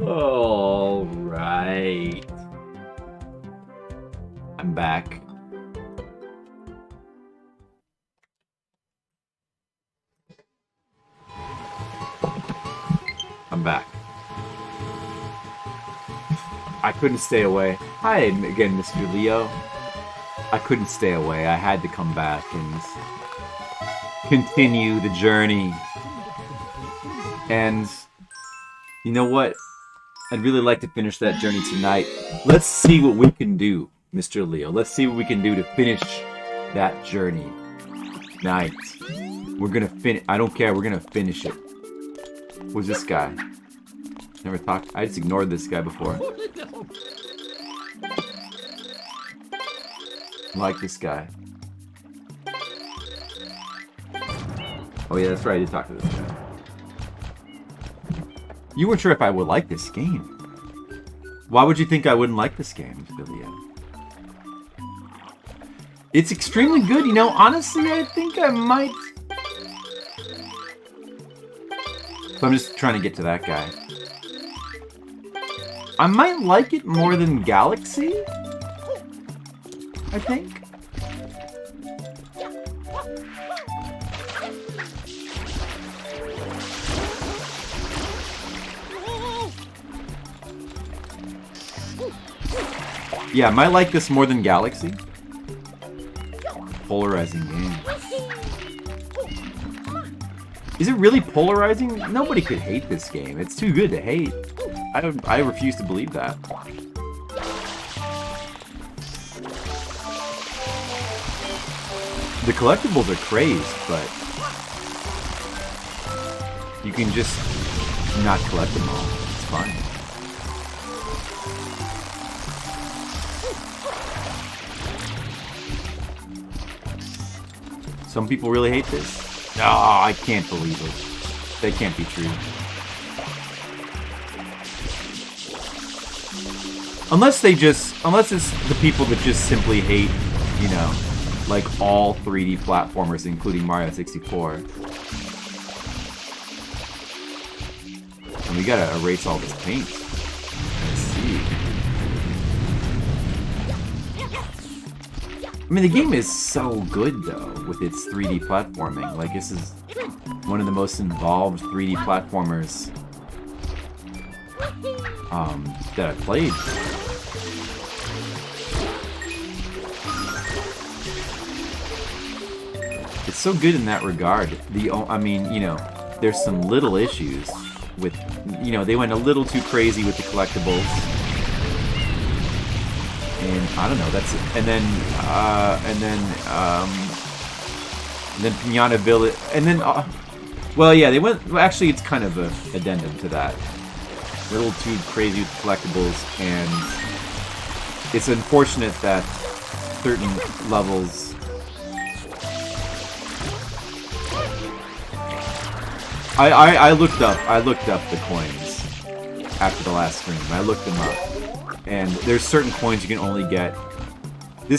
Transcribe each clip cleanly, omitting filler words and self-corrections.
All right. I'm back. I'm back. I couldn't stay away. Hi again, Mr. Leo. I couldn't stay away. I had to come back and continue the journey. And you know what? I'd really like to finish that journey tonight. Let's see what we can do, Mr. Leo. Let's see what we can do to finish that journey tonight. We're gonna finish. I don't care. We're gonna finish it. Who's this guy? Never talked. I just ignored this guy before. I like this guy. Oh yeah, that's right. I did talk to this guy. You weren't sure if I would like this game. Why would you think I wouldn't like this game, Leo? It's extremely good, you know. Honestly, I think I might. So I'm just trying to get to that guy. I might like it more than Galaxy, I think. Yeah, I might like this more than Galaxy. Polarizing game. Is it really polarizing? Nobody could hate this game. It's too good to hate. I refuse to believe that. The collectibles are crazed, but you can just not collect them all. It's fine. Some people really hate this. Oh, I can't believe it. That can't be true. Unless it's the people that just simply hate, you know, like all 3D platformers, including Mario 64. And we gotta erase all this paint. Let's see. I mean, the game is so good, though, with its 3D platforming. Like, this is one of the most involved 3D platformers that I've played. It's so good in that regard. I mean, you know, there's some little issues with, you know, they went a little too crazy with the collectibles. And I don't know, that's it. And then Pinata Village, and then, well, yeah, they went, well, actually, it's kind of a addendum to that. A little too crazy with collectibles, and it's unfortunate that certain levels... I looked up the coins after the last stream. I looked them up. And there's certain coins you can only get. There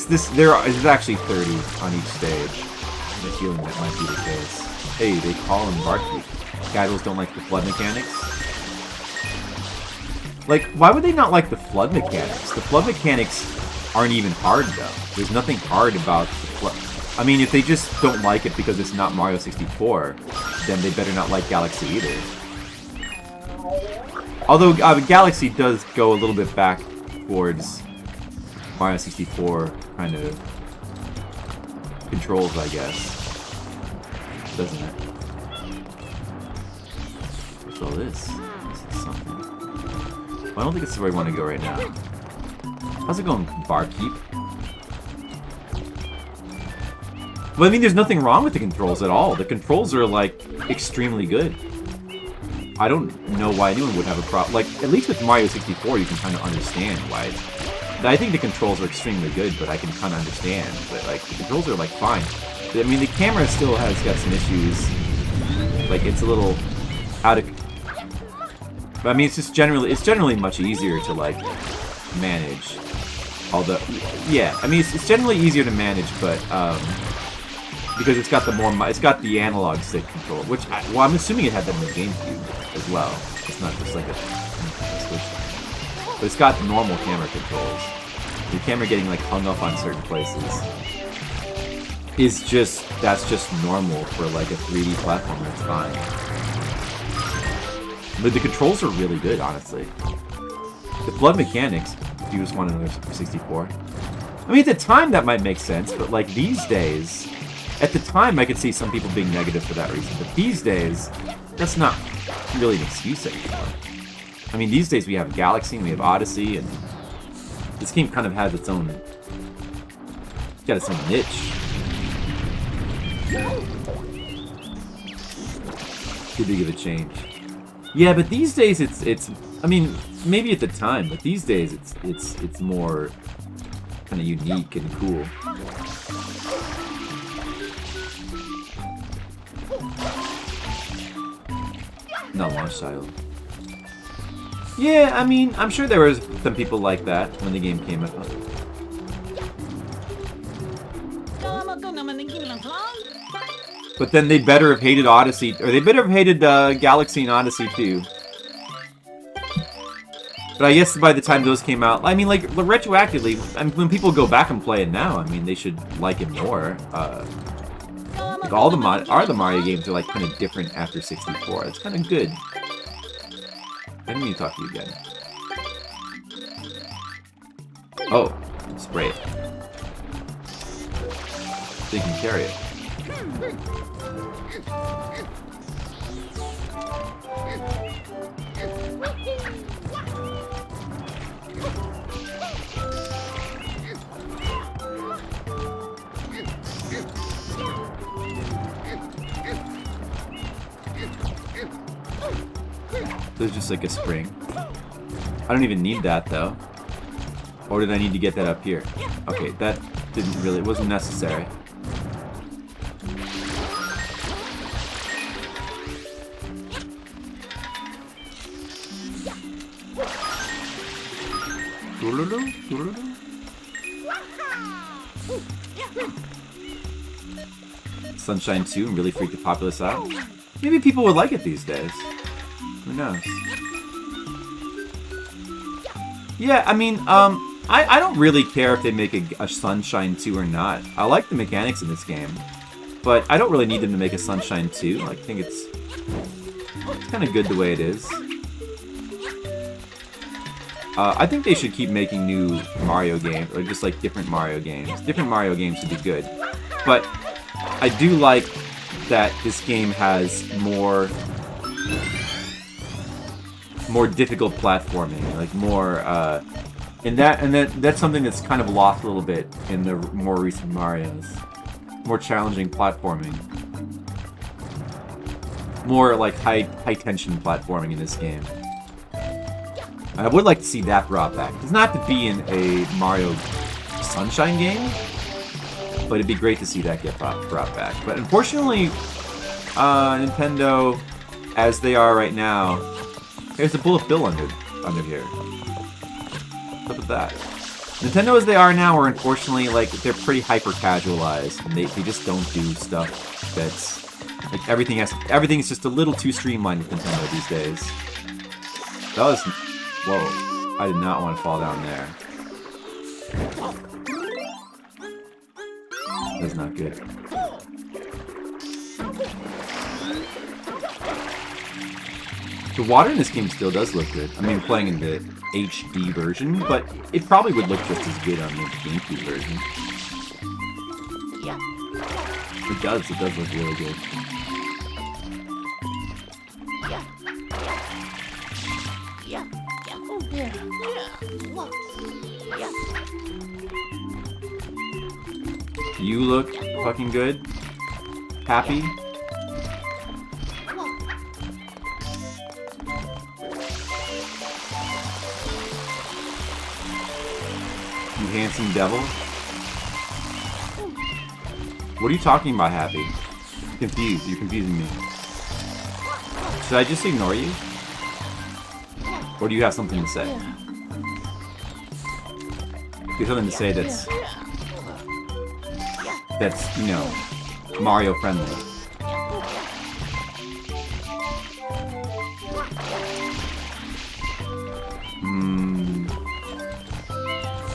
is actually 30 on each stage. I have a feeling that might be the case. Hey, they call them barkeep. Guys don't like the flood mechanics. Like, why would they not like the flood mechanics? The flood mechanics aren't even hard, though. There's nothing hard about the flood. I mean, if they just don't like it because it's not Mario 64, then they better not like Galaxy either. Although Galaxy does go a little bit back towards Mario 64 kind of controls, I guess. Doesn't it? What's all this? This is something. Well, I don't think it's where I want to go right now. How's it going, barkeep? Well, I mean, there's nothing wrong with the controls at all. The controls are, like, extremely good. I don't know why anyone would have a problem. Like, at least with Mario 64, you can kind of understand why. I think the controls are extremely good, but I can kind of understand. But, like, the controls are, like, fine. I mean, the camera still has got some issues. Like, it's a little out of... But, I mean, it's generally much easier to, like, manage. Although, yeah, I mean, it's generally easier to manage, but, because it's got the analog stick control, which, I'm assuming it had that in the GameCube as well. It's not just like a Switch. But it's got normal camera controls. The camera getting, like, hung up on certain places that's just normal for, like, a 3D platform. That's fine. But the controls are really good, honestly. The flood mechanics, if you just want another 64. I mean, at the time, that might make sense, but, like, these days... At the time, I could see some people being negative for that reason, but these days, that's not really an excuse anymore. I mean, these days we have Galaxy and we have Odyssey, and this game kind of has its own... It's got its own niche. Too big of a change. Yeah, but these days it's... I mean, maybe at the time, but these days it's more kind of unique and cool. Not launch title. Yeah, I mean, I'm sure there was some people like that when the game came out. But then they better have hated Odyssey, or they better have hated Galaxy and Odyssey too. But I guess by the time those came out, I mean, like, retroactively, I mean, when people go back and play it now, I mean, they should like it more. Like, all the Mario games are, like, kind of different after 64. It's kind of good. I didn't mean to talk to you again. Oh, spray it. So you can carry it. There's just like a spring. I don't even need that though. Or did I need to get that up here? Okay, that didn't really, it wasn't necessary. Sunshine 2 really freaked the populace out. Maybe people would like it these days. Who knows? Yeah, I mean, I don't really care if they make a Sunshine 2 or not. I like the mechanics in this game, but I don't really need them to make a Sunshine 2. I think it's kind of good the way it is. I think they should keep making new Mario games, or just like different Mario games. Different Mario games would be good. But I do like that this game has more difficult platforming, like more And that's something that's kind of lost a little bit in the more recent Marios. More challenging platforming. More like high tension platforming in this game. I would like to see that brought back. It doesn't have to be in a Mario Sunshine game, but it'd be great to see that get brought back. But unfortunately, Nintendo, as they are right now, there's a bullet bill under here. Look at that. Nintendo as they are now are unfortunately, like, they're pretty hyper-casualized. They just don't do stuff that's... Like, everything's just a little too streamlined with Nintendo these days. That was... Whoa. I did not want to fall down there. That's not good. The water in this game still does look good. I mean, playing in the HD version, but it probably would look just as good on the GameCube version. It does look really good. You look fucking good. Happy. You handsome devil. What are you talking about, Happy? I'm confused. You're confusing me. Should I just ignore you? Or do you have something to say? You have something to say that's, you know, Mario friendly.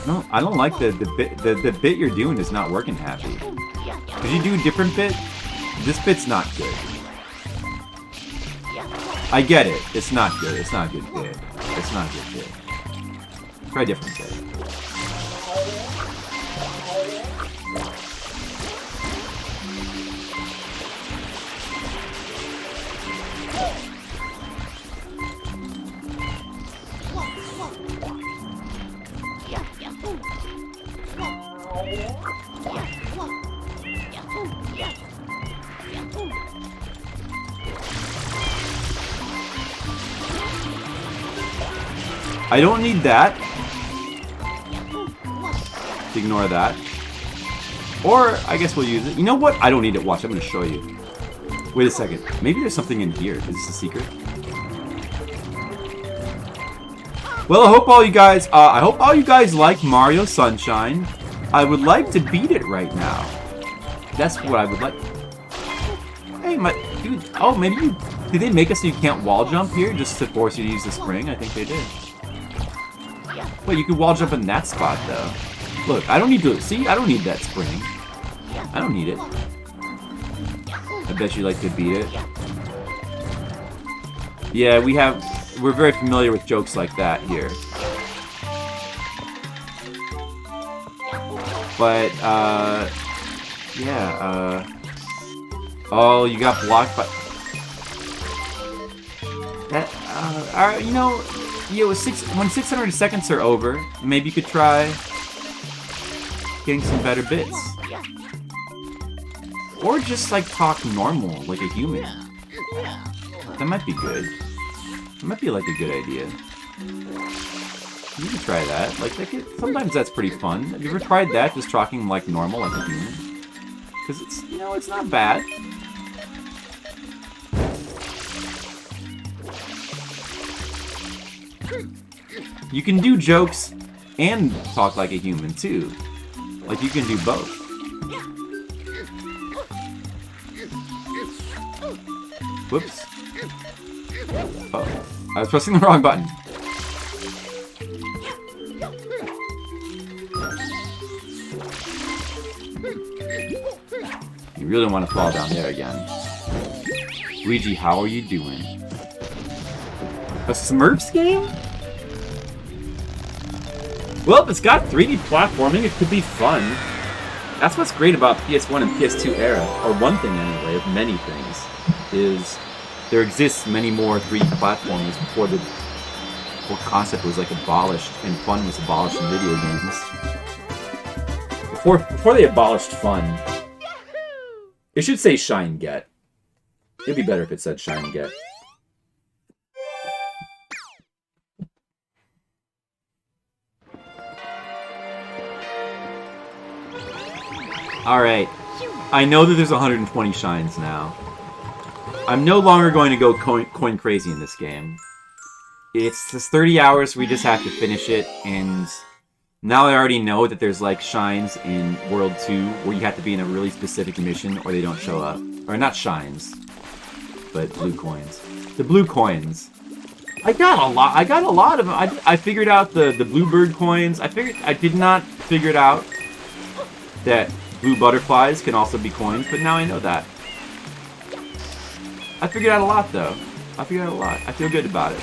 No, I don't like the bit you're doing is not working, Happy. Could you do a different bit? This bit's not good. I get it. It's not good. It's not a good bit. It's not a good bit. Try a different bit. I don't need that. Ignore that. Or, I guess we'll use it. You know what? I don't need it. Watch, I'm going to show you. Wait a second. Maybe there's something in here. Is this a secret? Well, I hope all you guys like Mario Sunshine. I would like to beat it right now. That's what I would like. Hey, dude. Oh, maybe you... Did they make it so you can't wall jump here just to force you to use the spring? I think they did. Wait, you can wall jump in that spot, though. Look, I don't need to... See? I don't need that spring. I don't need it. I bet you like to beat it. Yeah, we're very familiar with jokes like that here. But, yeah, oh, you got blocked by... That, you know... Yeah, when 600 seconds are over, maybe you could try getting some better bits. Or just, like, talk normal, like a human. That might be good. That might be, like, a good idea. You can try that. Like, sometimes that's pretty fun. Have you ever tried that, just talking, like, normal, like a human? Because it's, you know, it's not bad. You can do jokes and talk like a human, too. Like, you can do both. Whoops. Oh, I was pressing the wrong button. You really want to fall down there again. Luigi, how are you doing? A Smurfs game? Well, if it's got 3D platforming, it could be fun. That's what's great about PS1 and PS2 era, or one thing anyway, of many things, is there exists many more 3D platformers before the whole concept was like abolished and fun was abolished in video games. Before they abolished fun, it should say Shine Get. It'd be better if it said Shine Get. Alright. I know that there's 120 shines now. I'm no longer going to go coin crazy in this game. It's just 30 hours, we just have to finish it, and now I already know that there's like shines in World 2 where you have to be in a really specific mission or they don't show up. Or not shines, but blue coins. The blue coins. I got a lot of them. I figured out the bluebird coins. I did not figure it out that blue butterflies can also be coins, but now I know that. I figured out a lot though. I figured out a lot. I feel good about it.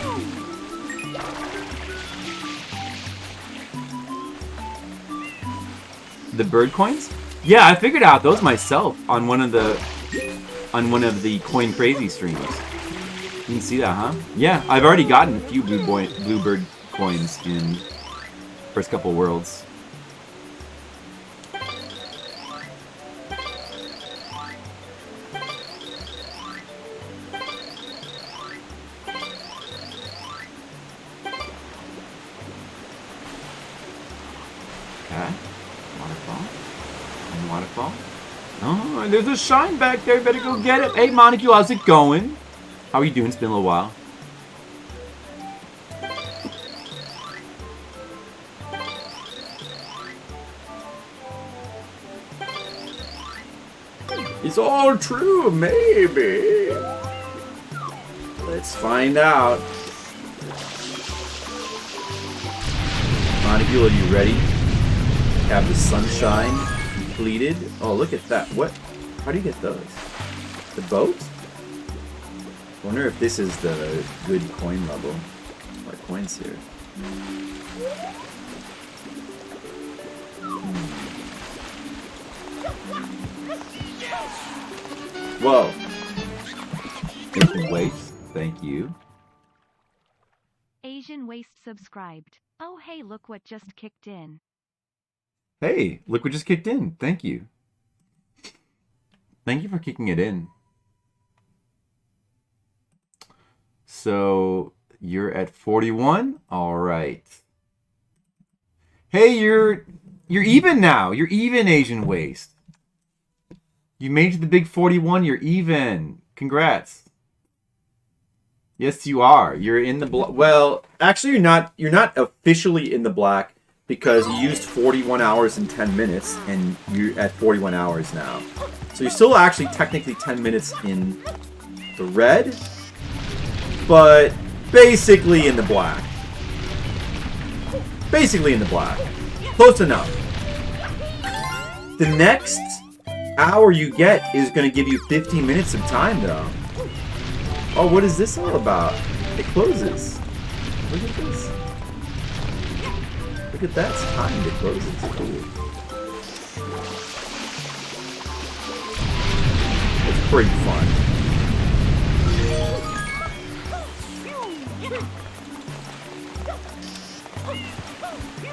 The bird coins? Yeah, I figured out those myself on one of the Coin Crazy streams. You can see that, huh? Yeah, I've already gotten a few bluebird coins in first couple worlds. Oh, there's a shine back there. Better go get it. Hey, Monica, how's it going? How are you doing? It's been a little while. It's all true, maybe. Let's find out. Monica, are you ready? Have the sunshine completed. Oh, look at that. What? How do you get those? The boat? I wonder if this is the good coin level. What coins here? Whoa. Asian Waste, thank you. Asian Waste subscribed. Oh hey, look what just kicked in. Hey, look what just kicked in. Thank you. Thank you for kicking it in. So, you're at 41? Alright. Hey, you're even now. You're even, Asian Waste. You made it to the big 41. You're even. Congrats. Yes, you are. You're in the black. Well, actually, you're not officially in the black because you used 41 hours and 10 minutes, and you're at 41 hours now. So you're still actually technically 10 minutes in the red, but basically in the black. Basically in the black. Close enough. The next hour you get is going to give you 15 minutes of time, though. Oh, what is this all about? It closes. Look at this. Look at that. It's timed. It closes. Cool. It's pretty fun.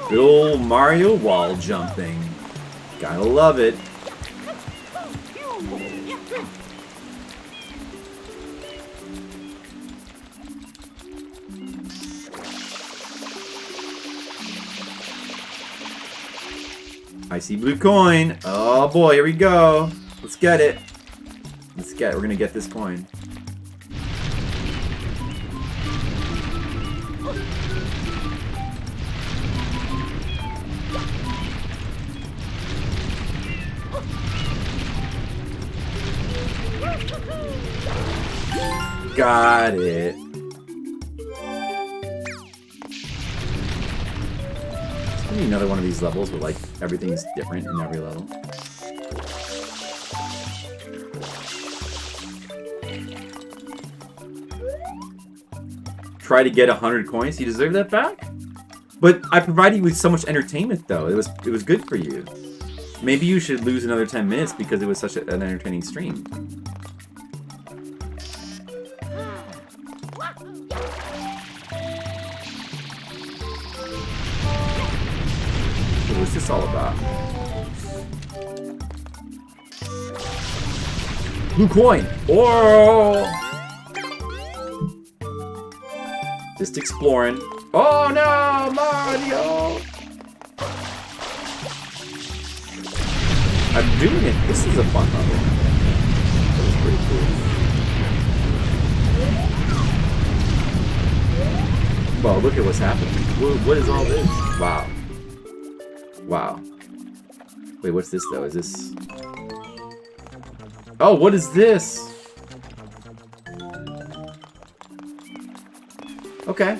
Bill Mario wall jumping. Gotta love it. I see blue coin. Oh boy, here we go. Let's get it. We're gonna get this coin. Got it. It's gonna be another one of these levels where like everything's different in every level. Try to get 100 coins. You deserve that back? But I provided you with so much entertainment though. It was good for you. Maybe you should lose another 10 minutes because it was such an entertaining stream. all about? Blue coin! Oh! Just exploring. Oh no, Mario! I'm doing it. This is a fun level. That was pretty cool. Well, look at what's happening. What is all this? Wow. Wow. Wait, what's this though? Is this... Oh, what is this? Okay.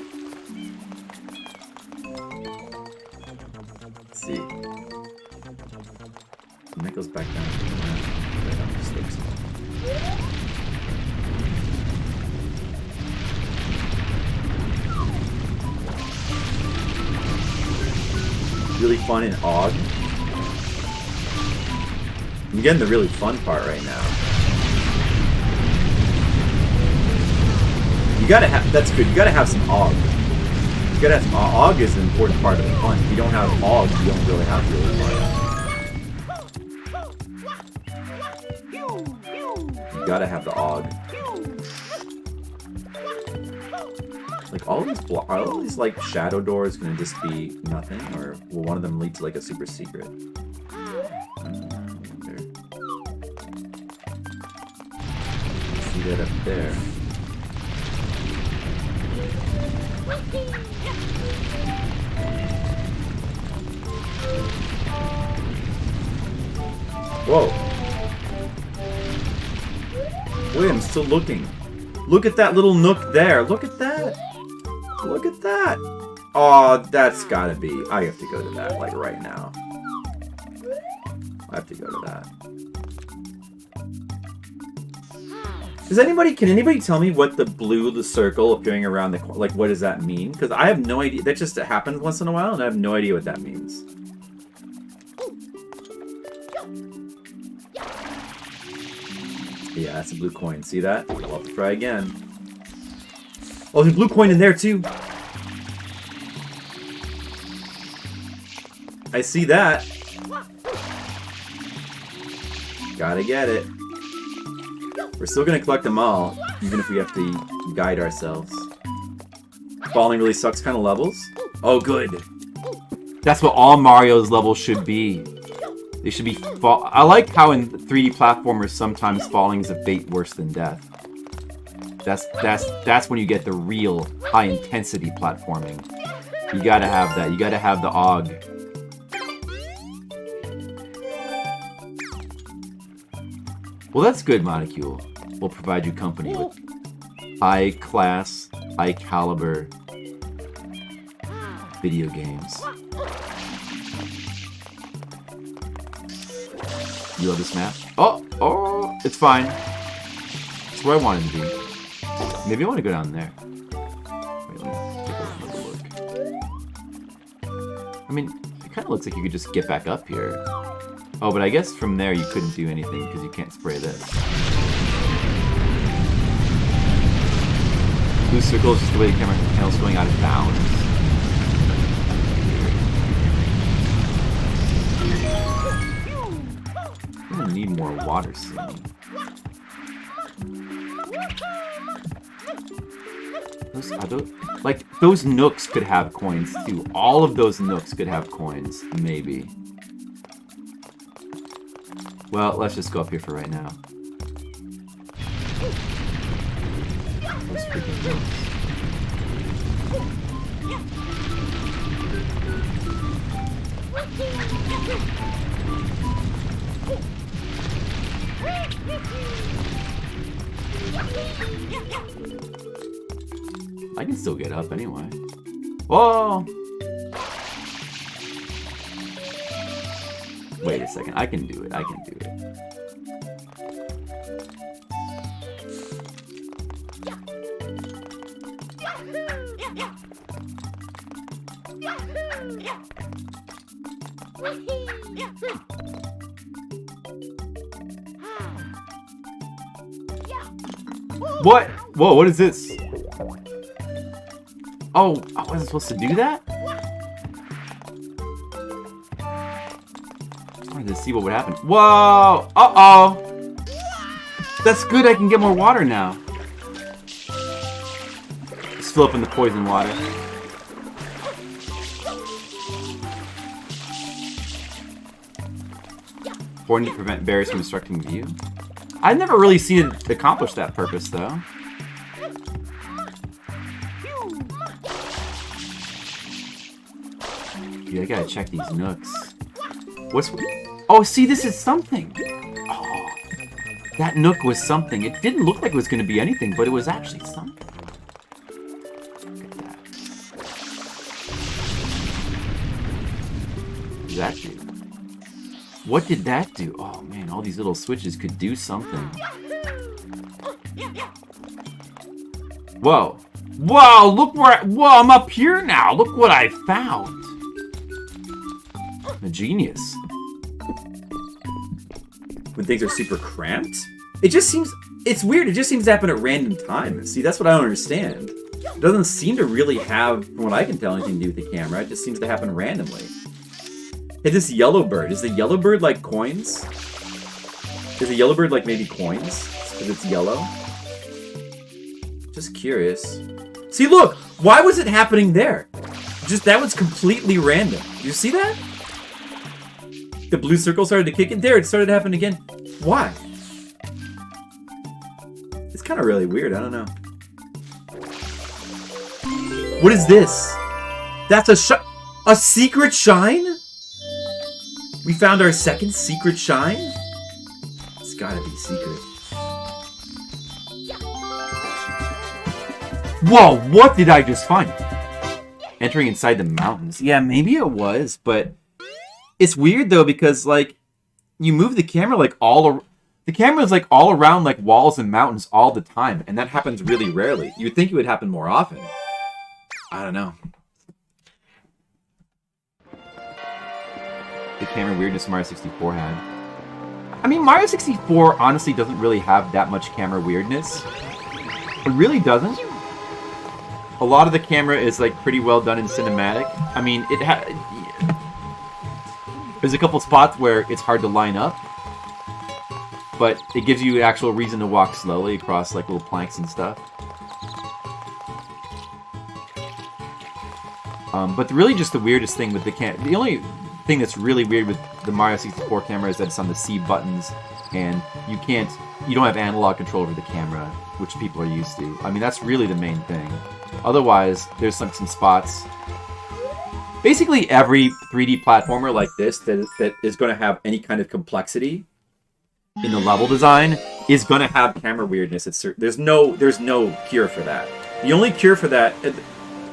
Let's see. And that goes back down. Really fun in Og. I'm getting the really fun part right now. You gotta have, that's good, you gotta have some Og. You gotta have some Og is an important part of the fun. If you don't have Og, you don't really have really fun. You gotta have the Og. Like all these like shadow doors gonna just be nothing, or will one of them lead to like a super secret? See that up there. Whoa. Wait, I'm still looking. Look at that little nook there. Look at that. Look at that. Oh, that's gotta be. I have to go to that, like, right now. I have to go to that. Can anybody tell me what the circle appearing around the, like, what does that mean? Because I have no idea. That just happens once in a while, and I have no idea what that means. Yeah, that's a blue coin. See that? I'll have to try again. Oh, there's a blue coin in there, too. I see that. Gotta get it. We're still gonna collect them all, even if we have to guide ourselves. Falling really sucks kind of levels? Oh, good. That's what all Mario's levels should be. They should be I like how in 3D platformers sometimes falling is a fate worse than death. That's when you get the real high intensity platforming. You gotta have that. You gotta have the Og. Well, that's good, Monocule. We'll provide you company with high class, high caliber video games. You love this map? Oh, it's fine. It's where I wanted to be. Maybe I want to go down there. Wait, let me take another look. I mean, it kind of looks like you could just get back up here. Oh, but I guess from there you couldn't do anything because you can't spray this. Blue circle is just the way the camera panel's going out of bounds. I'm gonna need more water soon. Those nooks could have coins too. All of those nooks could have coins, maybe. Well, let's just go up here for right now. Those freaking nooks. I can still get up anyway. Whoa! Wait a second, I can do it, I can do it. What? Whoa, what is this? Oh, I wasn't supposed to do that? see what would happen. Whoa! Uh-oh! That's good, I can get more water now. Let's fill up in the poison water. Important to prevent bears from obstructing view. I've never really seen it accomplish that purpose, though. Dude, I gotta check these nooks. What's... Oh, see, this is something! Oh, that nook was something. It didn't look like it was gonna be anything, but it was actually something. Look at that. What did that do? What did that do? Oh, man, all these little switches could do something. Whoa. Whoa, look where whoa, I'm up here now. Look what I found. A genius. When things are super cramped? It just seems... It's weird. It just seems to happen at random times. See, that's what I don't understand. It doesn't seem to really have, from what I can tell, anything to do with the camera. It just seems to happen randomly. Hey, this yellow bird. Is the yellow bird like coins? Is the yellow bird like maybe coins? Because it's yellow? Just curious. See, look! Why was it happening there? Just, that was completely random. You see that? The blue circle started to kick in. There, it started to happen again. Why? It's kind of really weird. I don't know. What is this? That's a secret shine? We found our second secret shine? It's gotta be secret. Whoa, what did I just find? Entering inside the mountains. Yeah, maybe it was, but it's weird though because like you move the camera like the camera is like all around like walls and mountains all the time, and that happens really rarely. You would think it would happen more often. I don't know. The camera weirdness Mario 64 had. I mean, Mario 64 honestly doesn't really have that much camera weirdness. It really doesn't. A lot of the camera is like pretty well done in cinematic. I mean, there's a couple spots where it's hard to line up, but it gives you actual reason to walk slowly across like little planks and stuff. But really just the weirdest thing with the only thing that's really weird with the Mario 64 camera is that it's on the C buttons, and you don't have analog control over the camera, which people are used to. I mean, that's really the main thing. Otherwise, there's some spots. Basically, every 3D platformer like this that is going to have any kind of complexity in the level design is going to have camera weirdness. There's no cure for that. The only cure for that...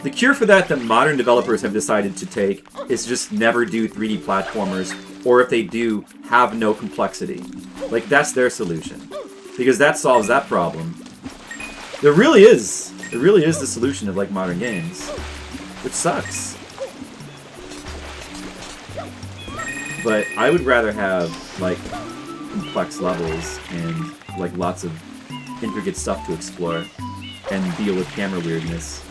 The cure for that modern developers have decided to take is just never do 3D platformers, or if they do, have no complexity. Like, that's their solution. Because that solves that problem. It really is the solution of, like, modern games. Which sucks. But I would rather have, like, complex levels and, like, lots of intricate stuff to explore and deal with camera weirdness.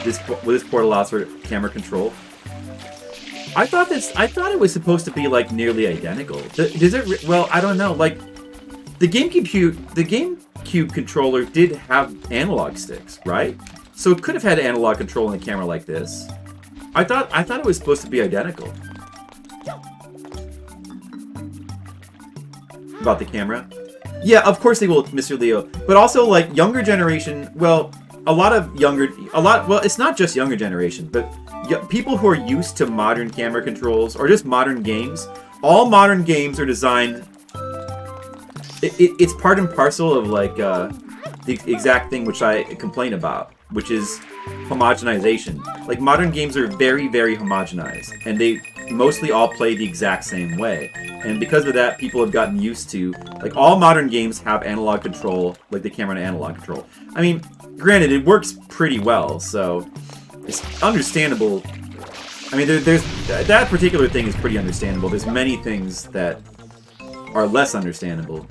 This port allows for camera control. I thought it was supposed to be like nearly identical. Does it? Well, I don't know. Like the GameCube controller did have analog sticks, right? So it could have had analog control in a camera like this. I thought it was supposed to be identical. About the camera? Yeah, of course they will, Mr. Leo. But also, like, younger generation, well, well, it's not just younger generation, but people who are used to modern camera controls, or just modern games, all modern games are designed... It's part and parcel of, like, the exact thing which I complain about, which is homogenization. Like, modern games are very, very homogenized, and they mostly all play the exact same way. And because of that, people have gotten used to... Like, all modern games have analog control, like the camera and analog control. I mean, granted, it works pretty well, so it's understandable. I mean, there's that particular thing is pretty understandable. There's many things that are less understandable.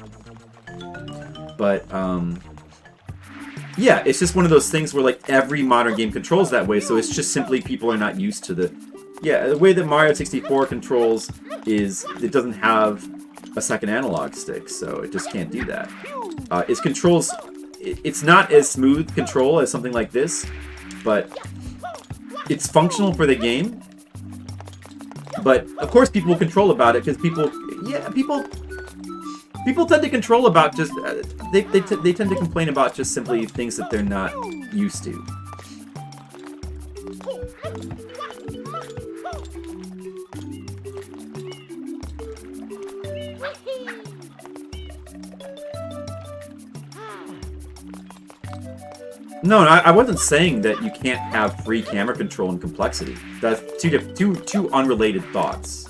But, yeah, it's just one of those things where, like, every modern game controls that way, so it's just simply people are not used to the... Yeah, the way that Mario 64 controls is it doesn't have a second analog stick, so it just can't do that. Its controls... It's not as smooth control as something like this, but it's functional for the game. But, of course, people will control about it, because people... Yeah, people tend to control about just... they tend to complain about just simply things that they're not used to. No, I wasn't saying that you can't have free camera control and complexity. That's two unrelated thoughts.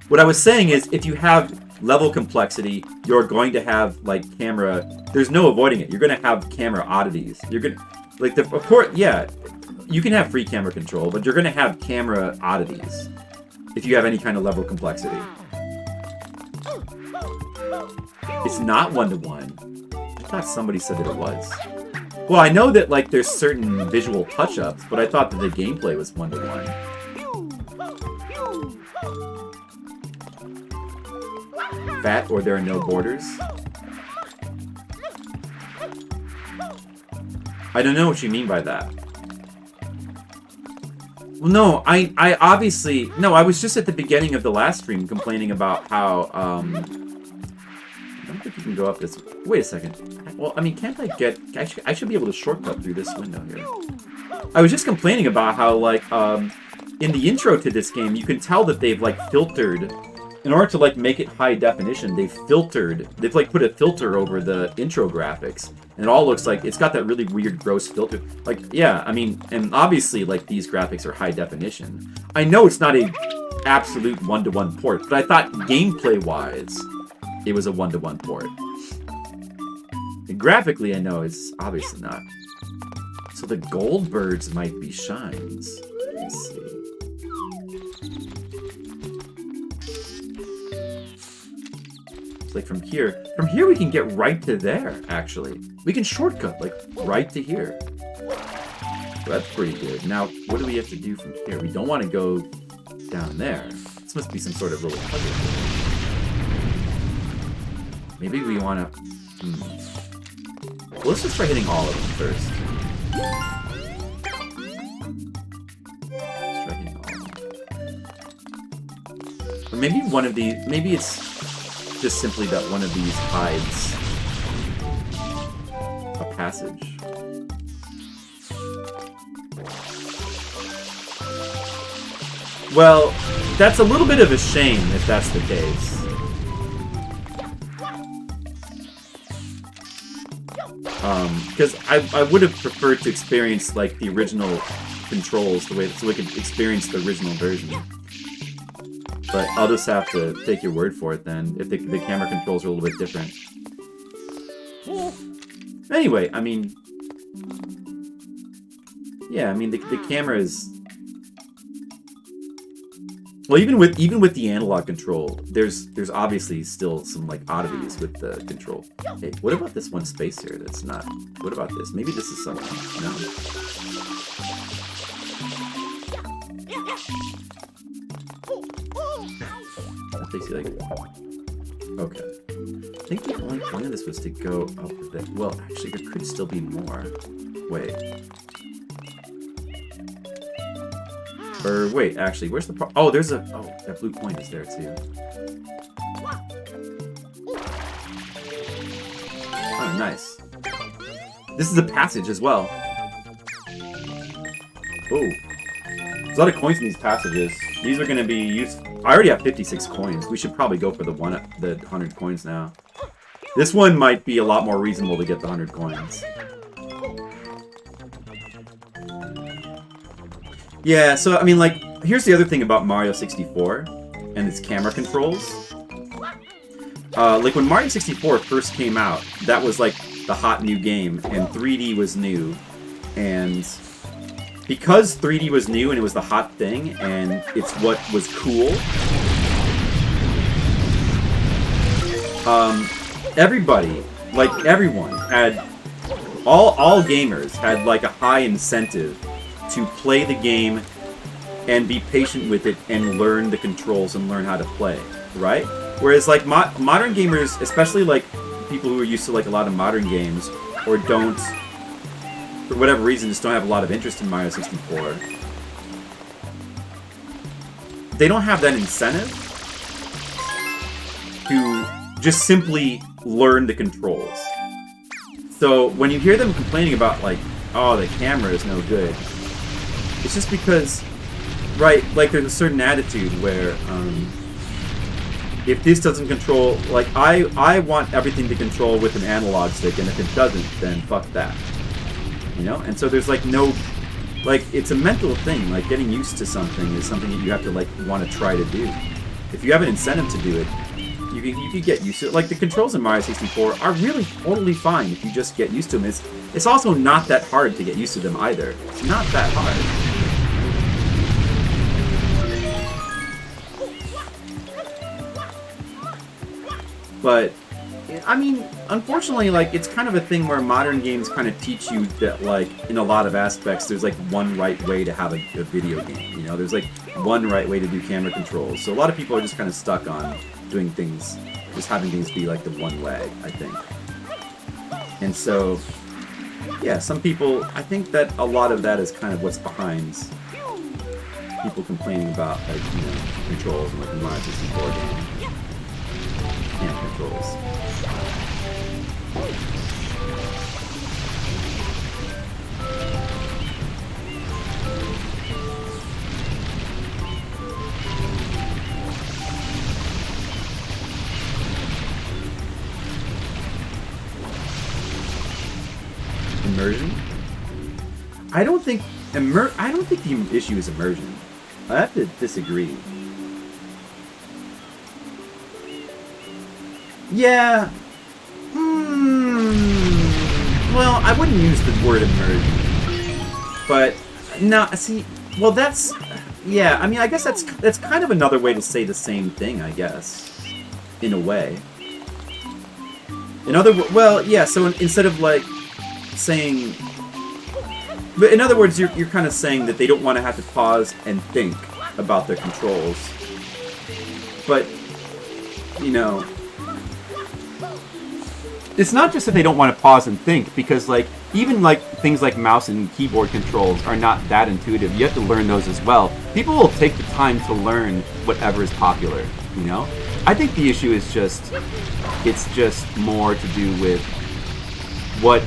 What I was saying is, if you have level complexity, you're going to have, like, camera... There's no avoiding it. You're going to have camera oddities. You're going to... Like, of course, yeah, you can have free camera control, but you're going to have camera oddities if you have any kind of level complexity. It's not one-to-one. I thought somebody said that it was. Well, I know that, like, there's certain visual touch-ups, but I thought that the gameplay was one-to-one. Fat or there are no borders? I don't know what you mean by that. Well, no, I obviously... No, I was just at the beginning of the last stream complaining about how, I don't think you can go up this... Wait a second. Well, I mean, can't I get... I should be able to shortcut through this window here. I was just complaining about how, like, in the intro to this game, you can tell that they've, like, filtered... In order to, like, make it high definition, they've, like, put a filter over the intro graphics. And it all looks like... It's got that really weird, gross filter. Like, yeah, I mean... And obviously, like, these graphics are high definition. I know it's not a absolute one-to-one port, but I thought gameplay-wise, it was a one-to-one port. And graphically, I know it's obviously not. So the gold birds might be shines. Let's see. It's like from here we can get right to there, actually. We can shortcut, like, right to here. So that's pretty good. Now, what do we have to do from here? We don't want to go down there. This must be some sort of really puzzle. Maybe we want to... Well, let's just try hitting all of them first. Let's try hitting all of them. Or maybe one of these... Maybe it's just simply that one of these hides a passage. Well, that's a little bit of a shame if that's the case. Because I would have preferred to experience, like, the original controls the way so we could experience the original version. But I'll just have to take your word for it then, if the camera controls are a little bit different. Anyway, I mean... Yeah, I mean, the camera is... Well, even with the analog control, there's obviously still some, like, oddities with the control. Hey, what about this one space here that's not... What about this? Maybe this is something. No? That takes you, like... Okay. I think the only point of this was to go up that... Well, actually, there could still be more. Wait. Or wait, actually, where's the oh, there's a... Oh, that blue coin is there, too. Oh, nice. This is a passage as well. Oh. There's a lot of coins in these passages. These are going to be used... I already have 56 coins. We should probably go for the 100 coins now. This one might be a lot more reasonable to get the 100 coins. Yeah, so, I mean, like, here's the other thing about Mario 64 and its camera controls. Like, when Mario 64 first came out, that was, like, the hot new game, and 3D was new. And because 3D was new and it was the hot thing, and it's what was cool, everybody, like everyone had, all gamers had like a high incentive to play the game and be patient with it and learn the controls and learn how to play, right? Whereas like modern gamers, especially like people who are used to like a lot of modern games, or don't, for whatever reason, just don't have a lot of interest in Mario 64, they don't have that incentive to just simply learn the controls. So when you hear them complaining about like, oh, the camera is no good, it's just because, right, like there's a certain attitude where if this doesn't control, like I want everything to control with an analog stick, and if it doesn't, then fuck that. You know? And so there's like no, like it's a mental thing, like getting used to something is something that you have to like want to try to do. If you have an incentive to do it, you can get used to it. Like the controls in Mario 64 are really totally fine if you just get used to them. It's also not that hard to get used to them either. It's not that hard. But, I mean, unfortunately, like, it's kind of a thing where modern games kind of teach you that, like, in a lot of aspects, there's, like, one right way to have a video game, you know? There's, like, one right way to do camera controls. So a lot of people are just kind of stuck on doing things, just having things be, like, the one way, I think. And so, yeah, some people, I think that a lot of that is kind of what's behind people complaining about, like, you know, controls and, like, the Mario 64 game. Hand controls. Immersion? I don't think the issue is immersion. I have to disagree. Yeah. Well, I wouldn't use the word immersion. But, no, see, well, that's... Yeah, I mean, I guess that's kind of another way to say the same thing, I guess. In a way. Well, yeah, so instead of, like, saying... But in other words, you're kind of saying that they don't want to have to pause and think about their controls. But, you know... It's not just that they don't want to pause and think, because, like, even, like, things like mouse and keyboard controls are not that intuitive. You have to learn those as well. People will take the time to learn whatever is popular, you know? I think the issue is just, it's just more to do with what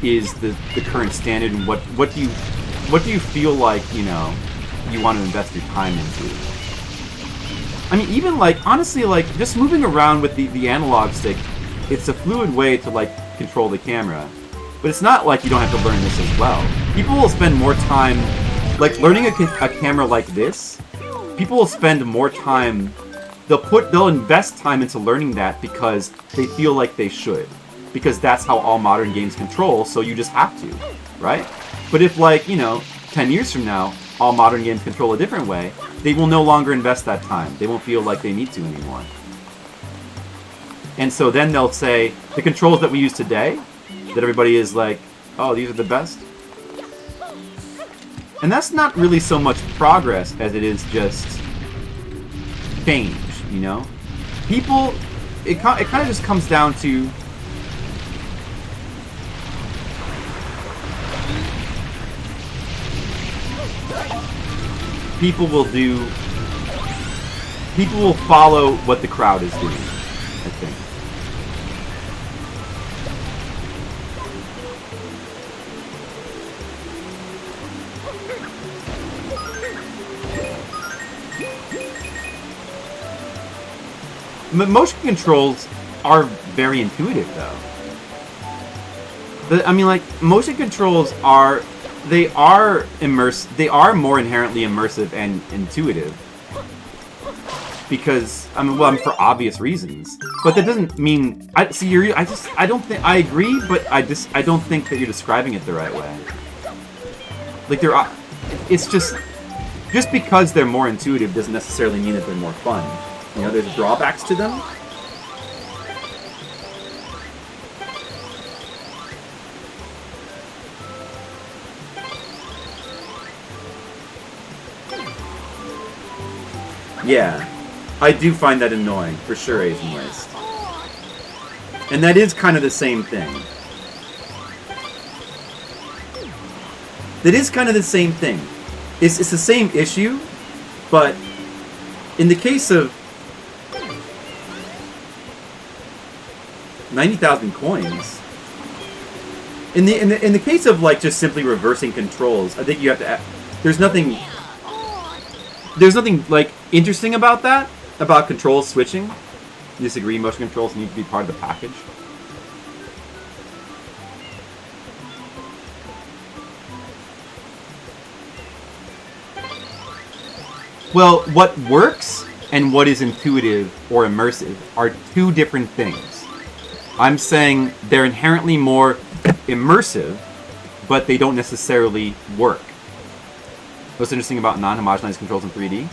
is the current standard and what do you feel like, you know, you want to invest your time into. I mean, even, like, honestly, like, just moving around with the analog stick, it's a fluid way to, like, control the camera. But it's not like you don't have to learn this as well. People will spend more time, like, learning a camera like this, people will spend more time, they'll invest time into learning that because they feel like they should. Because that's how all modern games control, so you just have to, right? But if, like, you know, 10 years from now, all modern games control a different way, they will no longer invest that time. They won't feel like they need to anymore. And so then they'll say, the controls that we use today, that everybody is like, oh, these are the best. And that's not really so much progress as it is just change, you know? People, it kind of just comes down to people will follow what the crowd is doing, I think. Motion controls are very intuitive, though. I mean, like, motion controls are... They are more inherently immersive and intuitive. Because, I mean, well, for obvious reasons. But that doesn't mean... I don't think... I agree, but I don't think that you're describing it the right way. Like, it's just... Just because they're more intuitive doesn't necessarily mean that they're more fun. You know, there's drawbacks to them. Yeah. I do find that annoying, for sure, Asian Waste. And that is kind of the same thing. That is kind of the same thing. It's the same issue, but in the case of 90,000 coins, in the case of like just simply reversing controls, I think you have to. There's nothing like interesting about that, about controls switching. You disagree? Motion controls need to be part of the package. Well, what works and what is intuitive or immersive are two different things. I'm saying they're inherently more immersive, but they don't necessarily work. What's interesting about non-homogenized controls in 3D?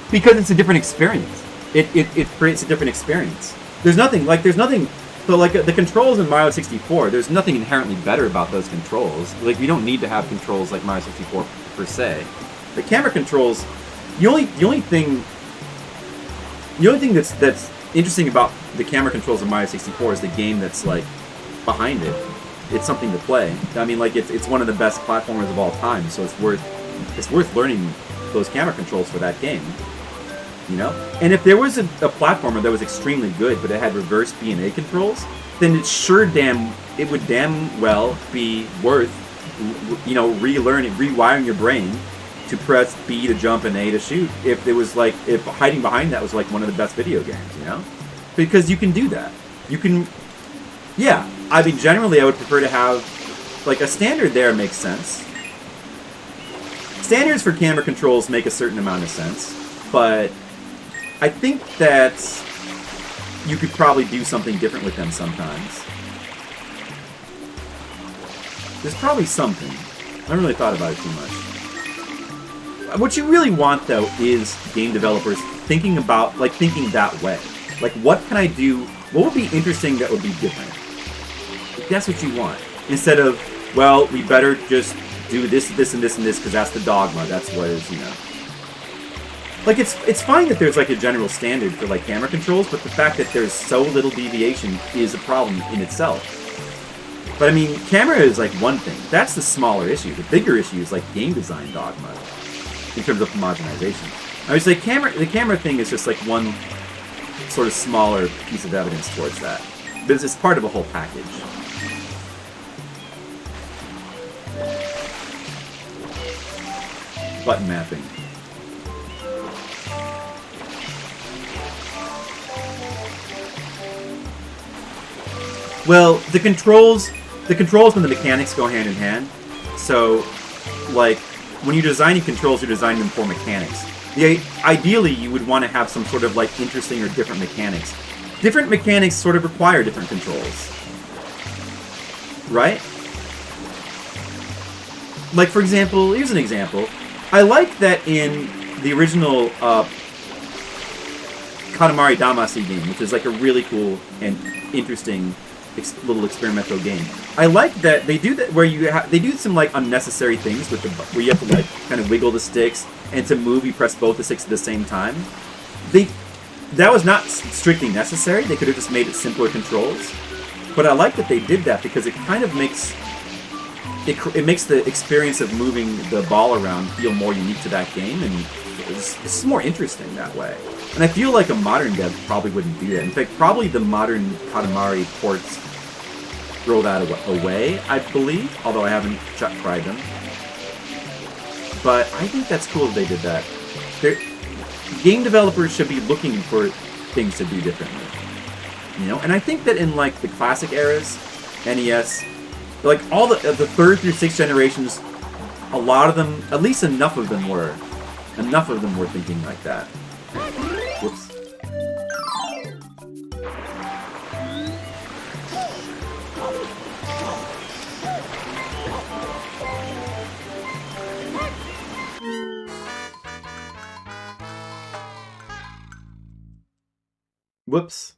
Because it's a different experience. It creates a different experience. There's nothing, so like the controls in Mario 64, there's nothing inherently better about those controls. Like, you don't need to have controls like Mario 64 per se. The camera controls, the only thing that's interesting about the camera controls of Mario 64 is the game that's like behind it. It's something to play. I mean, like it's one of the best platformers of all time, so it's worth learning those camera controls for that game. You know? And if there was a platformer that was extremely good, but it had reverse B and A controls, then it would damn well be worth, you know, rewiring your brain to press B to jump and A to shoot. If hiding behind that was like one of the best video games, you know? Because you can do that. You can, yeah. I mean, generally, I would prefer to have like a standard there makes sense. Standards for camera controls make a certain amount of sense, but I think that you could probably do something different with them sometimes. There's probably something. I haven't really thought about it too much. What you really want, though, is game developers thinking that way. Like, what can I do? What would be interesting that would be different? Like, that's what you want. Instead of, well, we better just do this, this, and this, and this, because that's the dogma. That's what is, you know. Like, it's fine that there's, like, a general standard for, like, camera controls, but the fact that there's so little deviation is a problem in itself. But, I mean, camera is, like, one thing. That's the smaller issue. The bigger issue is, like, game design dogma in terms of homogenization. I would say the camera thing is just, like, one sort of smaller piece of evidence towards that. But it's part of a whole package. Button mapping. Well, the controls and the mechanics go hand in hand. So, like, when you're designing controls, you're designing them for mechanics. Ideally, you would want to have some sort of, like, interesting or different mechanics. Different mechanics sort of require different controls. Right? Like, for example, here's an example. I like that in the original Katamari Damacy game, which is, like, a really cool and interesting little experimental game. I like that they do that where they do some like unnecessary things with where you have to like kind of wiggle the sticks, and to move you press both the sticks at the same time. That was not strictly necessary. They could have just made it simpler controls. But I like that they did that because it kind of makes the experience of moving the ball around feel more unique to that game, and it's more interesting that way. And I feel like a modern dev probably wouldn't do that. In fact, probably the modern Katamari ports throw that away, I believe, although I haven't tried them. But I think that's cool that they did that. Game developers should be looking for things to do differently. You know? And I think that in, like, the classic eras, NES, like, all the 3rd through 6th generations, a lot of them, at least enough of them were thinking like that. Whoops. Whoops.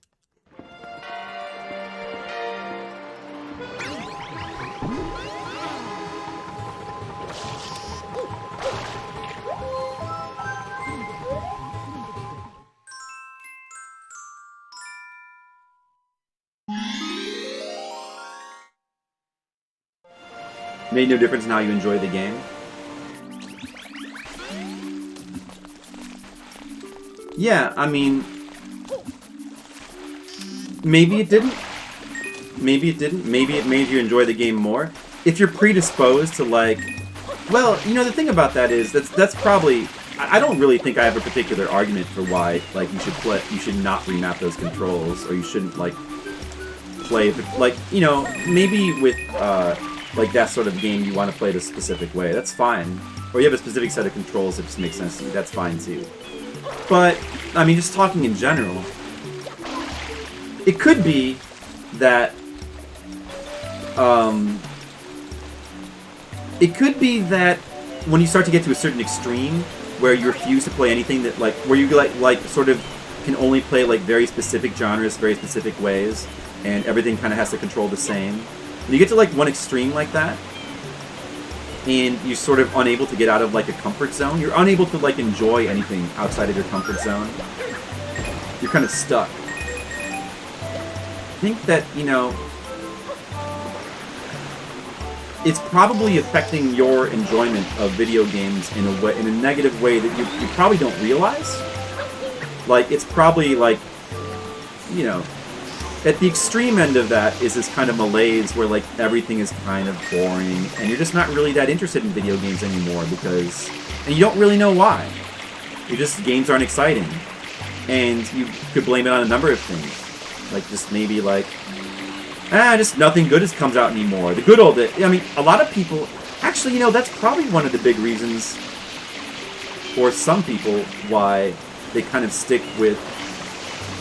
Made no difference in how you enjoy the game. Yeah, I mean, maybe it didn't. Maybe it didn't. Maybe it made you enjoy the game more. If you're predisposed to like, well, you know, the thing about that is that's probably. I don't really think I have a particular argument for why like you should not remap those controls, or you shouldn't like play like, you know, maybe with like that sort of game you want to play it a specific way. That's fine. Or you have a specific set of controls that just makes sense to you. That's fine too. But I mean, just talking in general, it could be that when you start to get to a certain extreme where you refuse to play anything that like where you like sort of can only play like very specific genres, very specific ways, and everything kind of has to control the same. When you get to like one extreme like that, and you're sort of unable to get out of like a comfort zone, you're unable to like enjoy anything outside of your comfort zone. You're kind of stuck. I think that, you know, it's probably affecting your enjoyment of video games in a way, in a negative way that you probably don't realize. Like, it's probably like, you know, at the extreme end of that is this kind of malaise where like everything is kind of boring and you're just not really that interested in video games anymore because, and you don't really know why. You just, games aren't exciting. And you could blame it on a number of things. Like just maybe like, just nothing good comes out anymore. The good old, I mean, a lot of people, actually, you know, that's probably one of the big reasons for some people why they kind of stick with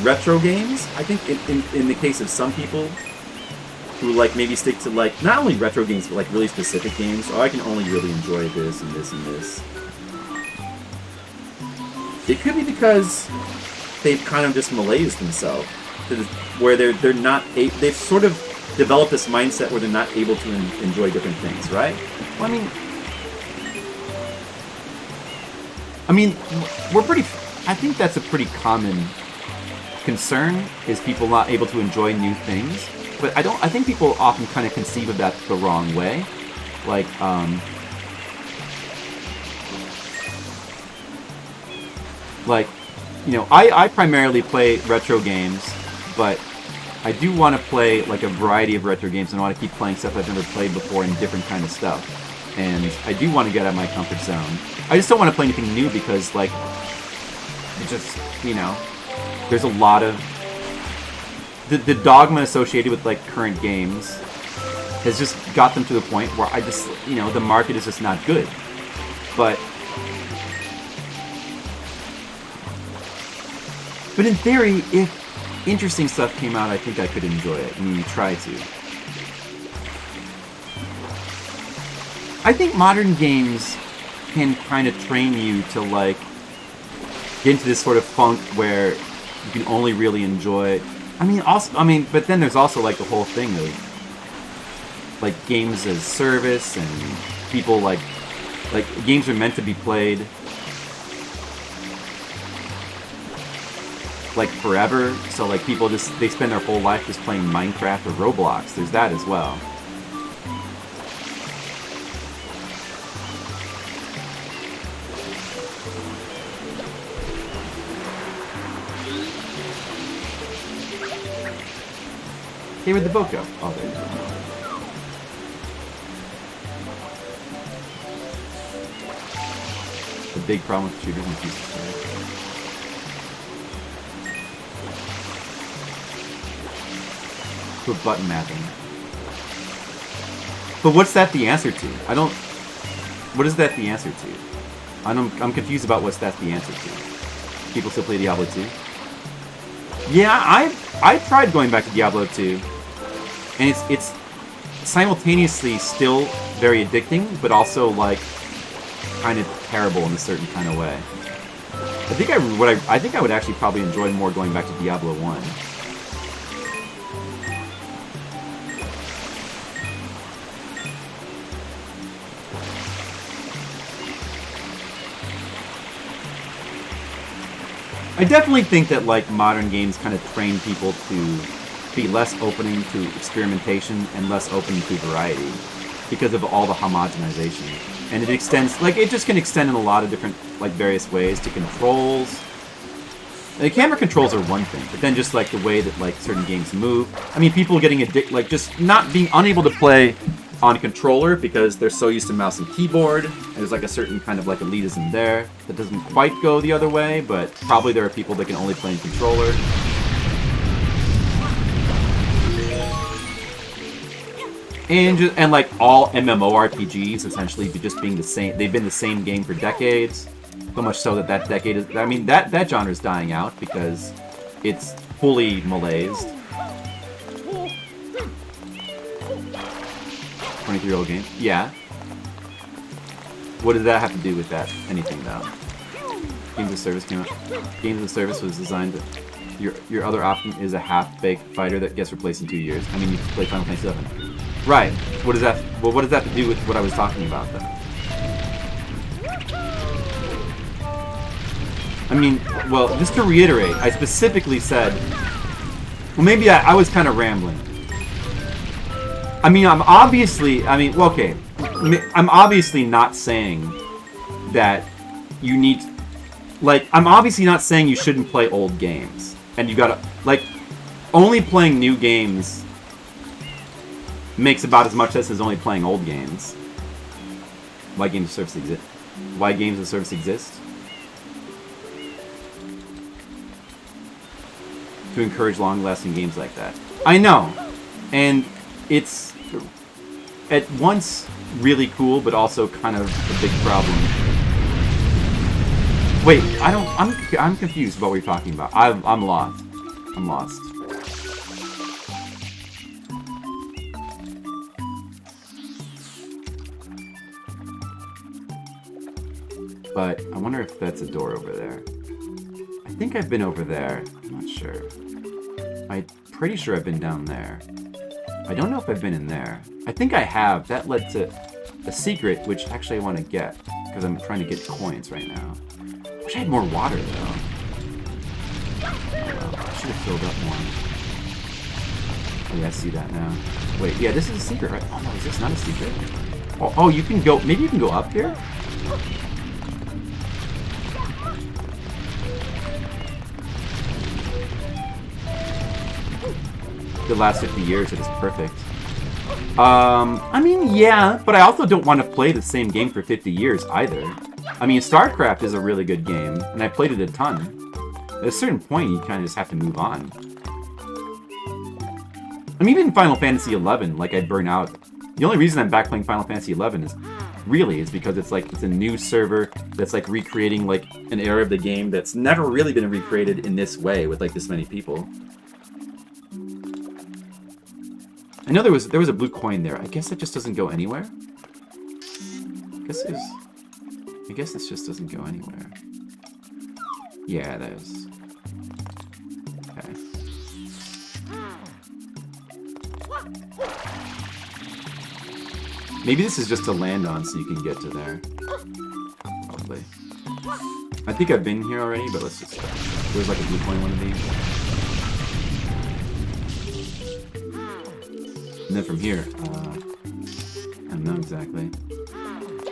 retro games. I think in the case of some people who like maybe stick to like, not only retro games, but like really specific games. Oh, I can only really enjoy this and this and this. It could be because they've kind of just malaised themselves. Where they're not, they've sort of developed this mindset where they're not able to enjoy different things, right? Well, I mean, I think that's a pretty common concern, is people not able to enjoy new things. But I think people often kind of conceive of that the wrong way. Like, you know, I primarily play retro games, but I do want to play like a variety of retro games, and I want to keep playing stuff I've never played before and different kind of stuff. And I do want to get out of my comfort zone. I just don't want to play anything new because, like, it just, you know, there's a lot of the dogma associated with like current games has just got them to the point where I just, you know, the market is just not good. But in theory, if interesting stuff came out, I think I could enjoy it. I mean, try to. I think modern games can kind of train you to, like, get into this sort of funk where you can only really enjoy... but then there's also, like, the whole thing of, like, games as service, and people, like, games are meant to be played like forever, so like people they spend their whole life just playing Minecraft or Roblox. There's that as well. Hey, where'd the boat go? Oh, there you go. The big problem with shooters and pieces. With button mapping. But what's that the answer to? What is that the answer to? I'm confused about what's that the answer to. People still play Diablo 2? Yeah, I tried going back to Diablo 2, and it's simultaneously still very addicting, but also like kind of terrible in a certain kind of way. I think I would actually probably enjoy more going back to Diablo 1. I definitely think that like modern games kind of train people to be less open to experimentation and less open to variety. because of all the homogenization. And it extends, like, it just can extend in a lot of different, like, various ways to controls. The camera controls are one thing, but then just, like, the way that, like, certain games move. I mean, people getting addicted, like, just not being unable to play on a controller because they're so used to mouse and keyboard. And there's, like, a certain kind of, like, elitism there that doesn't quite go the other way, but probably there are people that can only play in controller. And like all MMORPGs essentially just being the same. They've been the same game for decades. So much so that that decade is. I mean, that genre is dying out because it's fully malaised. 23-year-old game. Yeah. What does that have to do with that? Anything though? Games of Service came out. Games of Service was designed to. Your other option is a half-baked fighter that gets replaced in 2 years. I mean, you can play Final Fantasy VII. Right. What does that? Well, what does that have to do with what I was talking about, then? I mean, well, just to reiterate, I specifically said. Well, maybe I was kind of rambling. I mean, I'm obviously. I mean, well, okay. I'm obviously not saying that you need. Like, I'm obviously not saying you shouldn't play old games, and you gotta like only playing new games. Makes about as much sense as only playing old games. Why games of service exist? Why games of service exist? To encourage long-lasting games like that. I know, and it's at once really cool, but also kind of a big problem. Wait, I'm confused about what you're talking about. I'm lost. I'm lost. But I wonder if that's a door over there. I think I've been over there. I'm not sure. I'm pretty sure I've been down there. I don't know if I've been in there. I think I have. That led to a secret, which actually I want to get. Because I'm trying to get coins right now. Wish I had more water, though. Oh, well, I should have filled up more. Oh, yeah, I see that now. Wait, yeah, this is a secret, right? Oh, no, is this not a secret? Oh, you can go... Maybe you can go up here? The last 50 years, it is perfect. I mean, yeah, but I also don't want to play the same game for 50 years either. I mean, StarCraft is a really good game, and I played it a ton. At a certain point, you kind of just have to move on. I mean, even Final Fantasy XI, like, I'd burn out. The only reason I'm back playing Final Fantasy XI is because it's like, it's a new server that's like recreating like an era of the game that's never really been recreated in this way with like this many people. I know there was a blue coin there. I guess that just doesn't go anywhere. I guess this just doesn't go anywhere. Yeah, that is. Okay. Maybe this is just to land on so you can get to there. Probably. I think I've been here already, but let's just... There's like a blue coin one of these. And then from here, I don't know exactly.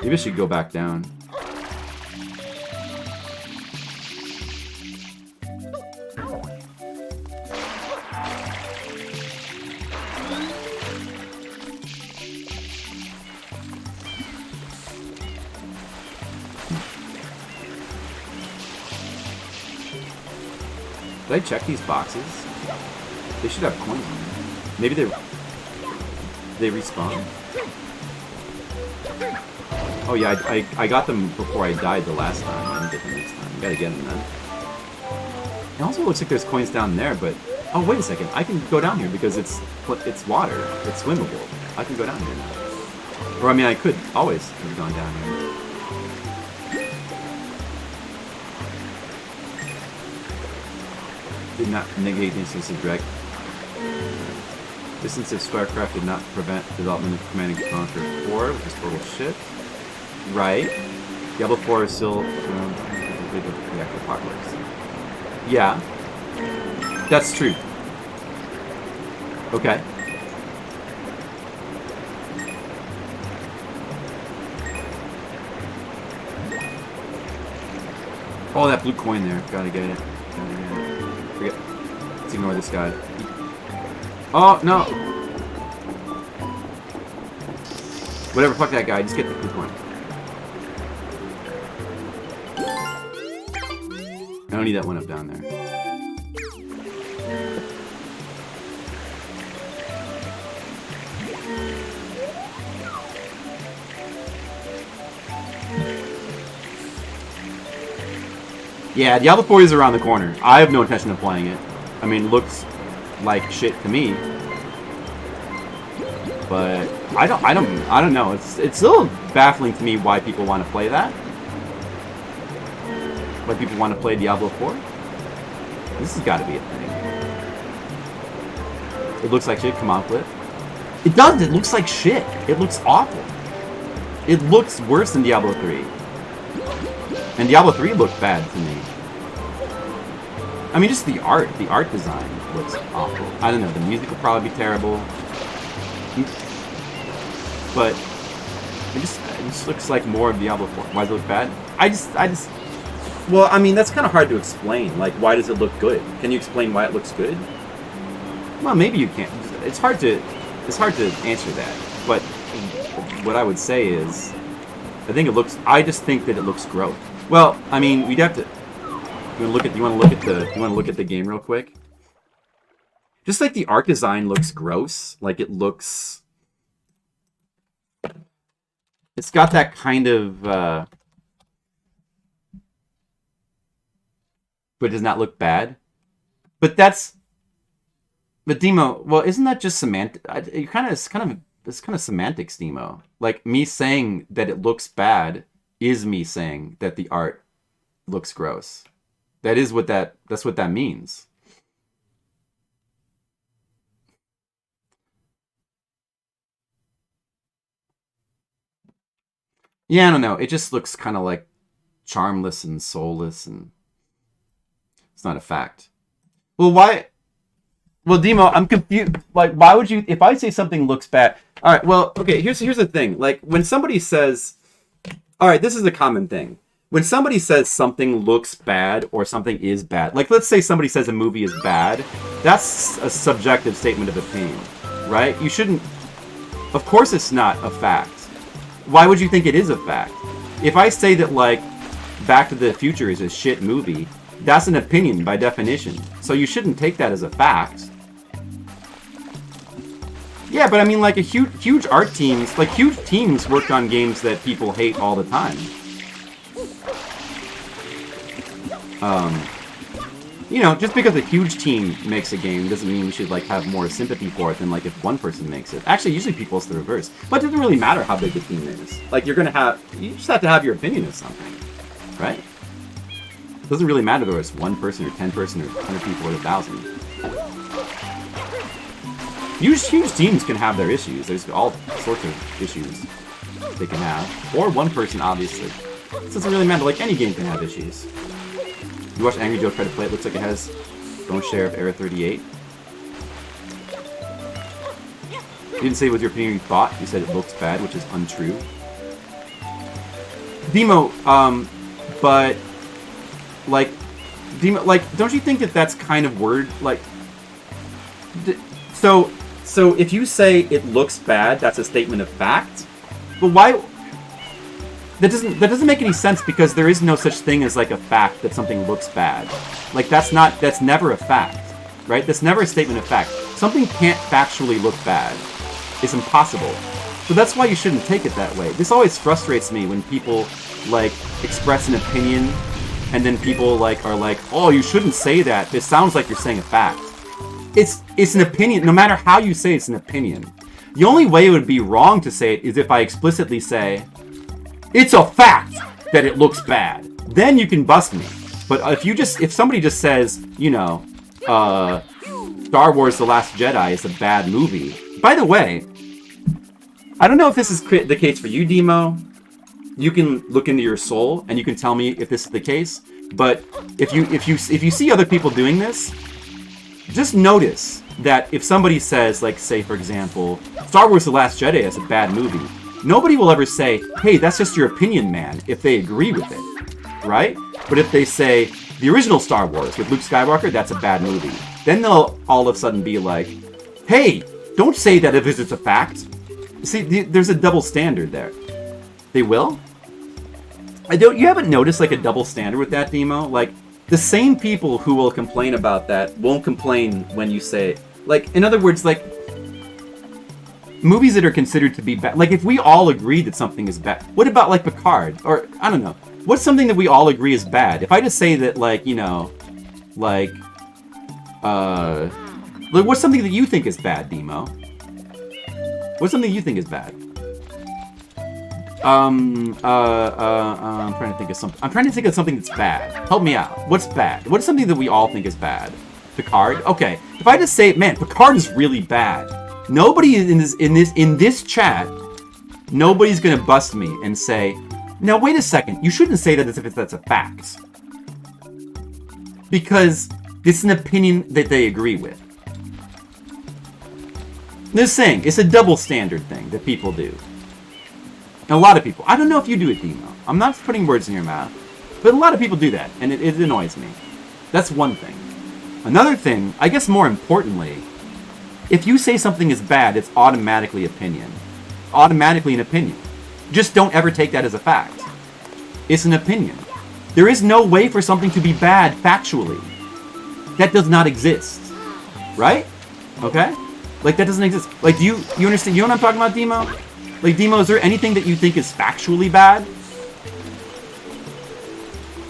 Maybe I should go back down. Did I check these boxes? They should have coins in them. Maybe they respawn. Oh yeah, I got them before I died the last time. I didn't get them this time. You gotta get them then. It also looks like there's coins down there, but... Oh, wait a second. I can go down here because it's water. It's swimmable. I can go down here now. Or, I mean, I could always have gone down here. Did not negate the instance of direct. This instance of StarCraft did not prevent development of Command & Conquer 4, which is total shit. Right. Diablo 4 is still the apocalypse. Yeah. That's true. Okay. Oh, that blue coin there. Gotta get it. Forget. Let's ignore this guy. Oh, no! Whatever, fuck that guy. Just get the blue coin. I don't need that one up down there. Yeah, Diablo 4 is around the corner. I have no intention of playing it. I mean, it looks like shit to me. But I don't know. It's still baffling to me why people want to play that. Why people want to play Diablo 4. This has got to be a thing. It looks like shit. Come on, Cliff. It does. It looks like shit. It looks awful. It looks worse than Diablo 3. And Diablo 3 looked bad to me. I mean, just the art design looks awful. I don't know, the music will probably be terrible. But it just looks like more of Diablo 4. Why does it look bad? Well, I mean, that's kind of hard to explain. Like, why does it look good? Can you explain why it looks good? Well, maybe you can. It's hard to answer that. But what I would say is, I just think that it looks gross. Well, I mean, we'd have to. You want to look at the game real quick? Just like the art design looks gross, like it looks. It's got that kind of. But it does not look bad. But Demo. Well, isn't that just semantic? It's kind of semantics, Demo. Like me saying that it looks bad is me saying that the art looks gross. That's what that means. Yeah, I don't know. It just looks kind of like charmless and soulless, and it's not a fact. Well, why? Well, Demo, I'm confused. Like, why would you? If I say something looks bad, all right. Well, okay. Here's the thing. Like, when somebody says, all right, this is a common thing. When somebody says something looks bad or something is bad, like let's say somebody says a movie is bad, that's a subjective statement of opinion, right? You shouldn't. Of course, it's not a fact. Why would you think it is a fact? If I say that, like, Back to the Future is a shit movie, that's an opinion by definition. So you shouldn't take that as a fact. Yeah, but I mean, like, huge art teams, like, huge teams worked on games that people hate all the time. You know, just because a huge team makes a game doesn't mean we should, like, have more sympathy for it than, like, if one person makes it. Actually, usually it's the reverse. But it doesn't really matter how big the team is. Like, you just have to have your opinion of something, right? It doesn't really matter whether it's one person or 10 person or 100 people or 1,000. Huge teams can have their issues. There's all sorts of issues they can have. Or one person, obviously. It doesn't really matter. Like, any game can have issues. You watch Angry Joe try to play it, looks like it has Don't Share of Error 38. You didn't say what your opinion you thought, you said it looks bad, which is untrue. Demo, but, like, don't you think that that's kind of word, like, so if you say it looks bad, that's a statement of fact, but why? That doesn't make any sense, because there is no such thing as, like, a fact that something looks bad. Like, that's never a fact, right? That's never a statement of fact. Something can't factually look bad. It's impossible. So that's why you shouldn't take it that way. This always frustrates me when people, like, express an opinion, and then people, like, are like, oh, you shouldn't say that. It sounds like you're saying a fact. It's an opinion. No matter how you say it's an opinion. The only way it would be wrong to say it is if I explicitly say, it's a fact that it looks bad. Then you can bust me. But if somebody just says, you know, Star Wars The Last Jedi is a bad movie. By the way, I don't know if this is the case for you, Demo. You can look into your soul and you can tell me if this is the case. But if you see other people doing this, just notice that if somebody says, like, say for example, Star Wars The Last Jedi is a bad movie, nobody will ever say, hey, that's just your opinion, man, if they agree with it, right? But if they say the original Star Wars with Luke Skywalker, that's a bad movie, then they'll all of a sudden be like, hey, don't say that if it's a fact. See, there's a double standard there. They will? You haven't noticed like a double standard with that, Demo? Like, the same people who will complain about that won't complain when you say, like, in other words, like, movies that are considered to be bad, like, if we all agree that something is bad, what about, like, Picard? Or, I don't know, what's something that we all agree is bad? If I just say that, like, you know, like, what's something that you think is bad, Demo? What's something you think is bad? I'm trying to think of something. I'm trying to think of something that's bad. Help me out. What's bad? What's something that we all think is bad? Picard? Okay. If I just say, man, Picard is really bad. Nobody in this chat, nobody's gonna bust me and say, now wait a second, you shouldn't say that as if that's a fact. Because it's an opinion that they agree with. Just saying, it's a double standard thing that people do. A lot of people. I don't know if you do it, Demo. I'm not putting words in your mouth. But a lot of people do that, and it annoys me. That's one thing. Another thing, I guess more importantly, if you say something is bad, it's automatically opinion. Automatically an opinion. Just don't ever take that as a fact. It's an opinion. There is no way for something to be bad factually. That does not exist. Right? Okay? Like, that doesn't exist. Like, do you understand? You know what I'm talking about, Demo? Like, Demo, is there anything that you think is factually bad?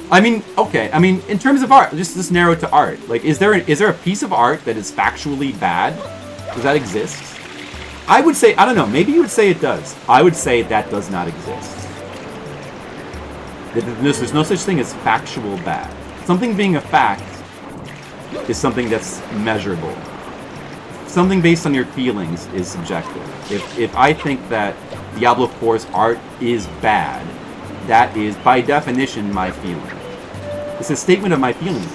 I mean, okay. I mean, in terms of art, just narrow it to art. Like, is there a piece of art that is factually bad? Does that exist? I would say, I don't know. Maybe you would say it does. I would say that does not exist. There's no such thing as factual bad. Something being a fact is something that's measurable. Something based on your feelings is subjective. If I think that Diablo 4's art is bad, that is, by definition, my feeling. It's a statement of my feelings.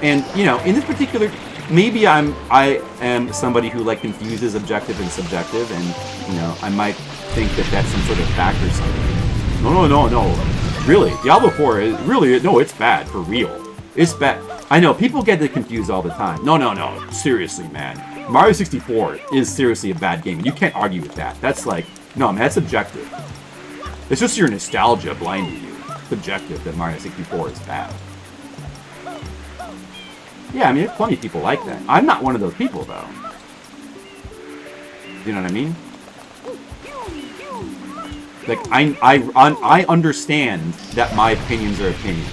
And, you know, in this particular, maybe I am somebody who, like, confuses objective and subjective, and, you know, I might think that that's some sort of fact or something. No. Really, Diablo 4 is really, no, it's bad, for real. It's bad. I know, people get it confused all the time. No, seriously, man. Mario 64 is seriously a bad game. You can't argue with that. That's like, no, man, that's subjective. It's just your nostalgia blinding you. It's subjective that Mario 64 is bad. Yeah, I mean, there's plenty of people like that. I'm not one of those people, though. You know what I mean? Like, I understand that my opinions are opinions.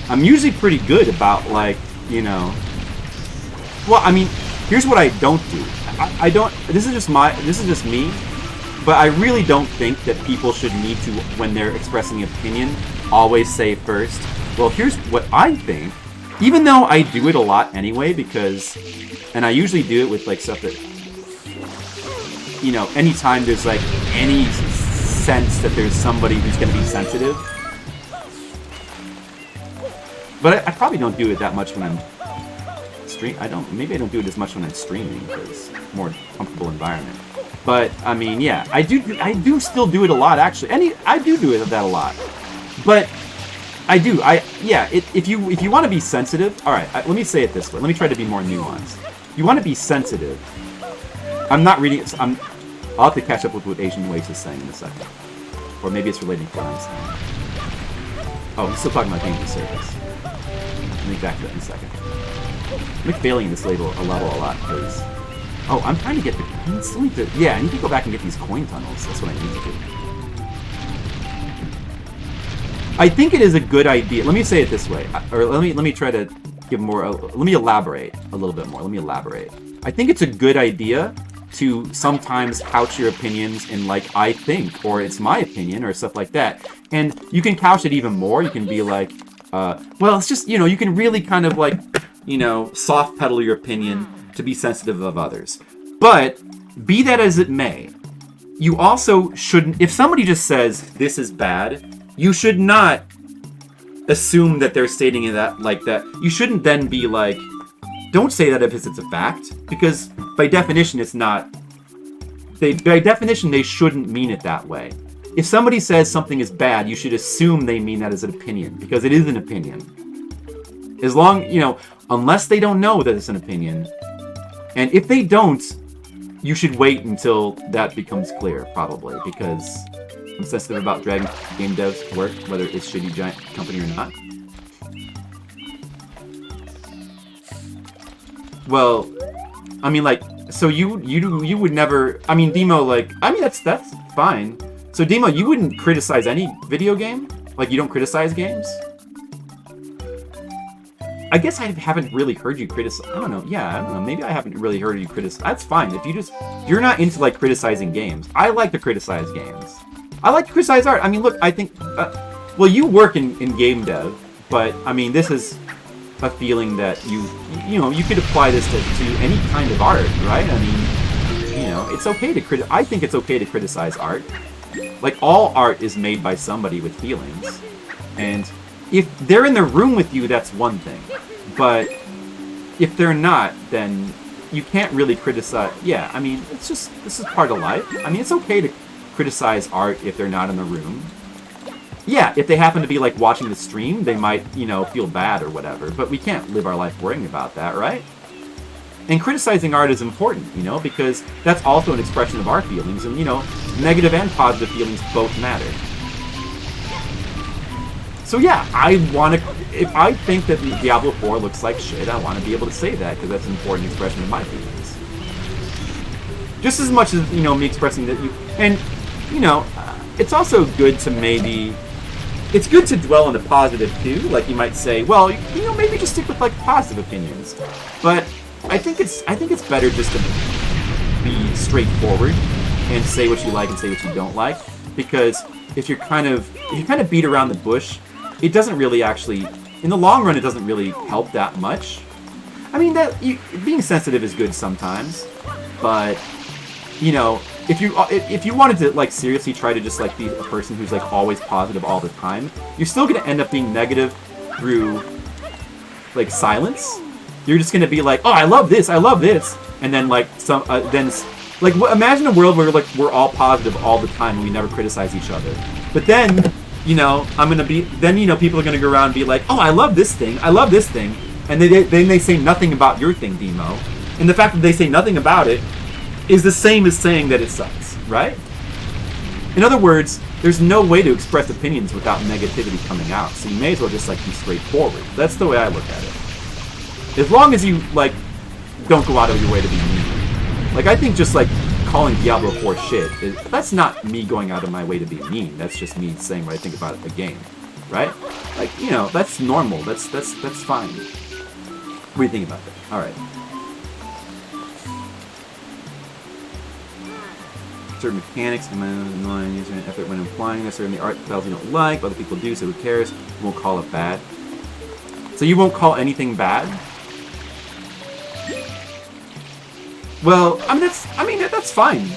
I'm usually pretty good about, like, you know... Well, I mean, here's what I don't do. I don't... This is just me. But I really don't think that people should need to, when they're expressing opinion, always say first, well, here's what I think. Even though I do it a lot anyway, because... And I usually do it with, like, stuff that... You know, anytime there's, like, any sense that there's somebody who's going to be sensitive. But I probably don't do it that much when I'm... Maybe I don't do it as much when I'm streaming, because it's a more comfortable environment. But, I mean, yeah, I do still do it a lot, actually. I do that a lot. But... if you want to be sensitive... Alright, let me say it this way. Let me try to be more nuanced. You want to be sensitive... I'm not reading... I'll have to catch up with what Asian Waste is saying in a second. Or maybe it's relating to what I'm saying. Oh, he's still talking about dangerous service. Let me back to that in a second. I'm failing in this level a lot, because... Oh, I'm trying to get the... I need to go back and get these coin tunnels. That's what I need to do. I think it is a good idea. Let me say it this way, or let me try to give more. Let me elaborate a little bit more. Let me elaborate. I think it's a good idea to sometimes couch your opinions in, like, I think, or it's my opinion, or stuff like that. And you can couch it even more. You can be like, well, it's just, you know, you can really kind of, like, you know, soft pedal your opinion to be sensitive of others. But be that as it may, you also shouldn't. If somebody just says this is bad, you should not assume that they're stating it that like that. You shouldn't then be like, don't say that if it's a fact, because by definition it's not. By definition, they shouldn't mean it that way. if somebody says something is bad, you should assume they mean that as an opinion, because it is an opinion. As long, you know, unless they don't know that it's an opinion. And if they don't, you should wait until that becomes clear, probably, because I'm sensitive about dragging game devs work, whether it's shitty giant company or not. Well, I mean, like, so you would never, I mean, Demo, like, I mean, that's fine. So, Demo, you wouldn't criticize any video game? Like, you don't criticize games? I guess I haven't really heard you criticize. I don't know. Yeah, I don't know. Maybe I haven't really heard you criticize. That's fine. If you're not into, like, criticizing games. I like to criticize games. I like to criticize art. I mean, look, I think, well, you work in game dev, but, I mean, this is a feeling that you know, you could apply this to any kind of art, right? I mean, you know, it's okay to I think it's okay to criticize art. Like, all art is made by somebody with feelings. And if they're in the room with you, that's one thing. But if they're not, then you can't really criticize. Yeah, I mean, it's just, this is part of life. I mean, it's okay to criticize art if they're not in the room. Yeah, if they happen to be, like, watching the stream, they might, you know, feel bad or whatever. But we can't live our life worrying about that, right? And criticizing art is important, you know, because that's also an expression of our feelings. And, you know, negative and positive feelings both matter. So, yeah, if I think that Diablo 4 looks like shit, I want to be able to say that, because that's an important expression of my feelings. Just as much as, you know, me expressing that you... And, you know, it's also good to maybe... It's good to dwell on the positive, too. Like, you might say, well, you know, maybe just stick with, like, positive opinions. But I think it's better just to be straightforward and say what you like and say what you don't like. Because if you kind of beat around the bush, it doesn't really actually... In the long run, it doesn't really help that much. I mean, being sensitive is good sometimes. But, you know... If you wanted to, like, seriously try to just, like, be a person who's, like, always positive all the time, you're still gonna end up being negative through, like, silence. You're just gonna be like, oh, I love this, and then, like, imagine a world where, like, we're all positive all the time and we never criticize each other. But then, you know, people are gonna go around and be like, oh, I love this thing, and then they say nothing about your thing, Demo. And the fact that they say nothing about it is the same as saying that it sucks, right? In other words, there's no way to express opinions without negativity coming out, so you may as well just, like, be straightforward. That's the way I look at it. As long as you, like, don't go out of your way to be mean. Like, I think just, like, calling Diablo 4 shit, that's not me going out of my way to be mean. That's just me saying what I think about the game, right? Like, you know, that's normal. That's fine. What do you think about that? All right. Certain mechanics and annoying using an effort when implying that certain art styles you don't like, other people do, so who cares? You won't call it bad. So you won't call anything bad? Well, I mean that's fine.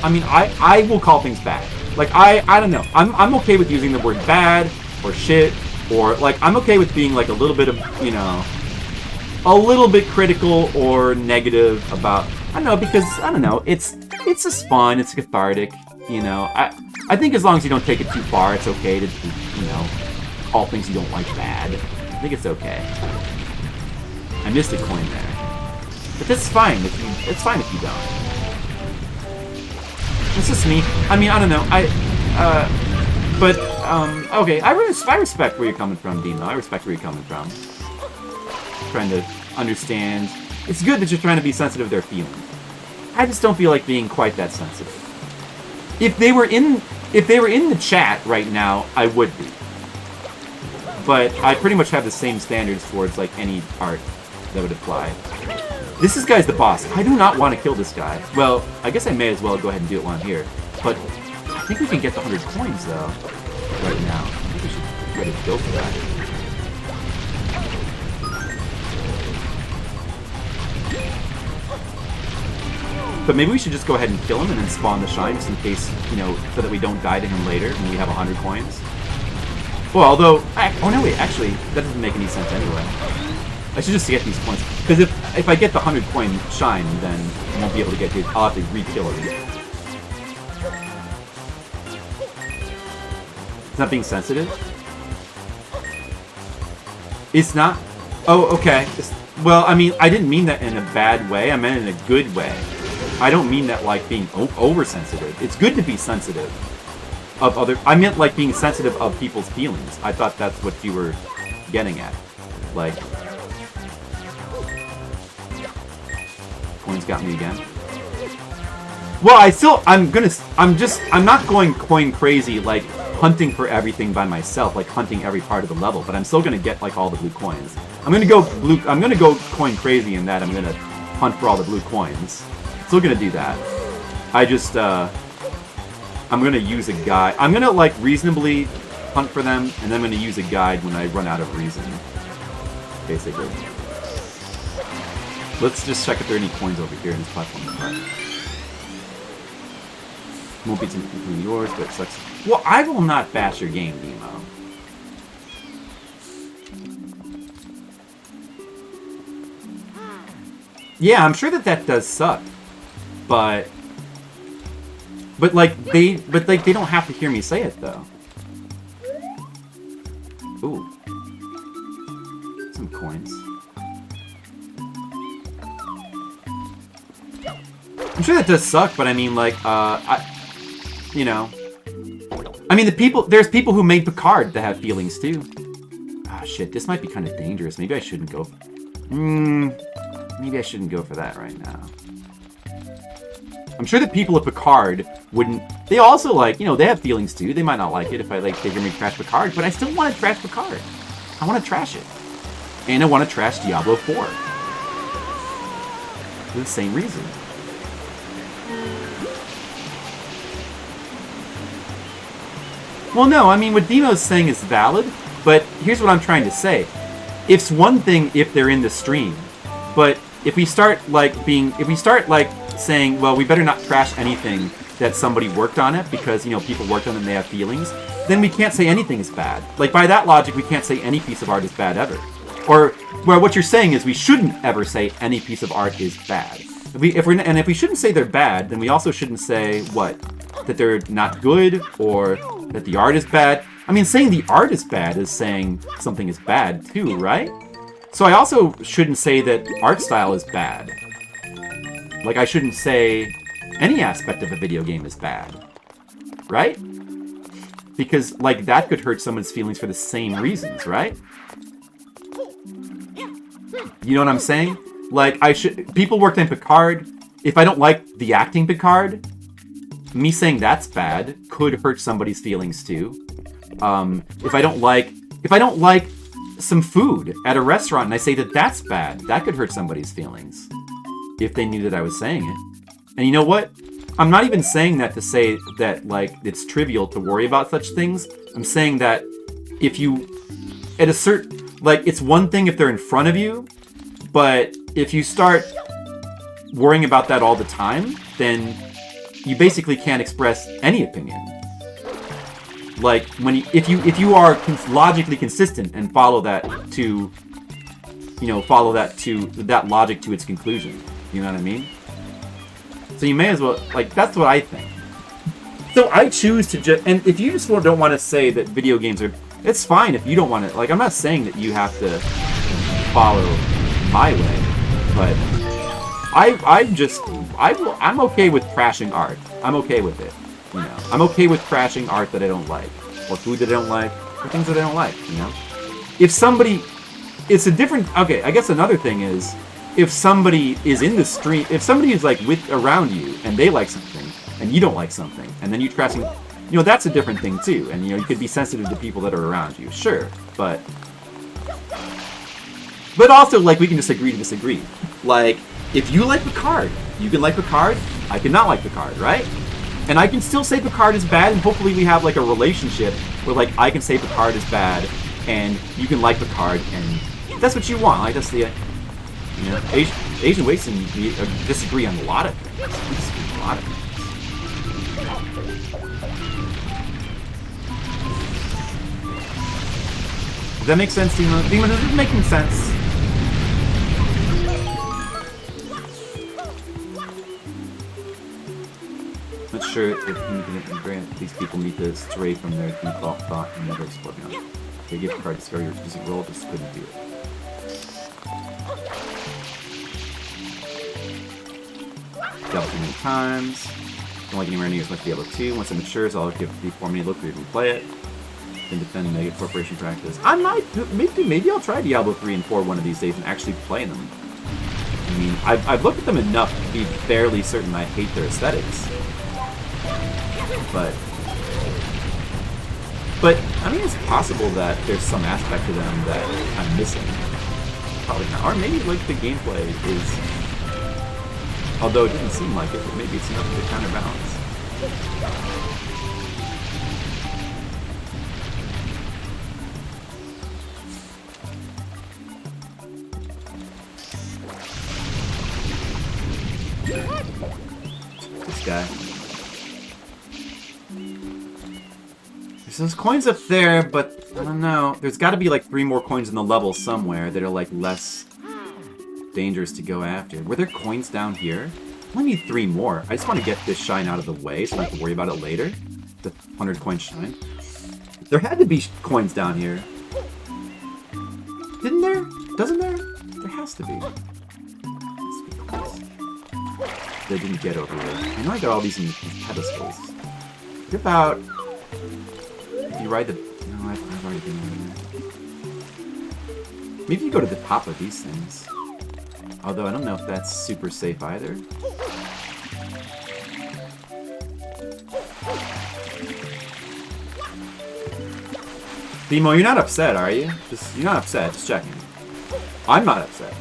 I mean I will call things bad. Like I don't know. I'm okay with using the word bad or shit, or like I'm okay with being like a little bit of, you know, a little bit critical or negative about, I don't know, because I don't know, it's just fun, it's cathartic, you know. I think as long as you don't take it too far, it's okay to, you know, call things you don't like bad. I think it's okay. I missed a coin there. But that's fine it's fine if you don't. It's just me. I mean, I don't know. Okay, I respect where you're coming from, Demo. I respect where you're coming from. Trying to understand. It's good that you're trying to be sensitive to their feelings. I just don't feel like being quite that sensitive. If they were in the chat right now, I would be. But I pretty much have the same standards towards like any art that would apply. This guy's the boss. I do not want to kill this guy. Well, I guess I may as well go ahead and do it while I'm here. But I think we can get the 100 coins though. Right now. I think we should be ready to go for that. But maybe we should just go ahead and kill him and then spawn the shine just in case, you know, so that we don't die to him later when we have 100 coins. Well, although... Oh, no, wait, actually, that doesn't make any sense anyway. I should just get these points. Because if I get the 100 coin shine, then I won't be able to get his... I'll have to re-kill him. It's not being sensitive? It's not? Oh, okay. Well, I mean, I didn't mean that in a bad way. I meant in a good way. I don't mean that like being oversensitive. It's good to be sensitive of other... I meant like being sensitive of people's feelings. I thought that's what you were getting at. Like... Coins got me again. Well, I'm not going coin crazy, like, hunting for everything by myself, like hunting every part of the level, but I'm still gonna get, like, all the blue coins. I'm gonna go coin crazy in that I'm gonna hunt for all the blue coins. Still gonna do that. I just, I'm gonna use a guide. I'm gonna, like, reasonably hunt for them, and then I'm gonna use a guide when I run out of reason. Basically. Let's just check if there are any coins over here in this platform. Won't be including yours, but it sucks. Well, I will not bash your game, Nemo. Yeah, I'm sure that does suck, but like they don't have to hear me say it though. Ooh, some coins. I'm sure that does suck, but I mean, like, you know, I mean, there's people who made Picard that have feelings too. Ah, shit, this might be kind of dangerous. Maybe I shouldn't go. Maybe I shouldn't go for that right now. I'm sure that people at Picard wouldn't. They also, like, you know, they have feelings too. They might not like it if I, like, they hear me trash Picard, but I still want to trash Picard. I want to trash it, and I want to trash Diablo 4 for the same reason. Well, no, I mean, what Demo's saying is valid, but here's what I'm trying to say. It's one thing if they're in the stream, but if we start, like, saying, well, we better not trash anything that somebody worked on it because, you know, people worked on it and they have feelings, then we can't say anything is bad. Like, by that logic, we can't say any piece of art is bad ever. Or, well, what you're saying is we shouldn't ever say any piece of art is bad. If we shouldn't say they're bad, then we also shouldn't say, what? That they're not good, or that the art is bad. I mean, saying the art is bad is saying something is bad too, right? So I also shouldn't say that art style is bad. Like, I shouldn't say any aspect of a video game is bad, right? Because, like, that could hurt someone's feelings for the same reasons, right? You know what I'm saying? Like, people worked in Picard. If I don't like the acting Picard, me saying that's bad could hurt somebody's feelings too. If I don't like some food at a restaurant and I say that that's bad, that could hurt somebody's feelings if they knew that I was saying it. And you know what? I'm not even saying that to say that, like, it's trivial to worry about such things. I'm saying that if you, at a certain, like, it's one thing if they're in front of you, but if you start worrying about that all the time, then you basically can't express any opinion. Like, if you are logically consistent and follow that logic to its conclusion. You know what I mean? So you may as well, like, that's what I think. So I choose to just, and if you just don't want to say that video games are, it's fine if you don't want to, like, I'm not saying that you have to follow my way, but I'm okay with crashing art. I'm okay with it. You know, I'm okay with crashing art that I don't like, or food that I don't like, or things that I don't like. You know, if somebody, it's a different. Okay, I guess another thing is if somebody is in the stream, if somebody is like around you and they like something and you don't like something, and then you trashing, you know, that's a different thing too. And you know, you could be sensitive to people that are around you, sure, but also, like, we can just agree to disagree. Like, if you like Picard, you can like Picard, I cannot like Picard, right? And I can still say Picard is bad, and hopefully we have, like, a relationship where, like, I can say Picard is bad, and you can like Picard, and that's what you want. Like, that's the, you know, Asian Waste and we disagree on a lot of things. We disagree on a lot of things. Does that make sense, Dima? Dima, does it making sense? Let's sure if you can grant these people need to stray from their default thought and never explore beyond it. They give card discover your physical roll, just couldn't do it. Double too many times. Don't like anywhere near as much Diablo 2. Once it matures, I'll give the 4 minute look for you to play it. Then defend negative corporation practice. I might, maybe I'll try Diablo 3 and 4 one of these days and actually play them. I mean, I've looked at them enough to be fairly certain I hate their aesthetics. But I mean, it's possible that there's some aspect to them that I'm missing. Probably not. Or maybe, like, the gameplay is... Although it didn't seem like it, but maybe it's enough to counterbalance. This guy. There's those coins up there, but I don't know. There's got to be like 3 more coins in the level somewhere that are like less dangerous to go after. Were there coins down here? I only need 3 more. I just want to get this shine out of the way so I don't have to worry about it later. The 100 coin shine. There had to be coins down here. Didn't there? Doesn't there? There has to be. They didn't get over here. I know I got all these in these pedestals. What about... If you ride the... No, I've already been over there. Maybe you go to the top of these things. Although I don't know if that's super safe either. Demo, you're not upset, are you? You're not upset, just checking. I'm not upset.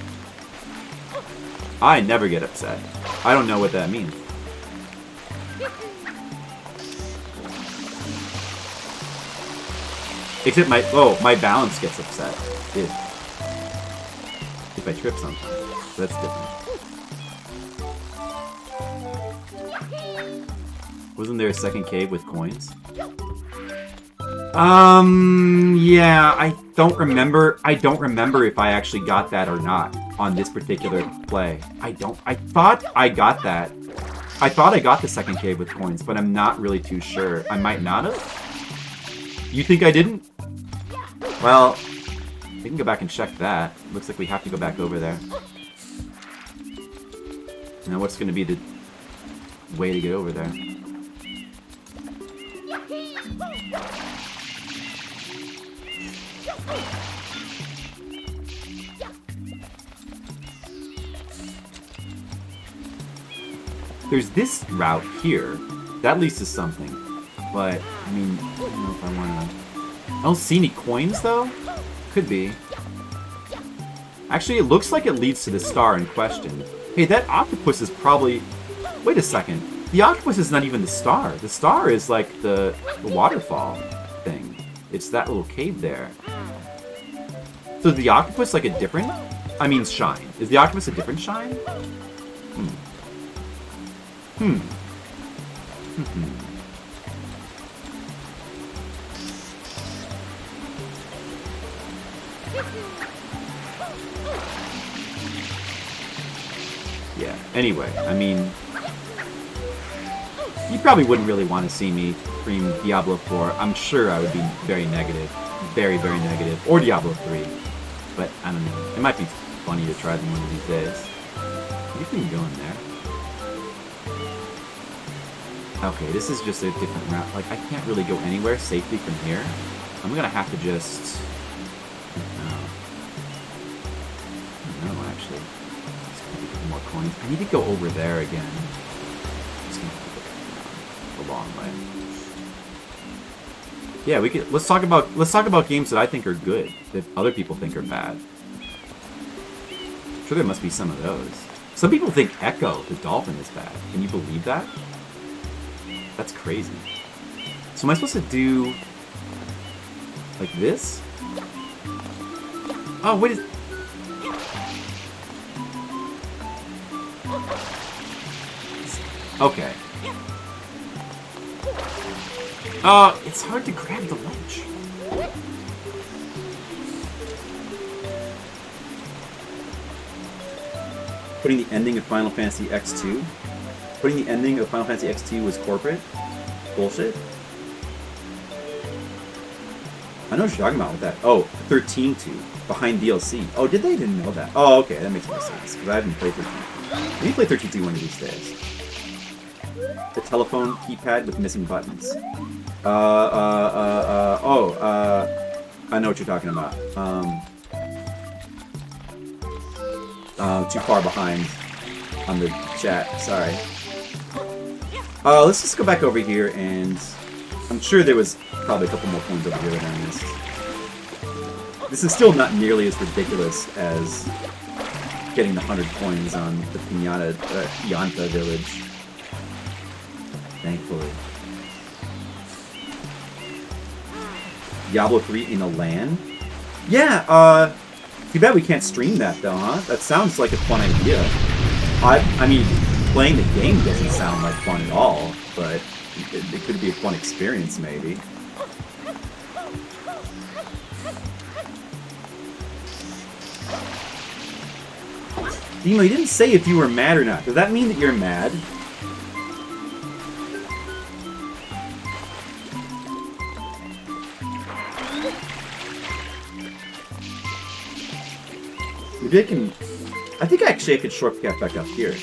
I never get upset. I don't know what that means. Except my balance gets upset. If I trip something. That's different. Wasn't there a second cave with coins? Yeah, I don't remember if I actually got that or not on this particular play. I thought I got that. I thought I got the second cave with coins, but I'm not really too sure. I might not have. You think I didn't? Well, we can go back and check that. Looks like we have to go back over there. Now what's going to be the way to get over there? There's this route here. That leads to something. But, I mean, I don't know if I want to... I don't see any coins, though? Could be. Actually, it looks like it leads to the star in question. Hey, that octopus is probably... Wait a second. The octopus is not even the star. The star is like the waterfall thing. It's that little cave there. So is the octopus like a different... I mean, shine. Is the octopus a different shine? Yeah, anyway, I mean... You probably wouldn't really want to see me stream Diablo 4. I'm sure I would be very negative. Very, very negative. Or Diablo 3. But, I don't know. It might be funny to try them one of these days. You can go in there. Okay, this is just a different route. Like, I can't really go anywhere safely from here. I'm gonna have to just... I don't know, actually. Just gonna get more coins. I need to go over there again. Just gonna have to go a long way. Yeah, we could... Let's talk about games that I think are good, that other people think are bad. I'm sure there must be some of those. Some people think Echo, the dolphin, is bad. Can you believe that? That's crazy. So am I supposed to do... like this? Oh, what is... Okay. It's hard to grab the ledge. Putting the ending of Final Fantasy X2. Putting the ending of Final Fantasy X2 was corporate? Bullshit? I know what you're talking about with that. Oh, 13-2. Behind DLC. Oh, did they? Didn't know that. Oh, okay. That makes more sense. Because I haven't played 13. Maybe play 13-2 one of these days. The telephone keypad with missing buttons. I know what you're talking about. Too far behind on the chat. Sorry. Let's just go back over here, and I'm sure there was probably a couple more coins over here that I missed. This is still not nearly as ridiculous as getting the 100 coins on the Pianta village. Thankfully. Diablo 3 in a LAN? Yeah, too bad we can't stream that though, huh? That sounds like a fun idea. I mean, playing the game doesn't sound like fun at all, but it could be a fun experience maybe. Demo, you didn't say if you were mad or not. Does that mean that you're mad? Maybe I can... I think actually I could shortcut back up here.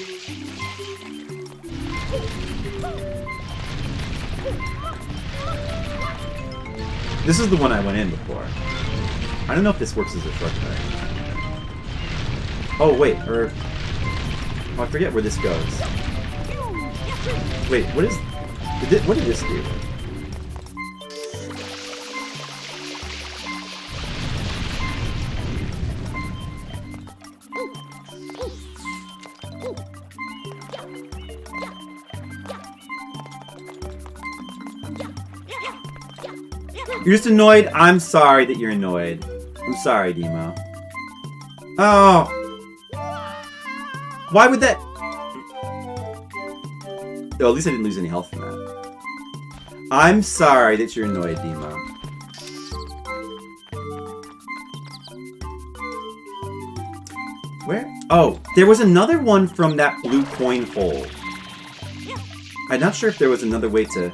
This is the one I went in before. I don't know if this works as a shortcut. Oh, wait, or... Oh, I forget where this goes. Wait, what is... What did this do? You're just annoyed? I'm sorry that you're annoyed. I'm sorry, Demo. Oh! Why would that... Oh, at least I didn't lose any health from that. I'm sorry that you're annoyed, Demo. Where? Oh, there was another one from that blue coin hole. I'm not sure if there was another way to...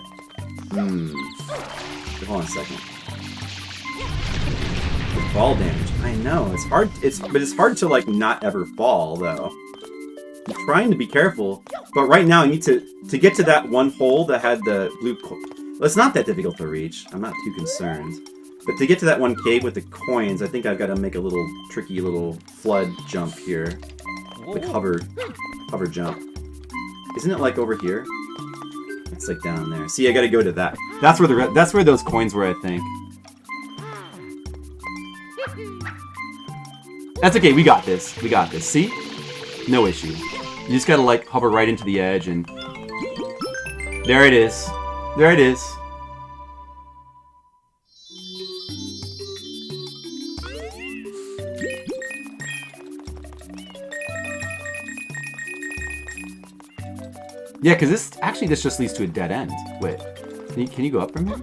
Hold on a second. The fall damage. I know, it's hard, but it's hard to, like, not ever fall, though. I'm trying to be careful, but right now I need to get to that one hole that had the blue well, it's not that difficult to reach. I'm not too concerned. But to get to that one cave with the coins, I think I've got to make a little tricky little flood jump here. Like hover jump. Isn't it like over here? It's like down there. See, I gotta go to that. That's where those coins were, I think. That's okay, we got this. We got this. See? No issue. You just gotta, like, hover right into the edge and... There it is. There it is. Yeah, because this just leads to a dead end. Wait, can you go up from here?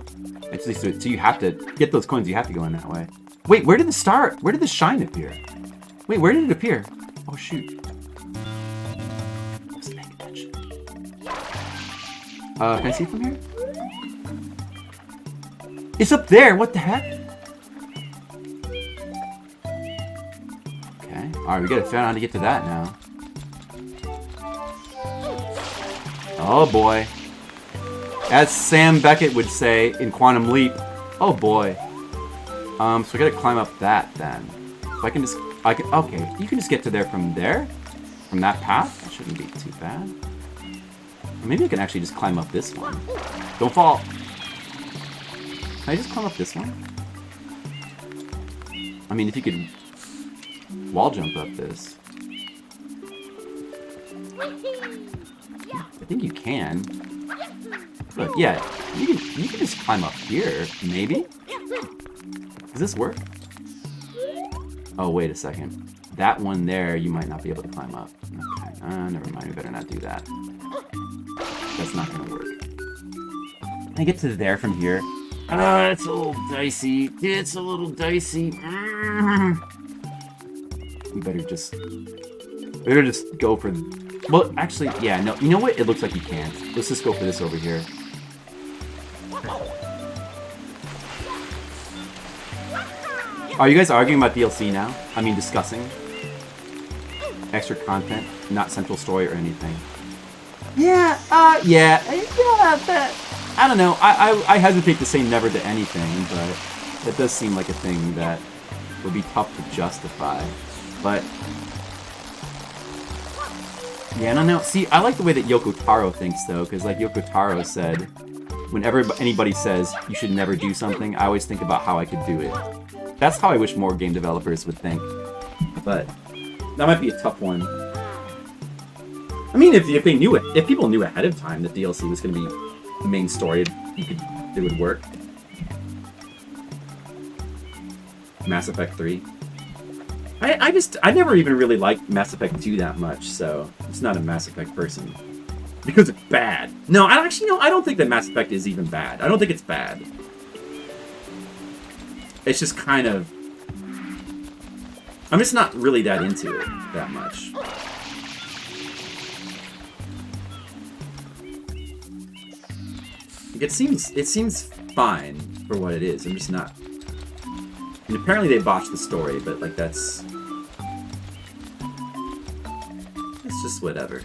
It just leads to it. So you have to get those coins. You have to go in that way. Wait, where did the shine appear? Wait, where did it appear? Oh shoot! I wasn't paying attention. Can I see it from here? It's up there. What the heck? Okay. All right, we gotta figure out how to get to that now. Oh boy. As Sam Beckett would say in Quantum Leap, oh boy. So I gotta climb up that then. So okay, you can just get to there from there? From that path? That shouldn't be too bad. Maybe I can actually just climb up this one. Don't fall. Can I just climb up this one? I mean, if you could wall jump up this. I think you can. But yeah, you can just climb up here, maybe? Does this work? Oh, wait a second. That one there, you might not be able to climb up. Okay, never mind, we better not do that. That's not gonna work. Can I get to there from here? It's a little dicey. It's a little dicey. We better just go for Well, actually, yeah, no. You know what? It looks like you can't. Let's just go for this over here. Are you guys arguing about DLC now? I mean, discussing? Extra content, not central story or anything. Yeah, yeah, I don't know. I hesitate to say never to anything, but it does seem like a thing that would be tough to justify. But yeah, I don't know. See, I like the way that Yoko Taro thinks, though, because like Yoko Taro said, whenever anybody says you should never do something, I always think about how I could do it. That's how I wish more game developers would think. But that might be a tough one. I mean, if they knew it, if people knew ahead of time that DLC was going to be the main story, it would work. Mass Effect 3. I never even really liked Mass Effect 2 that much, so I'm just not a Mass Effect person. Because it's bad. No, I don't think that Mass Effect is even bad. I don't think it's bad. It's just kind of... I'm just not really that into it that much. It seems fine for what it is. I'm just not... And apparently they botched the story, but like that's just whatever.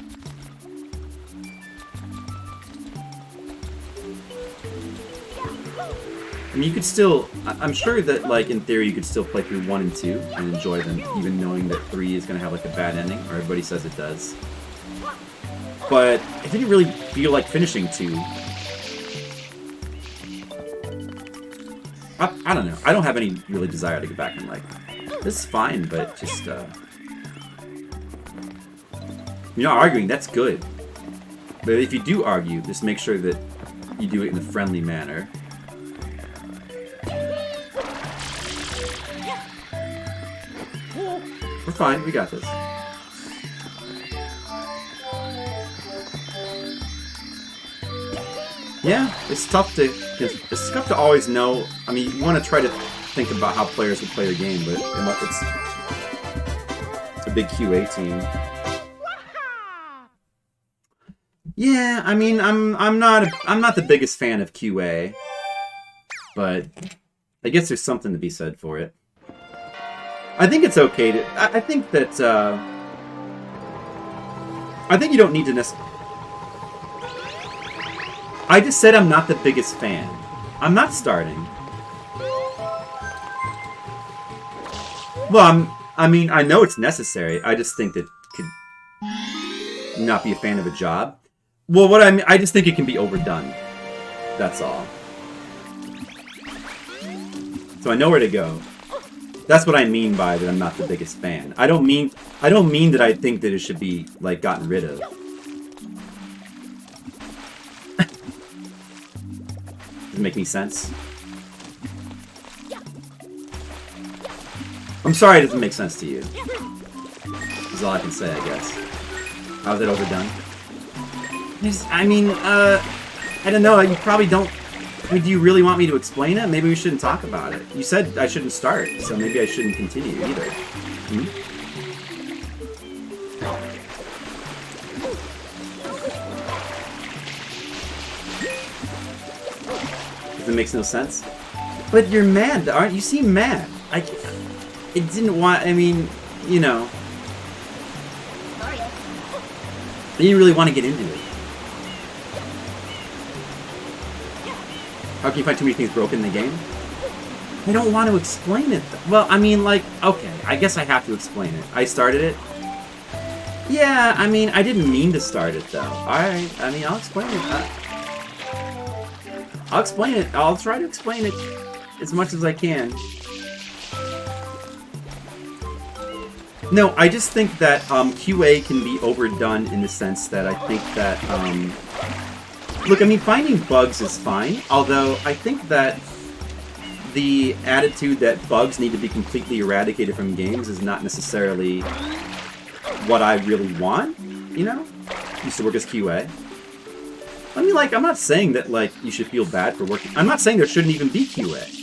I mean, you could still... I'm sure that, like, in theory, you could still play through 1 and 2 and enjoy them, even knowing that 3 is going to have, like, a bad ending, or everybody says it does. But it didn't really feel like finishing 2. I don't know. I don't have any really desire to go back and, like, this is fine, but just, you're not arguing, that's good. But if you do argue, just make sure that you do it in a friendly manner. We're fine, we got this. Yeah, it's tough to always know. I mean, you want to try to think about how players would play your game, but it's a big QA team. Yeah, I mean, I'm not the biggest fan of QA, but I guess there's something to be said for it. I think it's okay to... I think that, I think you don't need to necessarily... I just said I'm not the biggest fan. I'm not starting. Well, I mean, I know it's necessary. I just think that could not be a fan of a job. Well, what I mean, I just think it can be overdone. That's all. So I know where to go. That's what I mean by that I'm not the biggest fan. I don't mean that I think that it should be, like, gotten rid of. Does it make any sense? I'm sorry it doesn't make sense to you. Is all I can say, I guess. How is it overdone? I mean, I don't know, you probably don't... I mean, do you really want me to explain it? Maybe we shouldn't talk about it. You said I shouldn't start, so maybe I shouldn't continue either. Hmm? Because it makes no sense. But you're mad, aren't you? You seem mad. It didn't want... I mean, you know... I didn't really want to get into it. How can you find too many things broken in the game? I don't want to explain it. Well, I mean, like, okay, I guess I have to explain it. I started it. Yeah, I mean, I didn't mean to start it, though. Alright, I mean, I'll explain it. I'll explain it. I'll try to explain it as much as I can. No, I just think that QA can be overdone in the sense that I think that... Look, I mean, finding bugs is fine, although I think that the attitude that bugs need to be completely eradicated from games is not necessarily what I really want, you know? I used to work as QA. I mean, like, I'm not saying that, like, you should feel bad for working... I'm not saying there shouldn't even be QA.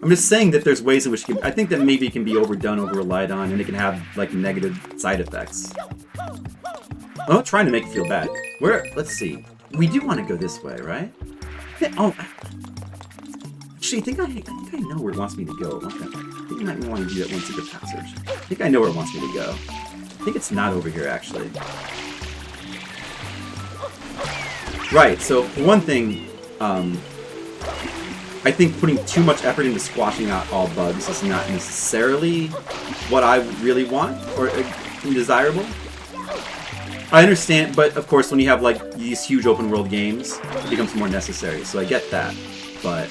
I'm just saying that there's ways in which I think that maybe it can be overdone, over-relied on, and it can have, like, negative side effects. I'm not trying to make it feel bad. Let's see. We do want to go this way, right? Oh, actually, I think I know where it wants me to go. Okay. I think I might want to do that one secret passage. I think I know where it wants me to go. I think it's not over here, actually. Right, so for one thing, I think putting too much effort into squashing out all bugs is not necessarily what I really want or desirable. I understand, but of course when you have like these huge open world games, it becomes more necessary, so I get that. But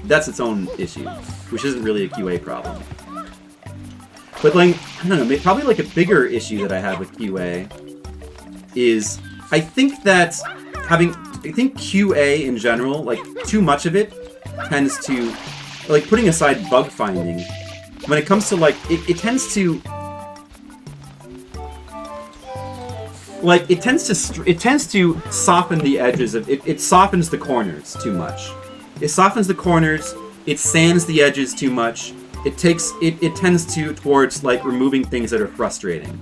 that's its own issue, which isn't really a QA problem. But like, I don't know, probably like a bigger issue that I have with QA is I think QA in general, like too much of it tends to, like putting aside bug finding, when it comes to like, it tends to, like, it tends to soften the edges of, it softens the corners too much. It softens the corners, it sands the edges too much, it tends towards like removing things that are frustrating.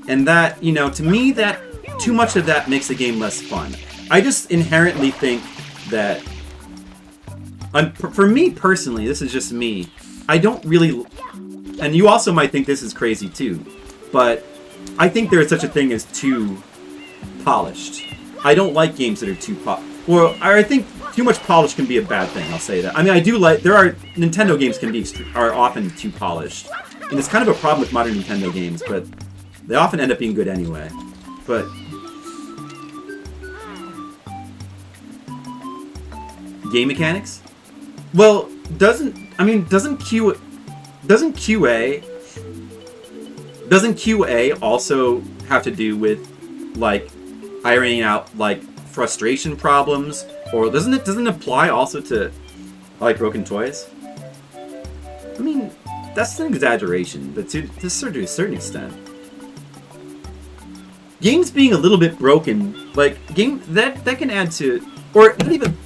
And that, you know, to me, that too much of that makes the game less fun. I just inherently think that, for me personally, this is just me, I don't really, and you also might think this is crazy too, but I think there is such a thing as too polished. I don't like games that are too well, I think too much polish can be a bad thing, I'll say that. I mean, I do like, Nintendo games are often too polished, and it's kind of a problem with modern Nintendo games, but they often end up being good anyway. But game mechanics? Well, doesn't QA also have to do with like ironing out like frustration problems, or doesn't it apply also to like broken toys? I mean, that's an exaggeration, but to a certain extent. Games being a little bit broken, like that can add to, or not even.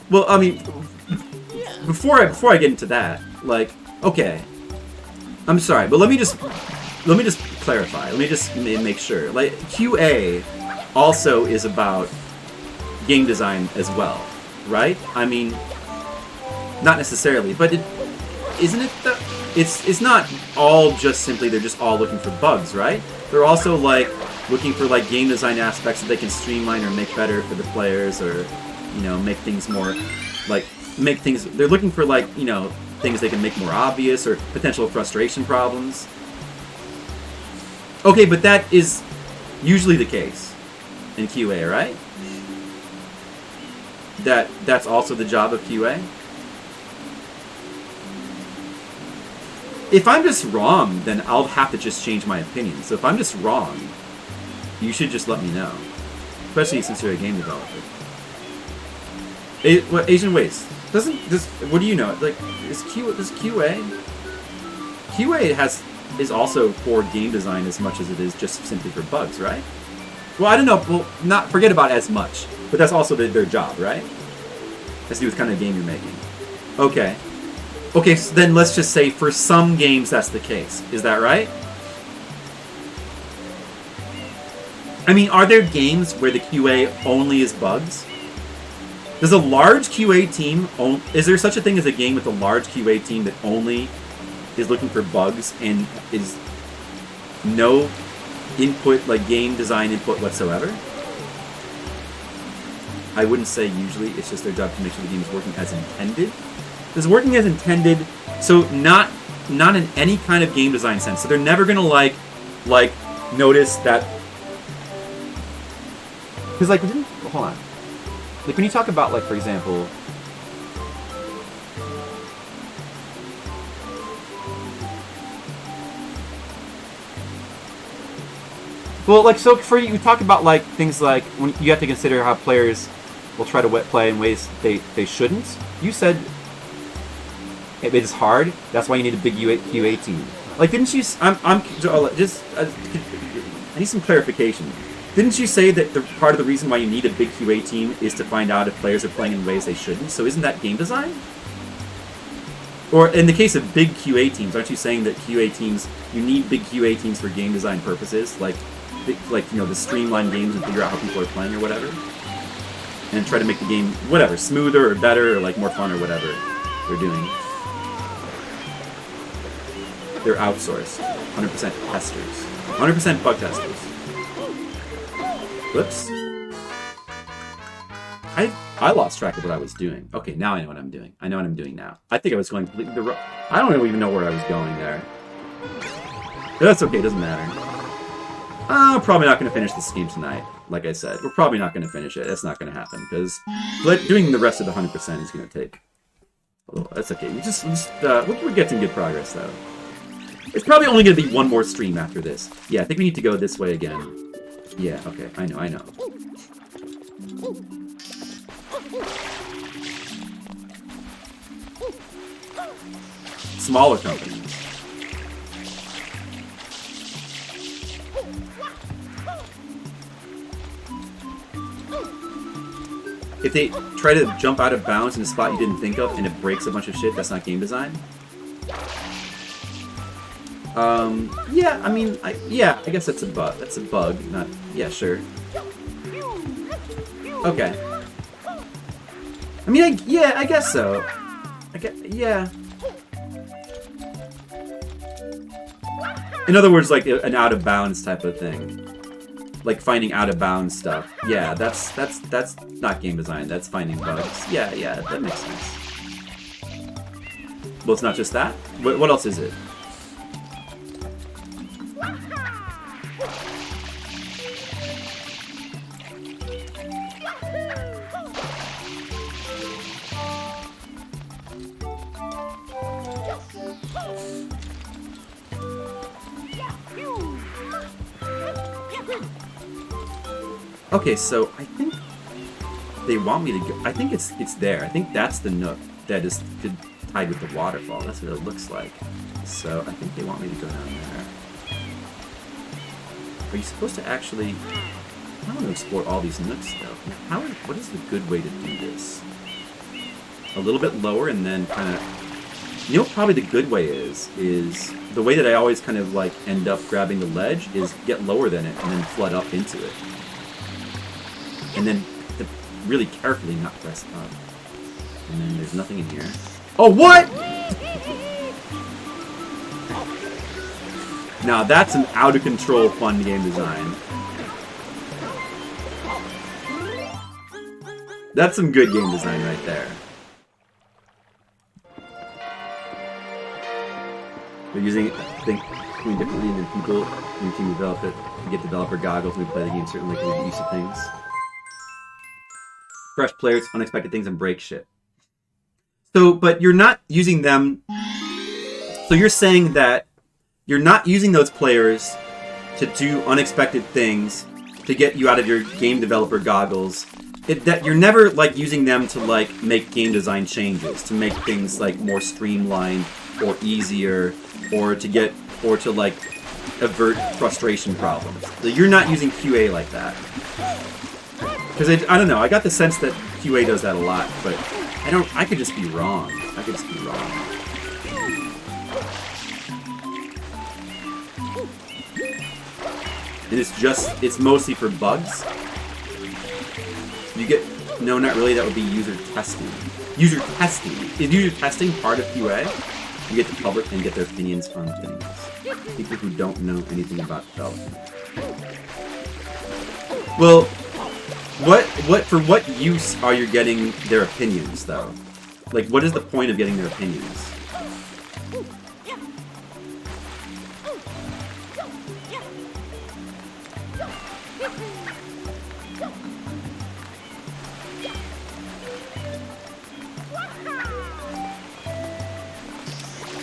Well, I mean, before I get into that, like, okay, I'm sorry, but let me just clarify. Let me just make sure. Like, QA also is about game design as well, right? I mean, not necessarily, but isn't it? It's not all just simply they're just all looking for bugs, right? They're also like looking for like game design aspects that they can streamline or make better for the players, or you know, make things more like they're looking for like, you know, things they can make more obvious or potential frustration problems. Okay, but that is usually the case in QA, right? That's also the job of QA. If I'm just wrong, then I'll have to just change my opinion. So if I'm just wrong, you should just let me know. Especially since you're a game developer. Asian Waste. What do you know? Like, does QA is also for game design as much as it is just simply for bugs, right? Well, I don't know. Well, forget about as much, but that's also their job, right? Has to do with kind of game you're making. Okay. Okay, so then let's just say for some games that's the case. Is that right? I mean, are there games where the QA only is bugs? Does a large QA team is there such a thing as a game with a large QA team that only is looking for bugs and is no input, like game design input whatsoever? I wouldn't say usually. It's just their job to make sure the game is working as intended. Is working as intended, so not in any kind of game design sense. So they're never gonna like notice that, because like hold on, like when you talk about like, for example, well, like, so for you talk about like things like when you have to consider how players will try to play in ways they shouldn't. You said it is hard. That's why you need a big QA team. Like, didn't you? I need some clarification. Didn't you say that part of the reason why you need a big QA team is to find out if players are playing in ways they shouldn't? So isn't that game design? Or in the case of big QA teams, aren't you saying that QA teams, you need big QA teams for game design purposes? Like, like, you know, the streamlined games and figure out how people are playing or whatever. And try to make the game, whatever, smoother or better or, like, more fun or whatever they're doing. They're outsourced. 100% testers. 100% bug testers. Whoops. I lost track of what I was doing. Okay, now I know what I'm doing. I know what I'm doing now. I think I was going completely the wrong... I don't even know where I was going there. But that's okay, it doesn't matter. I'm probably not going to finish this game tonight. Like I said, we're probably not going to finish it. That's not going to happen, because doing the rest of the 100% is going to take... Oh, that's okay. We're getting good progress, though. It's probably only going to be one more stream after this. Yeah, I think we need to go this way again. Yeah, okay. I know. Smaller companies. If they try to jump out of bounds in a spot you didn't think of and it breaks a bunch of shit, that's not game design? Yeah, I mean, I guess that's a bug. That's a bug, not... Yeah, sure. Okay. I mean, I guess so. Yeah. In other words, like an out-of-bounds type of thing. Like finding out-of-bounds stuff. Yeah, that's not game design. That's finding bugs. Yeah, that makes sense. Well, it's not just that. What else is it? Okay, so I think they want me to go... I think it's there. I think that's the nook that is tied with the waterfall. That's what it looks like. So I think they want me to go down there. Are you supposed to actually... I want to explore all these nooks, though. What is the good way to do this? A little bit lower and then kind of... You know what probably the good way is the way that I always kind of like end up grabbing the ledge is get lower than it and then flood up into it. And then really carefully not press up. And then there's nothing in here. Oh, what?! Now that's an out-of-control fun game design. That's some good game design right there. They're using think differently than people who can develop it. You get developer goggles when we play the game, certainly can get used to things. Fresh players, unexpected things, and break shit. So, but you're not using them... So you're saying that you're not using those players to do unexpected things to get you out of your game developer goggles. That you're never, like, using them to, like, make game design changes, to make things, like, more streamlined or easier, or to, like, avert frustration problems. So you're not using QA like that. Because I don't know, I got the sense that QA does that a lot, but I could just be wrong. And it's mostly for bugs. No, not really, that would be user testing. User testing. Is user testing part of QA? You get the public and get their opinions on things. People who don't know anything about development. Well, for what use are you getting their opinions, though? Like, what is the point of getting their opinions?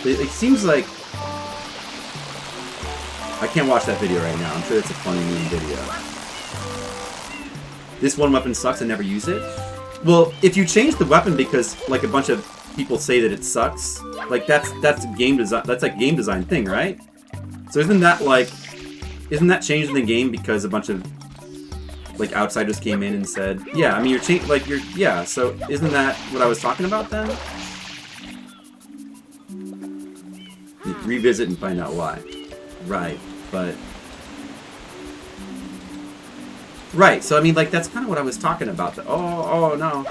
It seems like... I can't watch that video right now. I'm sure it's a funny meme video. This one weapon sucks, I never use it? Well, if you change the weapon because, like, a bunch of people say that it sucks, like, that's game design. That's a game design thing, right? So isn't that changing the game because a bunch of, like, outsiders came in and said, yeah, I mean, yeah, so isn't that what I was talking about then? Revisit and find out why. Right, but... Right, so I mean, like, that's kind of what I was talking about. Oh, no.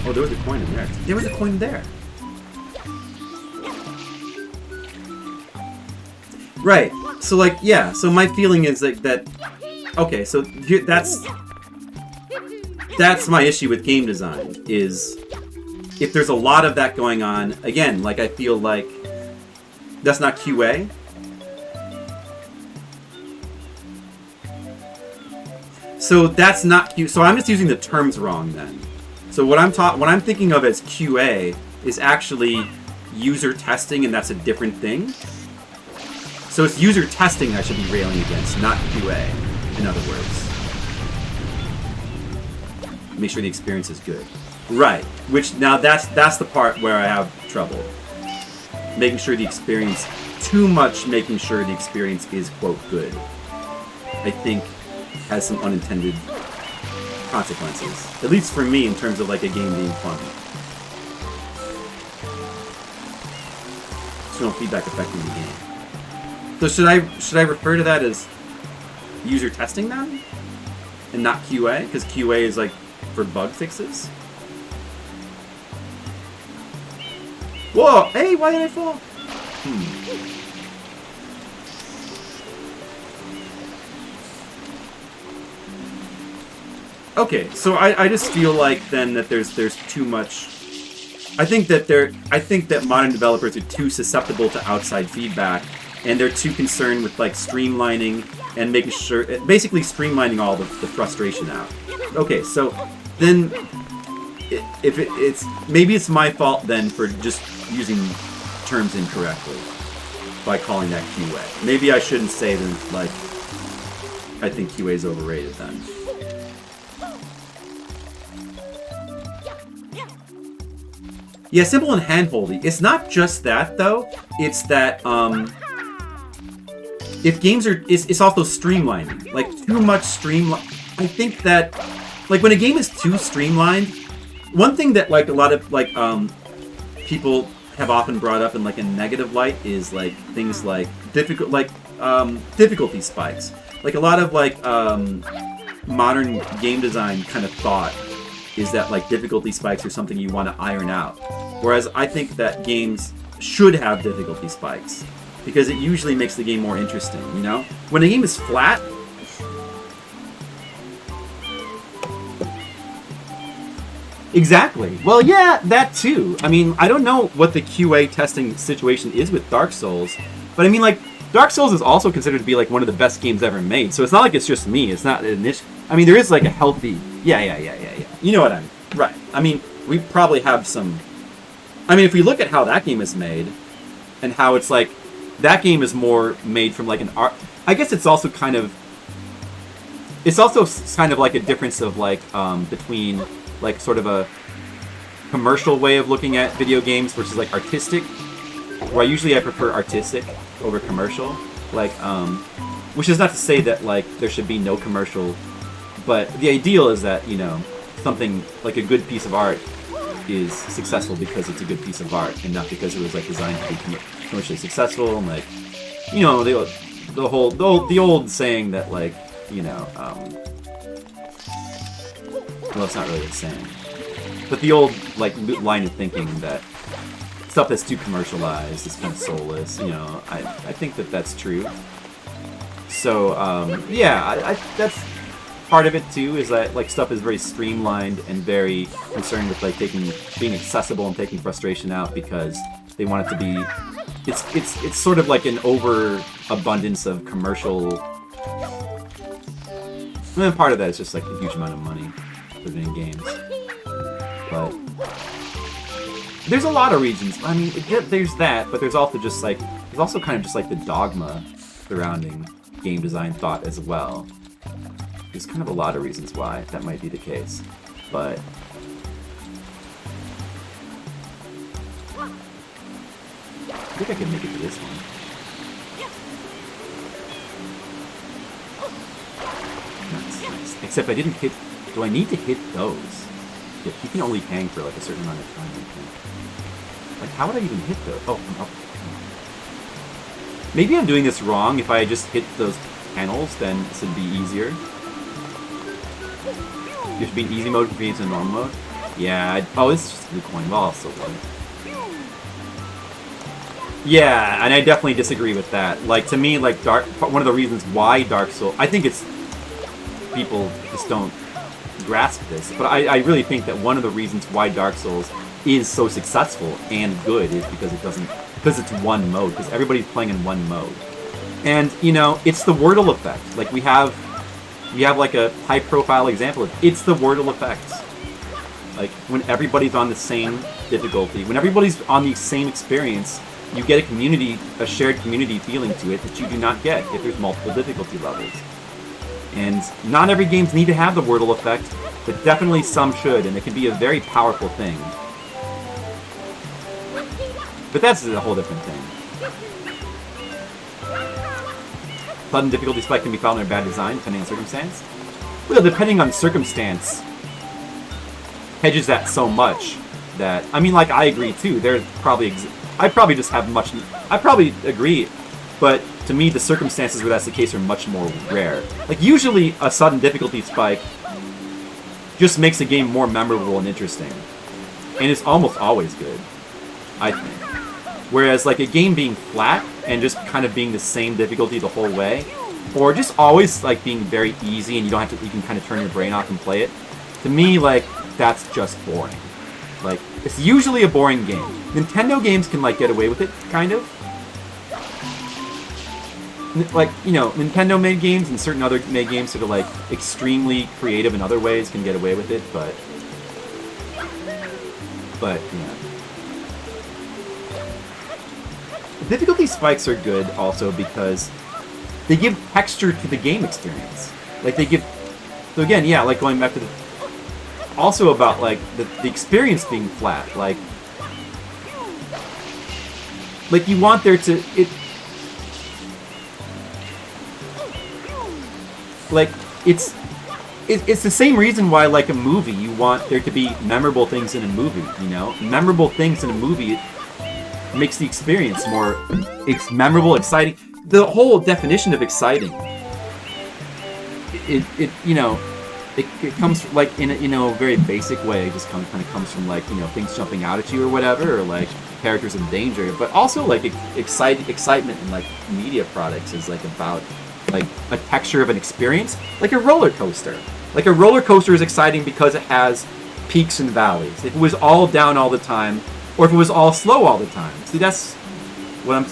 Oh, there was a coin in there. There was a coin there. Right, so, like, yeah, so my feeling is like that... Okay, so that's my issue with game design, is if there's a lot of that going on, again, like, I feel like that's not QA. So that's not Q. So I'm just using the terms wrong then. So what I'm thinking of as QA is actually user testing, and that's a different thing. So it's user testing I should be railing against, not QA, in other words. Make sure the experience is good. Right. Which, now that's the part where I have trouble. Making sure the experience, too much making sure the experience is, quote, good. I think has some unintended consequences. At least for me, in terms of, like, a game being fun. External feedback affecting the game. So should I refer to that as user testing then? And not QA? Because QA is, like, for bug fixes? Whoa! Hey, why did I fall? Okay, so I just feel like then that there's too much. I think that modern developers are too susceptible to outside feedback, and they're too concerned with, like, streamlining and making sure, basically streamlining all the frustration out. Okay, so then it's maybe it's my fault then for just using terms incorrectly by calling that QA. Maybe I shouldn't say that, like, I think QA is overrated then. Yeah, simple and hand-holdy. It's not just that, though. It's that, if games are... It's also streamlining. Like, too much streamline... I think that... Like, when a game is too streamlined... One thing that, like, a lot of, like, people have often brought up in, like, a negative light is, like, things like... difficulty spikes. Like, a lot of, like, modern game design kind of thought is that, like, difficulty spikes are something you want to iron out. Whereas I think that games should have difficulty spikes, because it usually makes the game more interesting, you know? When a game is flat... Exactly. Well, yeah, that too. I mean, I don't know what the QA testing situation is with Dark Souls, but I mean, like, Dark Souls is also considered to be, like, one of the best games ever made, so it's not like it's just me. It's not an issue. I mean, there is, like, a healthy... Yeah. You know what I mean. Right. I mean, we probably have some... I mean, if we look at how that game is made, and how it's, like... That game is more made from, like, an art... I guess it's also kind of... It's also kind of like a difference of, like, between, like, sort of a commercial way of looking at video games versus, like, artistic. Where I prefer artistic over commercial. Like, which is not to say that, like, there should be no commercial... But the ideal is that, you know, something like a good piece of art is successful because it's a good piece of art, and not because it was, like, designed to be commercially successful. And, like, you know, the old saying that, like, you know, well, it's not really a saying, but the old, like, line of thinking that stuff that's too commercialized is kind of soulless. You know, I think that that's true. So yeah, that's. Part of it too is that, like, stuff is very streamlined and very concerned with, like, being accessible and taking frustration out because they want it to be. It's sort of like an overabundance of commercial. And then part of that is just, like, a huge amount of money put in games. But there's a lot of reasons. I mean, there's that, but there's also just, like, there's also kind of just, like, the dogma surrounding game design thought as well. There's kind of a lot of reasons why that might be the case, but I think I can make it to this one. Nice. Except I didn't hit... Do I need to hit those? Yeah, you can only hang for, like, a certain amount of time, I think. Like, how would I even hit those? Oh, I'm up. Maybe I'm doing this wrong. If I just hit those panels, then this would be easier. There should be an easy mode convenience and normal mode. Yeah. Oh, this is just a blue coin. Well, I'll still love it. Yeah, and I definitely disagree with that. Like, to me, like, one of the reasons why Dark Souls... I think it's... People just don't grasp this. But I really think that one of the reasons why Dark Souls is so successful and good is because it doesn't... Because it's one mode. Because everybody's playing in one mode. And, you know, it's the Wordle effect. Like, we have like, a high-profile example of it's the Wordle effect. Like, when everybody's on the same difficulty, when everybody's on the same experience... You get a shared community feeling to it that you do not get if there's multiple difficulty levels. And not every games need to have the Wordle effect, but definitely some should, and it can be a very powerful thing. But that's a whole different thing. Sudden difficulty spike can be found in a bad design, depending on circumstance. Well, depending on circumstance, hedges that so much that... I mean, like, I agree, too. There's probably... I probably just have much... I probably agree, but to me, the circumstances where that's the case are much more rare. Like, usually, a sudden difficulty spike just makes a game more memorable and interesting. And it's almost always good, I think. Whereas, like, a game being flat and just kind of being the same difficulty the whole way, or just always, like, being very easy and you don't have to... You can kind of turn your brain off and play it. To me, like, that's just boring. Like, it's usually a boring game. Nintendo games can, like, get away with it, kind of. Like, you know, Nintendo-made games and certain other made games that are, like, extremely creative in other ways can get away with it, but... yeah. Difficulty spikes are good, also, because they give texture to the game experience. Like, they give... So, again, yeah, like, going back to the... Also about, like, the experience being flat, like you want there to, it's the same reason why, like, a movie, you want there to be memorable things in a movie, you know? Memorable things in a movie makes the experience more, it's memorable, exciting. The whole definition of exciting, you know, it comes from, like, in a, you know, very basic way. It just kind of comes from, like, you know, things jumping out at you or whatever, or, like, characters in danger. But also, like, excitement in, like, media products is, like, about, like, a texture of an experience, like a roller coaster. Like, a roller coaster is exciting because it has peaks and valleys. If it was all down all the time, or if it was all slow all the time. See, that's what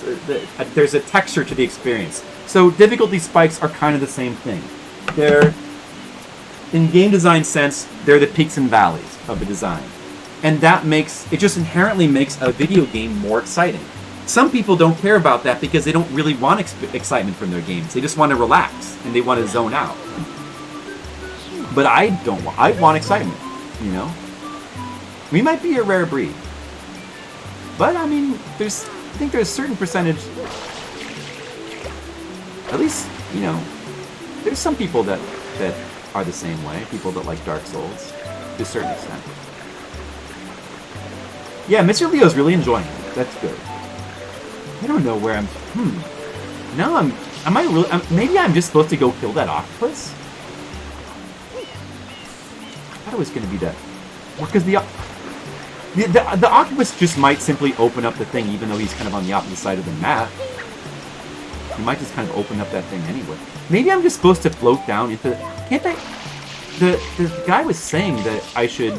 there's a texture to the experience. So difficulty spikes are kind of the same thing. They're... In game design sense, they're the peaks and valleys of the design. And that makes... It just inherently makes a video game more exciting. Some people don't care about that because they don't really want excitement from their games. They just want to relax, and they want to zone out. But I don't want... I want excitement, you know? We might be a rare breed. But, I mean, I think there's a certain percentage... At least, you know, there's some people that are the same way. People that like Dark Souls, to a certain extent. Yeah, Mr. Leo's really enjoying it. That's good. I don't know where I'm... Now am I really... maybe I'm just supposed to go kill that octopus? I thought it was going to be that... Because the octopus just might simply open up the thing, even though he's kind of on the opposite side of the map. He might just kind of open up that thing anyway. Maybe I'm just supposed to float down into... Can't I... The guy was saying that I should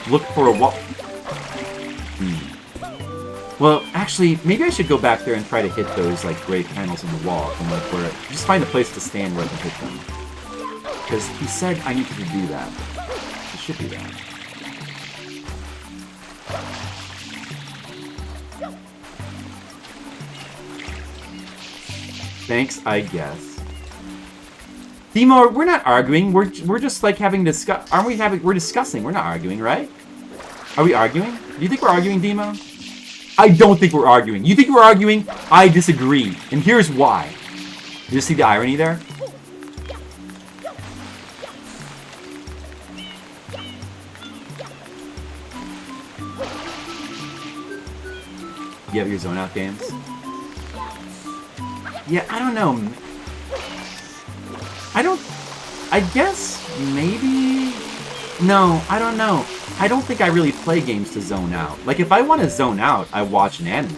look for a wall... Well, actually, maybe I should go back there and try to hit those, like, gray panels in the wall. From, like, where... Just find a place to stand where I can hit them. Because he said I needed to do that. It should be that. Thanks, I guess. Demo, we're not arguing. We're just like having discuss. Aren't we having? We're discussing. We're not arguing, right? Are we arguing? Do you think we're arguing, Demo? I don't think we're arguing. You think we're arguing? I disagree, and here's why. You see the irony there? You have your zone out games. Yeah, I don't know. I guess maybe... No, I don't know. I don't think I really play games to zone out. Like, if I want to zone out, I watch an anime.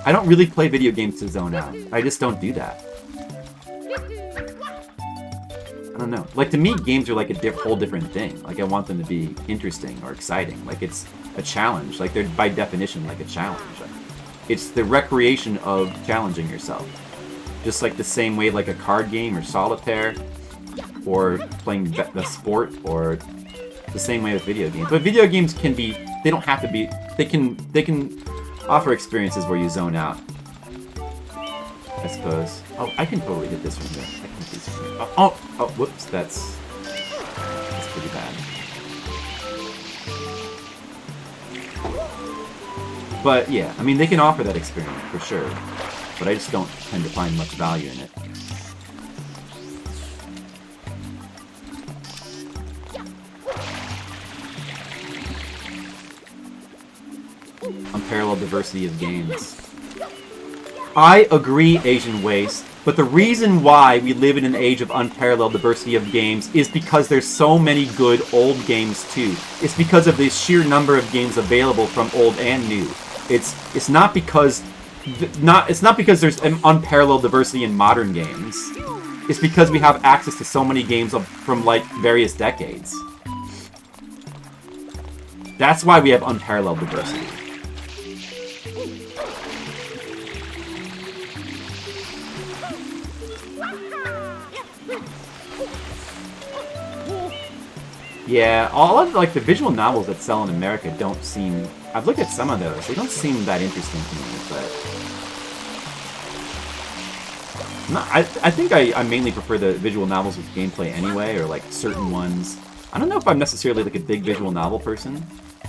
I don't really play video games to zone out. I just don't do that. I don't know. Like, to me, games are like a whole different thing. Like, I want them to be interesting or exciting. Like, it's a challenge. Like, they're by definition like a challenge. It's the recreation of challenging yourself. Just like the same way like a card game or solitaire or playing the sport, or the same way with video games. But video games can be, they don't have to be, they can offer experiences where you zone out, I suppose. Oh, I can totally hit this from here. I can hit this from here. Oh, whoops, that's pretty bad. But yeah, I mean, they can offer that experience for sure, but I just don't tend to find much value in it. Unparalleled diversity of games. I agree, Asian Waste, but the reason why we live in an age of unparalleled diversity of games is because there's so many good old games too. It's because of the sheer number of games available from old and new. It's not because there's an unparalleled diversity in modern games. It's because we have access to so many games from like various decades. That's why we have unparalleled diversity. Yeah, all of like the visual novels that sell in America don't seem... I've looked at some of those. They don't seem that interesting to me, but... No, I think I mainly prefer the visual novels with gameplay anyway, or like certain ones. I don't know if I'm necessarily like a big visual novel person,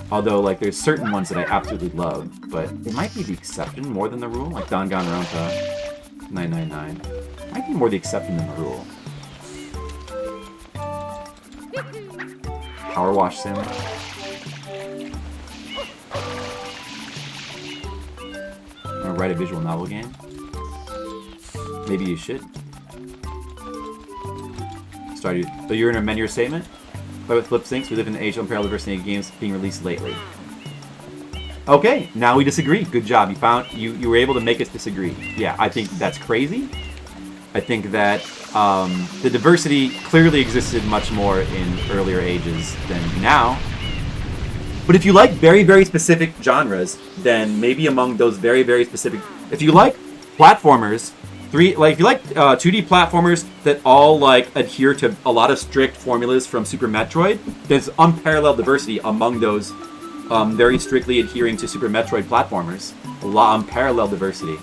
although like there's certain ones that I absolutely love, but it might be the exception more than the rule, like Danganronpa 999. Might be more the exception than the rule. Power Wash Sim. Wanna write a visual novel game? Maybe you should. Sorry, so you're gonna amend your statement? But with Flip Syncs, we live in the age of unparalleled diversity of games being released lately. Okay, now we disagree. Good job. You were able to make us disagree. Yeah, I think that's crazy. I think that the diversity clearly existed much more in earlier ages than now. But if you like very, very specific genres, then maybe among those very, very specific... If you like platformers, if you like 2D platformers that all like adhere to a lot of strict formulas from Super Metroid, there's unparalleled diversity among those very strictly adhering to Super Metroid platformers. Unparalleled diversity.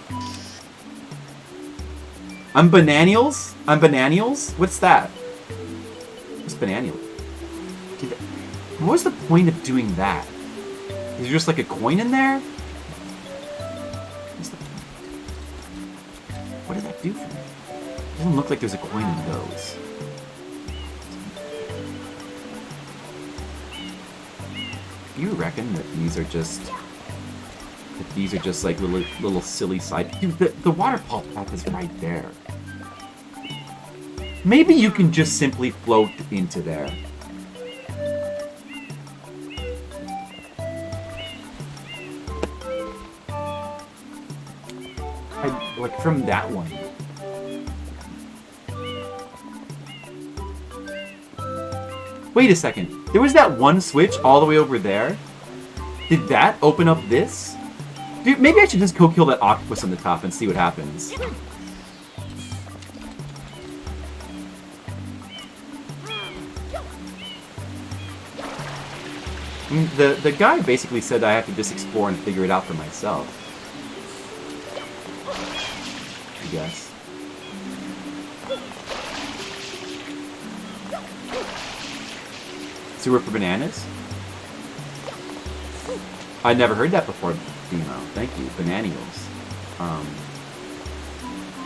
I'm Bananials? What's that? What's Bananial? What was the point of doing that? Is there just like a coin in there? What did that do for me? It doesn't look like there's a coin in those. You reckon that these are just... like little silly side... Dude, the waterfall path is right there. Maybe you can just simply float into there. Like from that one. Wait a second. There was that one switch all the way over there. Did that open up this? Dude, maybe I should just go kill that octopus on the top and see what happens. I mean, the guy basically said I have to just explore and figure it out for myself. I guess. Sewer for bananas? I never heard that before, Demo. Thank you. Bananials.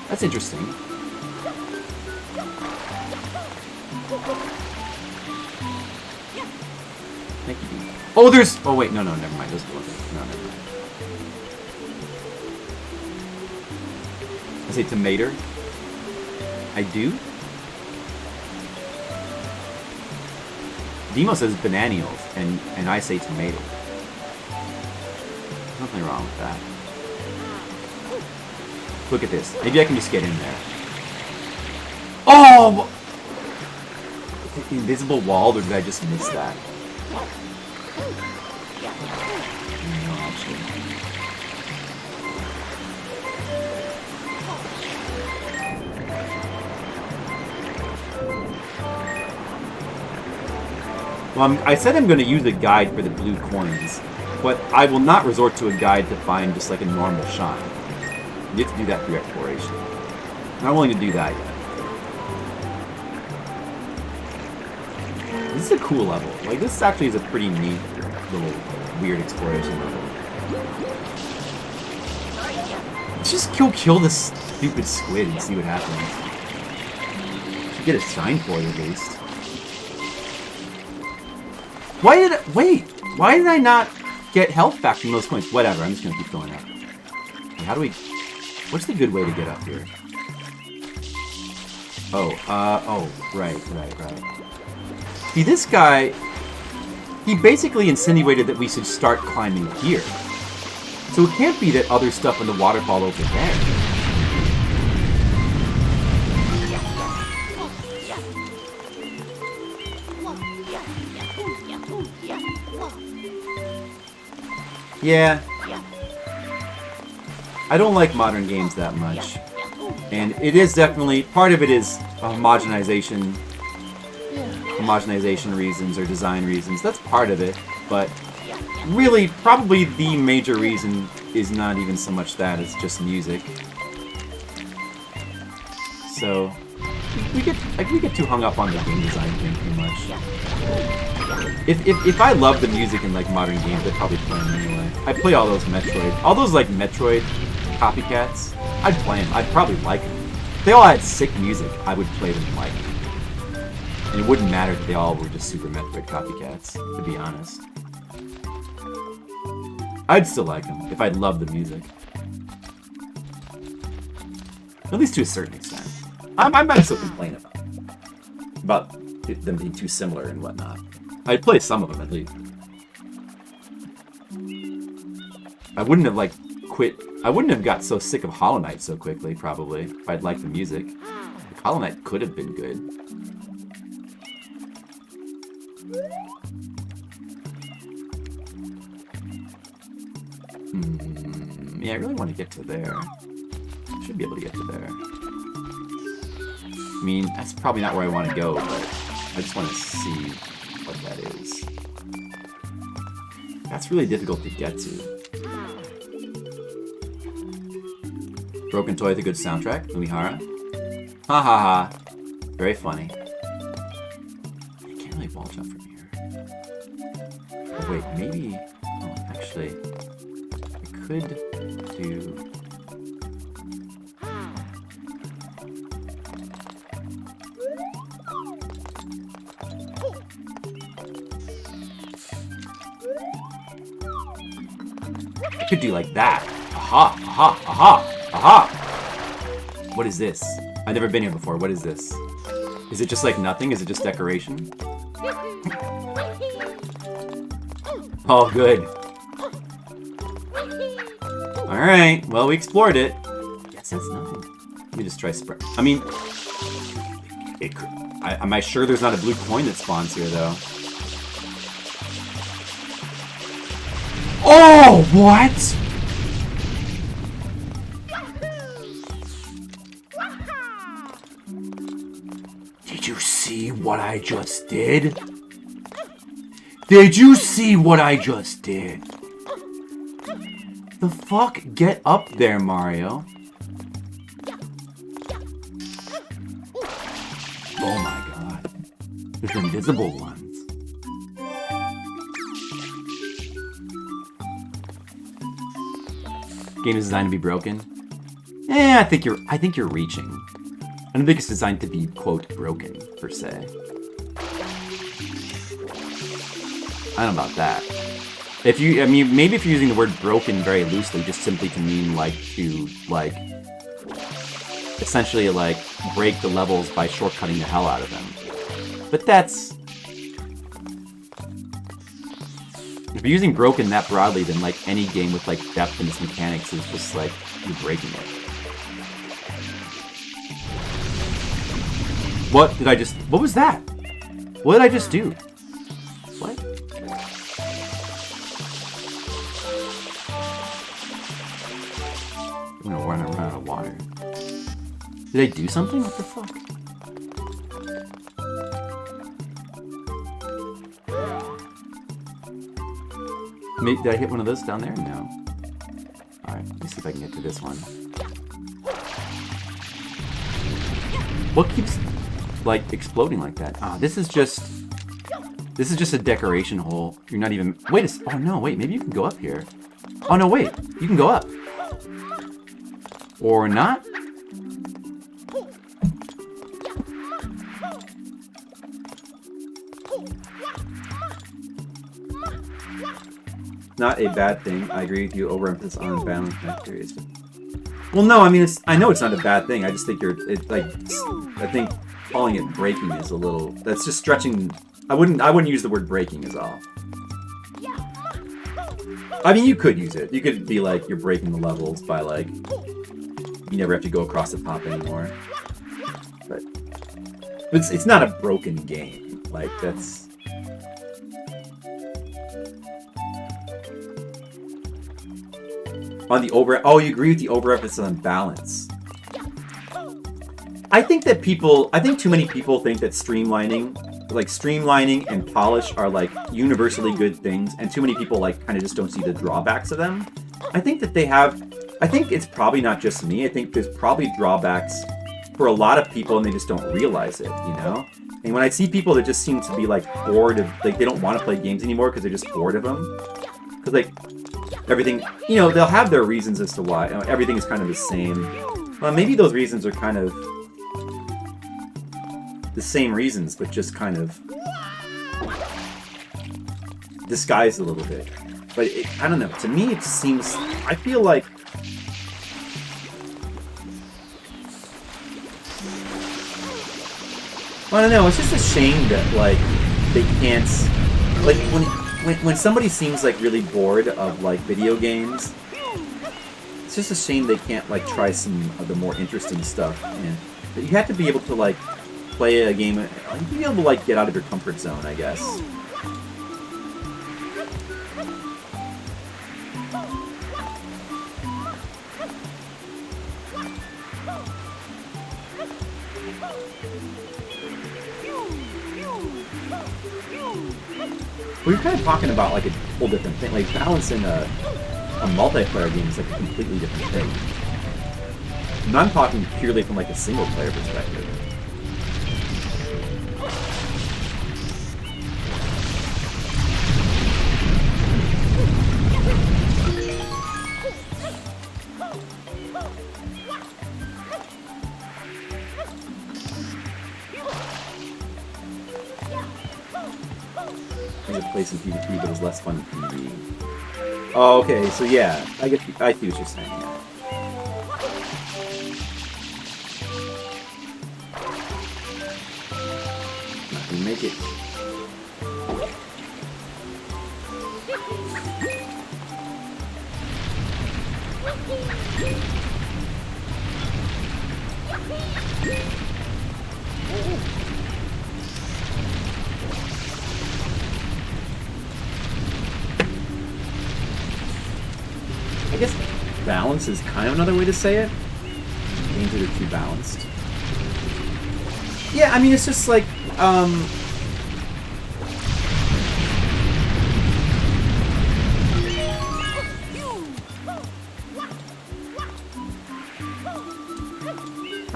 That's interesting. Thank you, Demo. Oh, there's... Oh, wait. No, never mind. Those go. No, never mind. say tomato? I do? Demo says bananials, and I say tomato. Nothing wrong with that. Look at this. Maybe I can just get in there. Oh! Invisible wall, or did I just miss that? No, actually. Well, I said I'm going to use a guide for the blue coins, but I will not resort to a guide to find just like a normal shine. You have to do that through exploration. I'm not willing to do that yet. This is a cool level. Like, this actually is a pretty neat little weird exploration level. Let's just kill this stupid squid and see what happens. Should get a shine for it at least. Why did I not get health back from those coins? Whatever, I'm just gonna keep going up. How do we... What's the good way to get up here? Oh, right. See, this guy... He basically insinuated that we should start climbing here. So it can't be that other stuff in the waterfall over there. Yeah. I don't like modern games that much. And it is definitely... Part of it is homogenization reasons or design reasons. That's part of it. But really, probably the major reason is not even so much that, it's just music. So... We get too hung up on the game design thing too much. If I love the music in like modern games, I'd probably play them anyway. I'd play all those like Metroid copycats. I'd play them. I'd probably like them. If they all had sick music, I would play them and like them. And it wouldn't matter if they all were just Super Metroid copycats, to be honest. I'd still like them if I loved the music. At least to a certain extent. I might still complain about them being too similar and whatnot. I'd play some of them at least. I wouldn't have I wouldn't have got so sick of Hollow Knight so quickly, probably, if I'd liked the music. Hollow Knight could have been good. Yeah, I really want to get to there. Should be able to get to there. I mean, that's probably not where I want to go, but I just want to see what that is. That's really difficult to get to. Broken Toy with a good soundtrack, Umihara. Ha ha ha. Very funny. I can't really wall jump from here. Oh, wait, maybe... Oh, actually... I could do... I could do like that. Aha! Aha! Aha! Aha! What is this? I've never been here before. What is this? Is it just like nothing? Is it just decoration? Oh, good. Alright, well, we explored it. Yes, that's nothing. Let me just try spread. I mean, it could... am I sure there's not a blue coin that spawns here, though? Oh, what? Did you see what I just did? Did you see what I just did? The fuck? Get up there, Mario. Oh my god. There's invisible ones. Game is designed to be broken. I think you're reaching. I don't think it's designed to be, quote, broken, per se. I don't know about that. If you, I mean, maybe if you're using the word broken very loosely, just simply to mean, like, to, like, essentially like break the levels by shortcutting the hell out of them. But that's... If you're using broken that broadly, then like any game with like depth in its mechanics is just like you're breaking it. What did I just... What was that? What did I just do? What? I'm gonna run out of water. Did I do something? What the fuck? Did I hit one of those down there? No. Alright, let me see if I can get to this one. What keeps, like, exploding like that? Ah, this is just a decoration hole. You're not even... Wait a... Oh, no, wait. Maybe you can go up here. Oh, no, wait. You can go up. Or not? Not a bad thing. I agree with you. Overemphasis on balance factors. Well, no, I mean, I know it's not a bad thing. I just think I think calling it breaking is a little... That's just stretching... I wouldn't use the word breaking is all. I mean, you could use it. You could be like, you're breaking the levels by like... You never have to go across the top anymore. But... It's not a broken game. Like, that's... On the oh, you agree with the overemphasis on balance. I think too many people think that streamlining and polish are like universally good things, and too many people like kind of just don't see the drawbacks of them. I think it's probably not just me. I think there's probably drawbacks for a lot of people and they just don't realize it, you know? And when I see people that just seem to be like bored of, like they don't want to play games anymore because they're just bored of them. Because like, everything, you know, they'll have their reasons as to why. You know, everything is kind of the same. Well, maybe those reasons are kind of the same reasons, but just kind of disguised a little bit. But I don't know. To me, it seems... I feel like... I don't know. It's just a shame that, like, they can't... Like, when somebody seems like really bored of like video games, it's just a shame they can't like try some of the more interesting stuff. And you have to be able to like play a game. You have to be able to like get out of your comfort zone, I guess. We're kind of talking about like a whole different thing. Like balancing a multiplayer game is like a completely different thing. And I'm talking purely from like a single player perspective. Play some PvP, but it's less fun than PvE. Oh, okay, so yeah, I see what you're saying. Yeah. We make it. I guess balance is kind of another way to say it. Games that are too balanced. Yeah, I mean, it's just like, I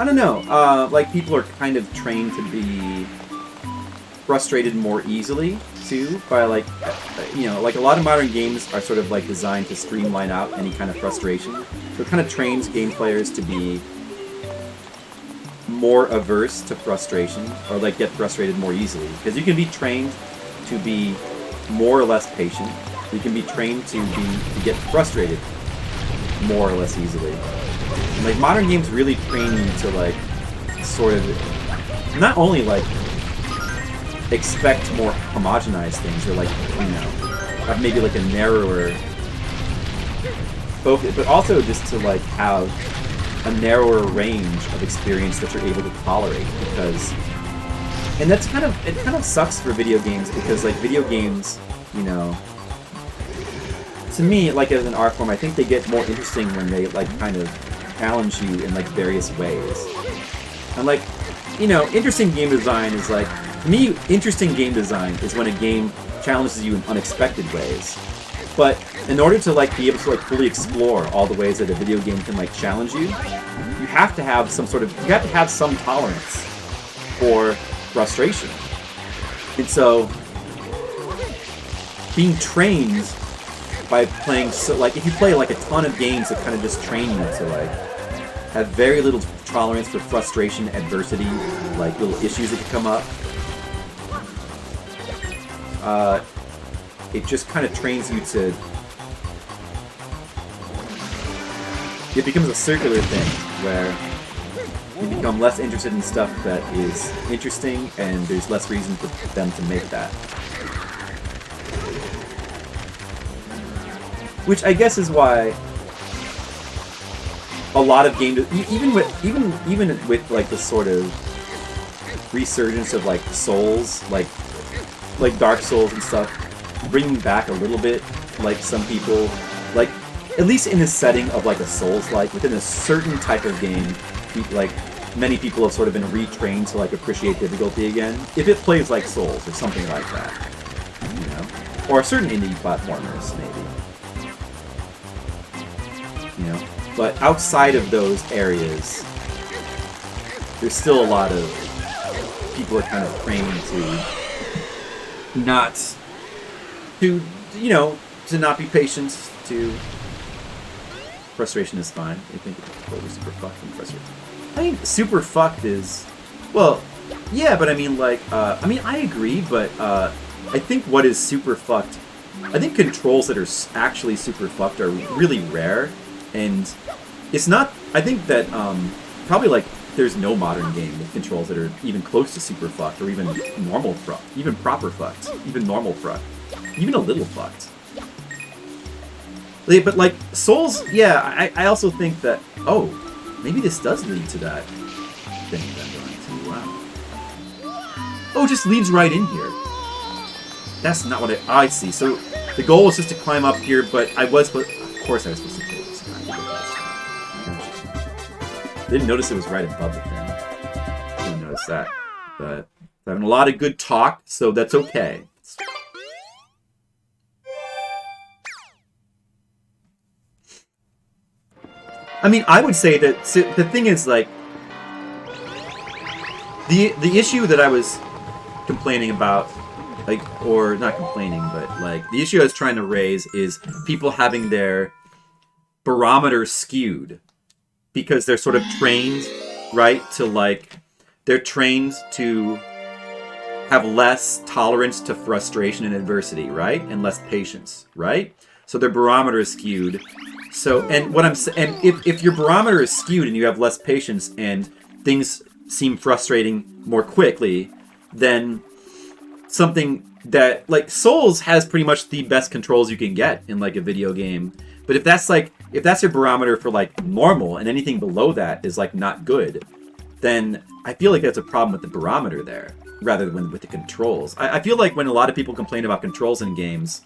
don't know, like people are kind of trained to be frustrated more easily, too, by like, you know, like a lot of modern games are sort of like designed to streamline out any kind of frustration. So it kind of trains game players to be more averse to frustration, or like get frustrated more easily. Because you can be trained to be more or less patient. You can be trained to get frustrated more or less easily. And, like, modern games really train you to, like, sort of not only, like, expect more homogenized things, or, like, you know, have maybe, like, a narrower focus, but also just to, like, have a narrower range of experience that you're able to tolerate, because... And that's kind of... It kind of sucks for video games, because, like, video games, you know... To me, like, as an art form, I think they get more interesting when they, like, kind of challenge you in, like, various ways. And, like, you know, interesting game design is, like... To me, interesting game design is when a game challenges you in unexpected ways. But in order to, like, be able to, like, fully explore all the ways that a video game can, like, challenge you, you have to have some sort of... You have to have some tolerance for frustration. And so, being trained by playing... So, like, if you play, like, a ton of games that kind of just train you to, like, have very little tolerance for frustration, adversity, like, little issues that could come up, it just kind of trains you to... It becomes a circular thing, where you become less interested in stuff that is interesting, and there's less reason for them to make that. Which I guess is why a lot of game... Even with like the sort of resurgence of like Souls, like Dark Souls and stuff, bringing back a little bit, like some people, like, at least in the setting of like a Souls-like, within a certain type of game, like, many people have sort of been retrained to like appreciate difficulty again, if it plays like Souls or something like that, you know? Or certain indie platformers, maybe. You know? But outside of those areas, there's still a lot of people are kind of trained to not, to, you know, to not be patient, to... Frustration is fine. I think it's totally super fucked and frustrating. I mean, super fucked is... Well, yeah, but I mean, like, I mean, I agree, but, I think what is super fucked... I think controls that are actually super fucked are really rare, and it's not... I think that, probably, like, there's no modern game with controls that are even close to super fucked, or even normal fucked, even proper fucked, even normal fucked, even a little fucked. But, like, Souls, yeah, I also think that, oh, maybe this does lead to that thing that I'm going to, wow. Oh, it just leads right in here. That's not what I see. So, the goal was just to climb up here, but I was, of course I was supposed to kill this guy. Didn't notice it was right above the thing. Didn't notice that. But I'm having a lot of good talk, so that's okay. I mean, I would say that the thing is, like, the issue that I was complaining about, like, or not complaining, but, like, the issue I was trying to raise is people having their barometers skewed because they're sort of trained, right, to, like, they're trained to have less tolerance to frustration and adversity, right, and less patience, right? So their barometer is skewed. So, and what I'm saying, if your barometer is skewed and you have less patience and things seem frustrating more quickly, then something that, like, Souls has pretty much the best controls you can get in, like, a video game. But if that's your barometer for, like, normal, and anything below that is, like, not good, then I feel like that's a problem with the barometer there, rather than with the controls. I feel like when a lot of people complain about controls in games,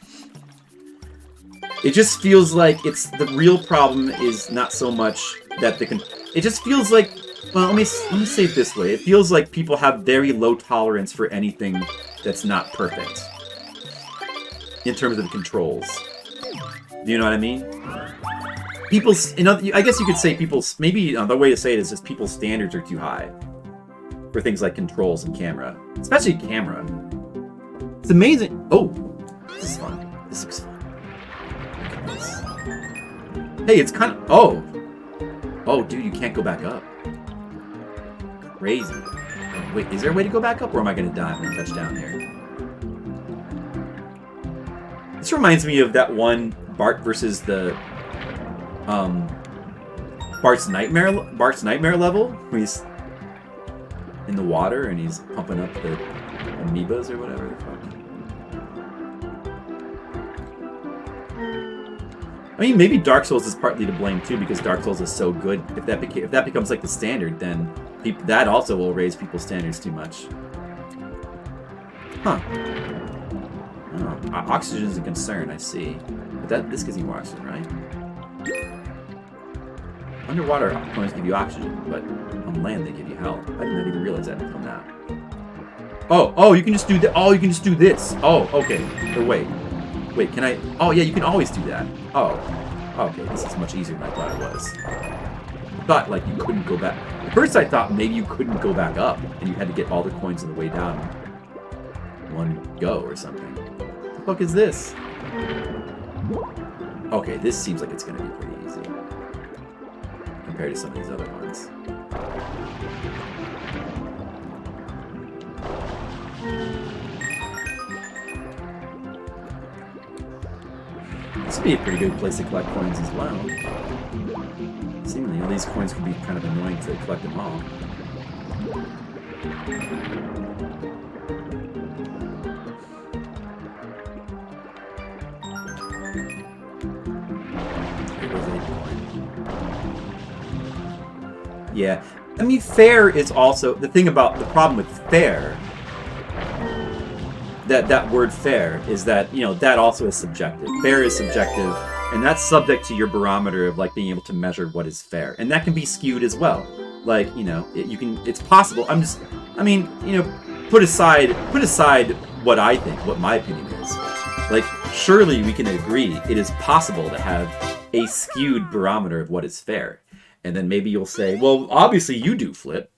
it just feels like it's the real problem is not so much that it just feels like, well, let me say it this way. It feels like people have very low tolerance for anything that's not perfect in terms of controls. Do you know what I mean? People's, I guess you could say people's, maybe the way to say it is just people's standards are too high for things like controls and camera, especially camera. It's amazing. Oh, this is fun. This looks fun. Hey, it's kind of... Oh! Oh, dude, you can't go back up. Crazy. Oh, wait, is there a way to go back up, or am I going to die when I touch down here? This reminds me of that one Bart versus the... Bart's nightmare level, where he's in the water and he's pumping up the amoebas or whatever the fuck. I mean, maybe Dark Souls is partly to blame too, because Dark Souls is so good. If that becomes like the standard, then that also will raise people's standards too much. Huh. Oh, oxygen is a concern, I see. But this gives you more oxygen, right? Underwater coins give you oxygen, but on land they give you health. I didn't even realize that until now. Oh, you can just do that. Oh, you can just do this. Oh, okay. Or wait, can I? Oh, yeah, you can always do that. Oh, okay. This is much easier than I thought it was. I thought like you couldn't go back. At first, I thought maybe you couldn't go back up, and you had to get all the coins on the way down in one go or something. What the fuck is this? Okay, this seems like it's gonna be pretty easy compared to some of these other ones. This would be a pretty good place to collect coins as well. Seemingly, all these coins could be kind of annoying to collect them all. Yeah, I mean, fair is also the thing about the problem with fair. That word fair is that, you know, that also is subjective. Fair is subjective, and that's subject to your barometer of like being able to measure what is fair, and that can be skewed as well. Like, you know, it's possible. I mean, you know, put aside what I think, what my opinion is. Like, surely we can agree it is possible to have a skewed barometer of what is fair. And then maybe you'll say, well, obviously you do, Flip.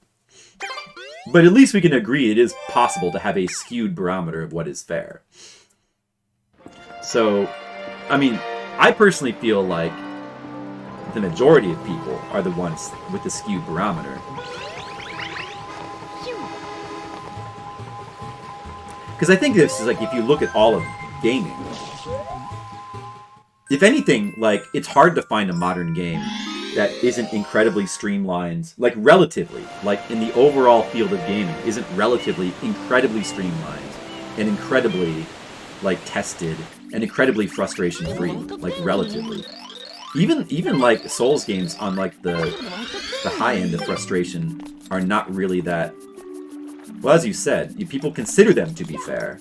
But at least we can agree it is possible to have a skewed barometer of what is fair. So, I mean, I personally feel like the majority of people are the ones with the skewed barometer. Because I think this is like, if you look at all of gaming, if anything, like, it's hard to find a modern game that isn't incredibly streamlined, like relatively, like in the overall field of gaming, isn't relatively incredibly streamlined and incredibly like tested and incredibly frustration free, like relatively. Even like Souls games on like the high end of frustration are not really that. Well, as you said, people consider them to be fair.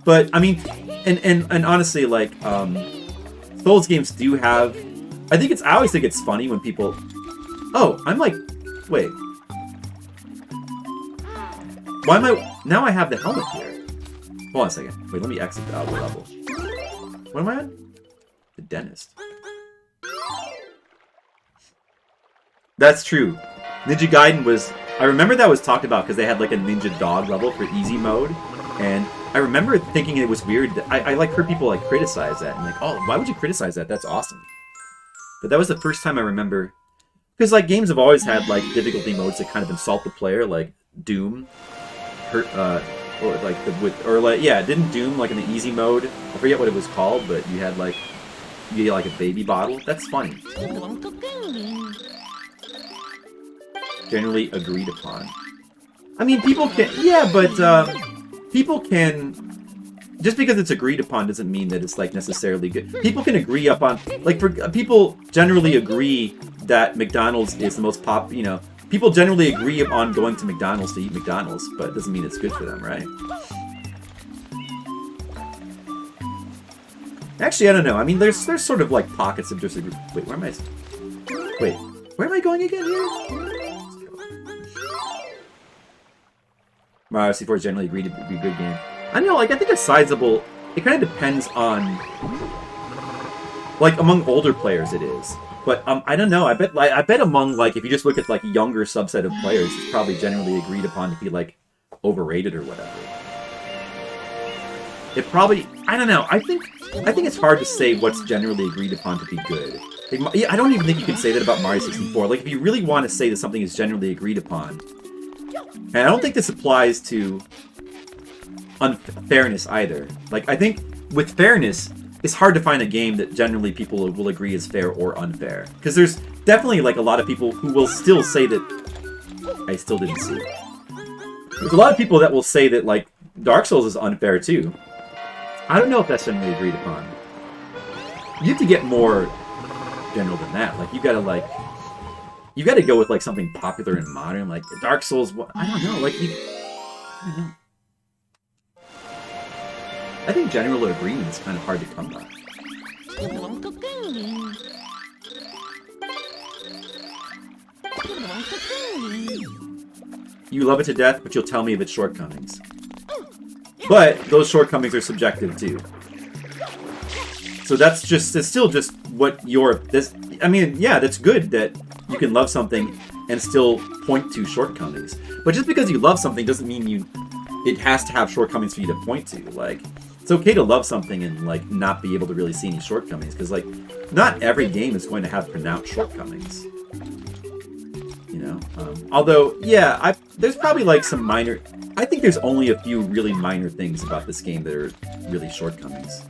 But I mean, and honestly, like Souls games do have. I always think it's funny when people... Oh, I'm like... Wait. Why am I... Now I have the helmet here. Hold on a second. Wait, let me exit out the level. What am I at? The dentist. That's true. Ninja Gaiden was... I remember that was talked about because they had like a ninja dog level for easy mode. And I remember thinking it was weird. I like heard people like criticize that. And like, oh, why would you criticize that? That's awesome. But that was the first time I remember, because like games have always had like difficulty modes that kind of insult the player, like Doom, didn't Doom like in the easy mode? I forget what it was called, but you had like a baby bottle. That's funny. Generally agreed upon. I mean, people can, yeah, but people can. Just because it's agreed upon doesn't mean that it's like necessarily good. People can agree upon, like, people generally agree that McDonald's is the most you know, people generally agree upon going to McDonald's to eat McDonald's, but it doesn't mean it's good for them, right? Actually, I don't know. I mean, there's sort of like pockets of disagreement. Wait, where am I going again here? Mario 64 is generally agreed to be a good game. I know, like, I think a sizable... It kind of depends on... Like, among older players it is. But, I don't know. I bet among, like, if you just look at, like, a younger subset of players, it's probably generally agreed upon to be, like, overrated or whatever. It probably... I don't know. I think it's hard to say what's generally agreed upon to be good. Like, yeah, I don't even think you can say that about Mario 64. Like, if you really want to say that something is generally agreed upon... And I don't think this applies to... unfairness either. Like, I think with fairness, it's hard to find a game that generally people will agree is fair or unfair. Because there's definitely like a lot of people who will still say that... I still didn't see. There's a lot of people that will say that like Dark Souls is unfair too. I don't know if that's generally agreed upon. You have to get more general than that. Like, you gotta go with like something popular and modern, like Dark Souls. I don't know. Like, I don't know. I think general agreement is kind of hard to come by. You love it to death, but you'll tell me of its shortcomings. But those shortcomings are subjective too. So it's still just what I mean, yeah, that's good that you can love something and still point to shortcomings. But just because you love something doesn't mean it has to have shortcomings for you to point to. Like, it's okay to love something and like not be able to really see any shortcomings, because like not every game is going to have pronounced shortcomings. You know, although yeah, there's probably like some minor. I think there's only a few really minor things about this game that are really shortcomings.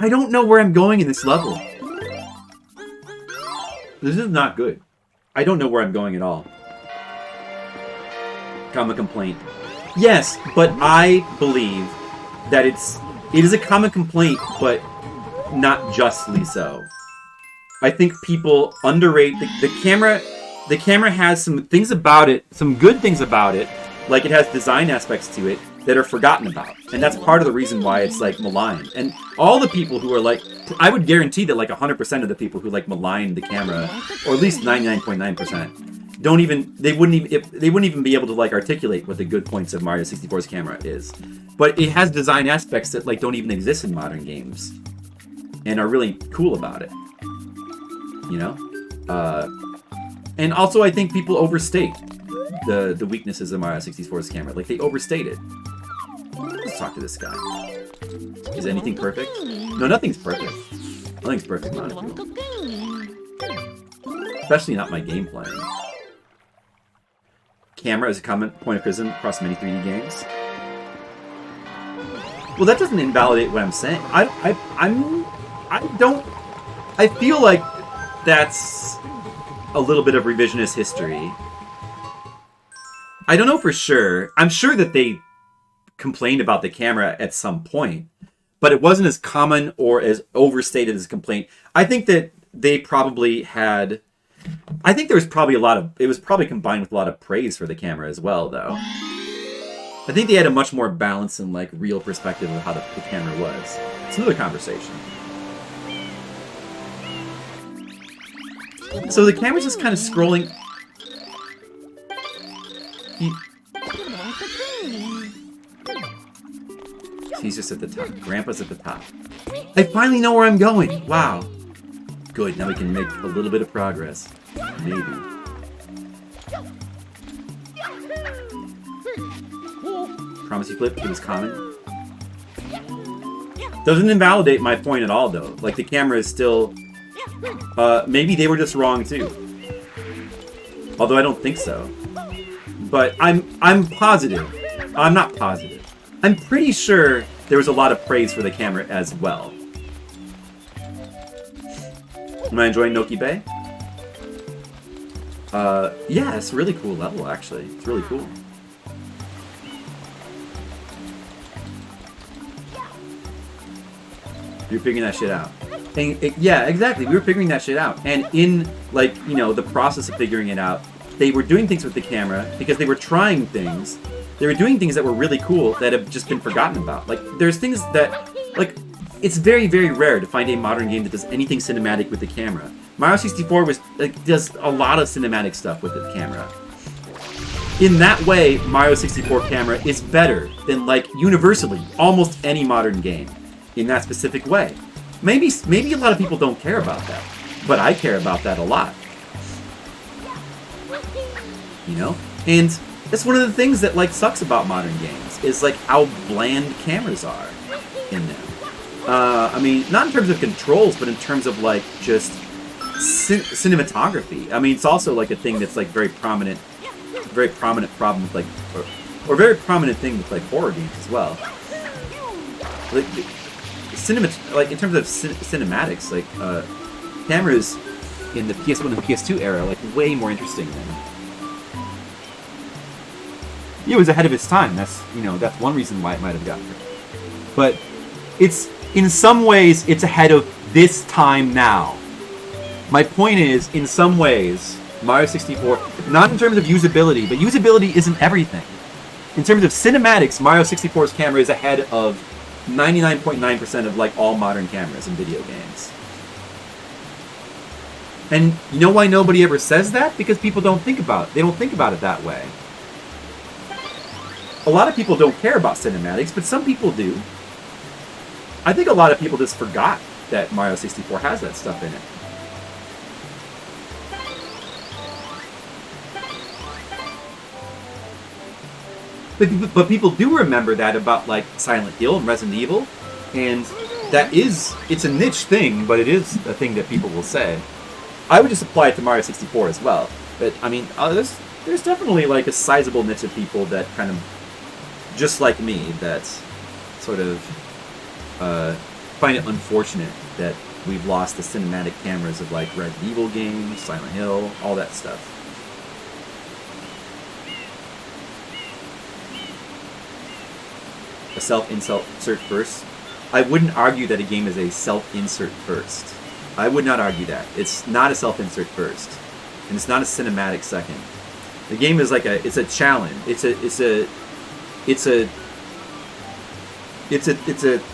I don't know where I'm going in this level. This is not good. I don't know where I'm going at all. Common complaint. Yes, but I believe that it is a common complaint, but not justly so. I think people underrate the camera. The camera has some things about it, some good things about it, like it has design aspects to it that are forgotten about. And that's part of the reason why it's like maligned. And all the people who are like, I would guarantee that like 100% of the people who like malign the camera, or at least 99.9%, they wouldn't even be able to like articulate what the good points of Mario 64's camera is. But it has design aspects that like don't even exist in modern games and are really cool about it. You know? And also I think people overstate the weaknesses of Mario 64's camera. Like, they overstate it. Let's talk to this guy. Is anything perfect? No, nothing's perfect. Nothing's perfect, Monocle. Especially not my gameplay. Camera is a common point of criticism across many 3D games. Well, that doesn't invalidate what I'm saying. I feel like that's a little bit of revisionist history. I don't know for sure. I'm sure that they complained about the camera at some point, but it wasn't as common or as overstated as a complaint. I think that they probably had... I think there was probably it was probably combined with a lot of praise for the camera as well, though. I think they had a much more balanced and, like, real perspective of how the camera was. It's another conversation. So the camera's just kind of scrolling... He's just at the top. Grandpa's at the top. I finally know where I'm going! Wow. Good, now we can make a little bit of progress. Maybe. Promise you flip, it was common. Doesn't invalidate my point at all, though. Like, the camera is still... maybe they were just wrong, too. Although I don't think so. But I'm positive. I'm not positive. I'm pretty sure there was a lot of praise for the camera as well. Am I enjoying Noki Bay? Yeah, it's a really cool level, actually. It's really cool. You're figuring that shit out. And yeah, exactly. We were figuring that shit out. And in, like, you know, the process of figuring it out, they were doing things with the camera because they were trying things. They were doing things that were really cool that have just been forgotten about. Like, there's things that, like, it's very, very rare to find a modern game that does anything cinematic with the camera. Mario 64 does a lot of cinematic stuff with the camera. In that way, Mario 64 camera is better than, like, universally, almost any modern game. In that specific way. Maybe a lot of people don't care about that. But I care about that a lot. You know? And that's one of the things that, like, sucks about modern games, is, like, how bland cameras are in them. I mean, not in terms of controls, but in terms of, like, just cinematography. I mean, it's also, like, a thing that's, like, very prominent very prominent problem with like, or very prominent thing with like horror games as well. Like, like in terms of cinematics, like cameras in the PS1 and the PS2 era, like way more interesting than. It was ahead of its time. That's that's one reason why it might have gotten it. But it's in some ways it's ahead of this time now. My point is, in some ways, Mario 64, not in terms of usability, but usability isn't everything. In terms of cinematics, Mario 64's camera is ahead of 99.9% of like all modern cameras in video games. And you know why nobody ever says that? Because people don't think about it. They don't think about it that way. A lot of people don't care about cinematics, but some people do. I think a lot of people just forgot that Mario 64 has that stuff in it. But people do remember that about like Silent Hill and Resident Evil, and it's a niche thing, but it is a thing that people will say. I would just apply it to Mario 64 as well. But I mean, there's definitely like a sizable niche of people that kind of, just like me, that sort of find it unfortunate that we've lost the cinematic cameras of like Resident Evil games, Silent Hill, all that stuff. A self-insert first. I wouldn't argue that a game is a self-insert first. I would not argue that. It's not a self-insert first. And it's not a cinematic second. The game is like it's a challenge. It's a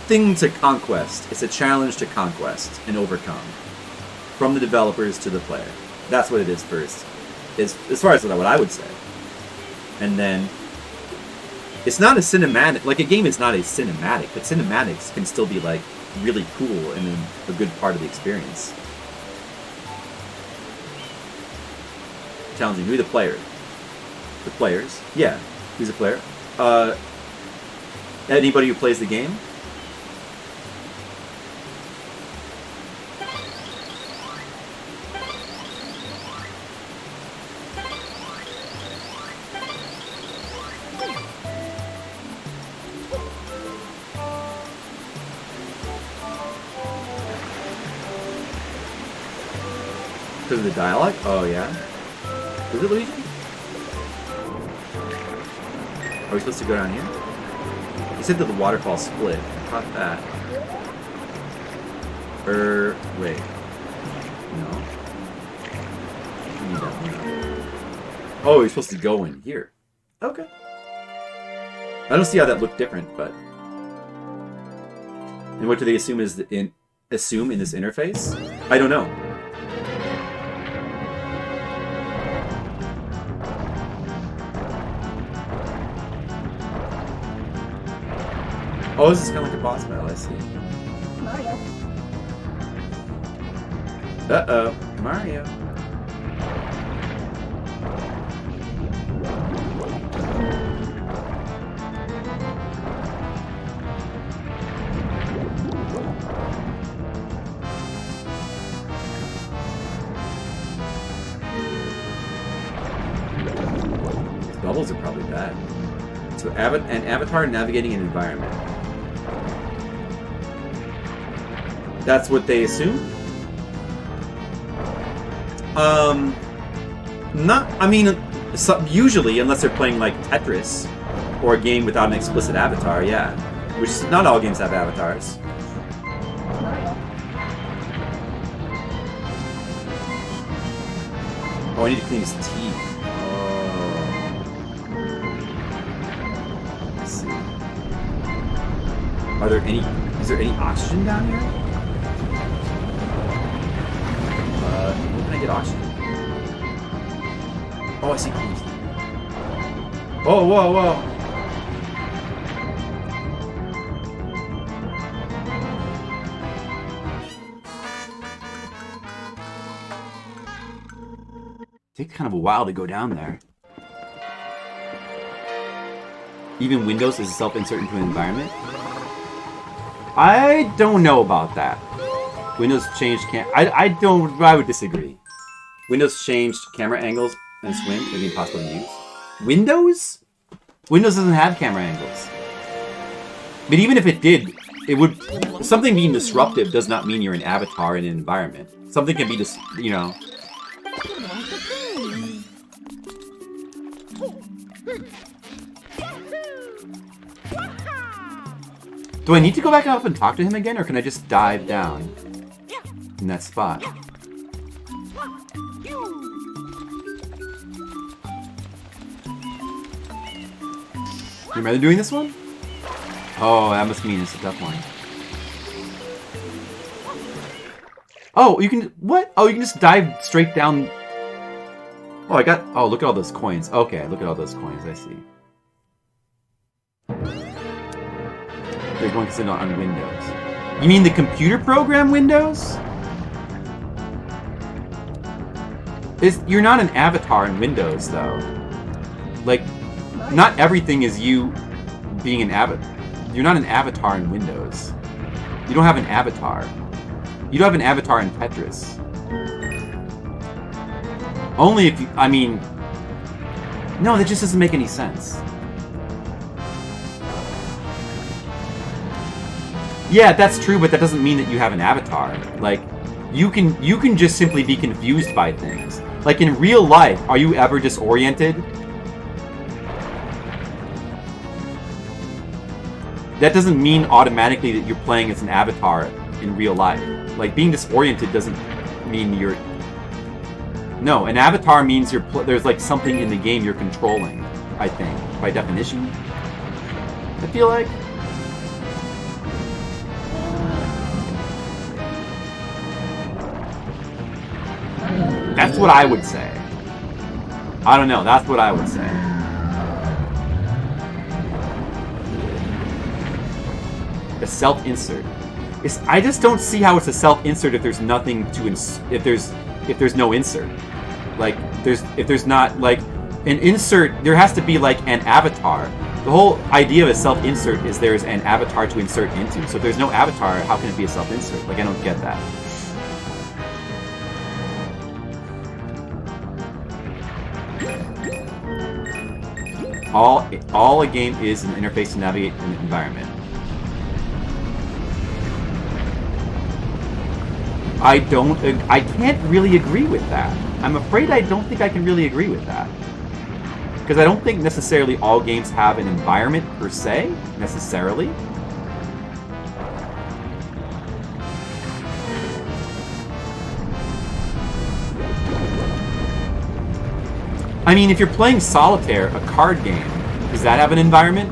thing to conquest. It's a challenge to conquest and overcome. From the developers to the player. That's what it is first. As far as what I would say. And then it's not a cinematic, like a game is not a cinematic, but cinematics can still be like really cool and a good part of the experience. Challenging. Who the player? The players. Yeah. Who's a player? Anybody who plays the game? Because of the dialogue? Oh, yeah. Is it Luigi? Are we supposed to go down here? He said that the waterfall split. I caught that. Wait. No. I need that one. Oh, he's supposed to go in here. Okay. I don't see how that looked different, but... And what do they assume is in this interface? I don't know. Oh, this is kind of like a boss battle, I see. Mario. Uh-oh. Mario. These bubbles are probably bad. So, an avatar navigating an environment. That's what they assume? Usually, unless they're playing like Tetris or a game without an explicit avatar, yeah. Which not all games have avatars. Oh, I need to clean his teeth. Oh. Let's see. Is there any oxygen down here? Where can I get oxygen? Oh, I see keys. Whoa, whoa, whoa. Takes kind of a while to go down there. Even Windows is self-insert into an environment? I don't know about that. Windows changed I would disagree. Windows changed camera angles and swim. It'd be impossible to use. Windows? Windows doesn't have camera angles. But even if it did, it would... Something being disruptive does not mean you're an avatar in an environment. Something can be just, you know... Do I need to go back up and talk to him again, or can I just dive down in that spot? You remember doing this one? Oh, that must mean it's a tough one. Oh, you can... What? Oh, you can just dive straight down... Oh, I got... Oh, look at all those coins. Okay, look at all those coins. I see. There's one considered on Windows. You mean the computer program Windows? You're not an avatar in Windows, though. Like, not everything is you being an avatar. You're not an avatar in Windows. You don't have an avatar. You don't have an avatar in Tetris. Only if you... I mean... No, that just doesn't make any sense. Yeah, that's true, but that doesn't mean that you have an avatar. Like, you can just simply be confused by things. Like, in real life, are you ever disoriented? That doesn't mean automatically that you're playing as an avatar in real life. Like, being disoriented doesn't mean you're... No, an avatar means there's, like, something in the game you're controlling, I think, by definition. I feel like... That's what I would say. I don't know, that's what I would say. A self-insert. I just don't see how it's a self-insert if there's nothing to if there's no insert. Like if there's not like an insert, there has to be like an avatar. The whole idea of a self-insert is there's an avatar to insert into. So if there's no avatar, how can it be a self-insert? Like I don't get that. All a game is an interface to navigate an environment. I can't really agree with that. I'm afraid I don't think I can really agree with that. Because I don't think necessarily all games have an environment per se, necessarily. I mean, if you're playing Solitaire, a card game, does that have an environment?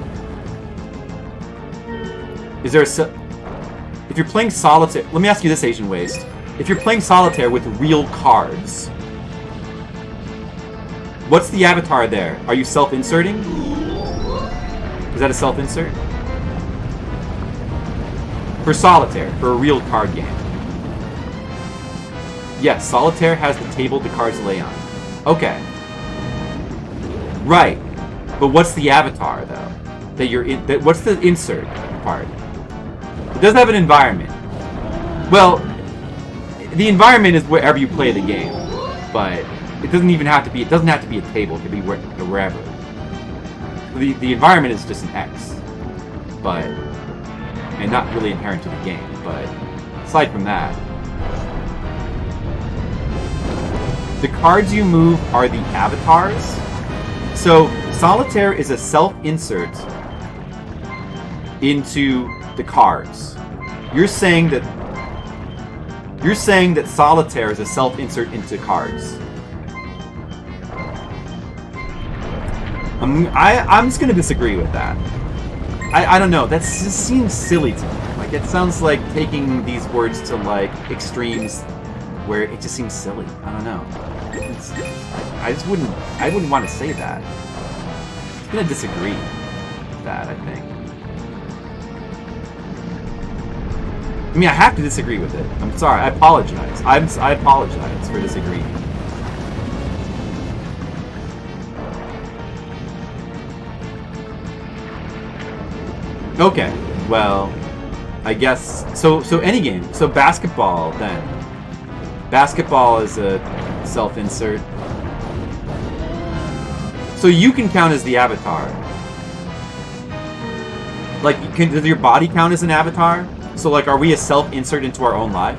Is there if you're playing Solitaire... Let me ask you this, Asian Waste. If you're playing Solitaire with real cards, what's the avatar there? Are you self-inserting? Is that a self-insert? For Solitaire, for a real card game. Yes, Solitaire has the table the cards lay on. Okay. Right. But what's the avatar, though? That you're in... what's the insert part? It doesn't have an environment. Well, the environment is wherever you play the game, but it doesn't even have to be. It doesn't have to be a table. It could be wherever. The environment is just an X, but and not really inherent to the game. But aside from that, the cards you move are the avatars. So Solitaire is a self-insert into the cards. You're saying that Solitaire is a self-insert into cards. I'm just gonna disagree with that. I don't know. That just seems silly to me. Like it sounds like taking these words to like extremes, where it just seems silly. I don't know. I wouldn't want to say that. I'm gonna disagree with that. I think. I mean, I have to disagree with it. I'm sorry. I apologize. I apologize for disagreeing. Okay. Well, I guess so. So any game. So basketball then. Basketball is a self-insert. So you can count as the avatar. Like, does your body count as an avatar? So, like, are we a self-insert into our own life?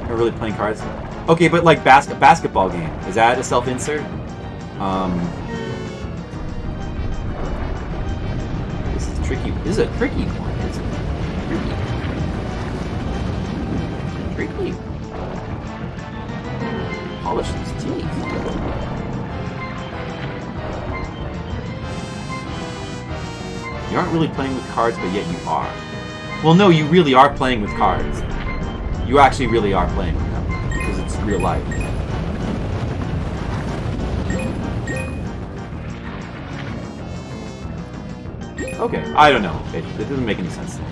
We're really playing cards? Okay, but, like, basketball game. Is that a self-insert? This is tricky. This is a tricky one, isn't it? Tricky. Polish his teeth. You aren't really playing with cards, but yet you are. Well, no, you really are playing with cards. You actually really are playing with them, because it's real life. Okay, I don't know. It doesn't make any sense to me.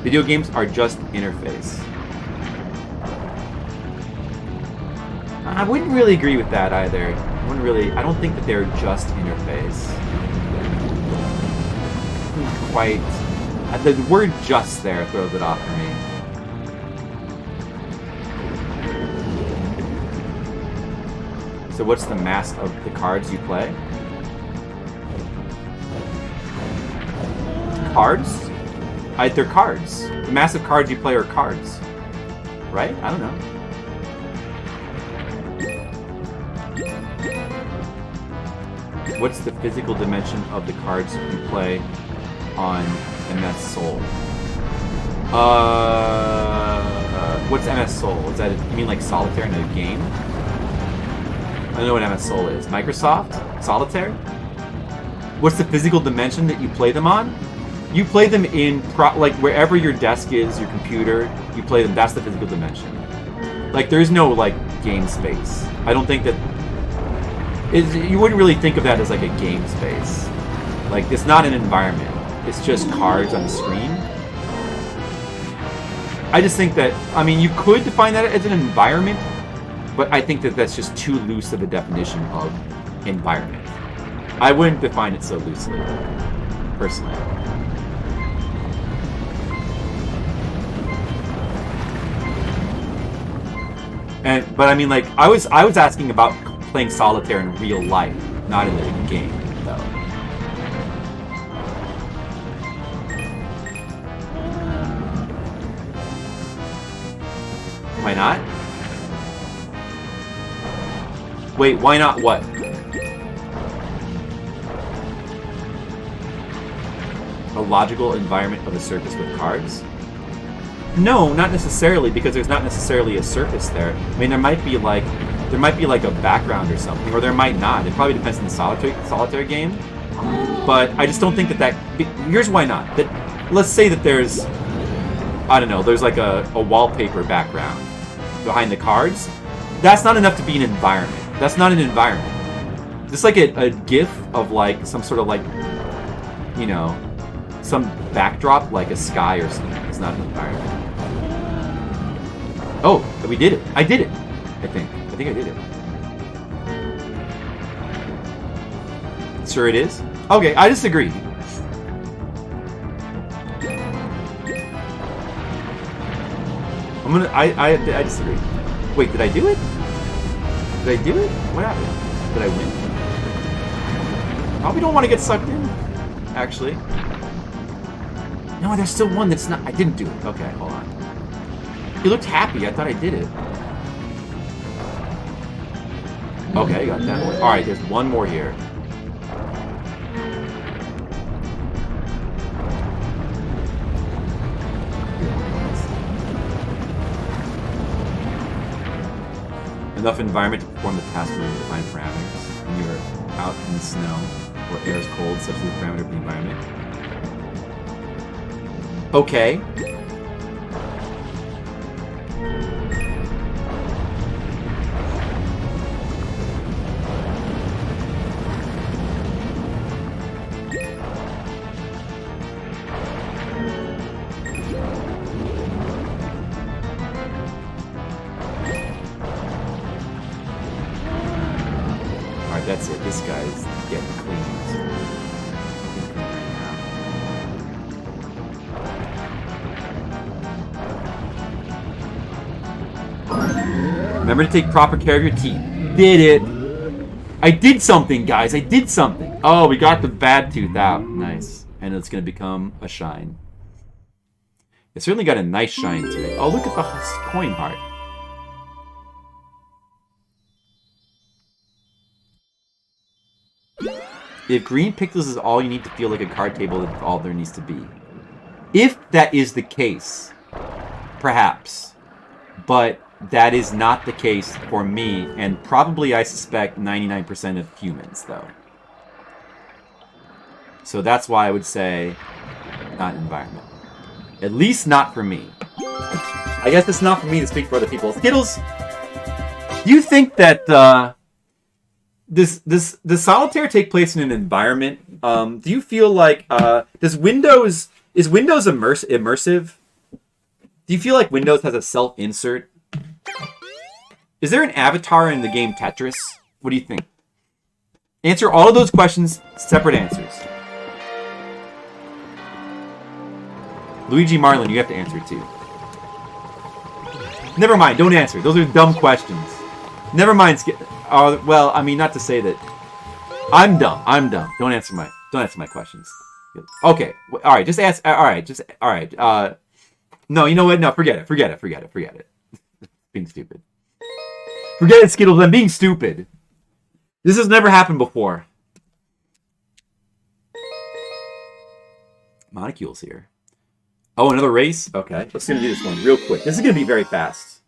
Video games are just interface. I wouldn't really agree with that either. I don't think that they're just interface. Quite. The word "just" there throws it off for me. So what's the mass of the cards you play? Cards? They're cards. The mass of cards you play are cards. Right? I don't know. What's the physical dimension of the cards you play on MS Soul? What's MS Soul? Is that, you mean like solitaire in a game? I don't know what MS Soul is. Microsoft? Solitaire? What's the physical dimension that you play them on? You play them in, like, wherever your desk is, your computer, you play them. That's the physical dimension. Like, there's no, like, game space. I don't think that... you wouldn't really think of that as, like, a game space. Like, it's not an environment. It's just cards on the screen. I just think that, I mean, you could define that as an environment, but I think that that's just too loose of a definition of environment. I wouldn't define it so loosely, personally. But I mean, like, I was asking about playing solitaire in real life, not in a game, though. Why not? Wait, why not what? A logical environment of a surface with cards? No, not necessarily, because there's not necessarily a surface there. I mean, there might be like a background or something, or there might not. It probably depends on the solitaire game. But I just don't think that here's why not. That let's say that there's, I don't know, there's like a wallpaper background behind the cards. That's not enough to be an environment. That's not an environment. Just like a GIF of like some sort of like, you know, some backdrop like a sky or something. It's not an environment. Oh, we did it. I did it. I think I did it. Sure it is? Okay, I disagree. I disagree. Wait, did I do it? Did I do it? What happened? Did I win? Probably don't want to get sucked in, actually. No, there's still one that's not... I didn't do it. Okay, hold on. You looked happy. I thought I did it. Okay, I got that one. Alright, there's one more here. Enough environment to perform the task within defined parameters. When you're out in the snow or air is cold, such as the parameter of the environment. Okay. Alright, that's it. This guy's getting cleaned. Remember to take proper care of your teeth. Did it! I did something, guys. I did something. Oh, we got the bad tooth out. Nice. And it's going to become a shine. It certainly got a nice shine to it. Oh, look at the coin heart. If green pixels is all you need to feel like a card table, that's all there needs to be. If that is the case, perhaps. But that is not the case for me, and probably, I suspect, 99% of humans, though. So that's why I would say not environment. At least not for me. I guess it's not for me to speak for other people. Skittles, do you think that does solitaire take place in an environment? Do you feel like is Windows immersive? Do you feel like Windows has a self-insert? Is there an avatar in the game Tetris? What do you think? Answer all of those questions, separate answers. Luigi Marlin, you have to answer too. Never mind, don't answer. Those are dumb questions. Never mind. Well, I mean, not to say that I'm dumb. I'm dumb. Don't answer my questions. Okay. All right. Just ask. All right. All right. No, you know what? No, forget it. Forget it. Being stupid. Forget it, Skittles. I'm being stupid. This has never happened before. Molecules here. Oh, another race? Okay. Let's gonna do this one real quick. This is gonna be very fast.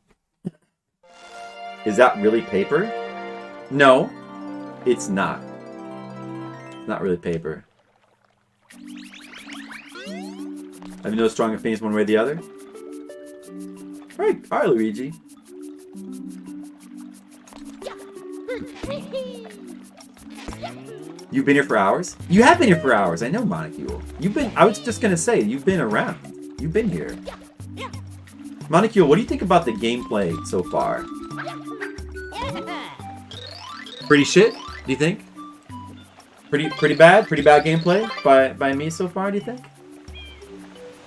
Is that really paper? No, it's not. It's not really paper. Have you no strong opinions one way or the other? All right, Luigi. You've been here for hours? You have been here for hours. I know, Monocule. I was just gonna say, you've been around. You've been here. Monocule, what do you think about the gameplay so far? Pretty shit, do you think? Pretty bad gameplay by me so far, do you think?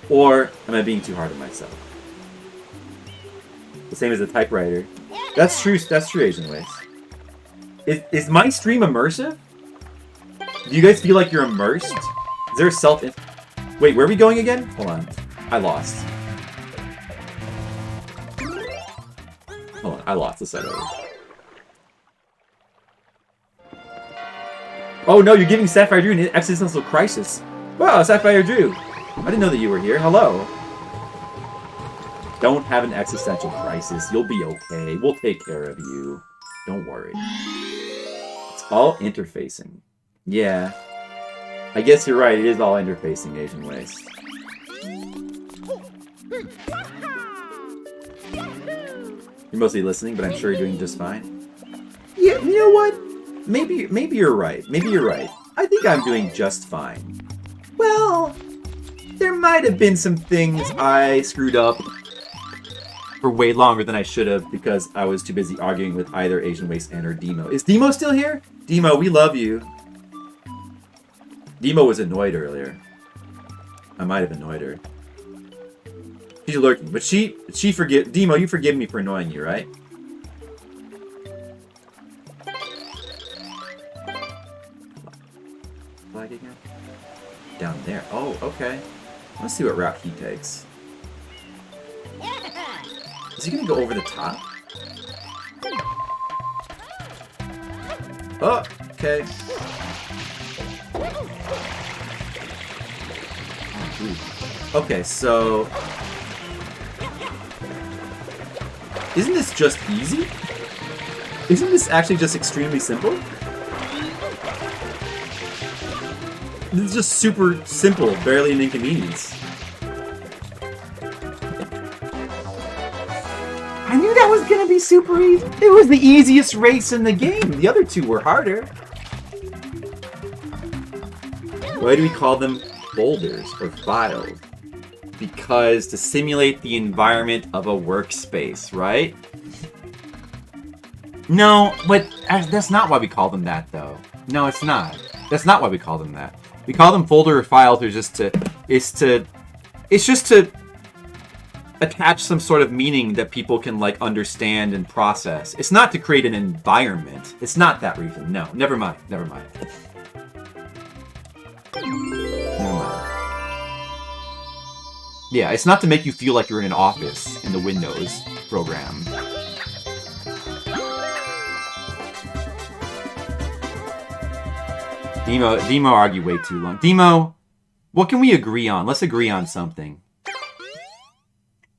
Or am I being too hard on myself? The same as a typewriter. That's true, Asian Ways. Is my stream immersive? Do you guys feel like you're immersed? Is there a self... Wait, where are we going again? Hold on. I lost. Hold on, I lost the set over. Oh no, you're giving Sapphire Drew an existential crisis. Wow, Sapphire Drew. I didn't know that you were here. Hello. Don't have an existential crisis. You'll be okay. We'll take care of you. Don't worry. It's all interfacing. Yeah. I guess you're right. It is all interfacing, Asian Ways. You're mostly listening, but I'm sure you're doing just fine. Yeah, you know what? Maybe you're right. Maybe you're right. I think I'm doing just fine. Well, there might have been some things I screwed up for way longer than I should have because I was too busy arguing with either Asian Waste and or Demo. Is Demo still here? Demo, we love you. Demo was annoyed earlier. I might have annoyed her. She's lurking, but she forgive Demo. You forgive me for annoying you, right? Flag again? Down there. Oh, okay. Let's see what route he takes. Is he gonna go over the top? Oh, okay. Okay, so... Isn't this just easy? Isn't this actually just extremely simple? This is just super simple, barely an inconvenience. I knew that was gonna be super easy. It was the easiest race in the game. The other two were harder. Why do we call them folders or files? Because to simulate the environment of a workspace, right? No, but that's not why we call them that, though. No, it's not. That's not why we call them that. We call them folder or files. It's just to attach some sort of meaning that people can like understand and process. It's not to create an environment. It's not that reason. No, never mind. Never mind. Never mind. Yeah, it's not to make you feel like you're in an office in the Windows program. Demo argued way too long. Demo, what can we agree on? Let's agree on something.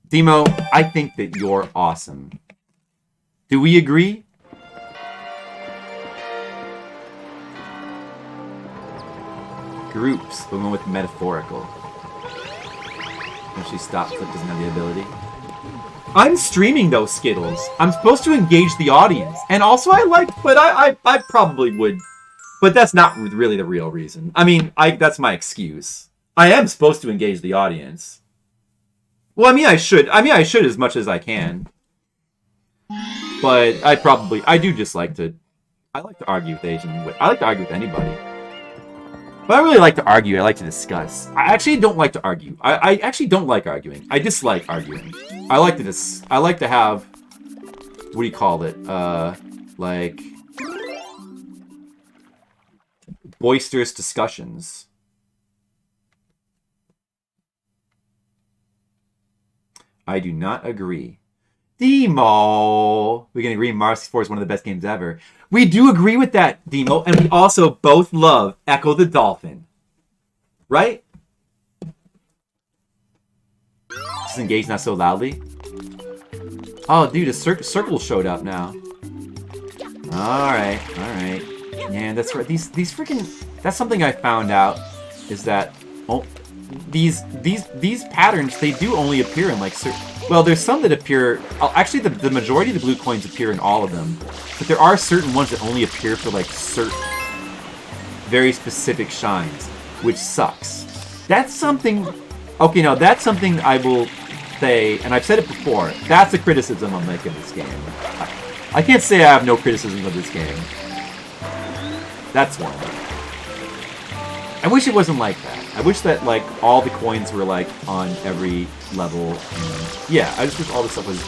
Demo, I think that you're awesome. Do we agree? Groups, but we went with metaphorical. Actually, stop clip doesn't have the ability. I'm streaming those Skittles. I'm supposed to engage the audience. And also I like, but I probably would. But that's not really the real reason. I mean, that's my excuse. I am supposed to engage the audience. Well, I mean, I should as much as I can. But I do just like to, I like to argue with Asian, I like to argue with anybody. But I really like to argue, I like to discuss. I actually don't like to argue. I actually don't like arguing. I dislike arguing. I like to have, what do you call it? Like, boisterous discussions. I do not agree. Demo! We can agree Mario 64 is one of the best games ever. We do agree with that, Demo, and we also both love Echo the Dolphin. Right? Just engage not so loudly. Oh, dude, a circle showed up now. Alright, alright. Yeah, that's right. These freaking... That's something I found out, is that... Oh, these patterns, they do only appear in like certain... Well, there's some that appear... Actually, the majority of the blue coins appear in all of them. But there are certain ones that only appear for like certain very specific shines, which sucks. That's something... Okay, now that's something I will say, and I've said it before, that's a criticism I'm making of this game. I can't say I have no criticisms of this game. That's one. I wish it wasn't like that. I wish that, like, all the coins were, like, on every level. And yeah, I just wish all this stuff was...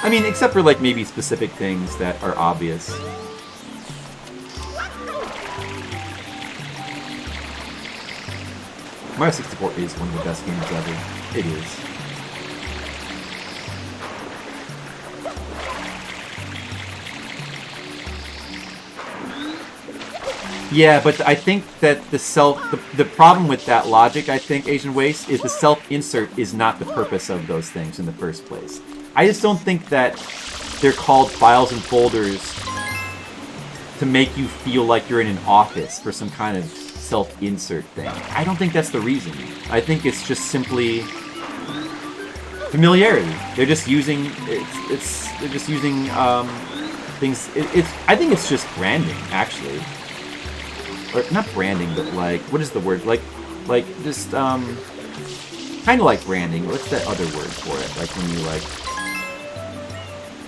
I mean, except for, like, maybe specific things that are obvious. Mario 64 is one of the best games ever. It is. Yeah, but I think that the problem with that logic, I think, Asian Waste, is the self-insert is not the purpose of those things in the first place. I just don't think that they're called files and folders to make you feel like you're in an office for some kind of self-insert thing. I don't think that's the reason. I think it's just simply familiarity. They're just using they're just using things. I think it's just branding, actually. Or not branding, but like, what is the word? Like just kind of like branding. What's that other word for it? Like when you like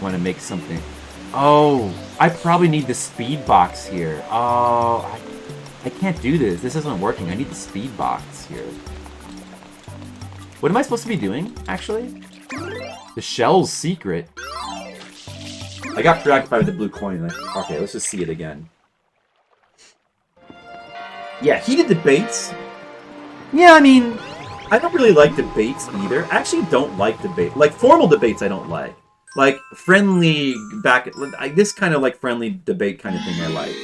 want to make something. Oh, I probably need the speed box here. Oh, I can't do this. This isn't working. I need the speed box here. What am I supposed to be doing, actually? The shell's secret. I got preoccupied with the blue coin. Like, okay, let's just see it again. Yeah, heated debates. Yeah, I mean, I don't really like debates either. I actually don't like debate. Like, formal debates I don't like. Like, friendly this kind of like friendly debate kind of thing I like.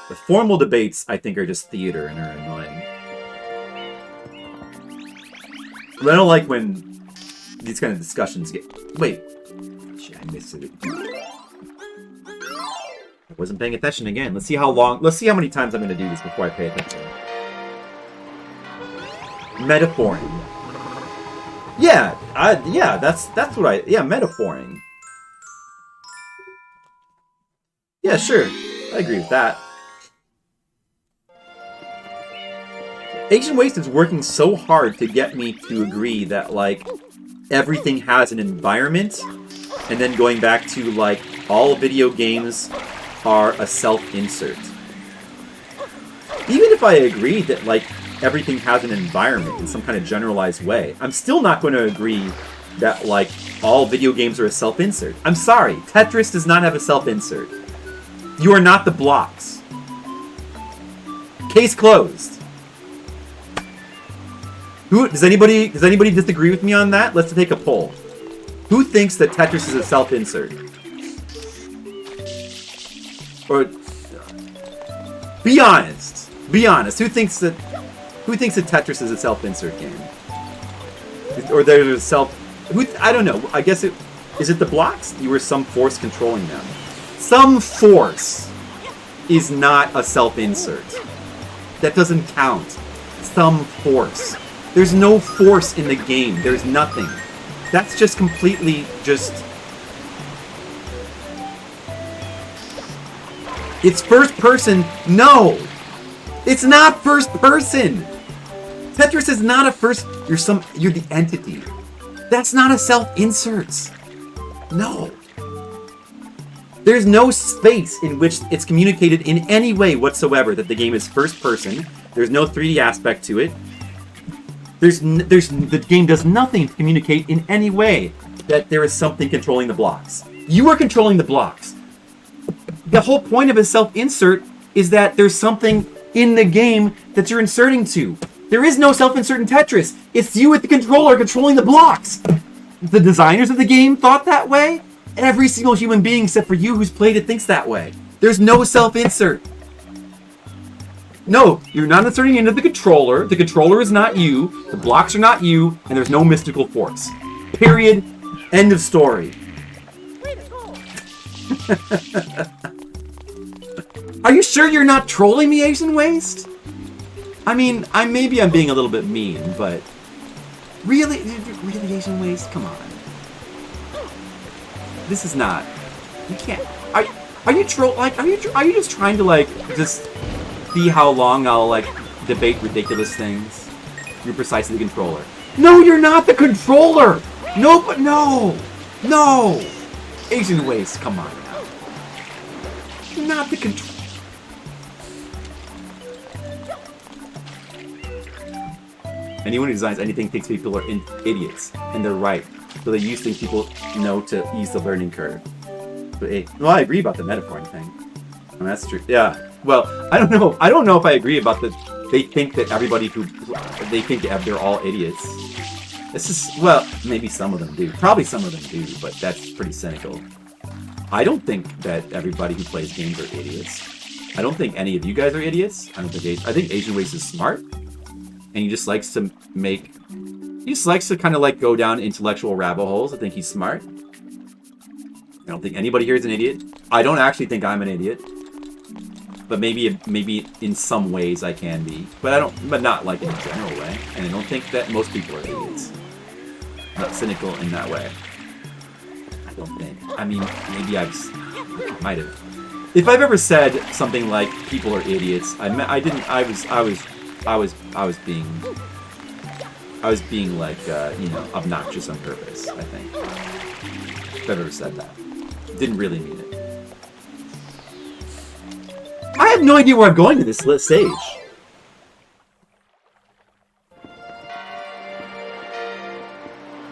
The formal debates, I think, are just theater and are annoying. But I don't like when these kind of discussions get... Wait. Shit, I missed it. I wasn't paying attention again. Let's see how many times I'm going to do this before I pay attention. Metaphoring. Yeah, that's what metaphoring. Yeah, sure. I agree with that. Asian Waste is working so hard to get me to agree that, like, everything has an environment, and then going back to, like, all video games are a self-insert. Even if I agree that, like, everything has an environment in some kind of generalized way, I'm still not going to agree that, like, all video games are a self-insert. I'm sorry, Tetris does not have a self-insert. You are not the blocks. Case closed. Does anybody disagree with me on that? Let's take a poll. Who thinks that Tetris is a self-insert? Or be honest. Be honest. Who thinks that Tetris is a self-insert game? Or there's a self... I don't know. I guess is it the blocks? You were some force controlling them. Some force is not a self-insert. That doesn't count. Some force. There's no force in the game. There's nothing. That's just completely just... It's first person. No! It's not first person! Tetris is not a first... You're the entity. That's not a self-insert. No. There's no space in which it's communicated in any way whatsoever that the game is first person. There's no 3D aspect to it. The game does nothing to communicate in any way that there is something controlling the blocks. You are controlling the blocks. The whole point of a self-insert is that there's something in the game that you're inserting to. There is no self-insert in Tetris. It's you with the controller controlling the blocks. The designers of the game thought that way. Every single human being except for you who's played it thinks that way. There's no self-insert. No, you're not inserting into the controller. The controller is not you. The blocks are not you. And there's no mystical force. Period. End of story. Are you sure you're not trolling me, Asian Waste? I mean, maybe I'm being a little bit mean, but... Really, Asian Waste? Come on. This is not... You can't... Are you troll... Like, are you just trying to, like, just see how long I'll, like, debate ridiculous things? You're precisely the controller. No, you're not the controller! No, but no! No! Asian Waste, come on now. You're not the controller. Anyone who designs anything thinks people are idiots, and they're right. So they use things people know to ease the learning curve. But hey, well, I agree about the metaphor thing. I mean, that's true. Yeah. Well, I don't know. I don't know if I agree about the. They think that everybody who they think they're all idiots. It's just well, maybe some of them do. Probably some of them do, but that's pretty cynical. I don't think that everybody who plays games are idiots. I don't think any of you guys are idiots. I think Asian Waste is smart. And he just likes to make... He just likes to kind of like go down intellectual rabbit holes. I think he's smart. I don't think anybody here is an idiot. I don't actually think I'm an idiot. But maybe in some ways I can be. But not like in a general way. And I don't think that most people are idiots. I'm not cynical in that way. I don't think. I mean, maybe I might have. If I've ever said something like people are idiots, I didn't. I was being like, you know, obnoxious on purpose, I think. If I've ever said that. Didn't really mean it. I have no idea where I'm going to this stage.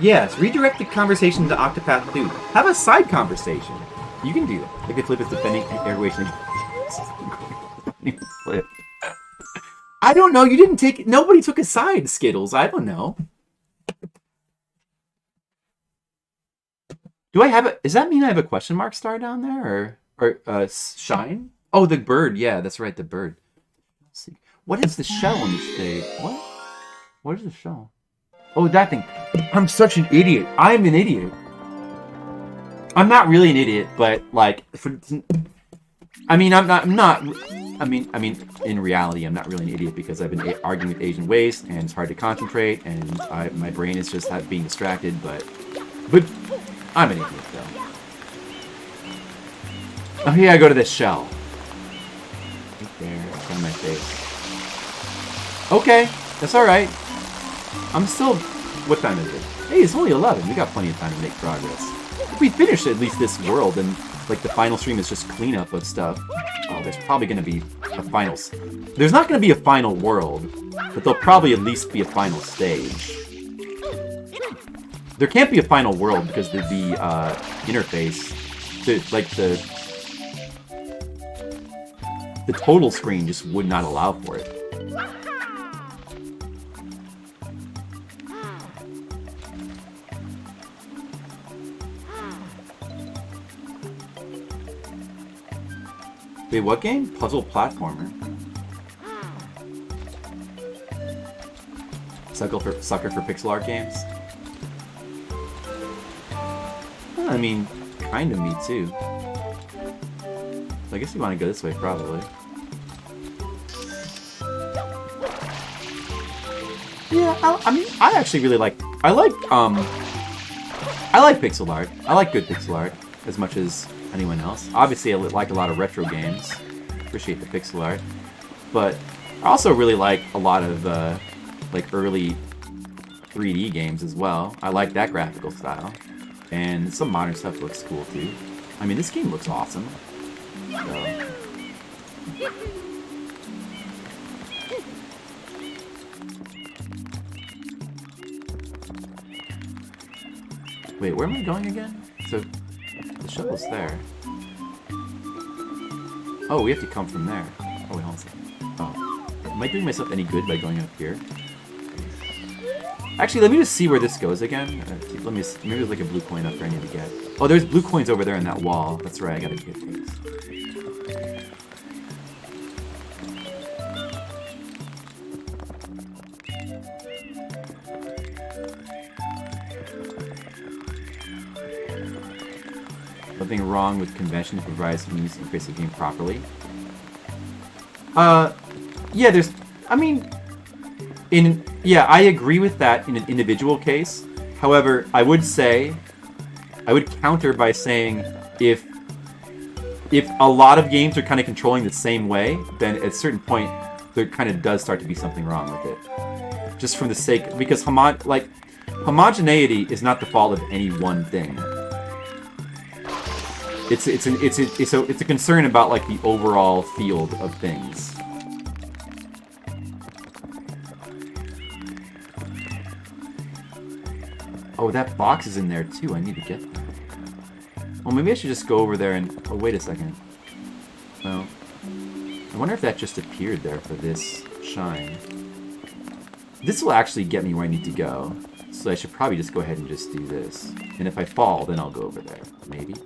Yes, redirect the conversation to Octopath 2. Have a side conversation. You can do that. Like a flip is defending airwation. Flip. I don't know. You didn't take... Nobody took a side, Skittles. I don't know. Do I have a... Does that mean I have a question mark star down there? Or shine? Oh, the bird. Yeah, that's right. The bird. Let's see. What is the shell on this stage? What? What is the shell? Oh, that thing. I'm such an idiot. I'm an idiot. I'm not really an idiot, but like... I mean, I mean, in reality, I'm not really an idiot because I've been arguing with Asian Waste, and it's hard to concentrate, and my brain is just being distracted, but I'm an idiot, though. Oh, here I go to this shell. Right there, it's on my face. Okay, that's alright. I'm still... What time is it? Hey, it's only 11. We got plenty of time to make progress. If we finish at least this world, then... Like, the final stream is just cleanup of stuff. Oh, there's probably going to be a final... There's not going to be a final world, but there'll probably at least be a final stage. There can't be a final world because the interface, the total screen just would not allow for it. Wait, what game? Puzzle platformer. Sucker for pixel art games? Well, I mean, kind of me too. I guess you want to go this way, probably. Yeah, I mean, I actually really like. I like pixel art. I like good pixel art as much as anyone else. Obviously, I like a lot of retro games. Appreciate the pixel art, but I also really like a lot of like early 3D games as well. I like that graphical style, and some modern stuff looks cool too. I mean, this game looks awesome. So. Wait, where am I going again? So, the shovel's there. Oh, we have to come from there. Oh, wait, hold on a second. Oh. Am I doing myself any good by going up here? Actually, let me just see where this goes again. Let me. Maybe there's like a blue coin up there I need to get. Oh, there's blue coins over there in that wall. That's right, I gotta get these. Nothing wrong with convention that provides means to interface the game properly. Yeah, there's. I mean, yeah, I agree with that in an individual case. However, I would counter by saying if a lot of games are kind of controlling the same way, then at a certain point there kind of does start to be something wrong with it. Just from the sake, because homogeneity is not the fault of any one thing. It's a concern about like the overall field of things. Oh, that box is in there too. I need to get that. Well, maybe I should just go over there and... Oh, wait a second. Well, I wonder if that just appeared there for this shine. This will actually get me where I need to go. So I should probably just go ahead and just do this. And if I fall, then I'll go over there. Maybe.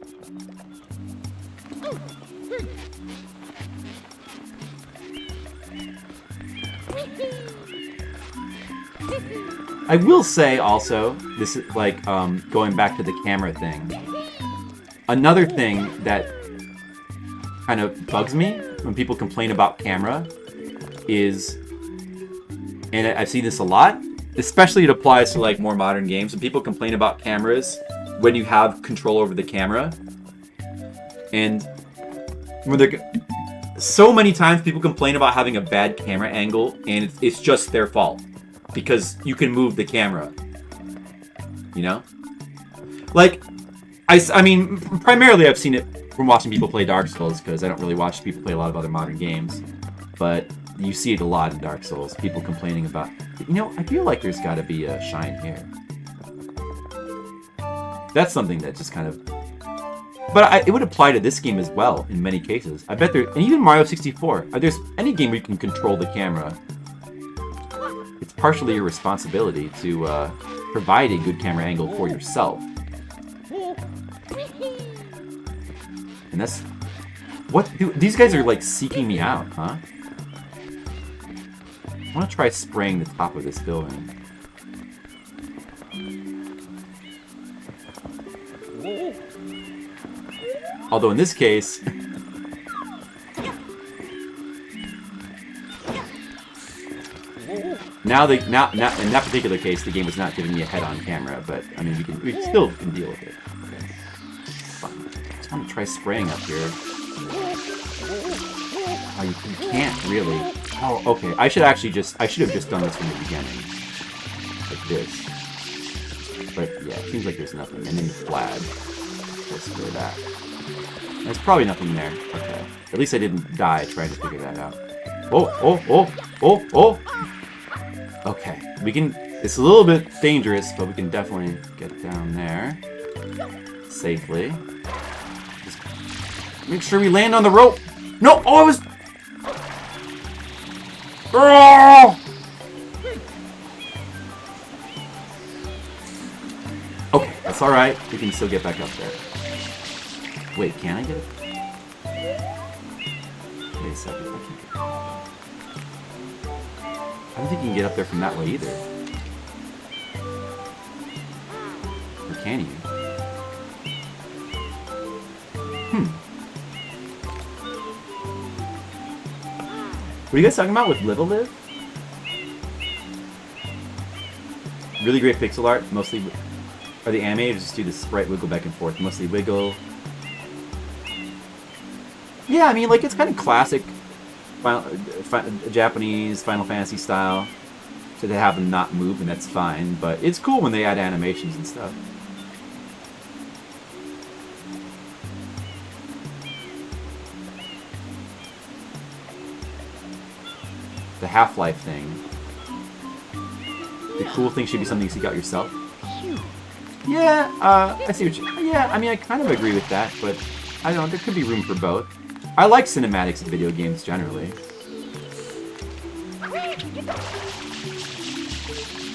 I will say also, this is like going back to the camera thing. Another thing that kind of bugs me when people complain about camera is, and I've seen this a lot, especially it applies to like more modern games, when people complain about cameras when you have control over the camera. And when they're, so many times people complain about having a bad camera angle, and it's just their fault. Because you can move the camera. You know? Like, I mean, primarily I've seen it from watching people play Dark Souls, because I don't really watch people play a lot of other modern games. But you see it a lot in Dark Souls. People complaining about, you know, I feel like there's got to be a shine here. That's something that just kind of... But it would apply to this game as well, in many cases. I bet there... And even Mario 64. If there's any game where you can control the camera, it's partially your responsibility to provide a good camera angle for yourself. And that's... What? These guys are like seeking me out, huh? I want to try spraying the top of this building. Although in this case... Now, in that particular case, the game was not giving me a head-on camera, but I mean, we still can deal with it. Okay. Fine. I just want to try spraying up here. Oh, you can't really. Oh, okay. I should have just done this from the beginning, like this. But yeah, it seems like there's nothing. And then flag. Let's spray that. There's probably nothing there. Okay. At least I didn't die trying to figure that out. Oh! Okay, we can... It's a little bit dangerous, but we can definitely get down there safely. Just make sure we land on the rope. No! Oh, I was... Oh! Okay, that's alright. We can still get back up there. Wait, can I get it? Wait a second. I don't think you can get up there from that way either. Or can you? What are you guys talking about with Live a Live? Really great pixel art, mostly... Are the animators just do the sprite wiggle back and forth? Mostly wiggle. Yeah, I mean, like, it's kind of classic Japanese Final Fantasy style. So they have them not move, and that's fine. But it's cool when they add animations and stuff. The Half-Life thing. The cool thing should be something you seek out yourself. Yeah, I see what you... Yeah, I mean, I kind of agree with that, but I don't know, there could be room for both. I like cinematics in video games generally.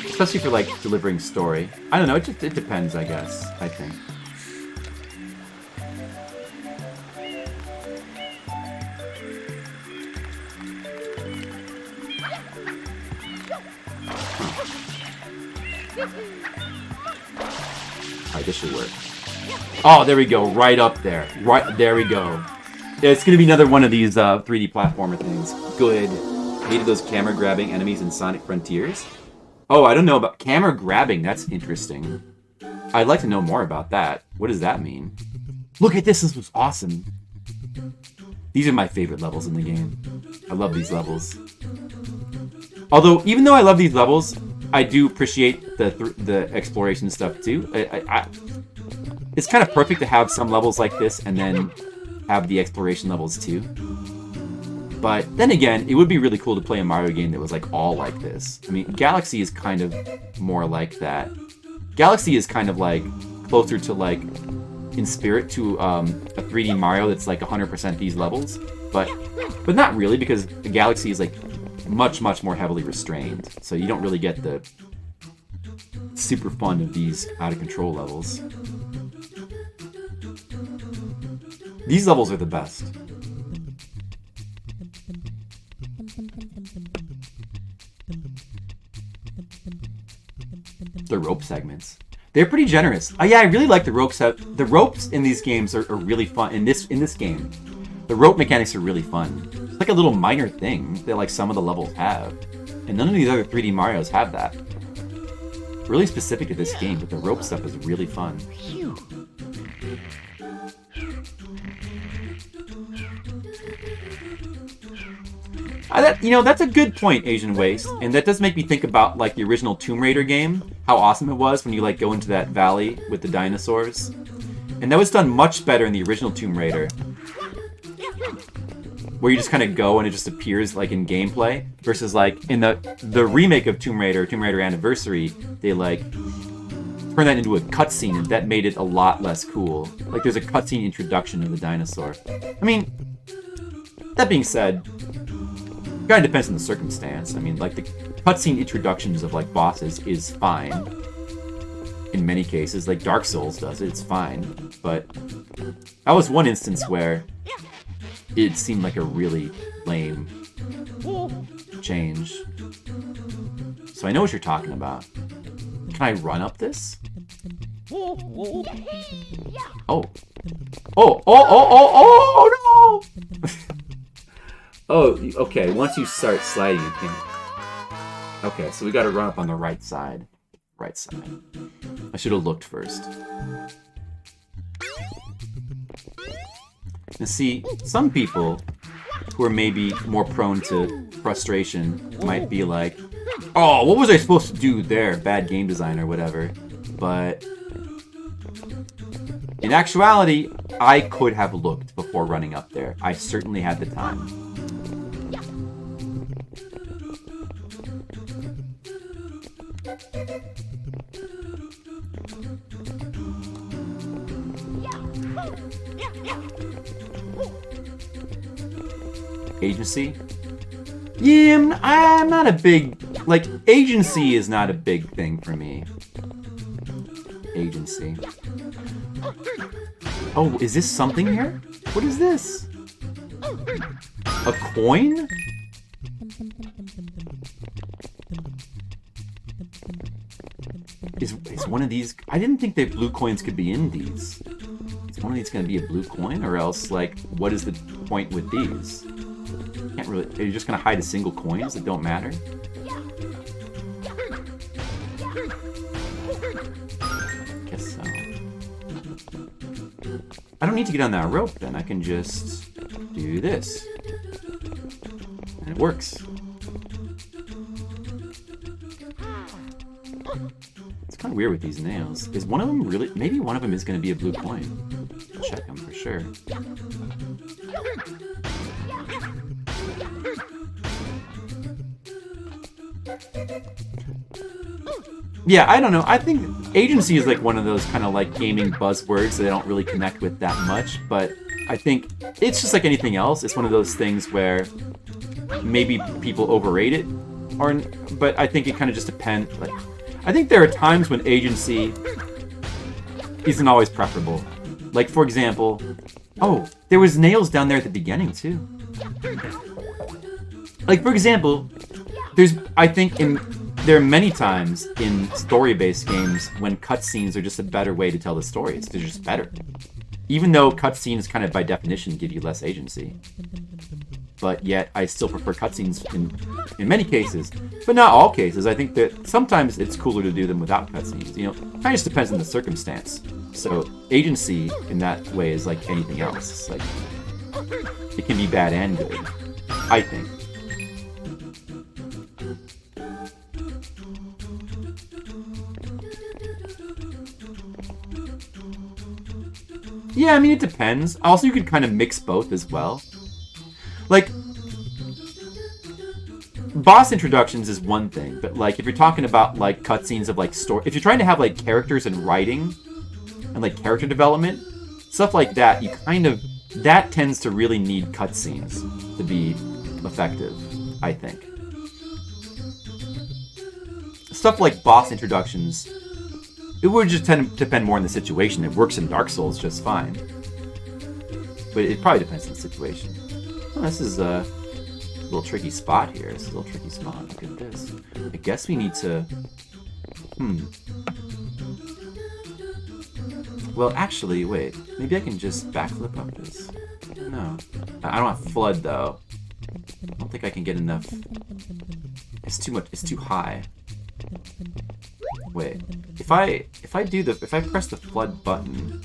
Especially for, like, delivering story. I don't know, it depends, I guess, I think. Alright, this should work. Oh, there we go. Right up there. Right, there we go. Yeah, it's gonna be another one of these 3D platformer things. Good. Hated those camera grabbing enemies in Sonic Frontiers. Oh, I don't know about camera grabbing. That's interesting. I'd like to know more about that. What does that mean? Look at this. This was awesome. These are my favorite levels in the game. I love these levels. Although, even though I love these levels, I do appreciate the exploration stuff too. It's kind of perfect to have some levels like this and then have the exploration levels too. But then again, it would be really cool to play a Mario game that was like all like this. I mean, Galaxy is kind of more like that. Galaxy is kind of like closer to like in spirit to a 3D Mario that's like 100% these levels, but not really, because the Galaxy is like much more heavily restrained, so you don't really get the super fun of these out of control levels. These levels are the best. The rope segments. They're pretty generous. Oh yeah, I really like the ropes. The ropes in these games are really fun. In this game, the rope mechanics are really fun. It's like a little minor thing that like some of the levels have, and none of these other 3D Marios have that. Really specific to this game, but the rope stuff is really fun. That's a good point, Asian Waste, and that does make me think about like the original Tomb Raider game, how awesome it was when you like go into that valley with the dinosaurs, and that was done much better in the original Tomb Raider, where you just kind of go and it just appears like in gameplay, versus like in the remake of Tomb Raider Anniversary, they like turned that into a cutscene, and that made it a lot less cool. Like there's a cutscene introduction of the dinosaur. I mean, that being said, kind of depends on the circumstance. I mean, like, the cutscene introductions of, like, bosses is fine. In many cases, like Dark Souls does it, it's fine. But that was one instance where it seemed like a really lame change. So I know what you're talking about. Can I run up this? Oh. Oh, no! Oh, okay, once you start sliding, you can... Okay, so we gotta run up on the right side. Right side. I should have looked first. Now see, some people who are maybe more prone to frustration might be like, oh, what was I supposed to do there? Bad game design or whatever. But in actuality, I could have looked before running up there. I certainly had the time. Agency? Yeah, I'm not a big... Like, agency is not a big thing for me. Agency. Oh, is this something here? What is this? A coin? Is one of these... I didn't think that blue coins could be in these. Is one of these going to be a blue coin? Or else, like, what is the point with these? Can't really... Are you just going to hide a single coins that don't matter? Guess so. I don't need to get on that rope then. I can just do this. And it works. It's kind of weird with these nails. Is one of them really... Maybe one of them is going to be a blue coin. I'll check them for sure. Yeah, I don't know. I think agency is like one of those kind of like gaming buzzwords that I don't really connect with that much, but I think it's just like anything else. It's one of those things where maybe people overrate it, but I think it kind of just depends. Like, I think there are times when agency isn't always preferable. Like, for example, oh, there was nails down there at the beginning too. Like, for example, there are many times in story-based games when cutscenes are just a better way to tell the stories. They're just better. Even though cutscenes kind of by definition give you less agency. But yet, I still prefer cutscenes in many cases. But not all cases. I think that sometimes it's cooler to do them without cutscenes. You know, it kind of just depends on the circumstance. So, agency in that way is like anything else. It's like, it can be bad and good. I think. Yeah, I mean, it depends. Also, you could kind of mix both as well. Like, boss introductions is one thing, but, like, if you're talking about, like, cutscenes of, like, story... If you're trying to have, like, characters and writing and, like, character development, stuff like that, you kind of... That tends to really need cutscenes to be effective, I think. Stuff like boss introductions... It would just tend to depend more on the situation. It works in Dark Souls just fine. But it probably depends on the situation. Oh, this is a little tricky spot here. This is a little tricky spot. Look at this. I guess we need to... Well, actually, wait. Maybe I can just backflip up this. No. I don't have flood, though. I don't think I can get enough... It's too much. It's too high. Wait, if I press the flood button,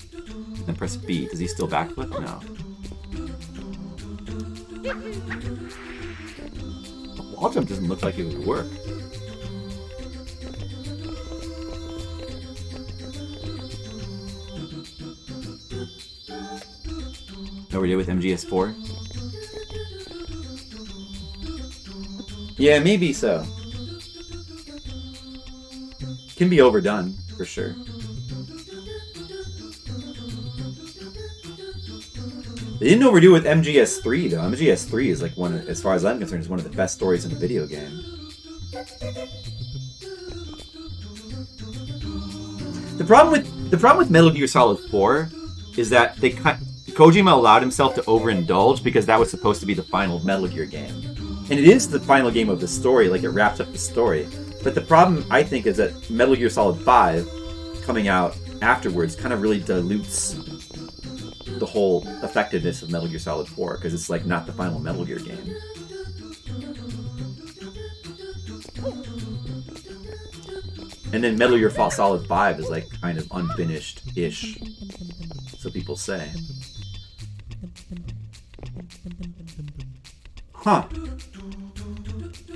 then press B, does he still backflip? No. The wall jump doesn't look like it would work. Over here with MGS4? Yeah, maybe so. Can be overdone, for sure. They didn't overdo it with MGS3, though. MGS3 is like as far as I'm concerned, is one of the best stories in a video game. The problem with Metal Gear Solid 4 is that Kojima allowed himself to overindulge because that was supposed to be the final Metal Gear game. And it is the final game of the story, like it wraps up the story. But the problem, I think, is that Metal Gear Solid 5, coming out afterwards, kind of really dilutes the whole effectiveness of Metal Gear Solid 4, because it's, like, not the final Metal Gear game. And then Metal Gear Solid 5 is, like, kind of unfinished-ish, so people say. Huh.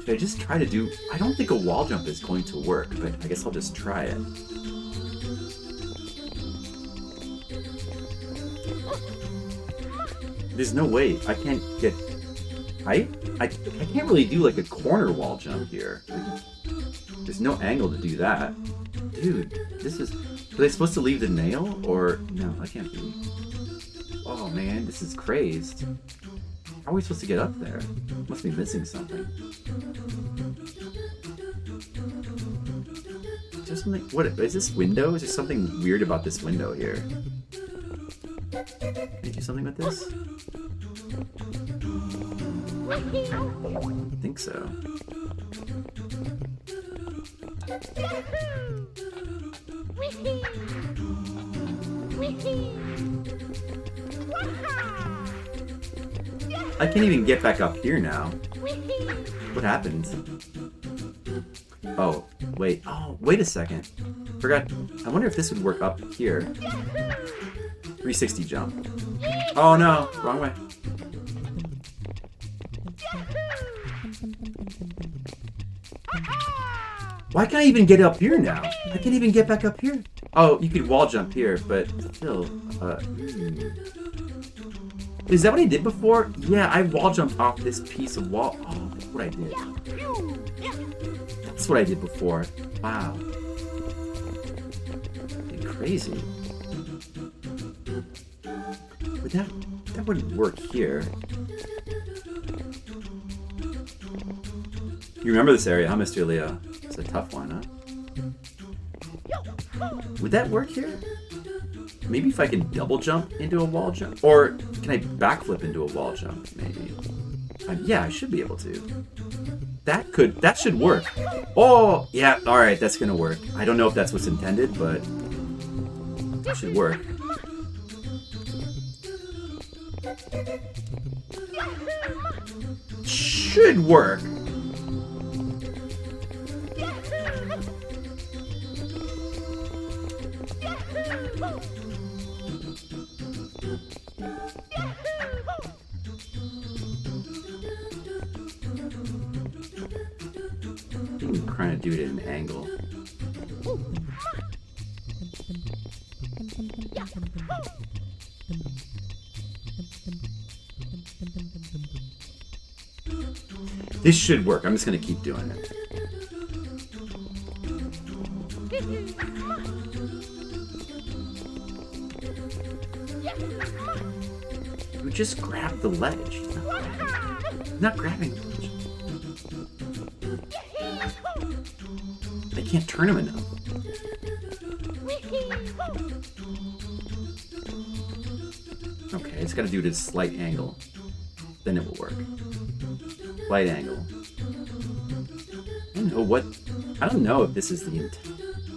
Should I just try to do... I don't think a wall jump is going to work, but I guess I'll just try it. There's no way. I can't get height? I can't really do like a corner wall jump here. There's no angle to do that. Dude, this is... Are they supposed to leave the nail? Or... No, I can't be. Oh, man, this is crazed. How are we supposed to get up there? Must be missing something. Is there something... What is this window? Is there something weird about this window here? Can you do something with this? I think so. I can't even get back up here now. What happened? Oh, wait. Oh, wait a second. Forgot. I wonder if this would work up here. 360 jump. Oh no, wrong way. Why can't I even get up here now? I can't even get back up here. Oh, you could wall jump here, but still. Is that what I did before? Yeah, I wall jumped off this piece of wall. Oh, that's what I did. That's what I did before. Wow. Crazy. But that wouldn't work here. You remember this area, huh, Mr. Leo? It's a tough one, huh? Would that work here? Maybe if I can double jump into a wall jump? Or can I backflip into a wall jump, maybe? Yeah, I should be able to. That should work. Oh, yeah, alright, that's gonna work. I don't know if that's what's intended, but that should work. Should work. I'm trying to do it at an angle. This should work. I'm just going to keep doing it. You just grab the ledge. He's not grabbing the ledge. I can't turn him enough. Okay, I just got to do it at a slight angle. Then it will work. Slight angle. I don't know if this is the intent.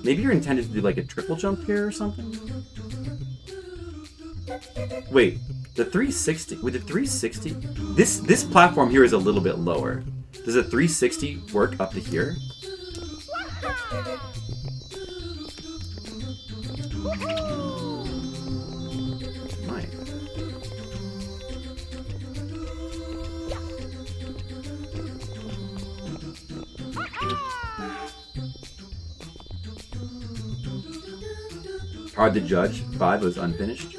Maybe you're intended to do like a triple jump here or something? Wait, the 360, with the 360, this platform here is a little bit lower. Does a 360 work up to here? Might. Hard to judge. 5 was unfinished.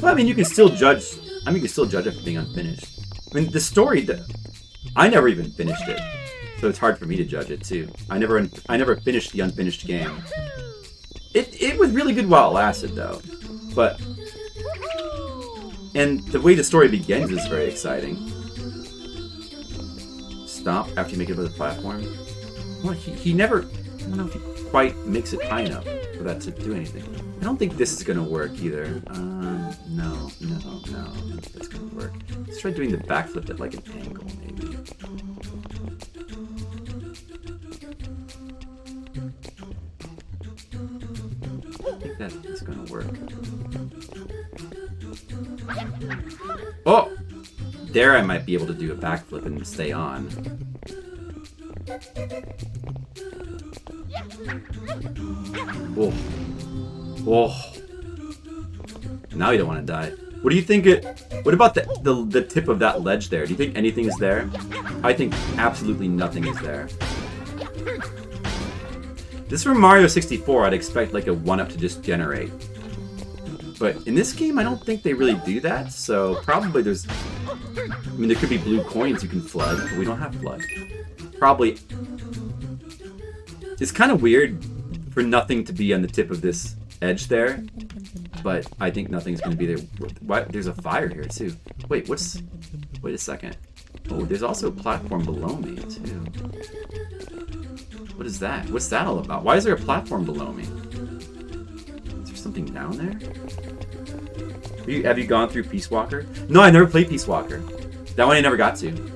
Well, I mean, you can still judge. I mean, you can still judge it for being unfinished. I mean, the story. I never even finished it, so it's hard for me to judge it too. I never finished the unfinished game. It was really good while it lasted, though. And the way the story begins is very exciting. Stop after you make it over the platform. Well, he never. I don't know if he quite makes it high enough for that to do anything. I don't think this is gonna work either. No, that's gonna work. Let's try doing the backflip at like an angle, maybe. I think that is gonna work. Oh! There I might be able to do a backflip and stay on. Oh. Oh. Now you don't want to die. What do you think what about the tip of that ledge there? Do you think anything is there? I think absolutely nothing is there. This from Mario 64, I'd expect like a 1-up to just generate. But in this game, I don't think they really do that, so probably there's... I mean, there could be blue coins you can flood, but we don't have flood. Probably... It's kind of weird for nothing to be on the tip of this edge there, but I think nothing's going to be there. What? There's a fire here too. Wait, what's... Wait a second. Oh, there's also a platform below me too. What is that? What's that all about? Why is there a platform below me? Is there something down there? Have you gone through Peace Walker? No, I never played Peace Walker. That one I never got to.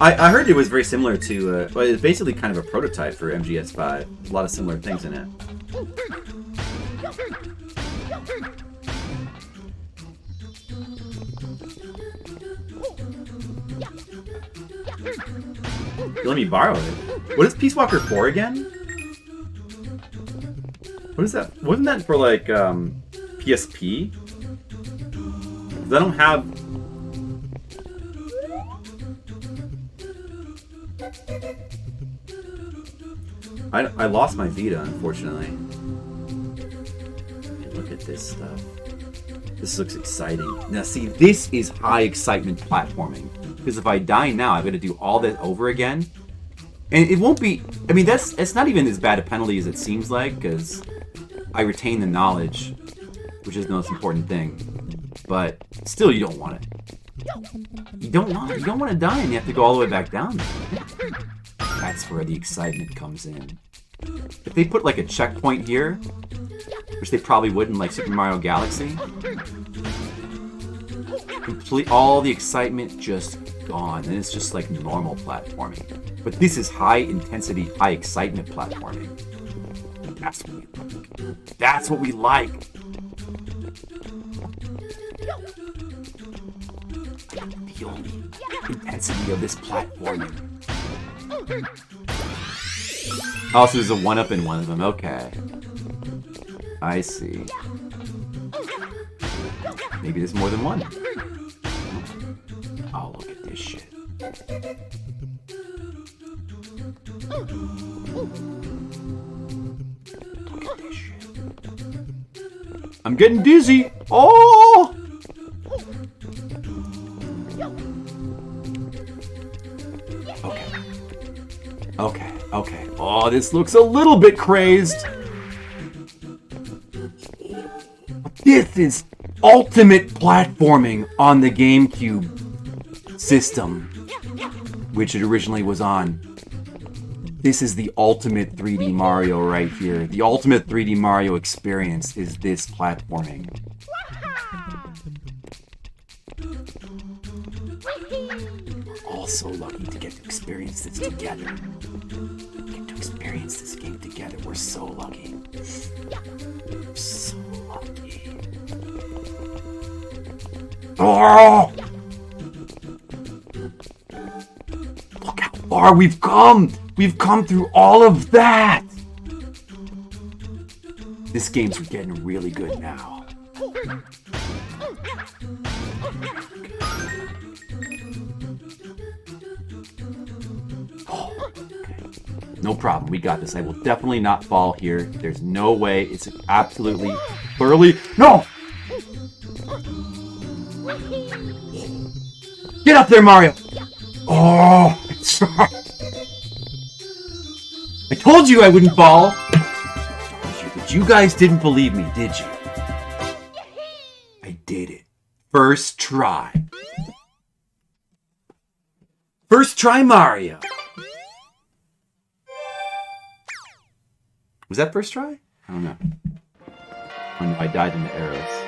I heard it was very similar to, well, it's basically kind of a prototype for MGS5. A lot of similar things in it. Let me borrow it. What is Peace Walker 4 again? What is that? Wasn't that for like PSP? 'Cause I don't have. I lost my Vita, unfortunately. Look at this stuff. This looks exciting. Now, see, this is high excitement platforming. Because if I die now, I've got to do all that over again. And it won't be... I mean, it's not even as bad a penalty as it seems like, because I retain the knowledge, which is the most important thing. But still, you don't want it. You don't want it. You don't want to die and you have to go all the way back down. That's where the excitement comes in. If they put like a checkpoint here, which they probably would in like Super Mario Galaxy, all the excitement just gone, and it's just like normal platforming. But this is high intensity, high excitement platforming. That's what we like. That's what we like. The only intensity of this platforming. Oh, so there's a 1-up in one of them. Okay. I see. Maybe there's more than one. Oh, look at this shit. Look at this shit. I'm getting dizzy. Oh! Okay. Okay. Oh, this looks a little bit crazed. This is ultimate platforming on the GameCube system, which it originally was on. This is the ultimate 3D Mario right here. The ultimate 3D Mario experience is this platforming. We're all so lucky to get to experience this together. Get to experience this game together. We're so lucky. So lucky. Oh! Look how far we've come! We've come through all of that! This game's getting really good now. Oh, okay. No problem, we got this. I will definitely not fall here. There's no way. It's absolutely, thoroughly... No! Get up there, Mario! Oh! I told you I wouldn't fall! But you guys didn't believe me, did you? I did it. First try. First try Mario! Was that first try? I don't know. Oh no, I died in the arrows.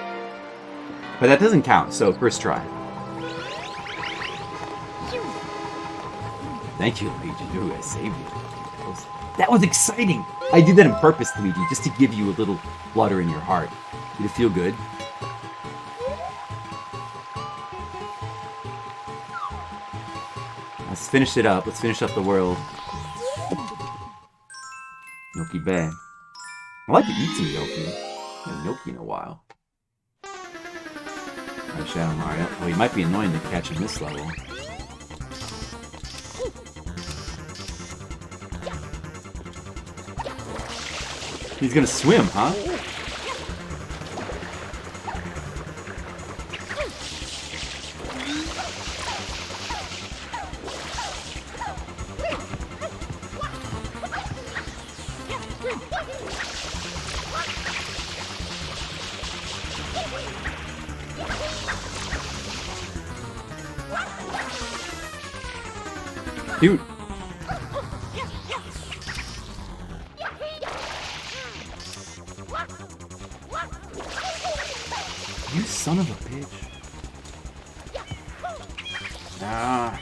But that doesn't count, so first try. Thank you, Luigi. Ooh, I saved you. That was exciting! I did that on purpose, Luigi, just to give you a little flutter in your heart. Did it feel good? Let's finish it up. Let's finish up the world. Gnocchi Bay. I like to eat some gnocchi. I haven't had gnocchi in a while. Alright, Shadow Mario. Oh, he might be annoying to catch in this level. He's gonna swim, huh? Dude. You son of a bitch. Ah.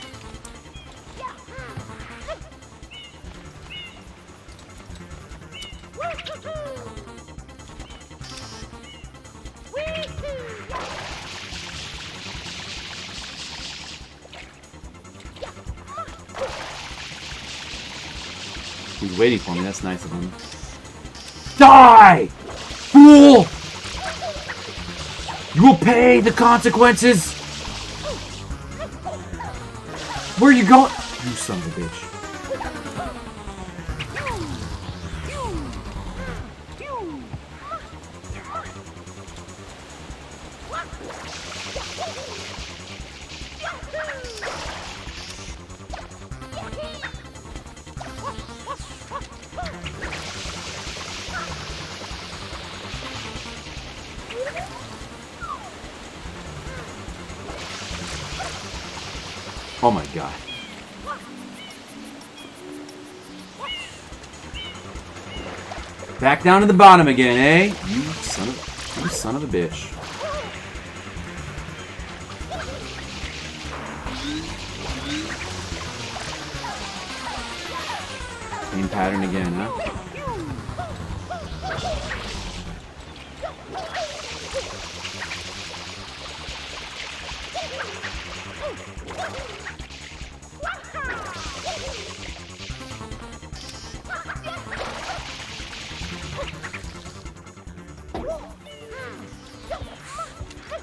He's waiting for me, that's nice of him. Die! Fool! You will pay the consequences! Where are you going? You son of a bitch. Oh my god. Back down to the bottom again, eh? You son of a bitch. Same pattern again, huh?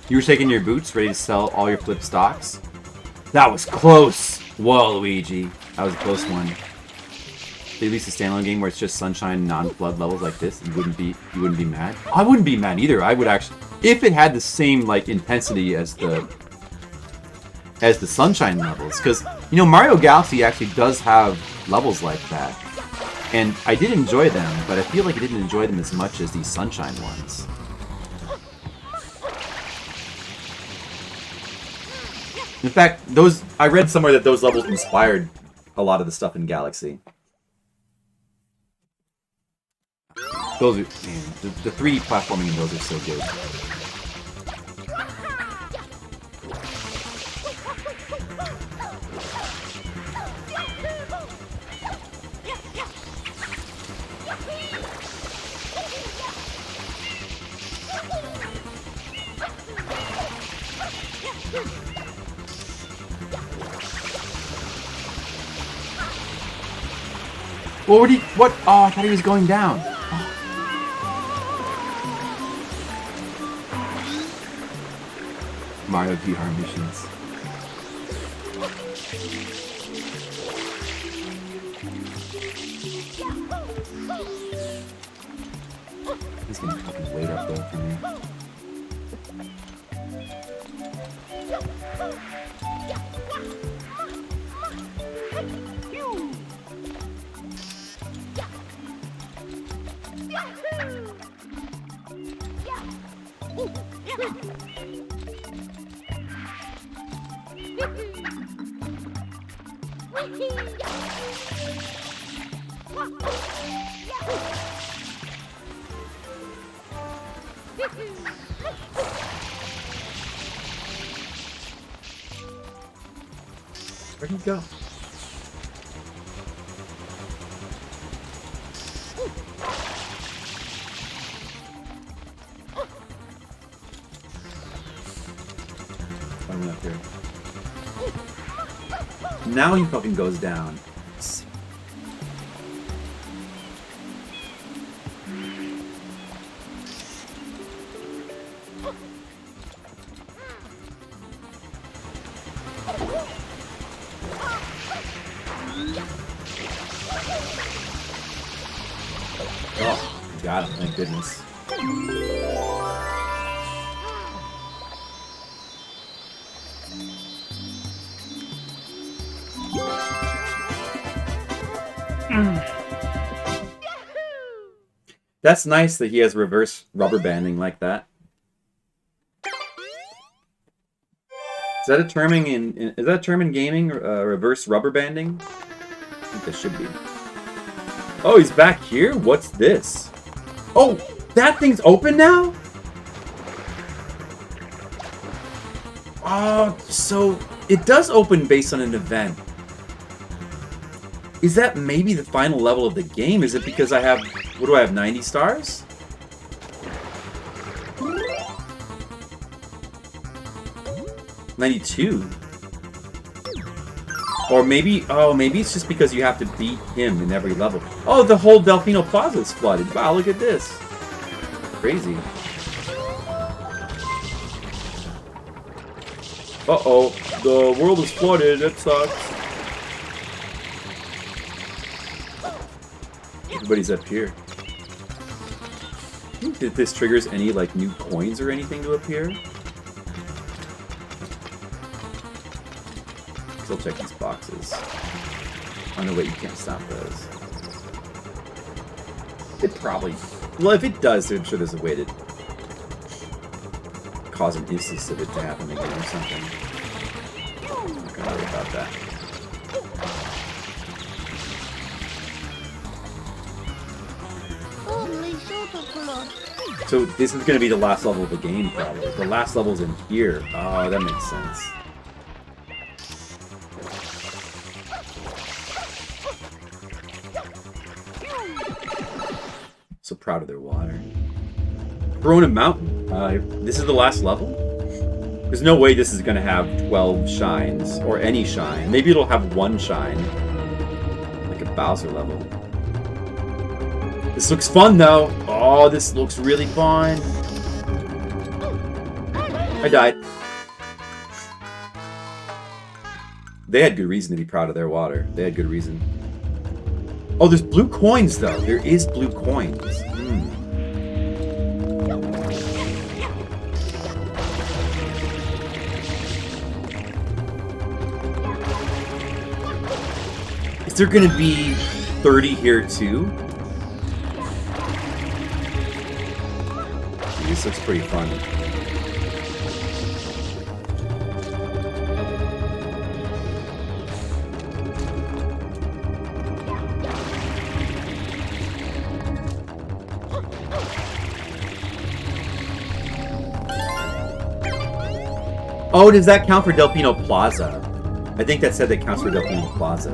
You were taking your boots, ready to sell all your flip stocks? That was close! Whoa, Luigi. That was a close one. At least a standalone game where it's just sunshine, non-flood levels like this, you wouldn't be mad? I wouldn't be mad either. I would actually, if it had the same like intensity as the sunshine levels, because you know Mario Galaxy actually does have levels like that, and I did enjoy them, but I feel like I didn't enjoy them as much as these sunshine ones. In fact, I read somewhere that those levels inspired a lot of the stuff in Galaxy. Those are, man, the 3D platforming in those are so good. Well, what? Oh, I thought he was going down. Oh. Mario VR missions. He's gonna fucking wait up there for me. Where'd he go? Up here. Now he fucking goes down. Oh, got him, thank goodness. That's nice that he has reverse rubber banding like that. Is that a term in gaming? Reverse rubber banding? there should be. Oh, he's back here? What's this? Oh, that thing's open now? Oh, so it does open based on an event. Is that maybe the final level of the game? Is it because I have... What do I have, 90 stars? $92. Or maybe... Oh, maybe it's just because you have to beat him in every level. Oh, the whole Delfino Plaza is flooded. Wow, look at this. Crazy. Uh-oh. The world is flooded. That sucks. Everybody's up here. If this triggers any, like, new coins or anything to appear. Still check these boxes. Oh, no, wait, you can't stop those. It probably... Well, if it does, I'm sure there's a way to cause an instance of it to happen again or something. I'm not gonna worry about that. So this is going to be the last level of the game, probably. The last level's in here. Oh, that makes sense. So proud of their water. Corona Mountain. This is the last level? There's no way this is going to have 12 shines, or any shine. Maybe it'll have one shine. Like a Bowser level. This looks fun, though. Oh, this looks really fun. I died. They had good reason to be proud of their water. They had good reason. Oh, there's blue coins, though. There is blue coins. Is there going to be 30 here, too? This looks pretty fun. Oh, does that count for Delfino Plaza? I think that said that counts for Delfino Plaza.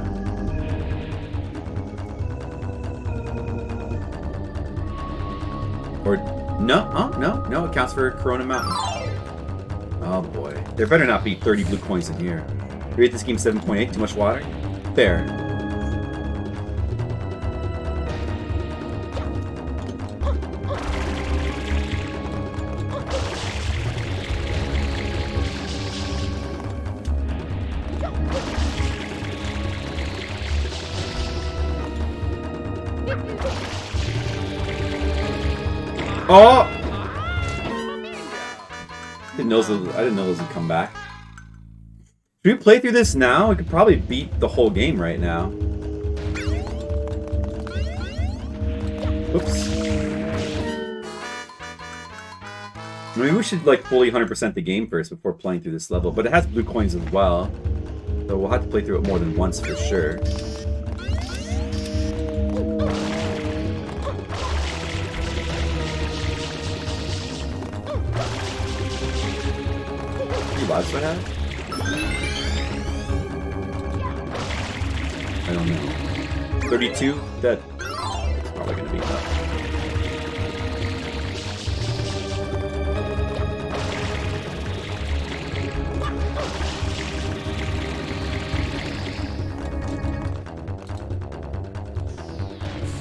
Or... No, oh, no, it counts for Corona Mountain. Oh boy. There better not be 30 blue coins in here. Rate this game 7.8, too much water? Fair. Oh! I didn't know those would come back. Should we play through this now? We could probably beat the whole game right now. Oops. Maybe we should like fully 100% the game first before playing through this level, but it has blue coins as well. So we'll have to play through it more than once for sure. Lives do I have? I don't know. 32? That's probably going to be enough.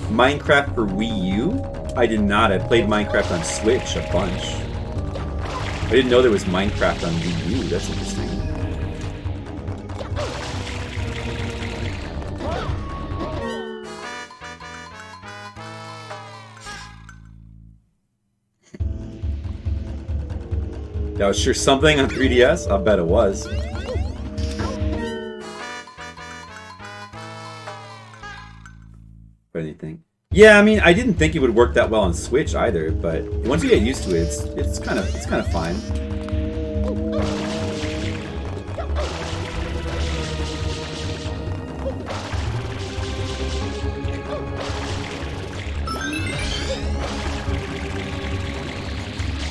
Minecraft for Wii U? I did not. I played Minecraft on Switch a bunch. I didn't know there was Minecraft on Wii U. That's interesting. That was sure something on 3DS? I'll bet it was. What do you think? Yeah, I mean, I didn't think it would work that well on Switch either, but once you get used to it, it's kind of fine.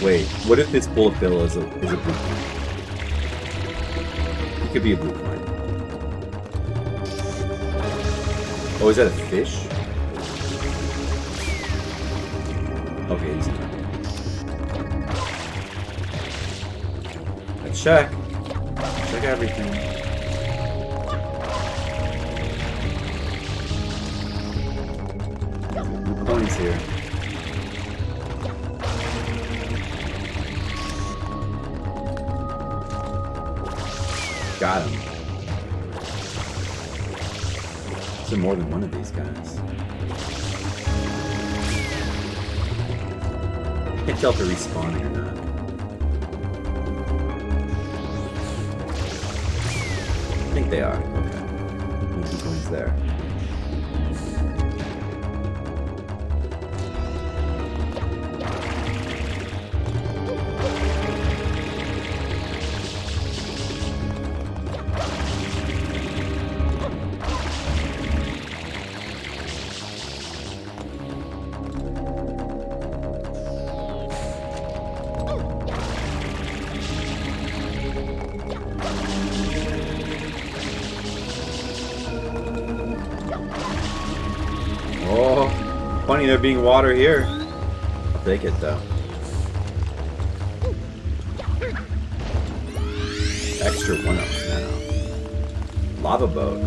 Wait, what if this bullet bill is a blue coin? It could be a blue coin. Oh, is that a fish? Okay, he's not. Let's check. Check everything. Blue coins here. Got him. Is there more than one of these guys? Can't tell if they're respawning or not. I think they are. Okay. Blue coins there. Funny there being water here. I'll take it though. Extra 1-ups now. Lava boat.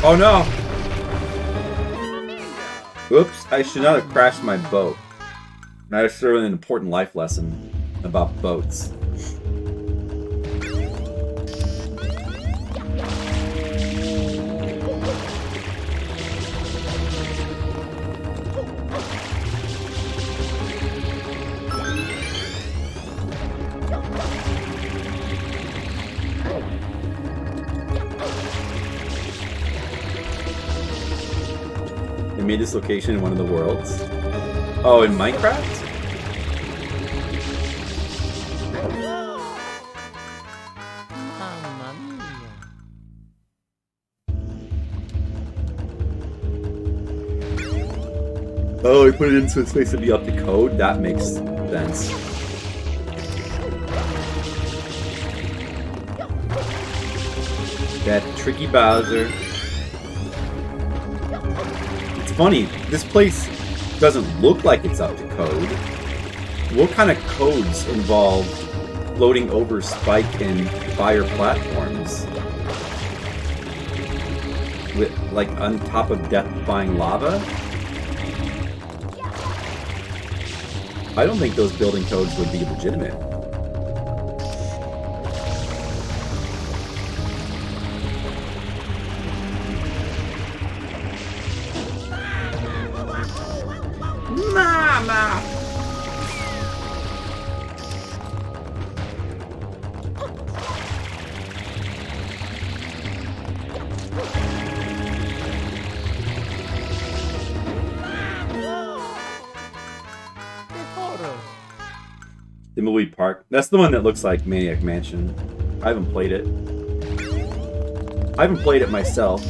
Oh no! Oops, I should not have crashed my boat. That is sort of an important life lesson about boats. They made this location in one of the worlds. Oh, in Minecraft? Oh, we put it into a space to be up to code? That makes sense. That tricky Bowser. It's funny, this place doesn't look like it's up to code. What kind of codes involve floating over spike and fire platforms? With, like, on top of death-defying lava? I don't think those building codes would be legitimate. Mama! Thimbleweed Park. That's the one that looks like Maniac Mansion. I haven't played it. I haven't played it myself.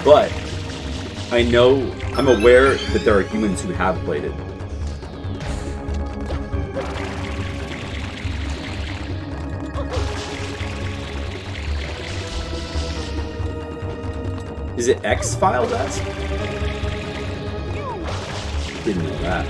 But I know, I'm aware that there are humans who have played it. Is it X-Files-esque? Didn't know that.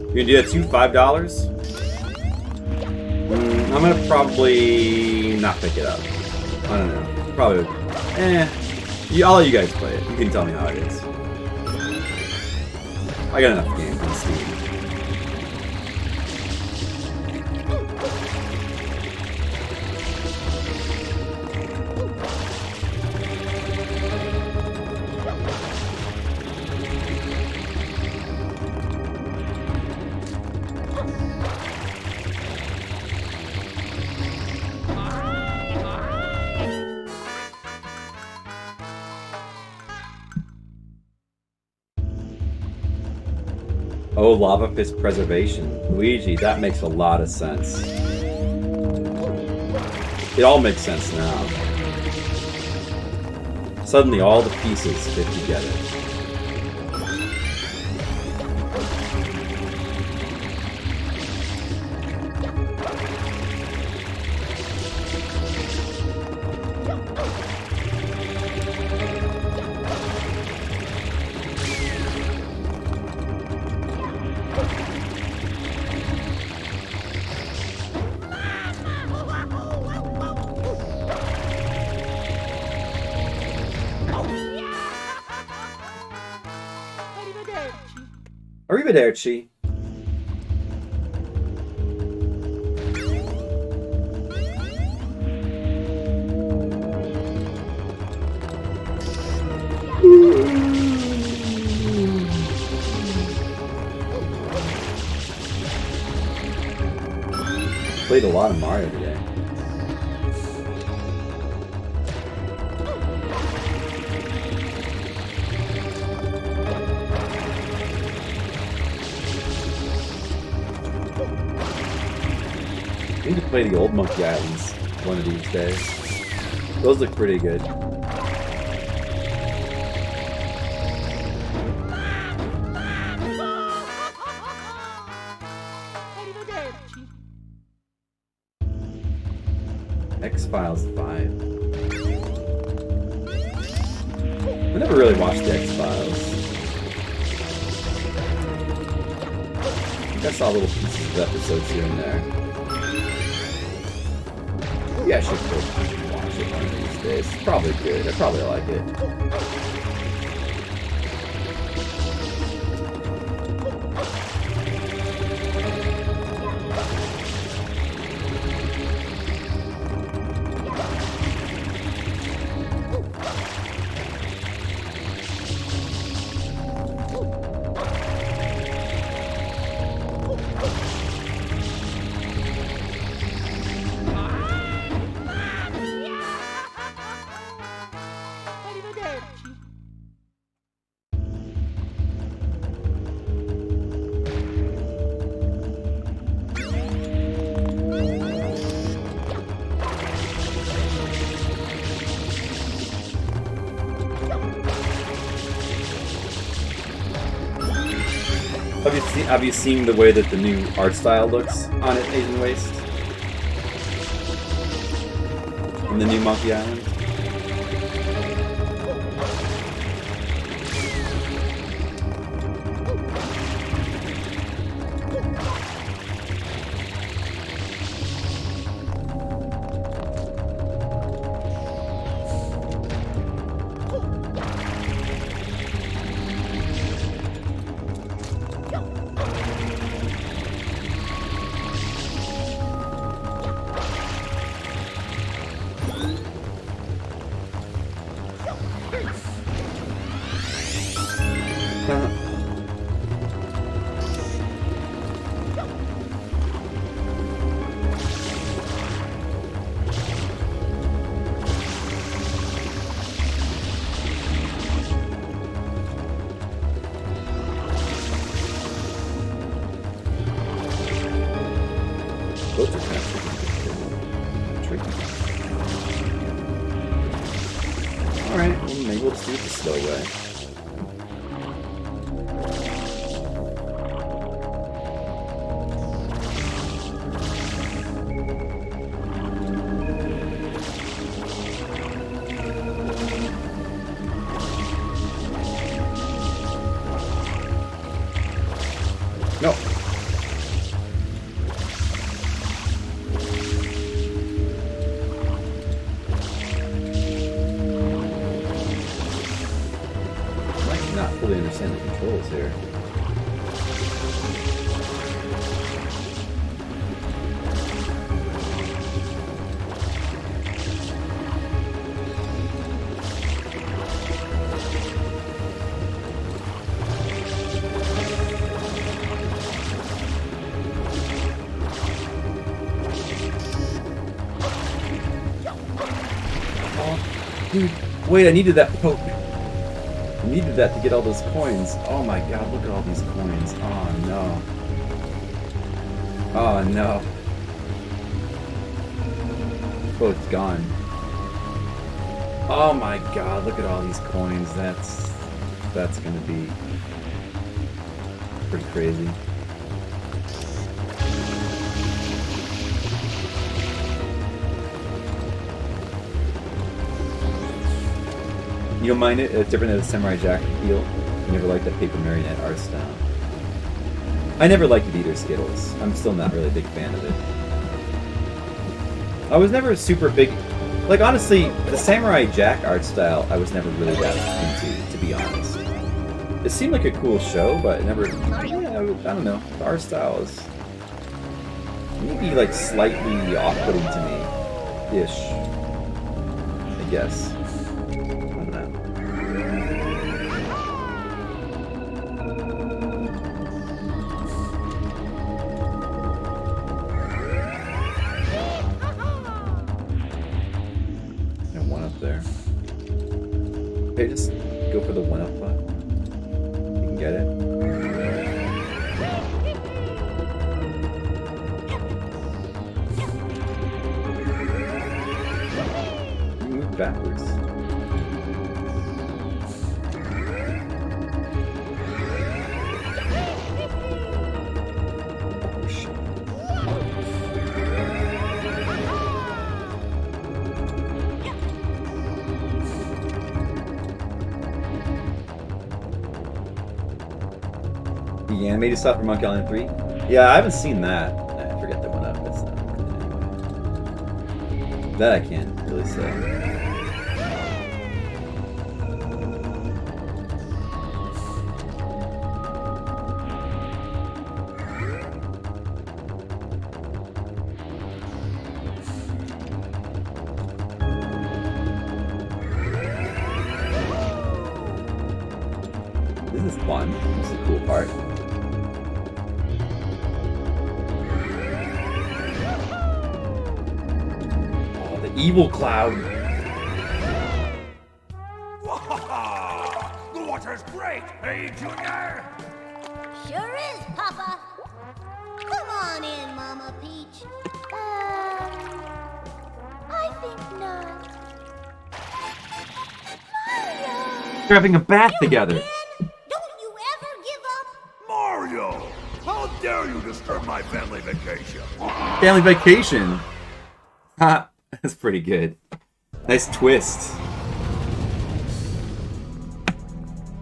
You gonna do that too? $5? I'm gonna probably not pick it up. I don't know. Probably. I'll let you guys play it. You can tell me how it is. I got enough games on Steam. Oh, lava fist preservation. Luigi, that makes a lot of sense. It all makes sense now. Suddenly all the pieces fit together. Arrivederci. Played a lot of Mario today. I need to play the old Monkey Islands one of these days. Those look pretty good. X-Files 5. I never really watched the X-Files. I think I saw little pieces of episodes here and there. Yeah, I should go watch it one of these days. It's probably good. I probably like it. Have you seen the way that the new art style looks on it, Asian Waste? In the new Monkey Island? Alright, well maybe we'll just do it the slow way. fully understand the controls here. Dude, wait, I needed that poke. I needed that to get all those coins. Oh my god, look at all these coins. Oh no. Oh no. Oh, it's gone. Oh my god, look at all these coins. That's gonna be pretty crazy. You don't mind it? It's different than the Samurai Jack feel. You never liked that paper marionette art style. I never liked Beater Skittles. I'm still not really a big fan of it. I was never a super big... Like, honestly, the Samurai Jack art style, I was never really that into, to be honest. It seemed like a cool show, but it never... Yeah, I don't know. The art style is... maybe, like, slightly off-putting to me. Ish. I guess. Okay, just go for the one-up button. You can get it. You move backwards. Oh, shit. The animated stuff from Monkey Island 3? Yeah, I haven't seen that. I forget that one up. That's not anyway. That I can't really say. This is fun. This is the cool part. Evil Cloud. The water's great, hey, Junior? Sure is, Papa. Come on in, Mama Peach. I think not. Mario! They're having a bath together. Don't you ever give up? Mario! How dare you disturb my family vacation? Family vacation. Ha. That's pretty good. Nice twist.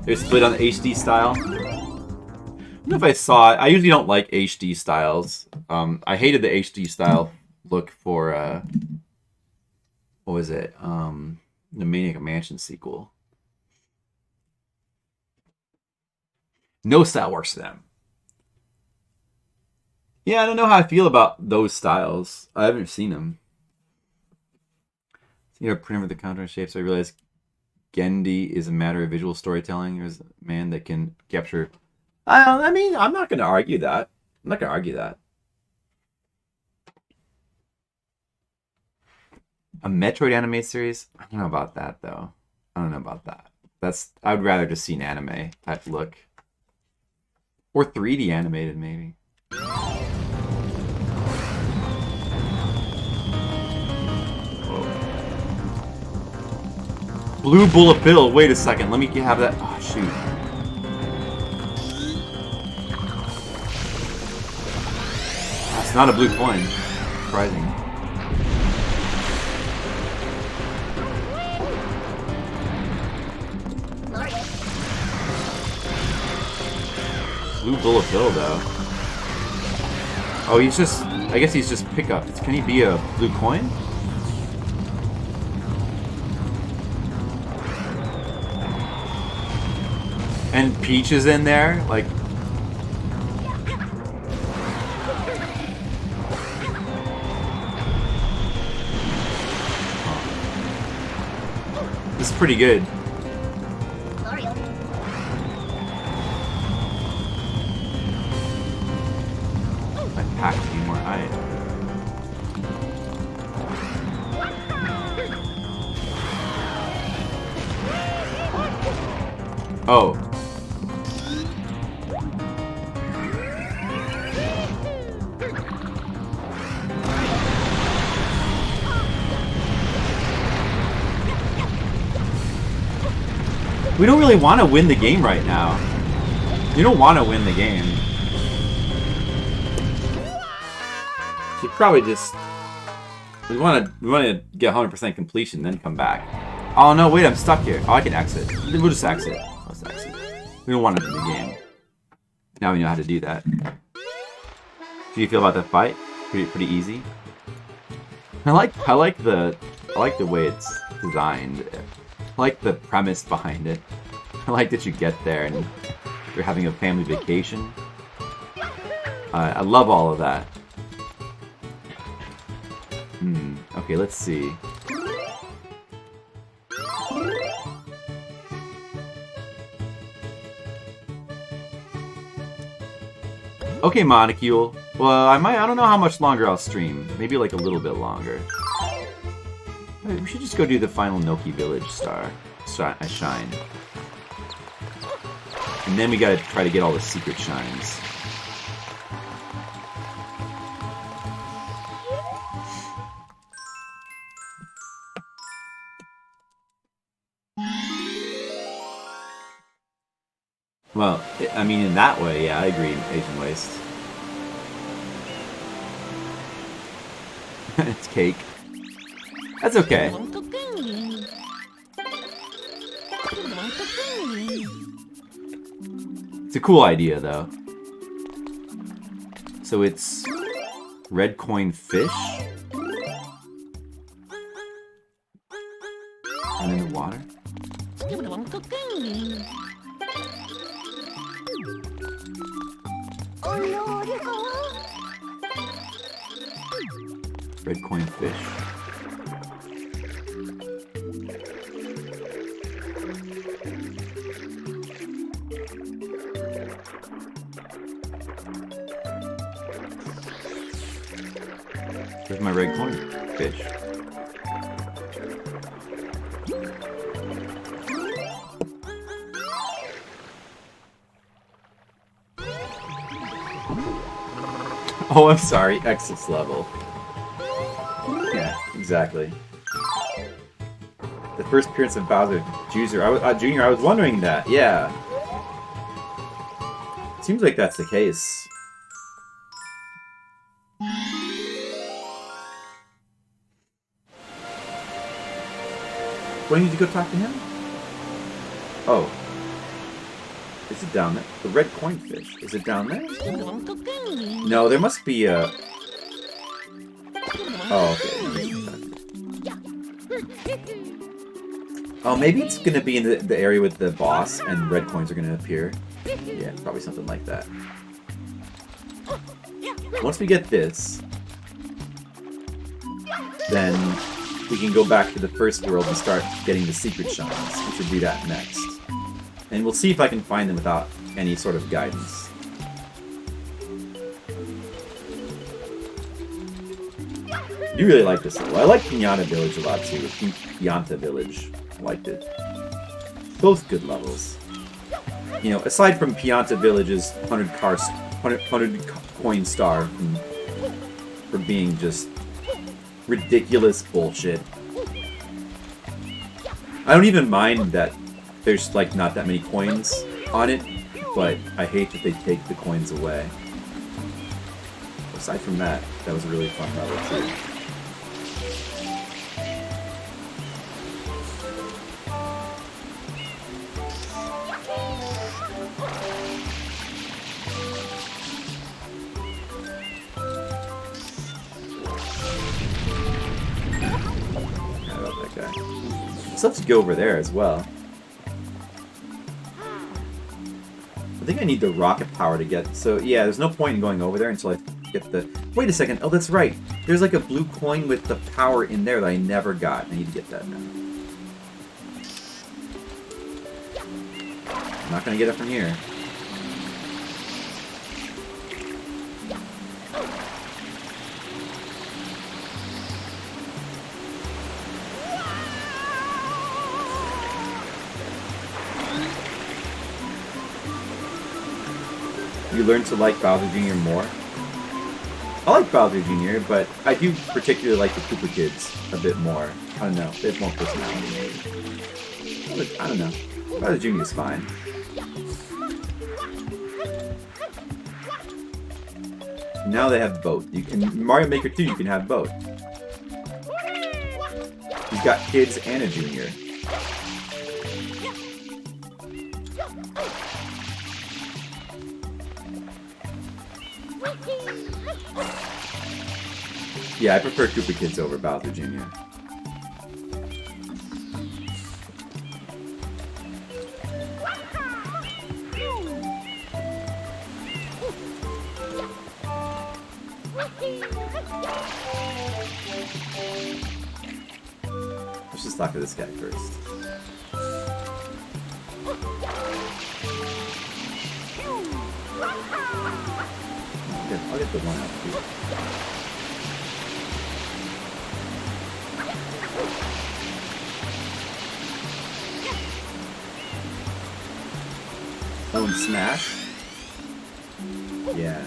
They're split on the HD style. I don't know if I saw it. I usually don't like HD styles. I hated the HD style look for what was it? The Maniac Mansion sequel. No style works for them. Yeah, I don't know how I feel about those styles. I haven't seen them. You know, print of the counter shape, so I realized Gendy is a matter of visual storytelling. There's a man that can capture. I mean, I'm not going to argue that. I'm not going to argue that. A Metroid anime series? I don't know about that, though. I don't know about that. I would rather just see an anime type look. Or 3D animated, maybe. Blue Bullet Bill. Wait a second. Let me have that. Oh, shoot. It's not a blue coin. Surprising. Blue Bullet Bill, though. Oh, he's just... I guess he's just pickup. Can he be a blue coin? And Peach is in there, like. This is pretty good. I packed a few more items. Oh. We don't really want to win the game right now. You don't want to win the game. Should probably just... We want to get 100% completion, then come back. Oh no, wait, I'm stuck here. Oh, I can exit. We'll just exit. Let's exit. We don't want to win the game. Now we know how to do that. How do you feel about the fight? Pretty easy. I like the way it's designed. I like the premise behind it. I like that you get there and you're having a family vacation. I love all of that. Okay, let's see. Okay, Monocule. Well, I don't know how much longer I'll stream. Maybe like a little bit longer. We should just go do the final Noki Village shine. And then we gotta try to get all the secret shines. Well, I mean, in that way, yeah, I agree, Asian Waste. It's cake. That's okay. It's a cool idea, though. So it's red coin fish. And in the water. Red coin fish. Where's my red coin fish? Oh, I'm sorry. Exits level. Yeah, exactly. The first appearance of Bowser Jr. I was wondering that. Yeah. Seems like that's the case. Do I need to go talk to him? Oh. Is it down there? The red coin fish. Is it down there? No, there must be a... Oh, okay. Oh, maybe it's gonna be in the area with the boss and red coins are gonna appear. Yeah, probably something like that. Once we get this, then we can go back to the first world and start getting the secret shines. We should do that next. And we'll see if I can find them without any sort of guidance. I do really like this level. I like Piñata Village a lot too. Pianta Village. I liked it. Both good levels. You know, aside from Pianta Village's 100 coin star for being just ridiculous bullshit. I don't even mind that there's like not that many coins on it, but I hate that they take the coins away. Aside from that, that was a really fun level too. I love that guy. So let's go over there as well. I think I need the rocket power to get... So, yeah, there's no point in going over there until I get the... Wait a second. Oh, that's right. There's like a blue coin with the power in there that I never got. I need to get that now. I'm not going to get it from here. You learn to like Bowser Jr. more? I like Bowser Jr., but I do particularly like the Koopa Kids a bit more. I don't know, they have more personality maybe. I don't know. Bowser Jr. is fine. Now they have both. You can Mario Maker 2 you can have both. You've got kids and a junior. Yeah, I prefer Koopa Kids over Bowser Jr. Let's just talk to this guy first. I'll get the one out too. Oh, and Smash? Yeah.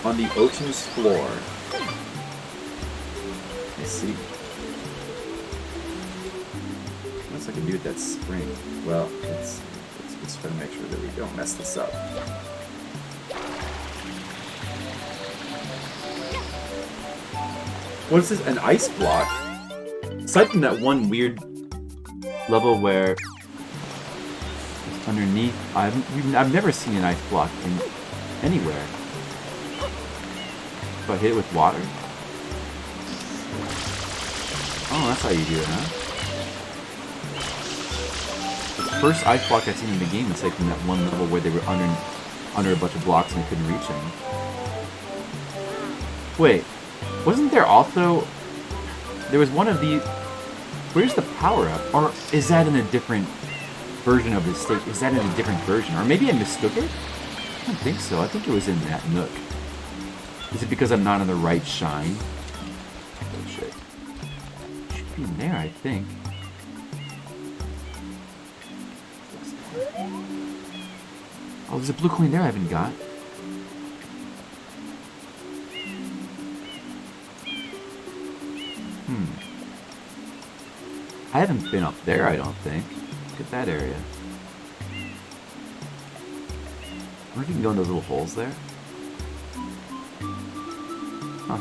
On the ocean's floor. Let's see. What else I can do with that spring? Well, let's try to make sure that we don't mess this up. What is this? An ice block? Aside from that one weird level where underneath, I've never seen an ice block in anywhere. Do I hit it with water? Oh, that's how you do it, huh? The first ice block I've seen in the game is like in that one level where they were under a bunch of blocks and I couldn't reach them. Wait, wasn't there also... There was one of the... Where's the power-up? Or is that in a different version of this stage? Is that in a different version? Or maybe I mistook it? I don't think so. I think it was in that nook. Is it because I'm not in the right shine? Oh shit. Should be in there, I think. Oh, there's a blue coin there I haven't got. I haven't been up there, I don't think. Look at that area. I wonder if you can go in those little holes there. Huh.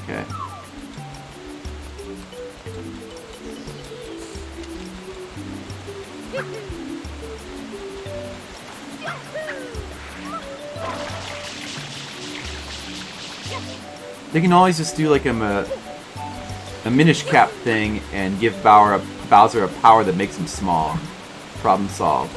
Okay. They can always just do like a Minish Cap thing and give Bowser a power that makes him small. Problem solved.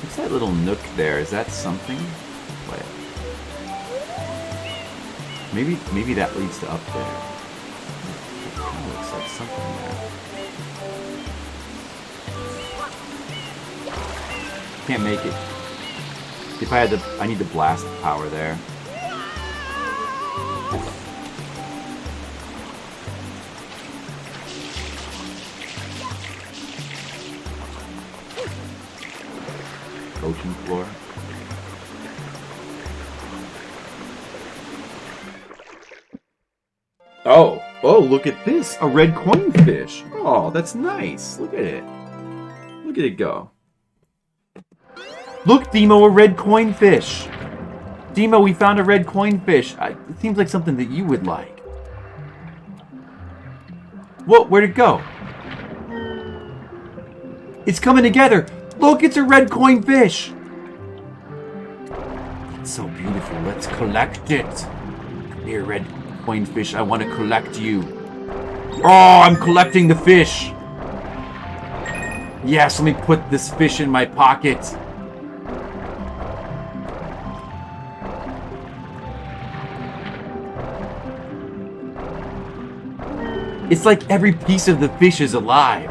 What's that little nook there? Is that something? Wait. Maybe that leads to up there. It kind of looks like something there. Can't make it. If I had to, I need to blast the power there. Ocean floor. Oh, look at this! A red coin fish! Oh, that's nice! Look at it. Look at it go. Look, Demo, a red coin fish! Demo, we found a red coin fish. It seems like something that you would like. Whoa, where'd it go? It's coming together! Look, it's a red coin fish! It's so beautiful. Let's collect it. Come here, red coin fish. I want to collect you. Oh, I'm collecting the fish. Yes, let me put this fish in my pocket. It's like every piece of the fish is alive.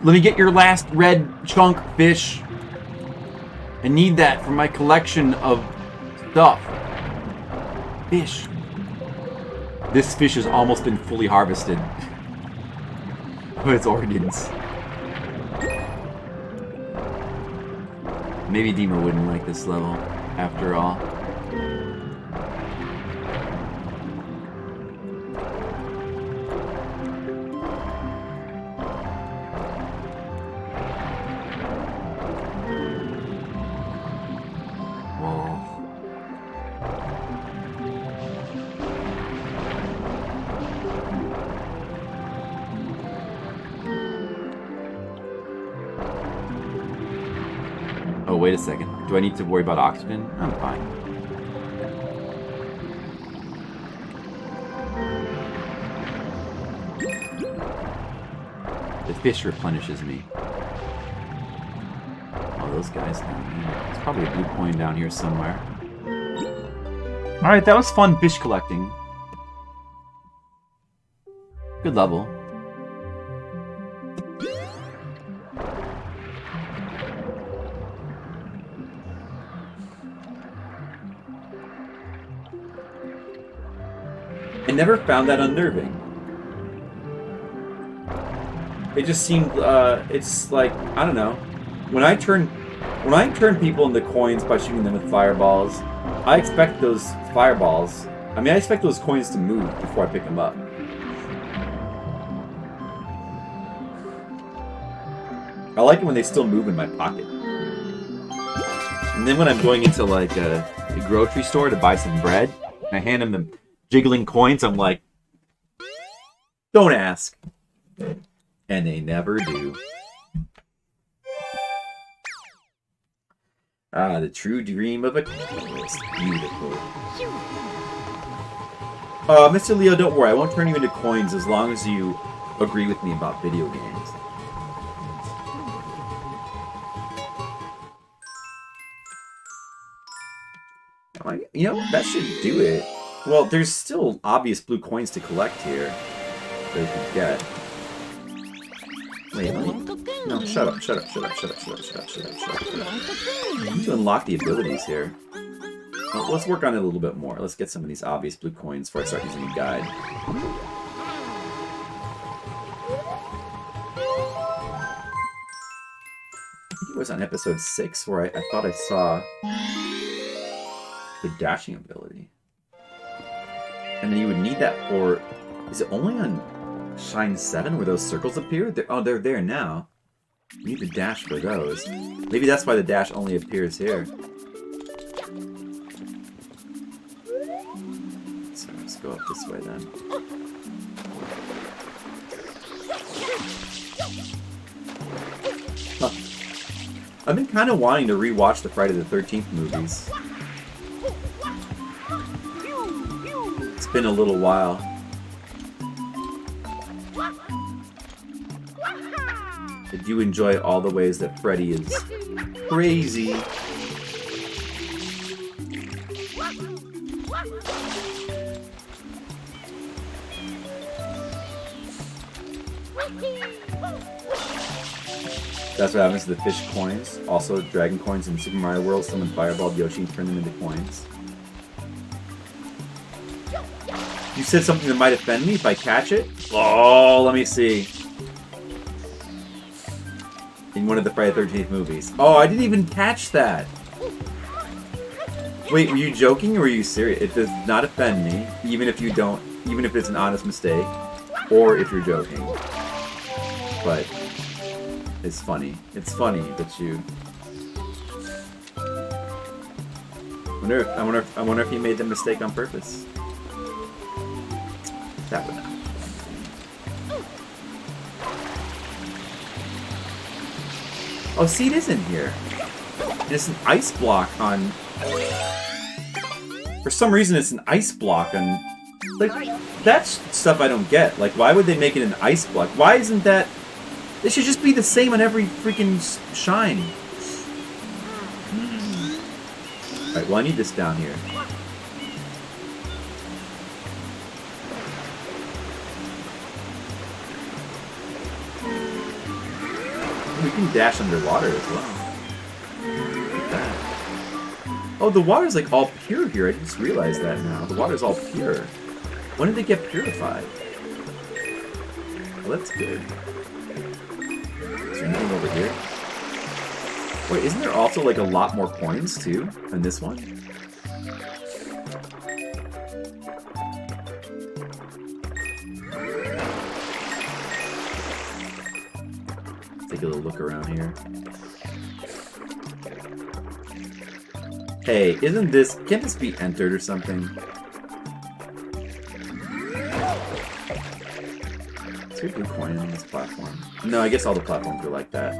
Let me get your last red chunk, fish. I need that for my collection of stuff. Fish. This fish has almost been fully harvested. With its organs. Maybe Dima wouldn't like this level, after all. Oh, wait a second. Do I need to worry about oxygen? I'm fine. The fish replenishes me. Oh, those guys down here. There's probably a blue coin down here somewhere. Alright, that was fun fish collecting. Good level. I never found that unnerving. It just seemed, it's like, I don't know. When I turn people into coins by shooting them with fireballs, I expect those fireballs, I expect those coins to move before I pick them up. I like it when they still move in my pocket. And then when I'm going into, like, a grocery store to buy some bread, and I hand them the jiggling coins, I'm like, don't ask. And they never do. Ah, the true dream of a capitalist. Beautiful. Mr. Leo, don't worry. I won't turn you into coins as long as you agree with me about video games. You know, that should do it. Well, there's still obvious blue coins to collect here that we could get. Wait, let me... No, shut up. I need to unlock the abilities here. Well, let's work on it a little bit more. Let's get some of these obvious blue coins before I start using a guide. I think it was on episode 6 where I thought I saw the dashing ability. And then you would need that for... Is it only on Shine 7 where those circles appear? They're there now. You need the dash for those. Maybe that's why the dash only appears here. So let's go up this way then. Huh. I've been kind of wanting to rewatch the Friday the 13th movies. It's been a little while. I do enjoy all the ways that Freddy is crazy. That's what happens to the fish coins. Also, dragon coins in Super Mario World. Someone fireballed Yoshi and turned them into coins. You said something that might offend me if I catch it? Oh, let me see. In one of the Friday the 13th movies. Oh, I didn't even catch that. Wait, were you joking or were you serious? It does not offend me, even if you don't, even if it's an honest mistake, or if you're joking. But it's funny. It's funny that you. I wonder if he made the mistake on purpose. That would not. Oh, see, it is in here. It's an ice block on. For some reason, it's an ice block on. Like, that's stuff I don't get. Like, why would they make it an ice block? Why isn't that? It should just be the same on every freaking shine. Alright, well, I need this down here. We can dash underwater as well. Look at that. Oh, the water's like all pure here. I just realized that now. The water's all pure. When did they get purified? Well, that's good. Is there anything over here? Wait, isn't there also like a lot more coins too than this one? Take a little look around here. Hey, isn't this... Can't this be entered or something? Is there a blue coin on this platform? No, I guess all the platforms are like that.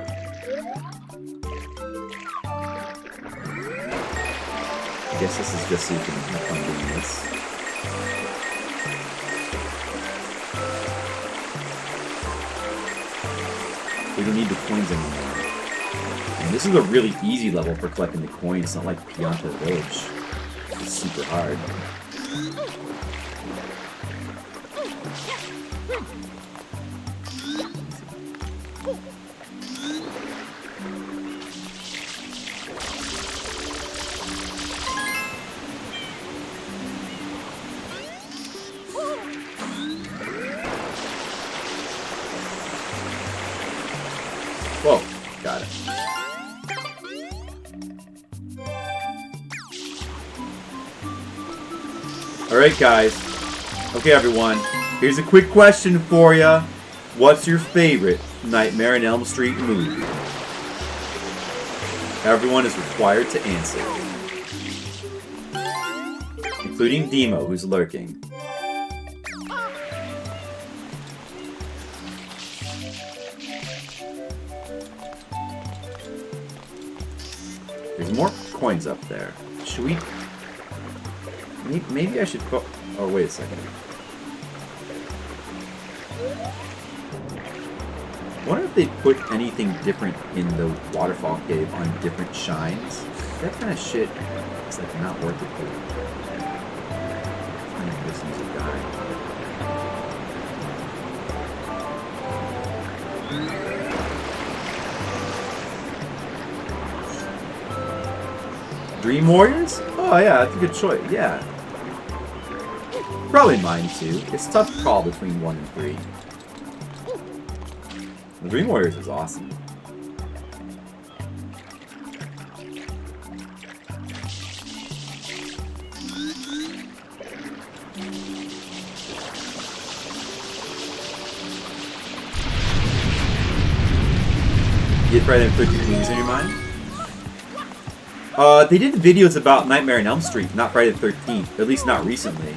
I guess this is just so you can have fun doing this. We don't need the coins anymore. And this is a really easy level for collecting the coins. It's not like Pianta Village. It's super hard. Whoa, got it. Alright guys. Okay everyone, here's a quick question for ya. What's your favorite Nightmare on Elm Street movie? Everyone is required to answer. Including Demo, who's lurking. There's more coins up there. Should we... Maybe I should put... Oh, wait a second. I wonder if they put anything different in the waterfall cave on different shines. That kind of shit is like not worth it for me. I think this needs to die. Dream Warriors? Oh yeah, that's a good choice. Yeah. Probably mine too. It's tough to call between 1 and 3. The Dream Warriors is awesome. You had Friday the 13th movies in your mind? They did videos about Nightmare on Elm Street, not Friday the 13th. At least not recently.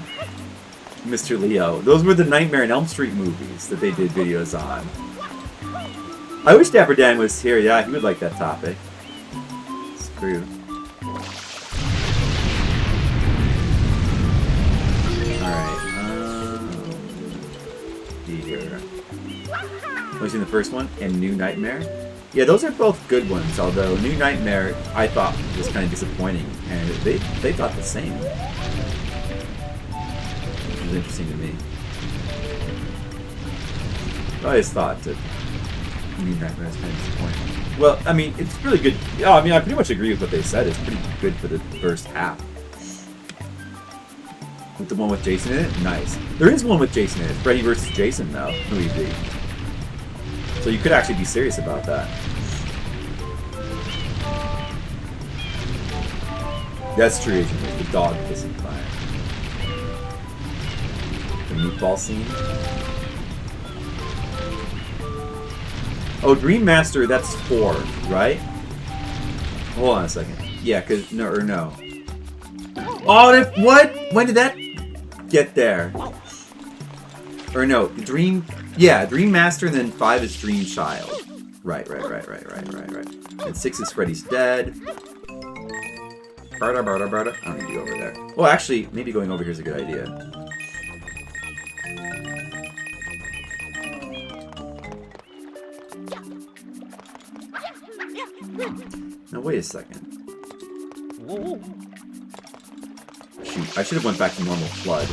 Mr. Leo. Those were the Nightmare on Elm Street movies that they did videos on. I wish Dapper Dan was here. Yeah, he would like that topic. Screw. Alright, see here. Oh, you seen the first one? And New Nightmare? Yeah, those are both good ones, although New Nightmare, I thought, was kind of disappointing, and they thought the same. Which was interesting to me. I always thought that New Nightmare is kind of disappointing. Well, I mean, it's really good. Oh, I mean, I pretty much agree with what they said. It's pretty good for the first half. With the one with Jason in it? Nice. There is one with Jason in it. Freddy versus Jason, though. Who would be? So you could actually be serious about that. That's true, Agent Wade. The dog kissing fire. The meatball scene. Oh, Dream Master, that's 4, right? Hold on a second. Yeah, cause no. Oh, what? When did that get there? Or no, Dream. Yeah, Dream Master, and then 5 is Dream Child. Right. And 6 is Freddy's Dead. Barda. I don't need to go over there. Well, actually, maybe going over here is a good idea. Now, wait a second. Shoot, I should have went back to normal flood.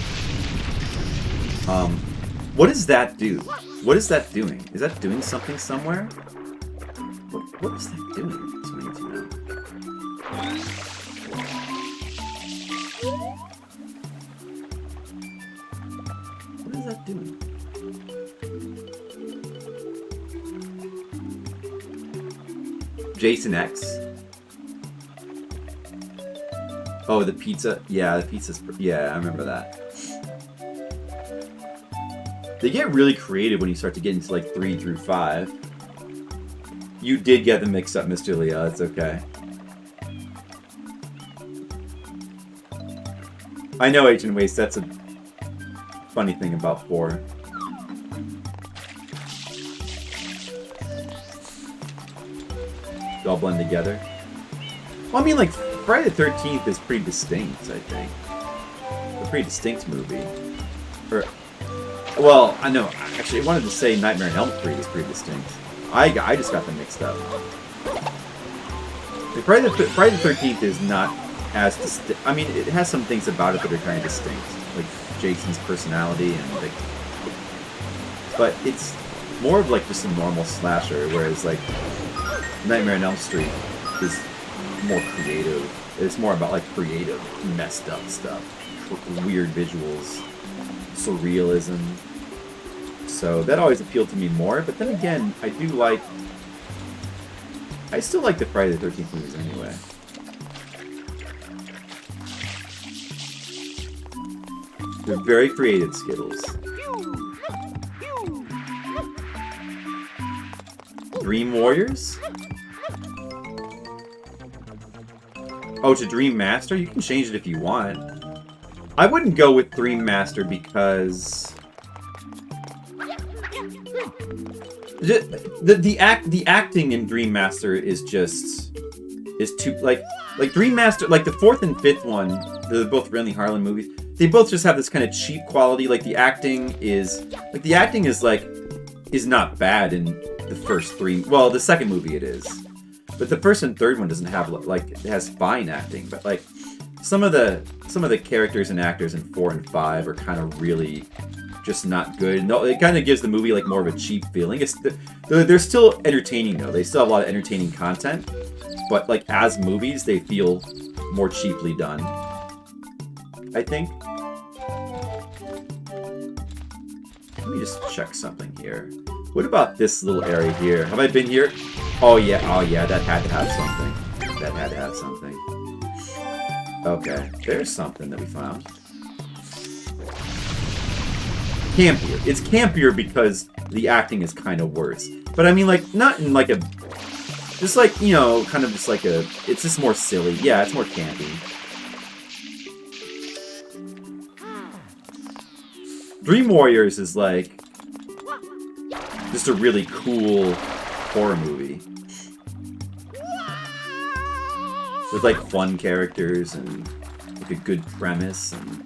What does that do? What is that doing? Is that doing something somewhere? What is that doing? That's what I need to know. What is that doing? Jason X. Oh, the pizza. Yeah, the pizza's. Yeah, I remember that. They get really creative when you start to get into like 3 through 5. You did get them mixed up, Mr. Leo. It's okay. I know, Agent Waste. That's a funny thing about 4. They all blend together. Well, I mean, like, Friday the 13th is pretty distinct, I think. It's a pretty distinct movie. Or, well, I know. Actually, I wanted to say Nightmare on Elm Street is pretty distinct. I just got them mixed up. Friday the 13th is not as distinct. I mean, it has some things about it that are kind of distinct. Like Jason's personality and, like... But it's more of, like, just a normal slasher, whereas, like... Nightmare on Elm Street is more creative. It's more about like creative, messed up stuff, weird visuals, surrealism. So that always appealed to me more. But then again, I still like the Friday the 13th movies anyway. They're very creative, Skittles. Dream Warriors? Oh, to Dream Master? You can change it if you want. I wouldn't go with Dream Master because... The acting in Dream Master is just... is too... Like Dream Master... Like, the 4th and 5th one, they're both Renly Harlan movies, they both just have this kind of cheap quality. Like, the acting is... Like, the acting is, like... is not bad in the first 3... Well, the second movie it is. But the first and third one doesn't have, like, it has fine acting, but, like, some of the characters and actors in 4 and 5 are kind of really just not good. No, it kind of gives the movie, like, more of a cheap feeling. They're still entertaining, though. They still have a lot of entertaining content, but, like, as movies, they feel more cheaply done, I think. Let me just check something here. What about this little area here? Have I been here? Oh yeah, that had to have something. That had to have something. Okay, there's something that we found. Campier. It's campier because the acting is kind of worse. But I mean, like, not in like a... Just like, you know, kind of just like a... It's just more silly. Yeah, it's more campy. Dream Warriors is like... just a really cool horror movie. With like fun characters and like a good premise and...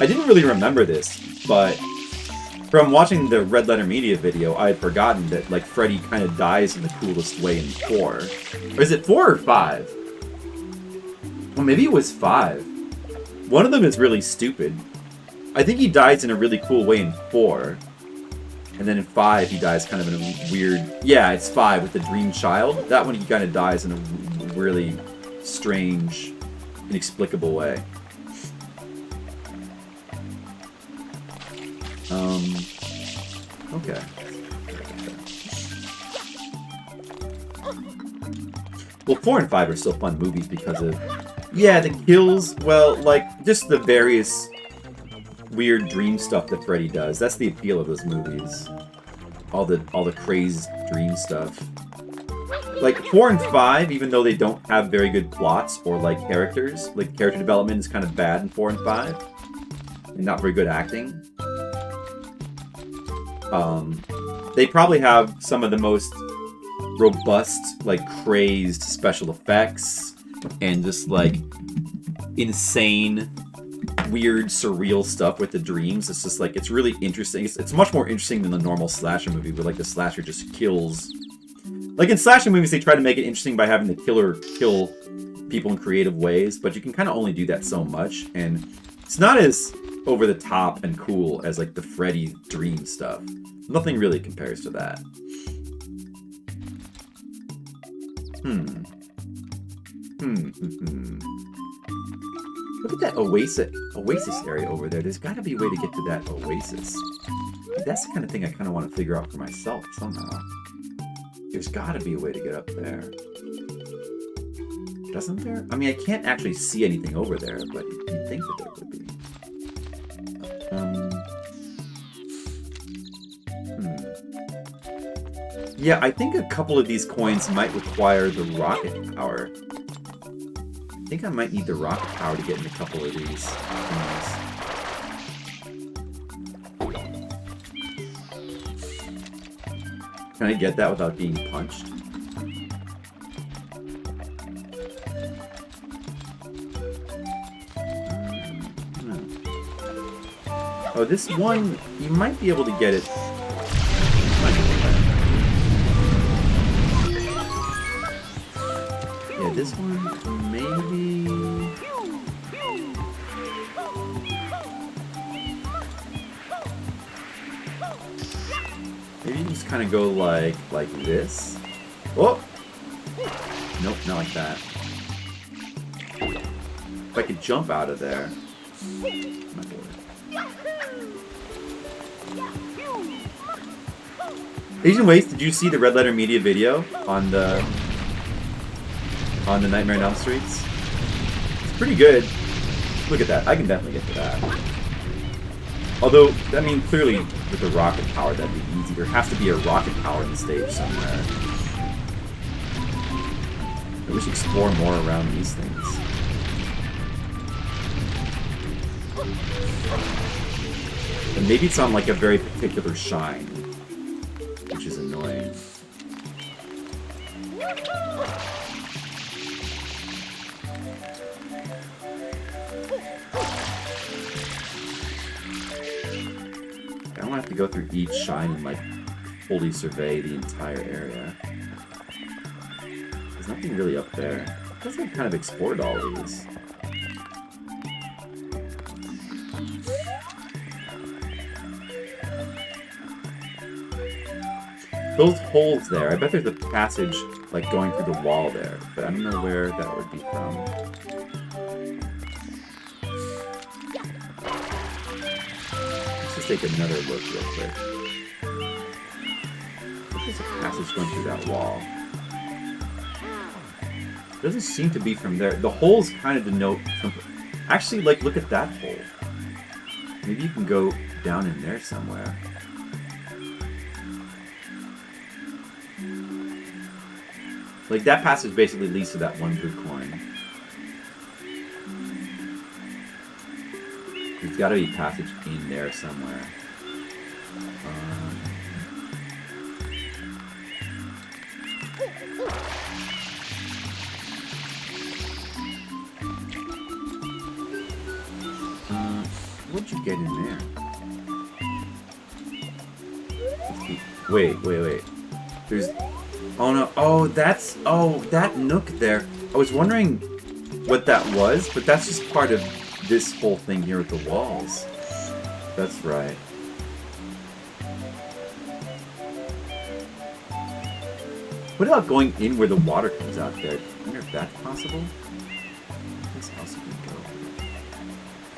I didn't really remember this, but from watching the Red Letter Media video, I had forgotten that like Freddy kind of dies in the coolest way in 4. Or is it 4 or 5? Well, maybe it was 5. One of them is really stupid. I think he dies in a really cool way in 4. And then in 5, he dies kind of in a weird... Yeah, it's 5 with the Dream Child. That one, he kind of dies in a really strange inexplicable way. Okay. Well, 4 and 5 are still fun movies because of, yeah, the kills. Well, like just the various weird dream stuff that Freddy does. That's the appeal of those movies. All the crazed dream stuff. Like 4 and 5, even though they don't have very good plots or like characters, like character development is kind of bad in 4 and 5, and not very good acting. They probably have some of the most robust, like crazed special effects and just like insane, weird, surreal stuff with the dreams. It's just like, it's really interesting. It's much more interesting than the normal slasher movie where like the slasher just kills. Like in slasher movies, they try to make it interesting by having the killer kill people in creative ways, but you can kind of only do that so much, and it's not as over the top and cool as like the Freddy dream stuff. Nothing really compares to that. Look at that oasis area over there. There's got to be a way to get to that oasis. That's the kind of thing I kind of want to figure out for myself somehow. There's got to be a way to get up there. Doesn't there? I mean, I can't actually see anything over there, but you'd think that there would be. Yeah, I think a couple of these coins might require the rocket power. I think I might need the rocket power to get in a couple of these things. Can I get that without being punched? Oh, this one, you might be able to get it. Yeah, this one, maybe. Maybe you just kind of go like this. Oh! Nope, not like that. If I could jump out of there. My boy. Asian Waste, did you see the Red Letter Media video on the Nightmare on Elm Streets? It's pretty good. Look at that. I can definitely get to that. Although, I mean, clearly with the rocket power, that'd be easy. There has to be a rocket power in the stage somewhere. I wish explore more around these things. And maybe it's on like a very particular shine, which is annoying. I don't have to go through each shine and like fully survey the entire area. There's nothing really up there. I guess I've kind of explored all these. Those holes there, I bet there's a passage like going through the wall there, but I don't know where that would be from. Let's just take another look real quick. I think there's a passage going through that wall. It doesn't seem to be from there. The holes kind of denote... Actually, like, look at that hole. Maybe you can go down in there somewhere. Like, that passage basically leads to that one blue coin. There's gotta be a passage in there somewhere. What'd you get in there? Wait. There's... Oh no, oh, that's... Oh, that nook there. I was wondering what that was, but that's just part of this whole thing here with the walls. That's right. What about going in where the water comes out there? I wonder if that's possible? That's possible.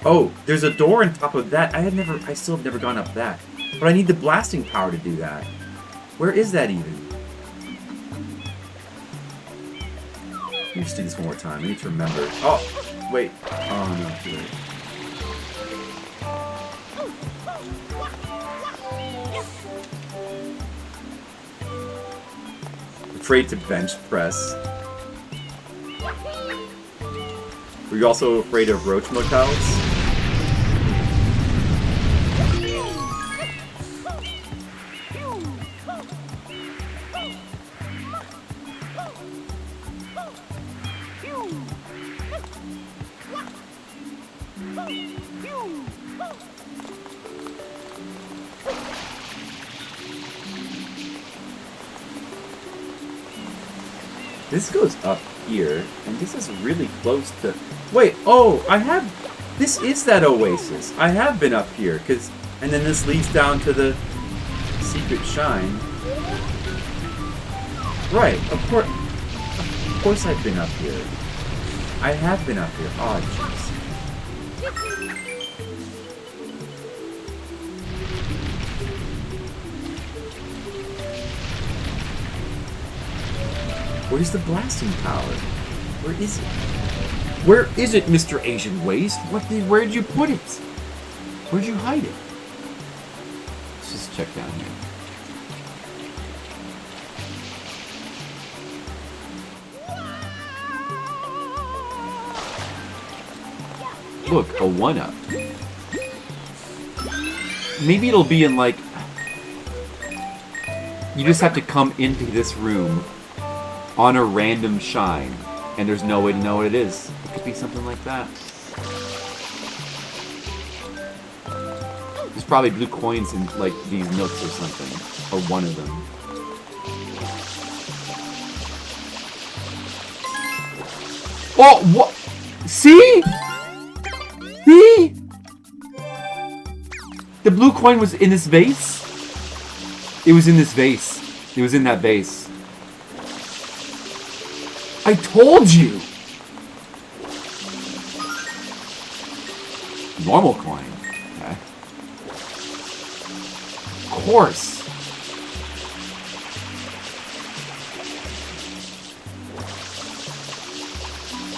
Oh, there's a door on top of that. I still have never gone up that. But I need the blasting power to do that. Where is that even? Let me just do this one more time. I need to remember. Oh, wait. Oh, no, too late. Afraid to bench press. Were you also afraid of roach motels? This goes up here, and this is really close to... Wait, oh, I have... This is that oasis. I have been up here, because... And then this leads down to the secret shrine. Right, of course I've been up here. I have been up here. Oh, jeez. Where's the blasting power? Where is it? Where is it, Mr. Asian Waste? Where'd you put it? Where'd you hide it? Let's just check down here. Look, a 1-up. Maybe it'll be in, like... You just have to come into this room on a random shine, and there's no way to know what it is. It could be something like that. There's probably blue coins in, like, these nooks or something. Or one of them. Oh, what? See? See? The blue coin was in this vase? It was in this vase. It was in that vase. I told you! Normal coin. Okay. Of course.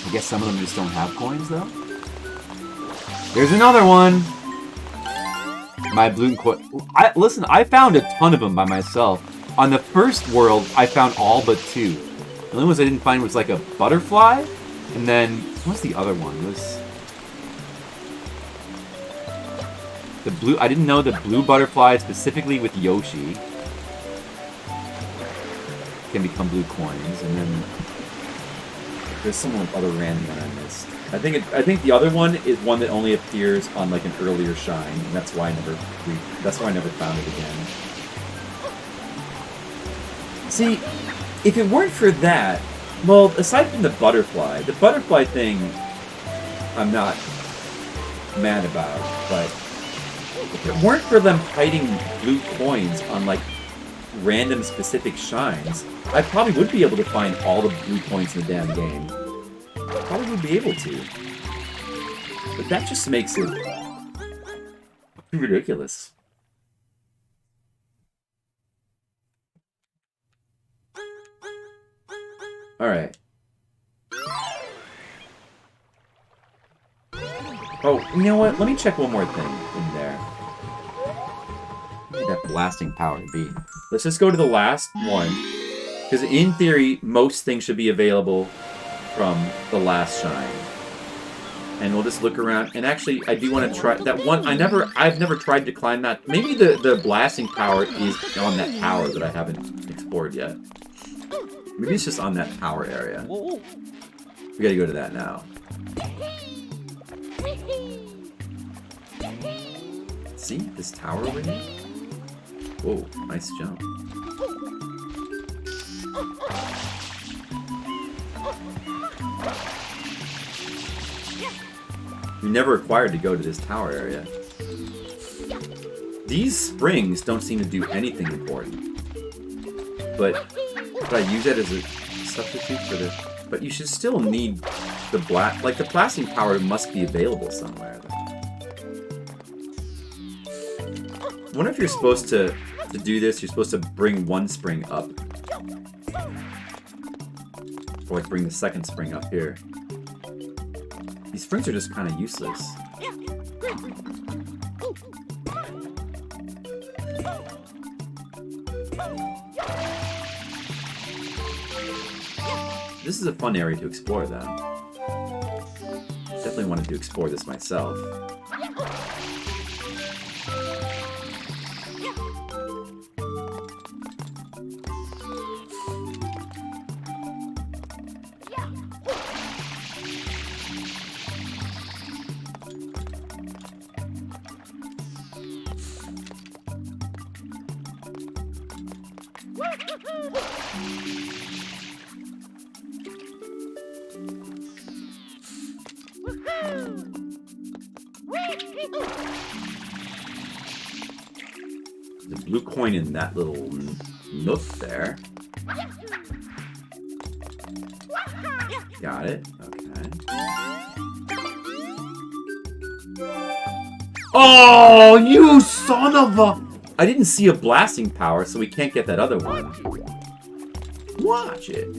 I guess some of them just don't have coins, though. There's another one! My blue coin. Listen, I found a ton of them by myself. On the first world, I found all but 2. The only ones I didn't find was like a butterfly, and then what's the other one? It was the blue. I didn't know the blue butterfly specifically with Yoshi can become blue coins, and then there's some other random one I missed. I think the other one is one that only appears on like an earlier shine, and that's why I never found it again. See. If it weren't for that, well, aside from the butterfly thing, I'm not mad about, but if it weren't for them hiding blue coins on, like, random specific shines, I probably would be able to find all the blue coins in the damn game. Probably would be able to. But that just makes it ridiculous. Alright. Oh, you know what? Let me check one more thing in there. What would that blasting power be? Let's just go to the last one. Because in theory, most things should be available from the last shine. And we'll just look around. And actually, I do want to try that one. I've never tried to climb that. Maybe the blasting power is on that tower that I haven't explored yet. Maybe it's just on that tower area. We gotta go to that now. See? This tower over here? Whoa, nice jump. You're never required to go to this tower area. These springs don't seem to do anything important. But could I use that as a substitute for the... But you should still need the black... Like, the blasting power must be available somewhere, though. wonder if you're supposed to do this, you're supposed to bring one spring up. Or like bring the second spring up here. These springs are just kind of useless. This is a fun area to explore, then. Definitely wanted to explore this myself. The blue coin in that little nook there. Got it. Okay. Oh, you son of a... I didn't see a blasting power, so we can't get that other one. Watch it.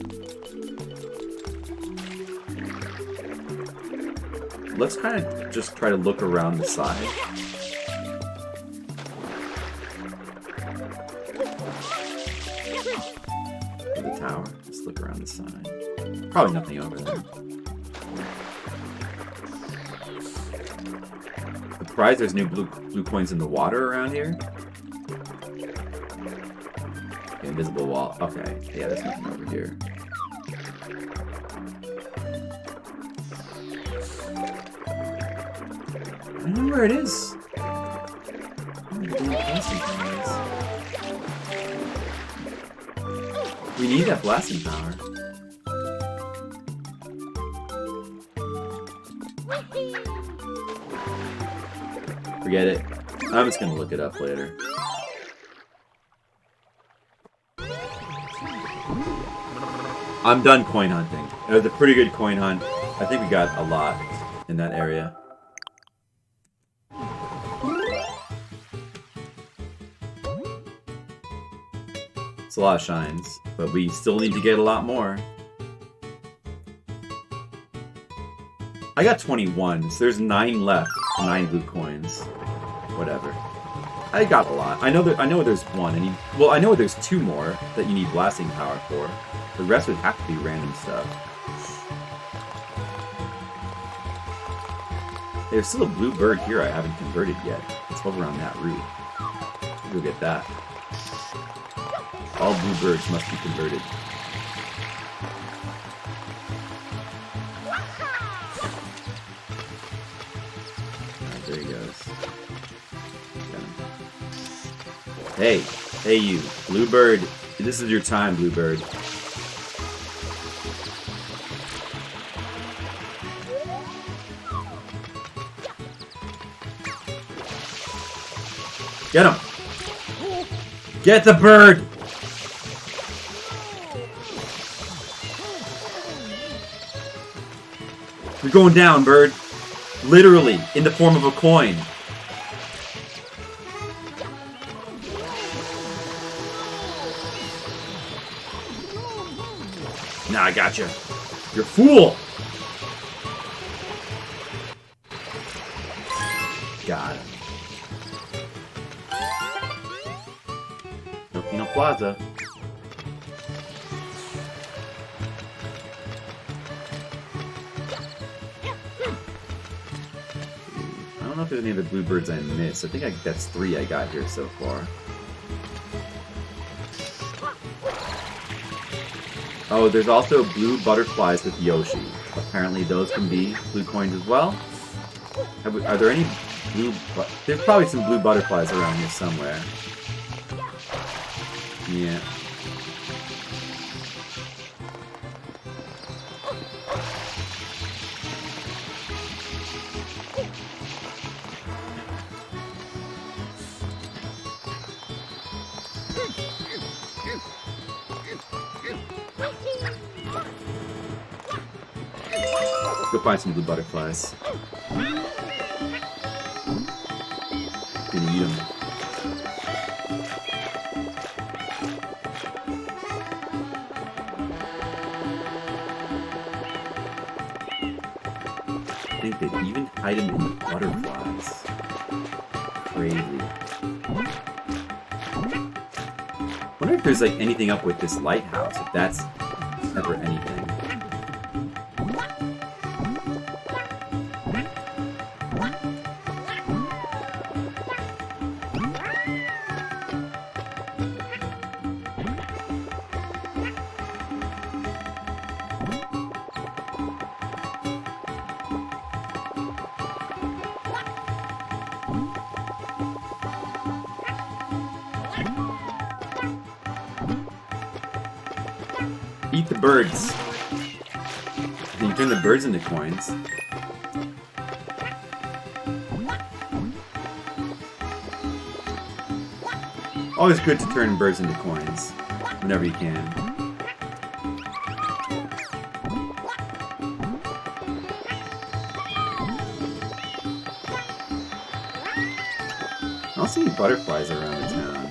Let's kind of just try to look around the side. The tower. Let's look around the side. Probably nothing over there. Surprised there's new blue coins in the water around here. Okay, invisible wall. Okay, yeah, there's nothing over here. I don't know where it is. We need that blasting power. Forget it. I'm just gonna look it up later. I'm done coin hunting. It was a pretty good coin hunt. I think we got a lot in that area. It's a lot of shines, but we still need to get a lot more. I got 21, so there's 9 left. 9 blue coins. Whatever. I got a lot. I know there's one, and well, I know there's 2 more that you need blasting power for. The rest would have to be random stuff. There's still a blue bird here I haven't converted yet. It's over on that route. Go get that. All blue birds must be converted. Alright, there he goes. Hey, hey you, blue bird. This is your time, blue bird. Get him! Get the bird! You're going down, bird. Literally, in the form of a coin. Nah, I got you. You're a fool! Got him. Delfino Plaza. I don't know if there's any other bluebirds I missed. I think that's 3 I got here so far. Oh, there's also blue butterflies with Yoshi. Apparently those can be blue coins as well. Are there any blue... There's probably some blue butterflies around here somewhere. Yeah. Go find some blue butterflies. Gonna eat them. think they even hide them in the butterflies. Crazy. Wonder if there's like anything up with this lighthouse, if that's ever anything. Eat the birds. Then you turn the birds into coins. Always good to turn birds into coins whenever you can. I don't see any butterflies around the town.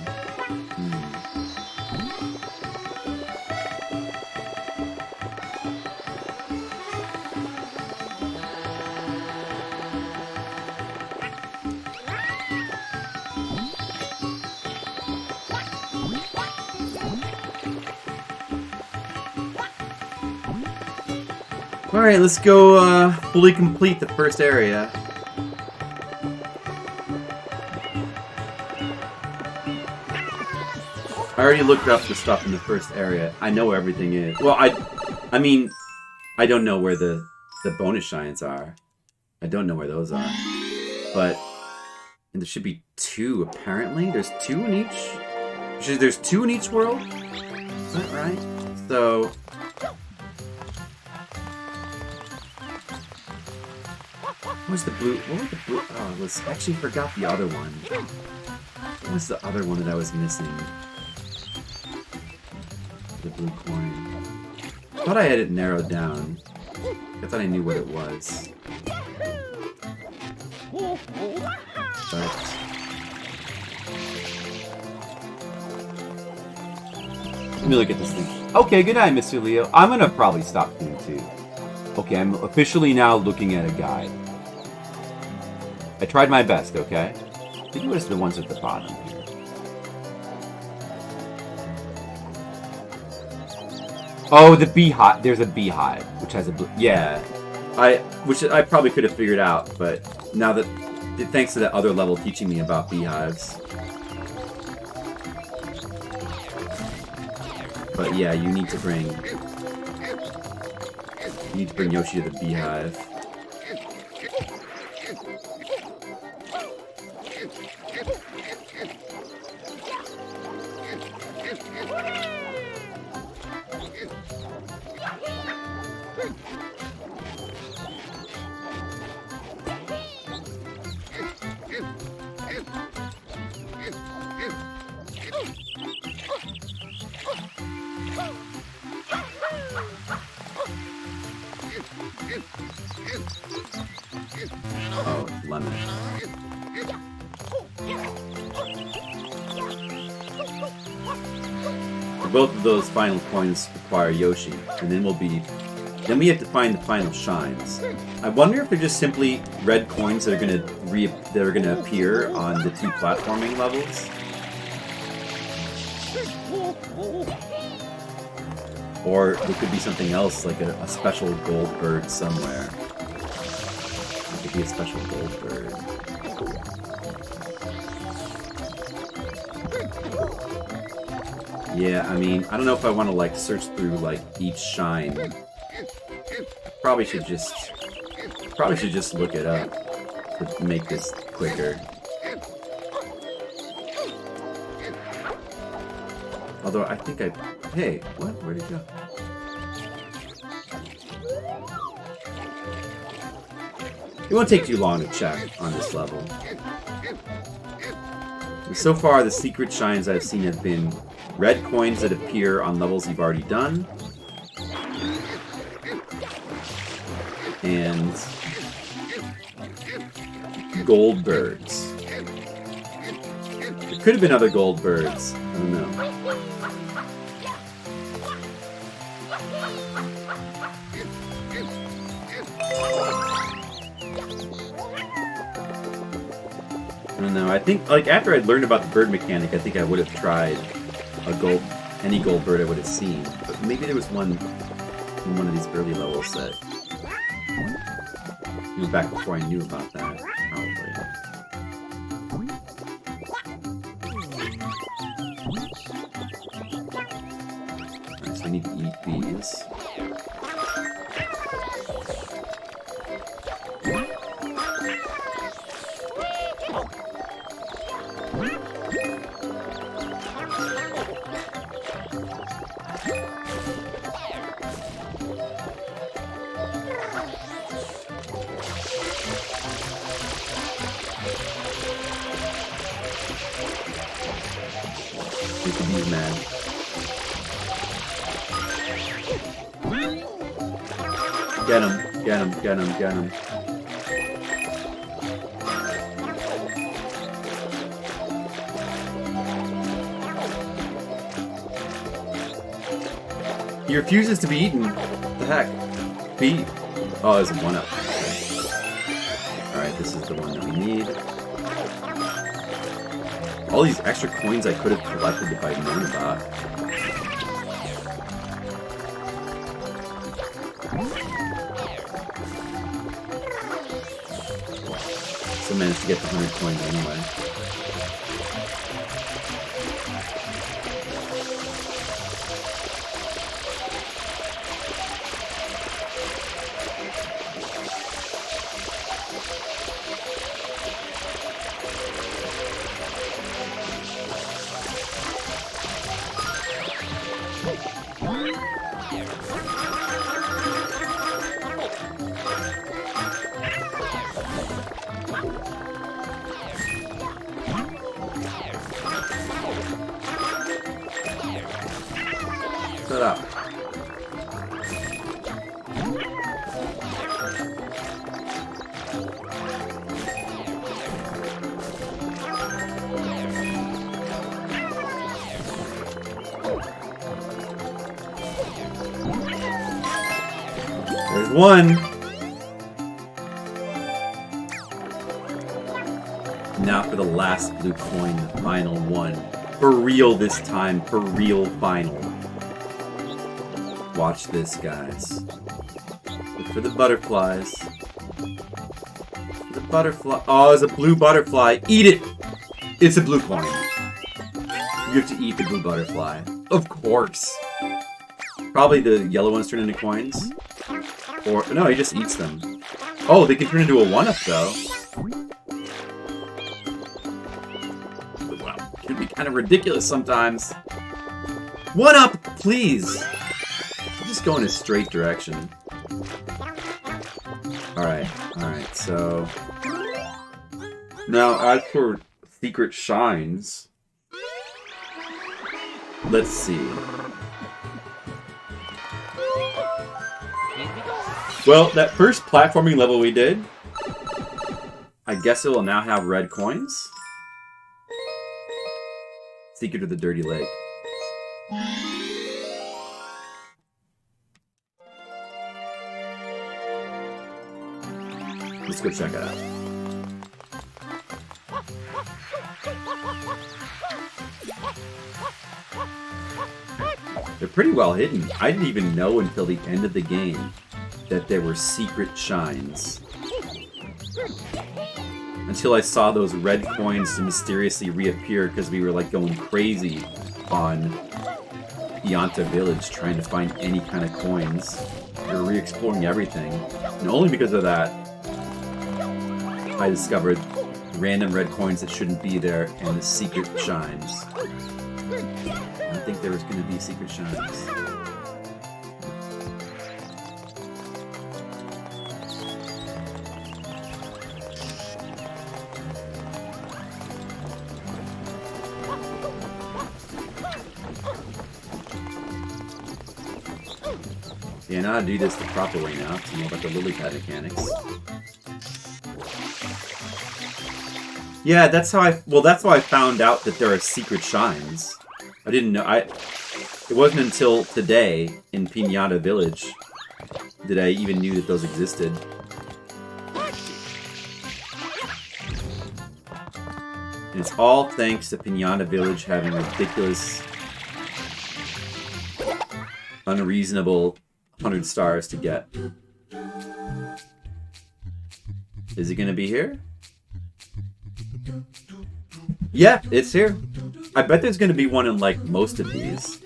Alright, let's go fully complete the first area. I already looked up the stuff in the first area. I know where everything is. Well, I mean, I don't know where the bonus shines are. I don't know where those are. But and there should be 2, apparently. There's 2 in each... There's 2 in each world? Is that right? So... What was the blue? What was the blue? Oh, I was actually forgot the other one. What was the other one that I was missing? The blue coin. I thought I had it narrowed down. I thought I knew what it was. But... let me look at this thing. Okay, good night, Mr. Leo. I'm gonna probably stop doing too. Okay, I'm officially now looking at a guide. I tried my best, okay? I think it was the ones at the bottom here. Oh, the beehive. There's a beehive, which has a blue... yeah. Which I probably could have figured out, but now that... thanks to that other level teaching me about beehives. But yeah, you need to bring... Yoshi to the beehive. Oh, lemon. Both of those final coins require Yoshi, and then then we have to find the final shines. I wonder if they're just simply red coins that are gonna appear on the 2 platforming levels. Or there could be something else, like a special gold bird somewhere. It could be a special gold bird. Yeah, I mean, I don't know if I want to, like, search through, like, each shine. Probably should just look it up to make this quicker. Although, I think hey, what? Where'd it go? It won't take too long to check on this level. So far, the secret shines I've seen have been red coins that appear on levels you've already done, and gold birds. There could have been other gold birds. I don't know. know. I think, like, after I'd learned about the bird mechanic, I think I would have tried any gold bird I would have seen. But maybe there was one in one of these early levels that, back before I knew about that, probably. Alright, so I need to eat these. Make the bees mad. Get him, get him, get him, get him. He refuses to be eaten. What the heck? Be. Oh, there's a 1-up. Alright, this is the one that we need. All these extra coins I could have collected if I'd known about. Still managed to get the 100 coins anyway. Shut up. There's one. Now for the last blue coin, the final one. For real this time, for real final. Watch this, guys. Look for the butterflies. The butterfly. Oh, it's a blue butterfly. Eat it! It's a blue coin. You have to eat the blue butterfly. Of course. Probably the yellow ones turn into coins. Or, no, he just eats them. Oh, they can turn into a 1-up, though. Wow. It can be kind of ridiculous sometimes. 1-up, please! Just go in a straight direction. Alright, so... Now, as for secret shines... Let's see. Well, that first platforming level we did... I guess it will now have red coins? Secret of the Dirty Lake. Let's go check it out. They're pretty well hidden. I didn't even know until the end of the game that there were secret shines. Until I saw those red coins mysteriously reappear because we were like going crazy on Ianta Village trying to find any kind of coins. We were re-exploring everything. And only because of that I discovered random red coins that shouldn't be there and the secret shines. I didn't think there was going to be secret shines. Yeah, I know how to do this the proper way now. To know about the lily pad mechanics. Yeah, that's how I found out that there are secret shines. I didn't know. It wasn't until today in Piñata Village that I even knew that those existed. And it's all thanks to Pinata Village having ridiculous, unreasonable 100 stars to get. Is it gonna be here? Yeah, it's here. I bet there's gonna be one in like most of these,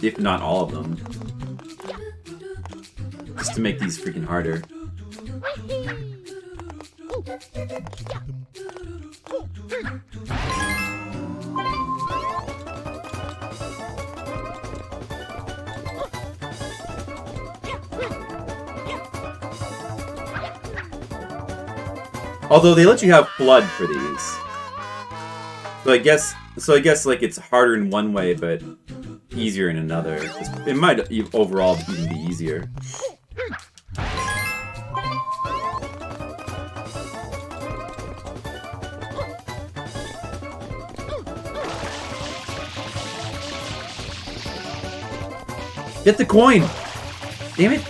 if not all of them. Just to make these freaking harder. Although they let you have blood for these. So I guess like it's harder in one way, but easier in another. It might overall even be easier. Get the coin! Damn it!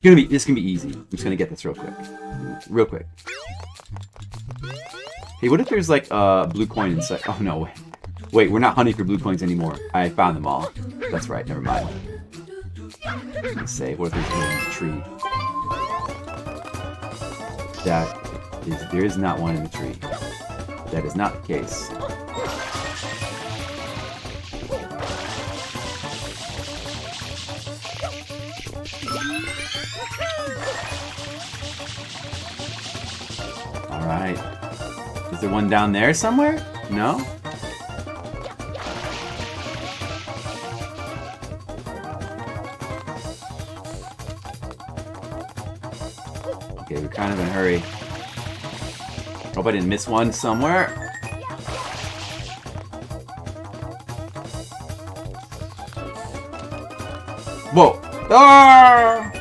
This is gonna be easy. I'm just gonna get this real quick. Real quick. Hey, what if there's like a blue coin inside? Oh no, wait, we're not hunting for blue coins anymore. I found them all. That's right, never mind. Let's say, what if there's one in the tree? There is not one in the tree. That is not the case. Alright. Is there one down there somewhere? No? Okay, we're kind of in a hurry. Hope I didn't miss one somewhere. Whoa! Ah!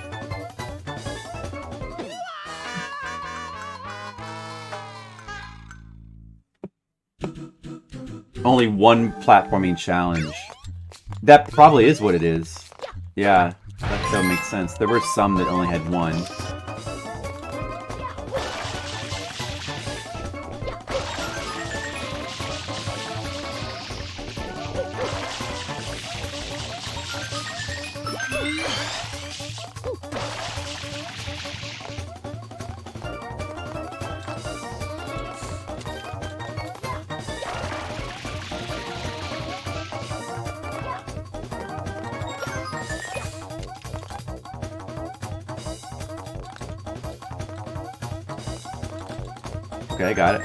Only one platforming challenge. That probably is what it is. Yeah, that makes sense. There were some that only had one. Okay, I got it.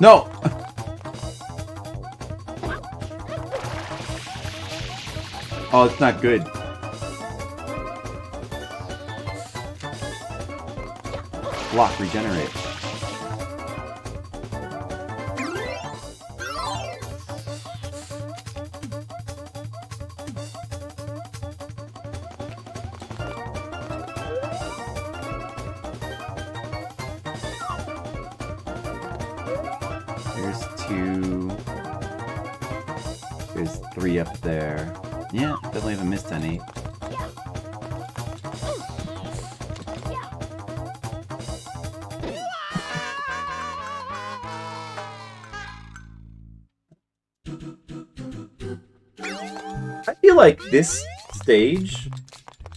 No! Oh, it's not good. Block, regenerate. There's two. There's three up there. Yeah, definitely haven't missed any. I feel like this stage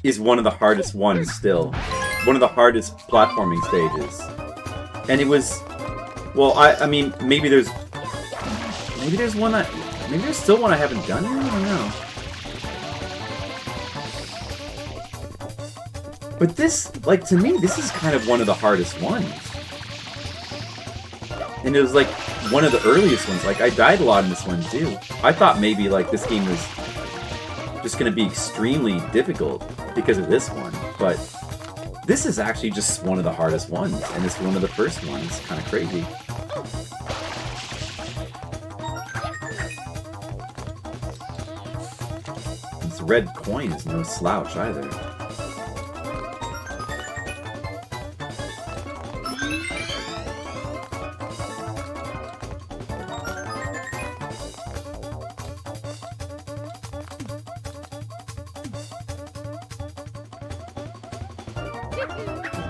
is one of the hardest ones still. one of the hardest platforming stages. And it was, well, I mean, maybe there's one that, maybe there's still one I haven't done. I don't know. But this, like, to me, this is kind of one of the hardest ones. And it was, like, one of the earliest ones. Like, I died a lot in this one, too. I thought maybe, like, this game was just going to be extremely difficult because of this one. But this is actually just one of the hardest ones. And it's one of the first ones. Kind of crazy. This red coin is no slouch, either.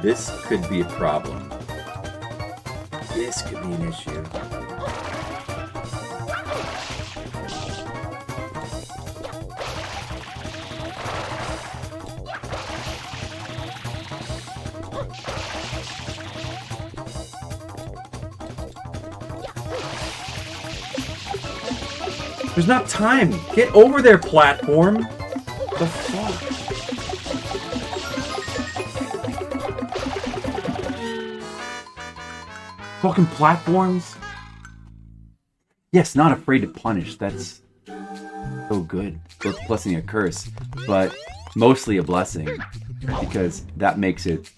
This could be a problem. This could be an issue. There's not time. Get over there, platform. The fuck? Fucking platforms? Yes, not afraid to punish. That's so good. Both a blessing and a curse, but mostly a blessing because that makes it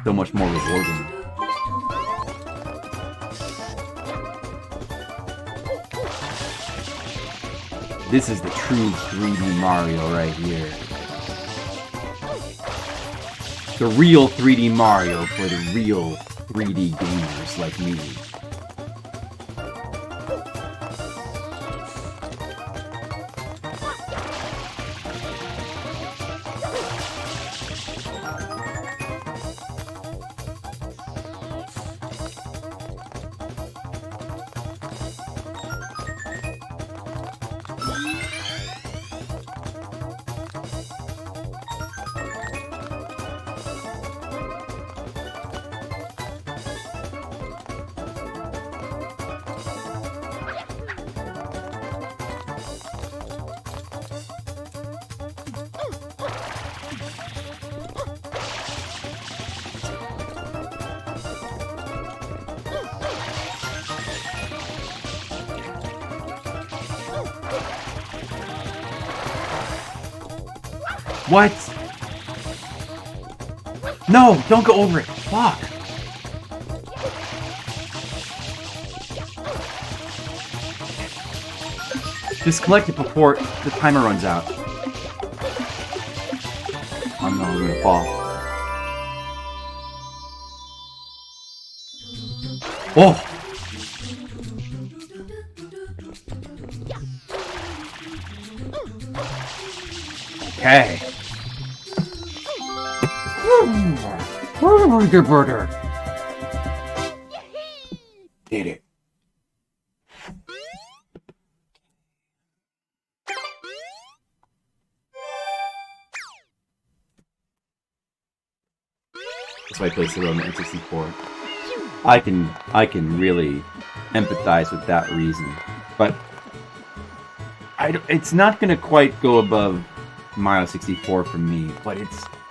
so much more rewarding. This is the true 3D Mario right here. The real 3D Mario for the real 3D gamers like me. What? No, don't go over it. Fuck. Just collect it before the timer runs out. I'm not gonna fall. Oh! Okay. Did it. That's why I placed it on the N64. I can really empathize with that reason, but it's not gonna quite go above Mario 64 for me, but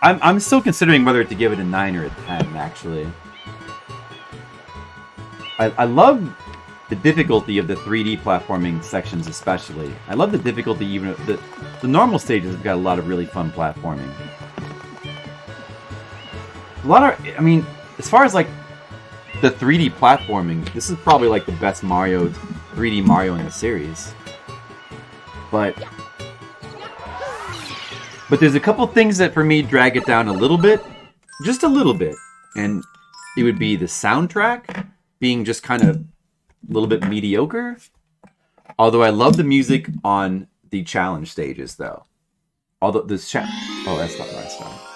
I'm still considering whether to give it a 9 or a 10, actually. I love the difficulty of the 3D platforming sections especially. I love the difficulty even of the normal stages have got a lot of really fun platforming. I mean, as far as like the 3D platforming, this is probably like the best 3D Mario in the series. But there's a couple things that for me drag it down a little bit, just a little bit, and it would be the soundtrack being just kind of a little bit mediocre. Although I love the music on the challenge stages, though. Although this oh, that's not the right stuff.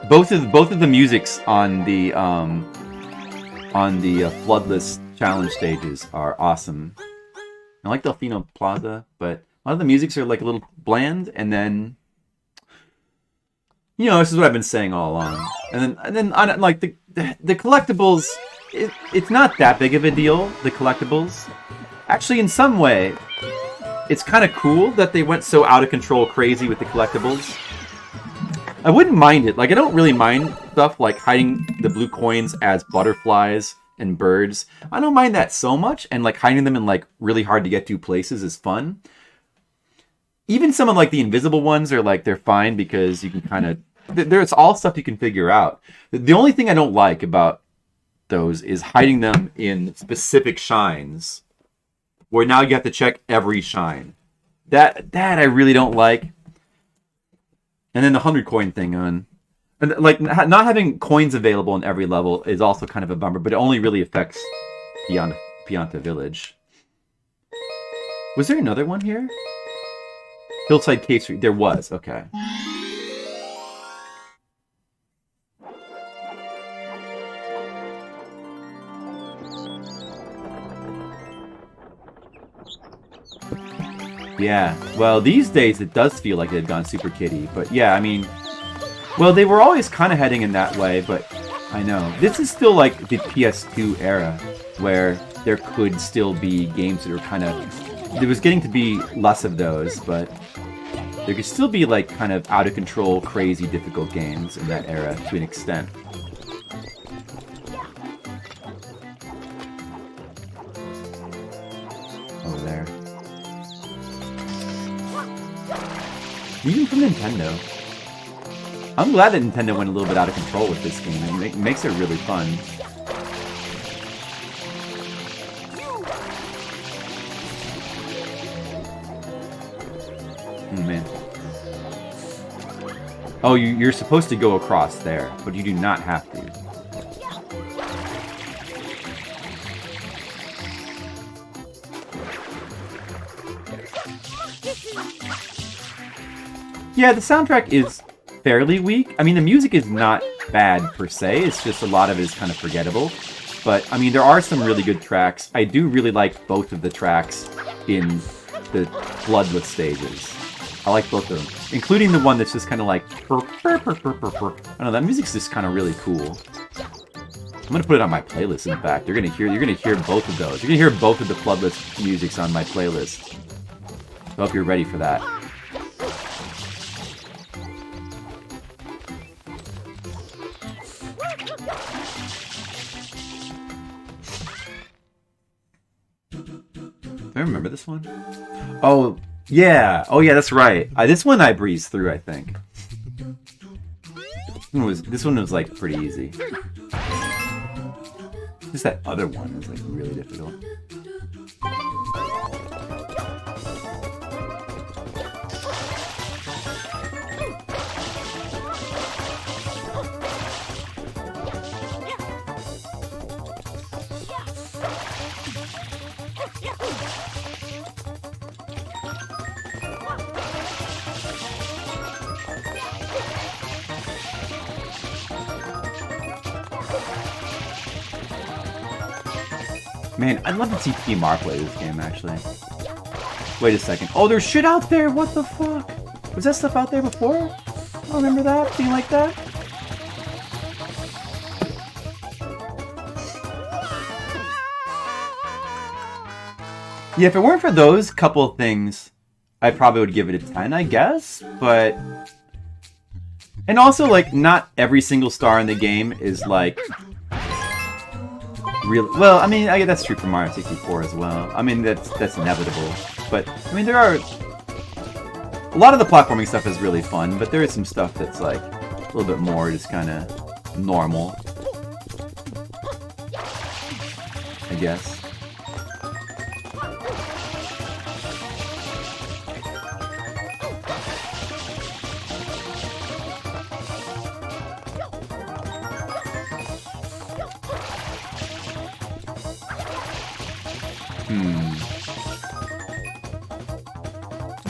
Both of the musics on the Floodless challenge stages are awesome. I like Delfino Plaza, but a lot of the musics are like a little bland, and then You know, this is what I've been saying all along. And then on like the collectibles, it's not that big of a deal. The collectibles, actually, in some way, it's kind of cool that they went so out of control, crazy with the collectibles. I wouldn't mind it. Like, I don't really mind stuff like hiding the blue coins as butterflies and birds. I don't mind that so much, and like hiding them in like really hard to get to places is fun. Even some of like the invisible ones are like, they're fine because you can kind of, there's all stuff you can figure out. The only thing I don't like about those is hiding them in specific shines, where now you have to check every shine. That I really don't like. And then the 100 coin thing on, and like not having coins available in every level is also kind of a bummer, but it only really affects Pianta Village. Was there another one here? Hillside Cave Street. There was. Okay. Yeah, well, these days it does feel like they've gone super kiddie, but yeah, I mean, well, they were always kind of heading in that way, but I know. This is still like the PS2 era, where there could still be games that are kind of, there was getting to be less of those, but there could still be like kind of out of control, crazy, difficult games in that era to an extent. Over there. Even from Nintendo. I'm glad that Nintendo went a little bit out of control with this game. It makes it really fun. Oh, man. Oh, you're supposed to go across there, but you do not have to. Yeah, the soundtrack is fairly weak. I mean, the music is not bad per se. It's just a lot of it is kind of forgettable. But, I mean, there are some really good tracks. I do really like both of the tracks in the Bloodless stages. I like both of them. Including the one that's just kind of like... I don't know, that music's just kind of really cool. I'm going to put it on my playlist, in fact. You're gonna hear both of those. You're going to hear both of the Bloodless musics on my playlist. So I hope you're ready for that. I remember this one. Oh yeah, that's right. This one I breezed through, I think. This one was like pretty easy. Just that other one is like really difficult. Man, I'd love to see PMR play this game, actually. Wait a second. Oh, there's shit out there! What the fuck? Was that stuff out there before? I don't remember that being like that. Yeah, if it weren't for those couple of things, I probably would give it a 10, I guess, but... And also, like, not every single star in the game is, like... Really, well, I mean, that's true for Mario 64 as well. I mean, that's inevitable. But, I mean, there are... A lot of the platforming stuff is really fun, but there is some stuff that's, like, a little bit more just kind of normal. I guess.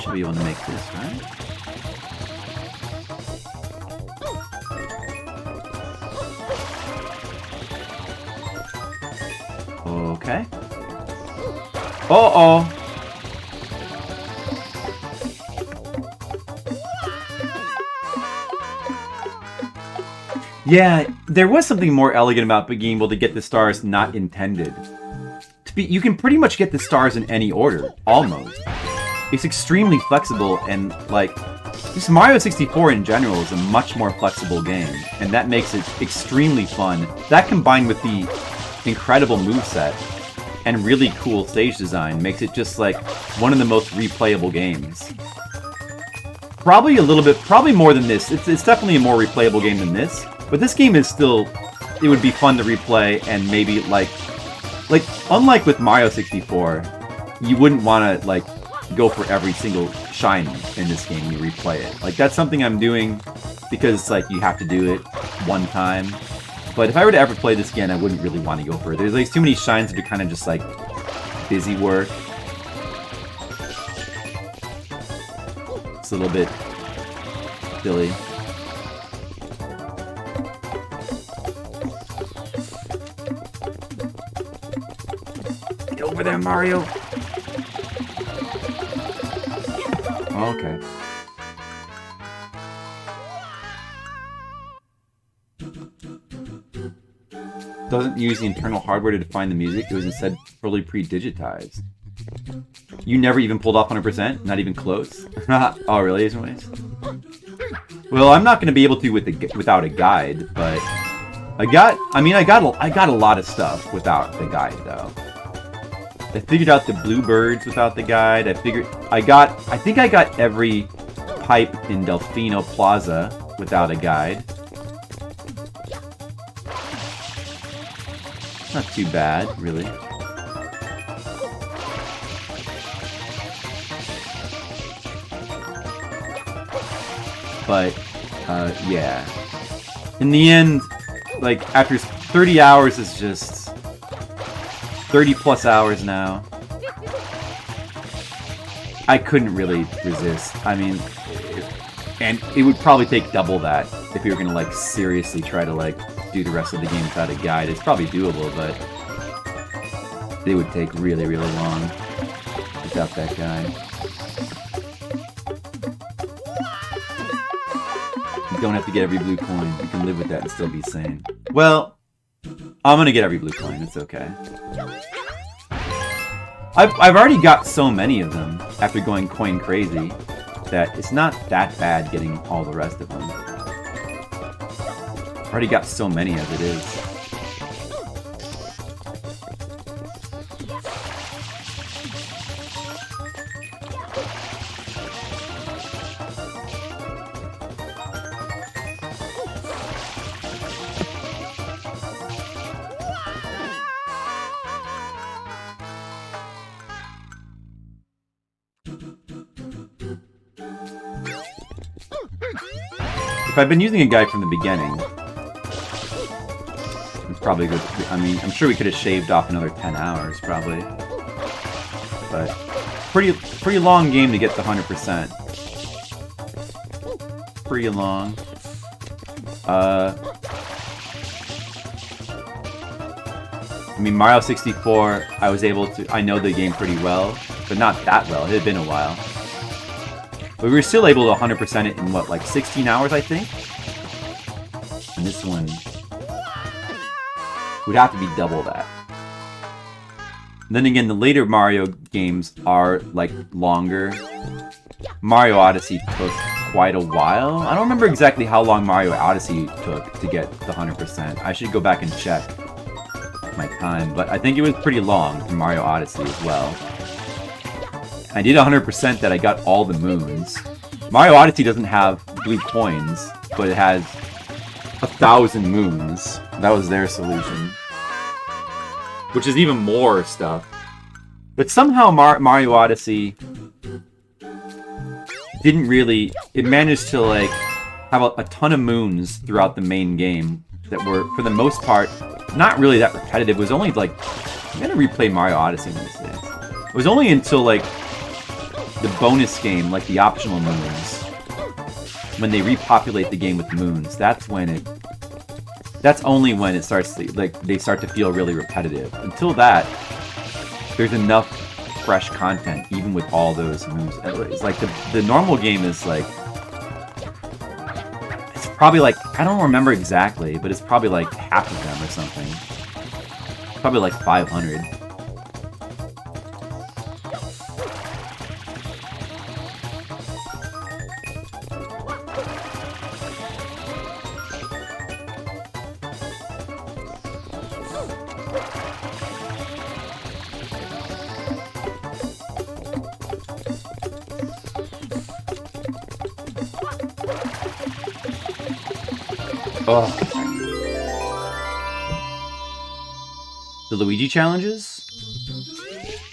Should be able to make this, right? Okay. Uh-oh. Yeah, there was something more elegant about being able to get the stars not intended. You can pretty much get the stars in any order, almost. It's extremely flexible, and like, this Mario 64 in general is a much more flexible game, and that makes it extremely fun. That combined with the incredible moveset and really cool stage design makes it just like one of the most replayable games. Probably more than this. It's definitely a more replayable game than this, but this game is still, it would be fun to replay, and maybe like unlike with Mario 64, you wouldn't want to like go for every single shine in this game. You replay it. Like, that's something I'm doing because it's like you have to do it one time. But if I were to ever play this again, I wouldn't really want to go for it. There's like too many shines that are kind of just like busy work. It's a little bit silly. Get over there, Mario! Oh, okay. Doesn't use the internal hardware to define the music. It was instead fully pre-digitized. You never even pulled off 100%? Not even close? Oh, really, Asian Ways? Well, I'm not going to be able to without a guide, but I got a lot of stuff without the guide, though. I figured out the bluebirds without the guide. I think I got every pipe in Delfino Plaza without a guide. Not too bad, really. But, yeah. In the end, like, after 30 hours, it's just 30 plus hours now. I couldn't really resist. I mean, and it would probably take double that if you were gonna like seriously try to like do the rest of the game without a guide. It's probably doable, but it would take really, really long without that guide. You don't have to get every blue coin. You can live with that and still be sane. Well, I'm gonna get every blue coin. It's okay. I've already got so many of them after going coin crazy that it's not that bad getting all the rest of them. I've already got so many as it is. If I've been using a guide from the beginning, it's probably good. I mean, I'm sure we could have shaved off another 10 hours, probably. But pretty long game to get the 100%. Pretty long. I mean, Mario 64, I was able to... I know the game pretty well, but not that well. It had been a while. But we were still able to 100% it in, what, like 16 hours, I think? And this one would have to be double that. And then again, the later Mario games are, like, longer. Mario Odyssey took quite a while. I don't remember exactly how long Mario Odyssey took to get the 100%. I should go back and check my time, but I think it was pretty long for Mario Odyssey as well. I did 100% that I got all the moons. Mario Odyssey doesn't have blue coins, but it has 1,000 moons. That was their solution. Which is even more stuff. But somehow Mario Odyssey didn't really... It managed to, like, have a ton of moons throughout the main game that were, for the most part, not really that repetitive. It was only, like... I'm gonna replay Mario Odyssey one of these days. It was only until, like, the bonus game, like the optional moons, when they repopulate the game with moons, that's only when it starts to, like, they start to feel really repetitive. Until that, there's enough fresh content, even with all those moons. It's like the normal game is like, it's probably like, I don't remember exactly, but it's probably like half of them or something. Probably like 500. Oh. The Luigi challenges?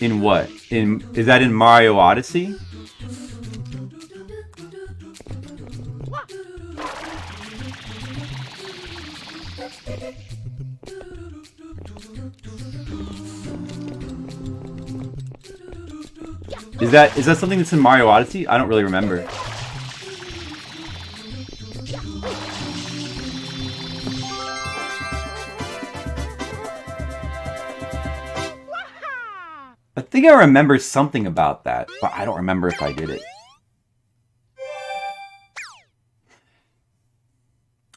In what? Is that in Mario Odyssey? Is that something that's in Mario Odyssey? I don't really remember. I think I remember something about that, but I don't remember if I did it.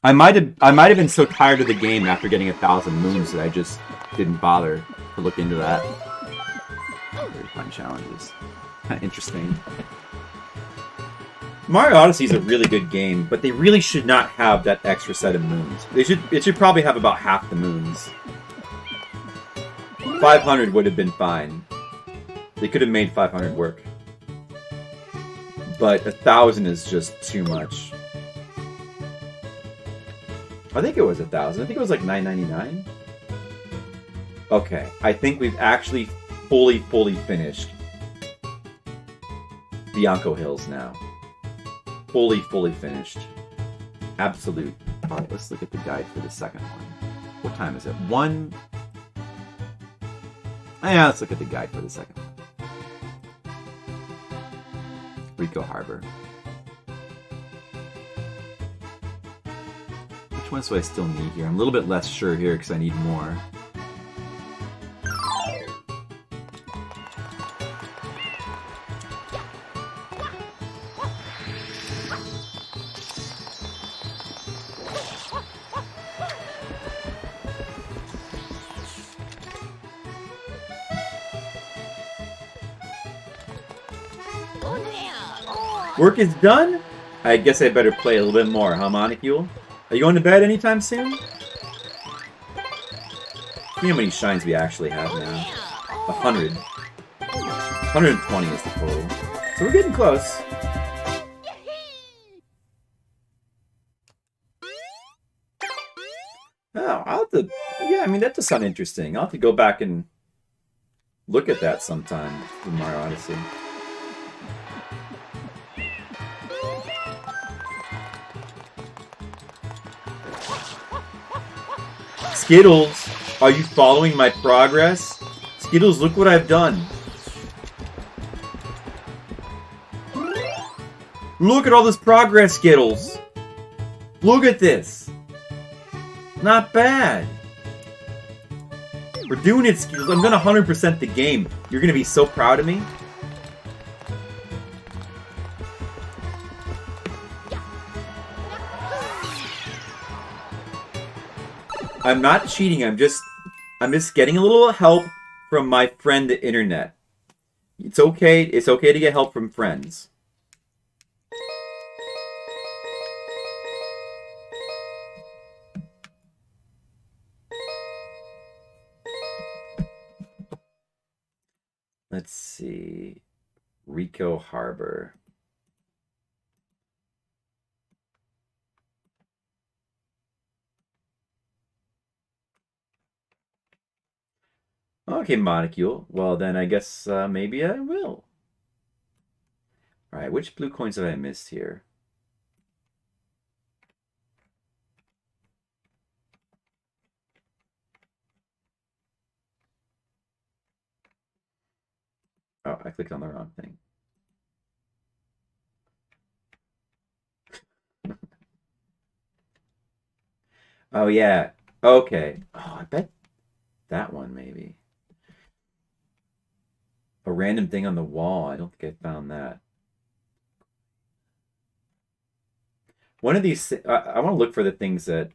I might have been so tired of the game after getting 1,000 moons that I just didn't bother to look into that. Very fun challenges. Kind of interesting. Mario Odyssey is a really good game, but they really should not have that extra set of moons. It should probably have about half the moons. 500 would have been fine. They could have made 500 work. But 1,000 is just too much. I think it was 1,000. I think it was like $9.99. Okay, I think we've actually fully finished Bianco Hills now. Fully finished. Absolute. Alright, let's look at the guide for the second one. What time is it? 1... Yeah, let's look at the guide for the second one. Rico Harbor. Which ones do I still need here? I'm a little bit less sure here because I need more. Work is done? I guess I better play a little bit more, huh, Monicule? Are you going to bed anytime soon? See how many shines we actually have now. 100. 120 is the total. So we're getting close. Oh, I'll have to... Yeah, I mean, that does sound interesting. I'll have to go back and look at that sometime in Mario Odyssey. Skittles, are you following my progress? Skittles, look what I've done. Look at all this progress, Skittles. Look at this. Not bad. We're doing it, Skittles. I'm gonna 100% the game. You're gonna be so proud of me. I'm not cheating. I'm just getting a little help from my friend the internet. It's okay. It's okay to get help from friends. Let's see. Rico Harbor. Okay, Monicule. Well, then I guess maybe I will. Alright, which blue coins have I missed here? Oh, I clicked on the wrong thing. Oh, yeah. Okay. Oh, I bet that one, maybe. A random thing on the wall. I don't think I found that. One of these, I want to look for the things that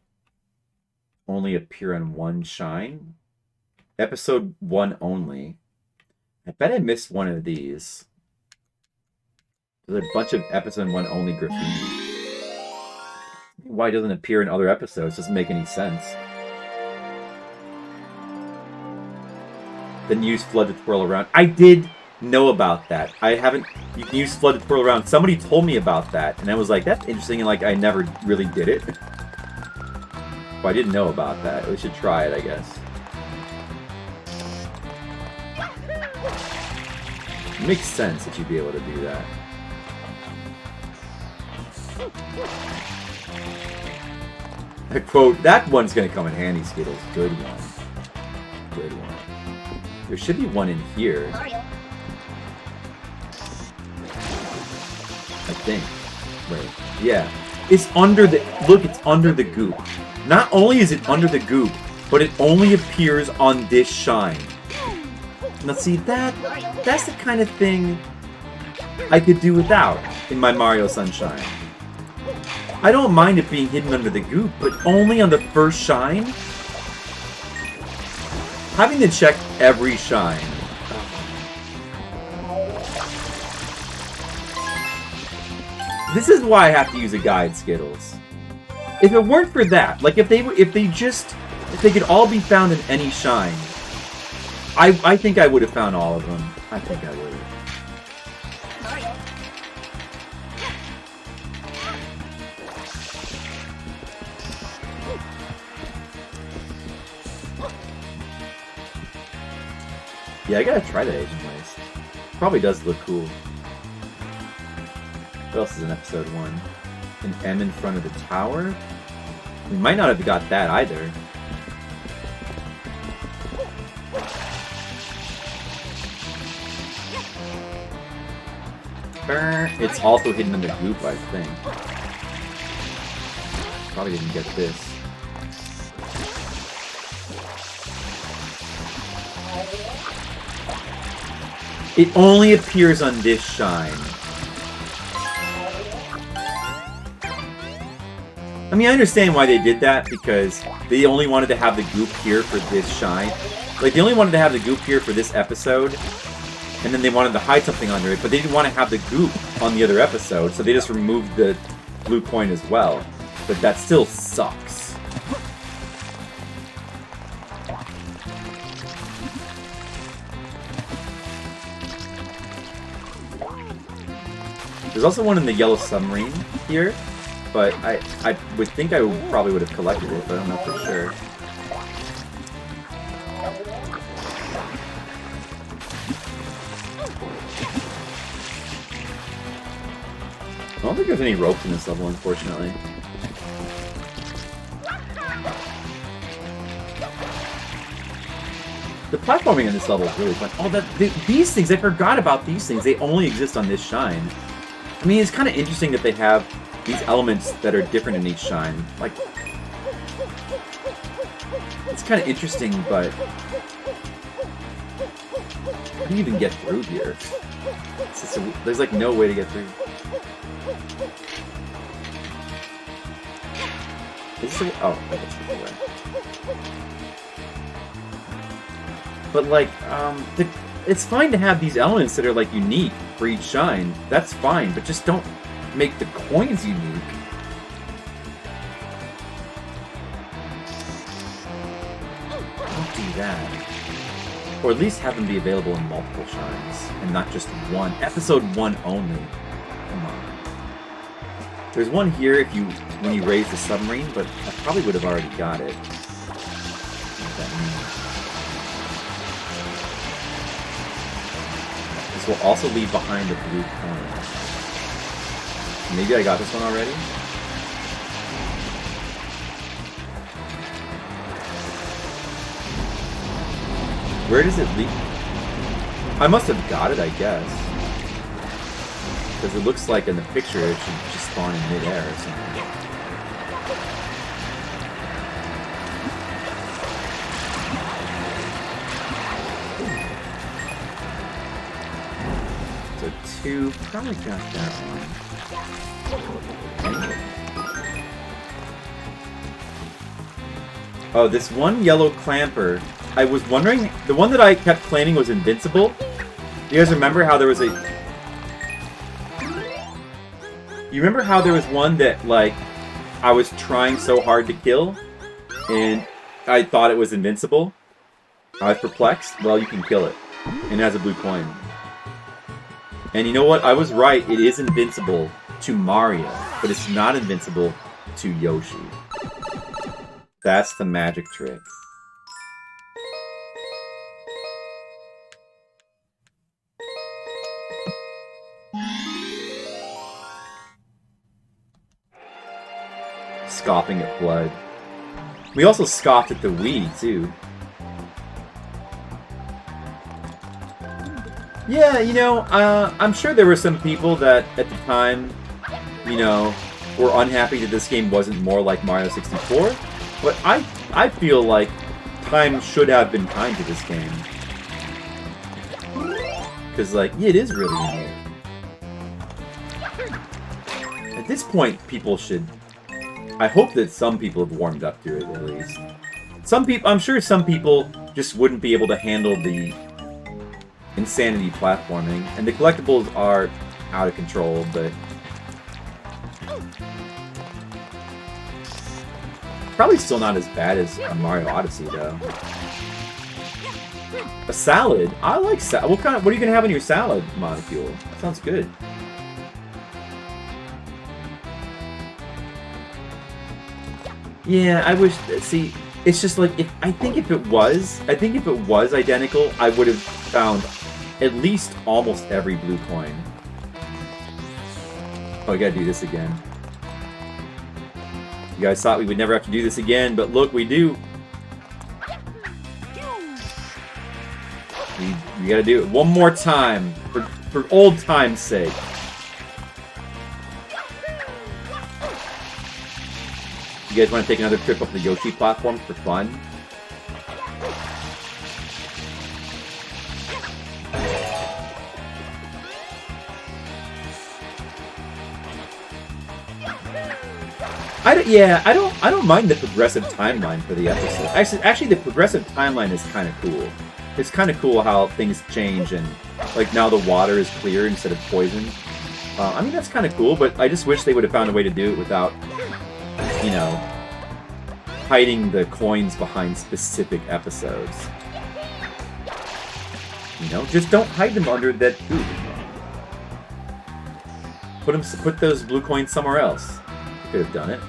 only appear on one shine. Episode 1 only. I bet I missed one of these. There's a bunch of episode 1 only graffiti. Why it doesn't appear in other episodes doesn't make any sense. Then use flood to twirl around. I did know about that. I haven't. You can use flood to twirl around. Somebody told me about that, and I was like, "That's interesting." And like, I never really did it. Well, I didn't know about that. We should try it, I guess. It makes sense that you'd be able to do that. I quote, "That one's gonna come in handy, Skittles. Good one. Good one." There should be one in here. I think. Wait. Yeah. It's under the... Look, it's under the goop. Not only is it under the goop, but it only appears on this shine. Now see, that's the kind of thing I could do without in my Mario Sunshine. I don't mind it being hidden under the goop, but only on the first shine? Having to check every shine. This is why I have to use a guide, Skittles. If it weren't for that, like if they could all be found in any shine, I think I would have found all of them. I think I would have. Yeah, I gotta try that Asian Waste. Probably does look cool. What else is in episode 1? An M in front of the tower? We might not have got that either. It's also hidden in the goop, I think. Probably didn't get this. It only appears on this shine. I mean, I understand why they did that, because they only wanted to have the goop here for this shine. Like, they only wanted to have the goop here for this episode, and then they wanted to hide something under it, but they didn't want to have the goop on the other episode, so they just removed the blue coin as well. But that still sucks. There's also one in the yellow submarine here, but I would think I probably would have collected it, but I don't know for sure. I don't think there's any ropes in this level, unfortunately. The platforming in this level is really fun. Oh, these things, I forgot about these things. They only exist on this shine. I mean, it's kind of interesting that they have these elements that are different in each shine. Like, it's kind of interesting, but how do you even get through here? There's like no way to get through. Is this a, oh, that's the way. But like, it's fine to have these elements that are like unique for each shine. That's fine, but just don't make the coins unique. Don't do that. Or at least have them be available in multiple shines and not just one. Episode 1 only. Come on. There's one here when you raise the submarine, but I probably would have already got it. What that means. This will also leave behind the blue coin. Maybe I got this one already? Where does it lead? I must have got it, I guess. Because it looks like in the picture it should just spawn in midair or something. So 2, probably got that one. Oh, this one yellow clamper. I was wondering, the one that I kept claiming was invincible. You guys remember how there was a... You remember how there was one that, like, I was trying so hard to kill, and I thought it was invincible? I was perplexed. Well, you can kill it. And it has a blue coin. And you know what? I was right. It is invincible to Mario, but it's not invincible to Yoshi. That's the magic trick. Scoffing at blood. We also scoffed at the Wii, too. Yeah, you know, I'm sure there were some people that, at the time, you know, were unhappy that this game wasn't more like Mario 64. But I feel like time should have been kind to this game. Because, like, yeah, it is really new. At this point, people should... I hope that some people have warmed up to it, at least. Some people... I'm sure some people just wouldn't be able to handle the insanity platforming. And the collectibles are out of control, but... Probably still not as bad as Mario Odyssey, though. A salad? I like salad. What are you gonna have in your salad, Molecule? That sounds good. Yeah, I wish. See, it's just like I think if it was identical, I would have found at least almost every blue coin. Oh, I gotta do this again. You guys thought we would never have to do this again, but look, we do. We gotta do it one more time, for old time's sake. You guys want to take another trip up the Yoshi platform for fun? I don't mind the progressive timeline for the episode. Actually, the progressive timeline is kind of cool. It's kind of cool how things change and, like, now the water is clear instead of poison. I mean, that's kind of cool, but I just wish they would have found a way to do it without, you know, hiding the coins behind specific episodes. You know, just don't hide them under that food. Put those blue coins somewhere else. You could have done it.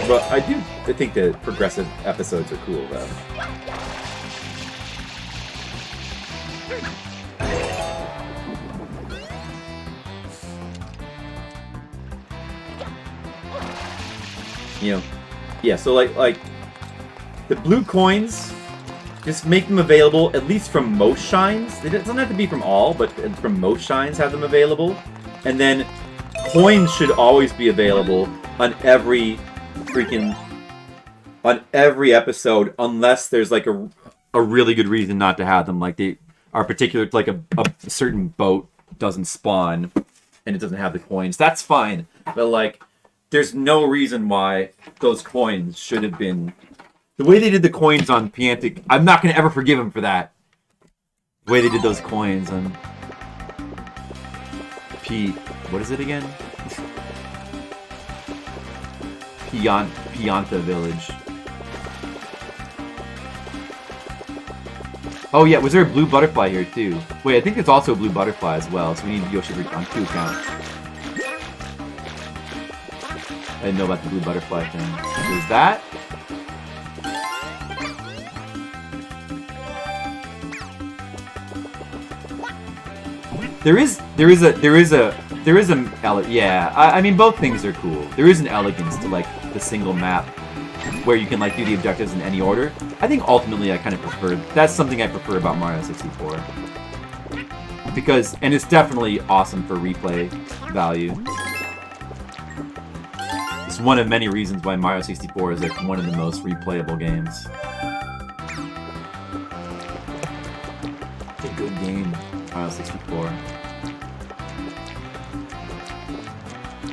But I think the progressive episodes are cool, though. You know, yeah, so like the blue coins, just make them available at least from most shines. It doesn't have to be from all, but from most shines have them available. And then coins should always be available on every episode, unless there's like a really good reason not to have them, like they are particular, like a certain boat doesn't spawn and it doesn't have the coins. That's fine, but like there's no reason why those coins should have been the way they did the coins on Piantic. I'm not gonna ever forgive him for that. The way they did those coins on what is it again? Pianta Village. Oh yeah, was there a blue butterfly here too? Wait, I think there's also a blue butterfly as well, so we need Yoshi on 2 accounts. I didn't know about the blue butterfly thing. There's that. There is a yeah. I mean, both things are cool. There is an elegance to like the single map where you can like do the objectives in any order. I think ultimately I kind of prefer. That's something I prefer about Mario 64 because, and it's definitely awesome for replay value. It's one of many reasons why Mario 64 is like one of the most replayable games. It's a good game, Mario 64.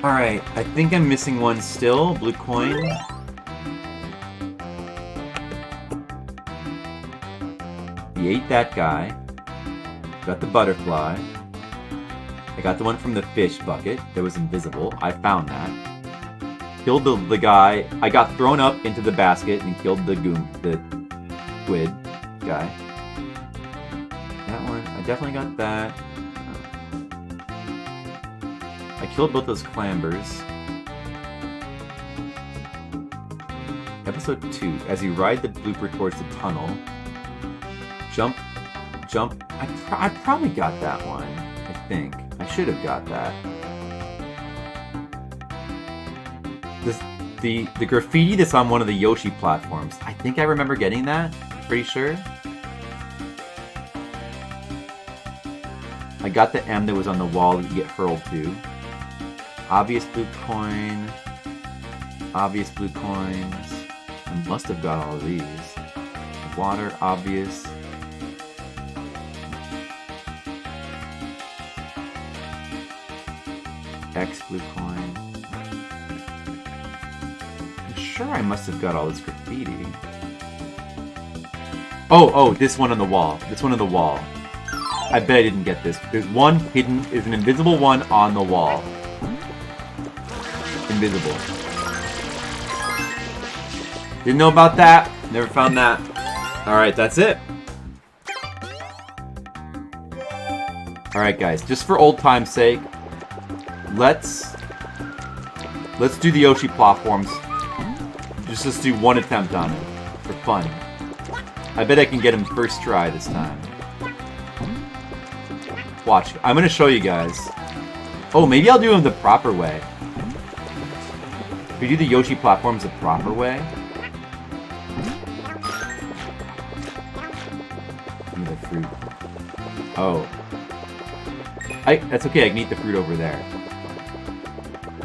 Alright, I think I'm missing one still. Blue coin. He ate that guy. Got the butterfly. I got the one from the fish bucket that was invisible. I found that. Killed the guy. I got thrown up into the basket and killed the squid guy. That one. I definitely got that. I killed both those clambers. Episode 2. As you ride the blooper towards the tunnel. Jump. I probably got that one. I think. I should have got that. The graffiti that's on one of the Yoshi platforms. I think I remember getting that. Pretty sure. I got the M that was on the wall that you get hurled to. Obvious blue coin. Obvious blue coins. I must have got all of these. Water, obvious. X blue coin. I'm sure I must have got all this graffiti. Oh, this one on the wall. This one on the wall. I bet I didn't get this. There's one hidden, there's an invisible one on the wall. Invisible. Didn't know about that. Never found that. Alright, that's it. Alright guys, just for old time's sake, let's do the Yoshi platforms. Just do one attempt on it for fun. I bet I can get him first try this time. Watch, I'm gonna show you guys. Oh, maybe I'll do him the proper way. If we do the Yoshi platforms the proper way. Give me the fruit. Oh. That's okay, I can eat the fruit over there.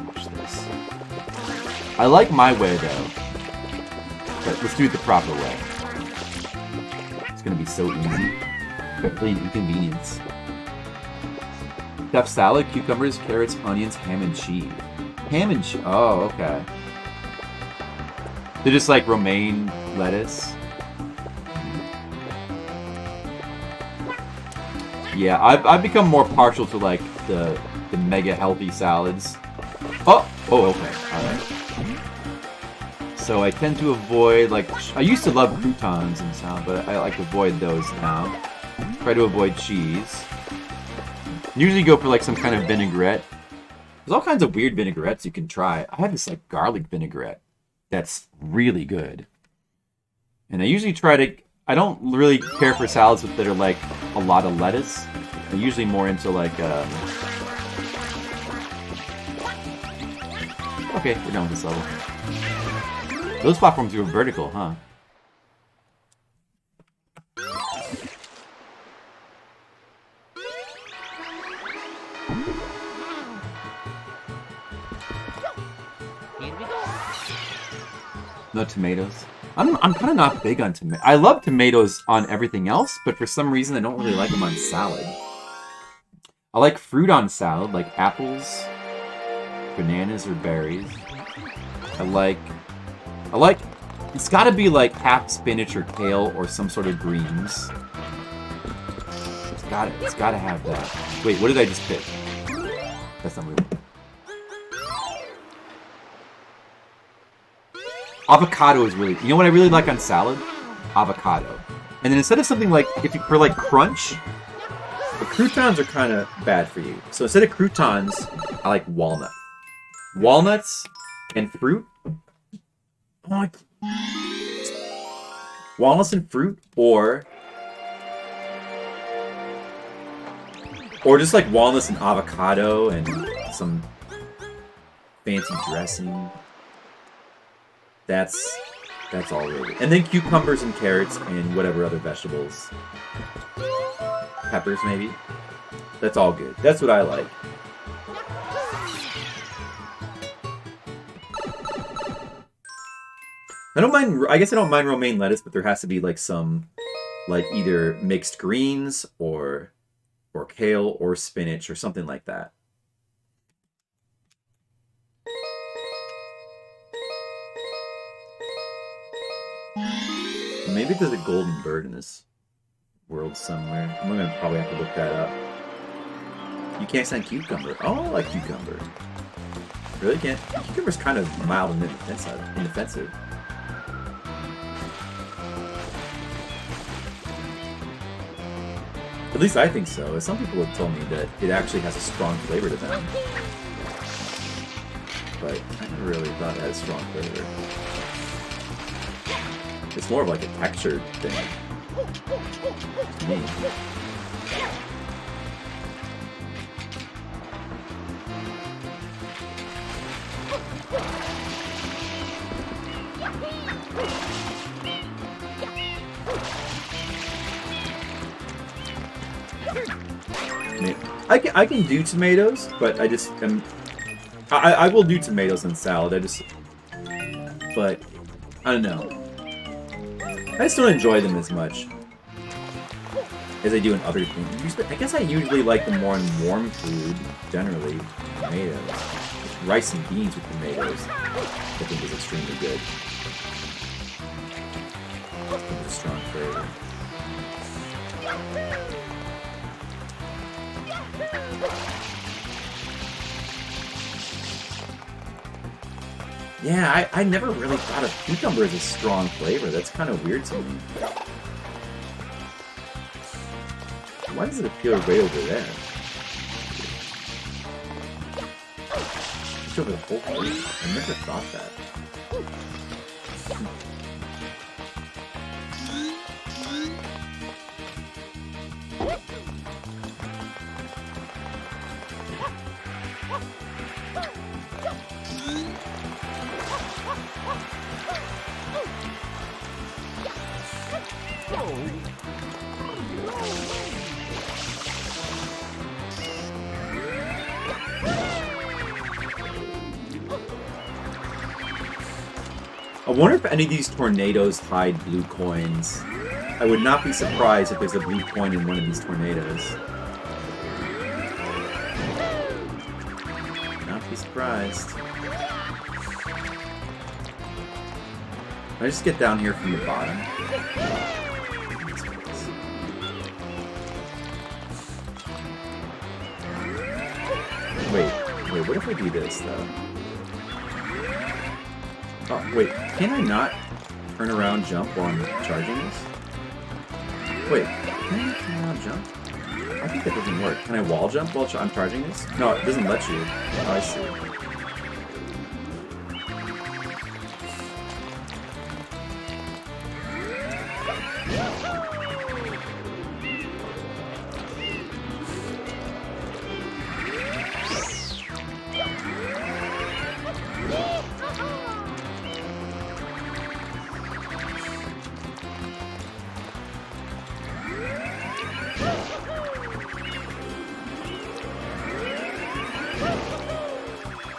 Watch this. I like my way though. But let's do it the proper way. It's gonna be so easy. Complete inconvenience. Stuffed salad, cucumbers, carrots, onions, ham and cheese. Ham and cheese. Oh, okay. They're just like romaine lettuce. Yeah, I've become more partial to like the mega healthy salads. Oh, okay, all right. So I tend to avoid like I used to love croutons and stuff, but I like to avoid those now. Try to avoid cheese. Usually go for like some kind of vinaigrette. There's all kinds of weird vinaigrettes you can try. I have this like garlic vinaigrette that's really good. And I usually try to... I don't really care for salads that are like a lot of lettuce. I'm usually more into like... Okay, we're done with this level. Those platforms were vertical, huh? No tomatoes. I'm kind of not big on tomatoes. I love tomatoes on everything else, but for some reason I don't really like them on salad. I like fruit on salad, like apples, bananas, or berries. I like... It's gotta be like half spinach or kale or some sort of greens. It's gotta have that. Wait, what did I just pick? That's not what I want. Avocado is really... You know what I really like on salad? Avocado. And then instead of something like... For like crunch, the croutons are kind of bad for you. So instead of croutons, I like walnut. Walnuts and fruit. Oh, walnuts and fruit, or just like walnuts and avocado and some fancy dressing. That's all really. And then cucumbers and carrots and whatever other vegetables. Peppers, maybe. That's all good. That's what I like. I guess I don't mind romaine lettuce, but there has to be like some, like either mixed greens or kale or spinach or something like that. Maybe there's a golden bird in this world somewhere. I'm gonna probably have to look that up. You can't stand cucumber. Oh, I like cucumber. Really can't. Cucumber's kind of mild and inoffensive. At least I think so. Some people have told me that it actually has a strong flavor to them. But I never really thought it had a strong flavor. It's more of like a textured thing. To me. I can do tomatoes, but I just am. I will do tomatoes in salad. But I don't know. I just don't enjoy them as much as I do in other things. I guess I usually like them more in warm food, generally. Tomatoes, rice and beans with tomatoes, I think is extremely good. It's a strong flavor. Yeah, I never really thought of cucumber as a strong flavor. That's kind of weird to me. Why does it appear way over there? It's over the whole plate. I never thought that. I wonder if any of these tornadoes hide blue coins. I would not be surprised if there's a blue coin in one of these tornadoes. Not be surprised. I just get down here from the bottom. Wait, what if I do this, though? Oh, wait, can I not turn around jump while I'm charging this? Wait, can I turn around jump? I think that doesn't work. Can I wall jump while I'm charging this? No, it doesn't let you. Oh, I see.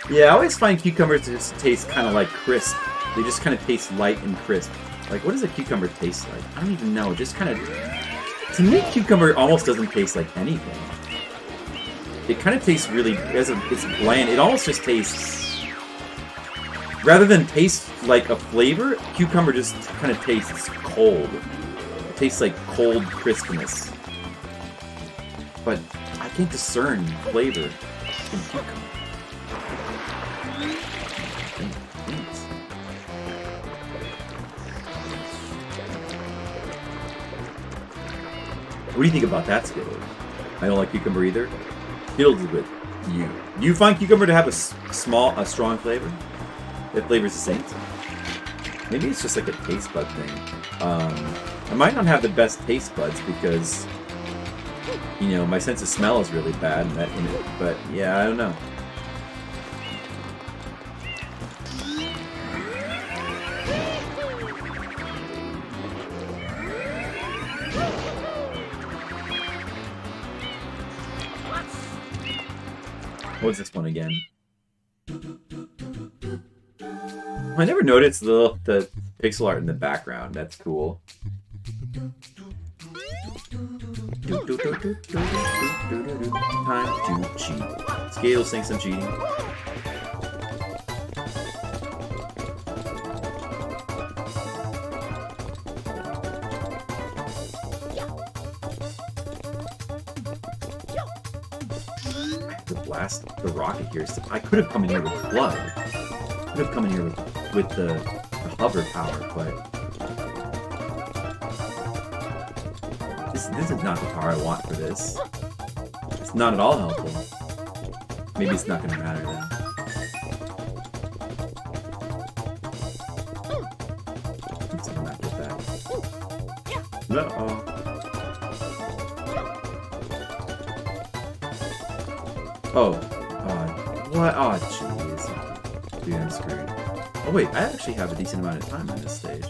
Yeah, I always find cucumbers just taste kind of like crisp. They just kind of taste light and crisp. Like, what does a cucumber taste like? I don't even know. Just kind of... To me, cucumber almost doesn't taste like anything. It kind of tastes really... It's bland. It almost just tastes... Rather than taste like a flavor, cucumber just kind of tastes cold. It tastes like cold crispness. But I can't discern flavor in cucumber. What do you think about that, Skittles? I don't like cucumber either. Skittles is with you. Do you find cucumber to have a strong flavor? That flavor's the same. Maybe it's just like a taste bud thing. I might not have the best taste buds because, you know, my sense of smell is really bad. But yeah, I don't know. What's this one again? I never noticed the pixel art in the background. That's cool. Time to cheat. Scales thinks I'm cheating. blast the rocket here. So I could have come in here with blood. I could have come in here with the hover power, but this is not the power I want for this. It's not at all helpful. Maybe it's not gonna matter then. Let's see if I might get that. Uh-oh. Oh. What? Oh, jeez. Dude, I'm screwed. Oh, wait. I actually have a decent amount of time on this stage.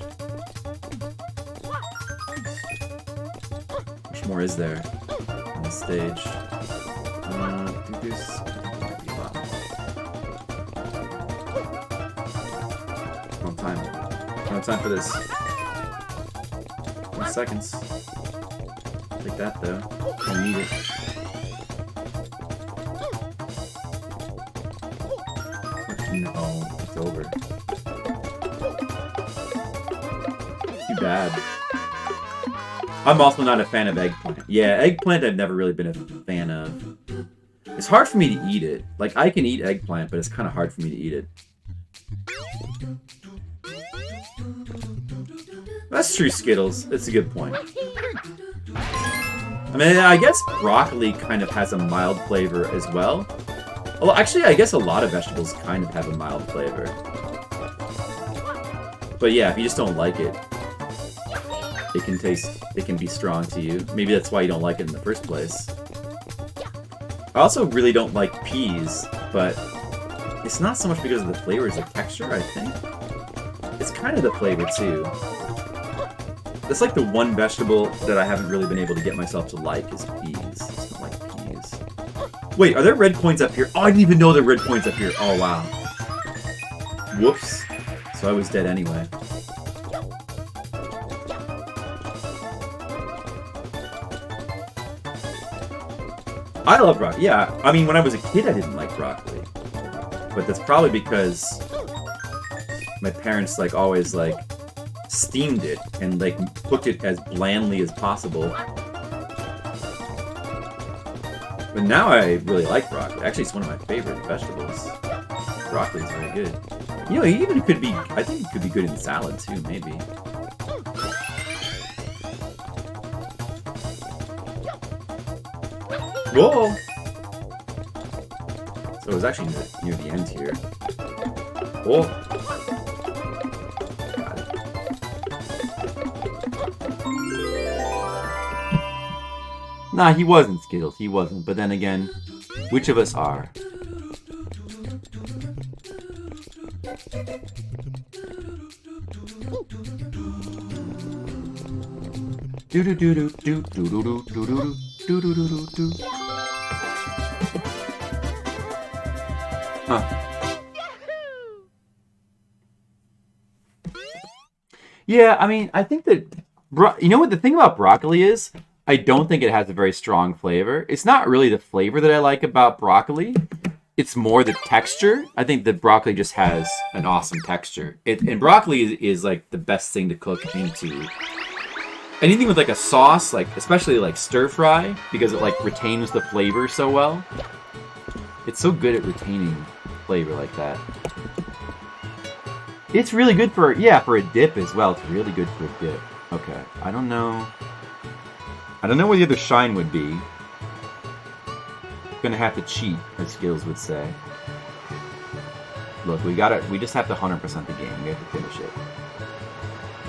How much more is there on this stage? I think there's... might be a lot more. No time. No time for this. 10 seconds. Take that, though. I need it. No, it's over. Too bad. I'm also not a fan of eggplant. Yeah, eggplant I've never really been a fan of. It's hard for me to eat it. Like, I can eat eggplant, but it's kind of hard for me to eat it. That's true, Skittles. It's a good point. I mean, I guess broccoli kind of has a mild flavor as well. Well, actually, I guess a lot of vegetables kind of have a mild flavor. But yeah, if you just don't like it, it can be strong to you. Maybe that's why you don't like it in the first place. I also really don't like peas, but it's not so much because of the flavor as the texture, I think. It's kind of the flavor, too. That's like the one vegetable that I haven't really been able to get myself to like is peas. I just don't like peas. Wait, are there red coins up here? Oh, I didn't even know there were red coins up here. Oh, wow. Whoops. So I was dead anyway. I love broccoli. Yeah, I mean, when I was a kid, I didn't like broccoli. But that's probably because my parents, like, always, like, steamed it and, like, cooked it as blandly as possible. But now I really like broccoli. Actually, it's one of my favorite vegetables. Broccoli is very good. You know, even could be... I think it could be good in salad, too, maybe. Whoa! So it was actually near the end here. Oh! Got it. Nah, he wasn't, Skittles. He wasn't. But then again, which of us are? Do do do do do do do do do do do do do do. Huh. Yeah, I mean, I think that you know what the thing about broccoli is? I don't think it has a very strong flavor. It's not really the flavor that I like about broccoli. It's more the texture. I think that broccoli just has an awesome texture. And broccoli is like the best thing to cook into anything with like a sauce, like especially like stir fry, because it like retains the flavor so well. It's so good at retaining flavor like that. It's really good for, yeah, for a dip as well. It's really good for a dip. Okay, I don't know where the other shine would be. Gonna have to cheat, as Skills would say. Look, we just have to 100% the game. We have to finish it.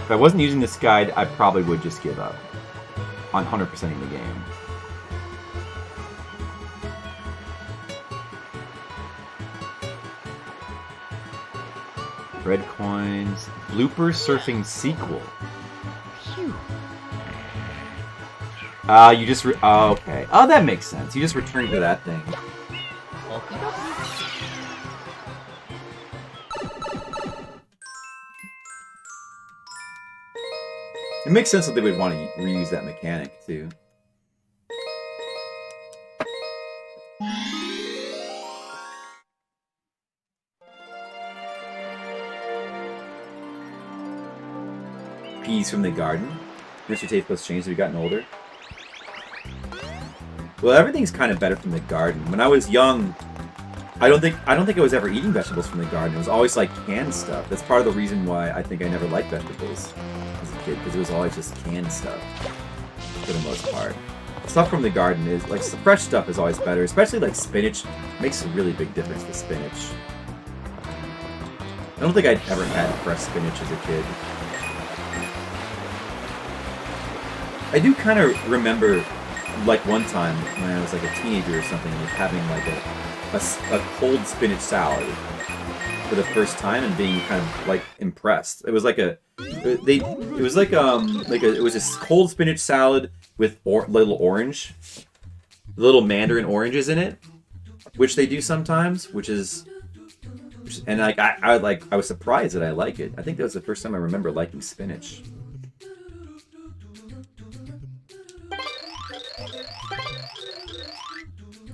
If I wasn't using this guide, I probably would just give up on 100%ing the game. Red coins. Blooper surfing sequel. Phew. You just oh, okay. Oh, that makes sense. You just return to that thing. It makes sense that they would want to reuse that mechanic, too. Peas from the garden. Mr. Tasteful's changed as we've gotten older. Well, everything's kind of better from the garden. When I was young, I don't think I was ever eating vegetables from the garden. It was always like canned stuff. That's part of the reason why I think I never liked vegetables as a kid, because it was always just canned stuff for the most part. Stuff from the garden is like fresh stuff is always better, especially like spinach. Makes a really big difference with spinach. I don't think I'd ever had fresh spinach as a kid. I do kind of remember, like one time when I was like a teenager or something, like having like a cold spinach salad for the first time and being kind of like impressed. It was like it was like it was this cold spinach salad with little mandarin oranges in it, which they do sometimes, and like I was surprised that I like it. I think that was the first time I remember liking spinach.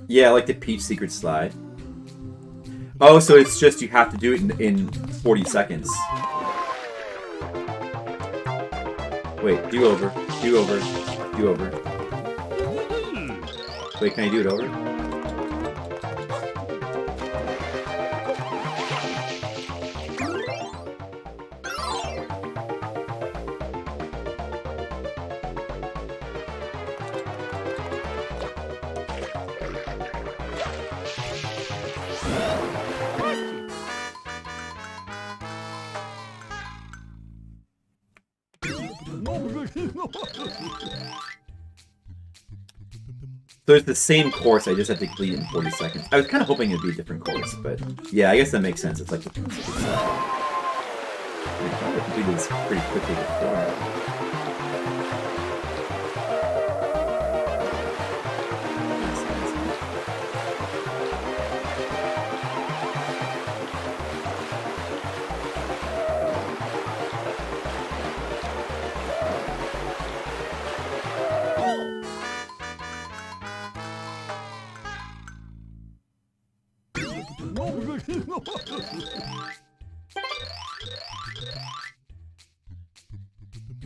Yeah, like the peach secret slide. Oh, so it's just you have to do it in 40 seconds. Wait, do over. Wait, can I do it over? So it's the same course, I just had to complete it in 40 seconds. I was kind of hoping it'd be a different course, but yeah, I guess that makes sense. It's like the I thought I completed this pretty quickly before.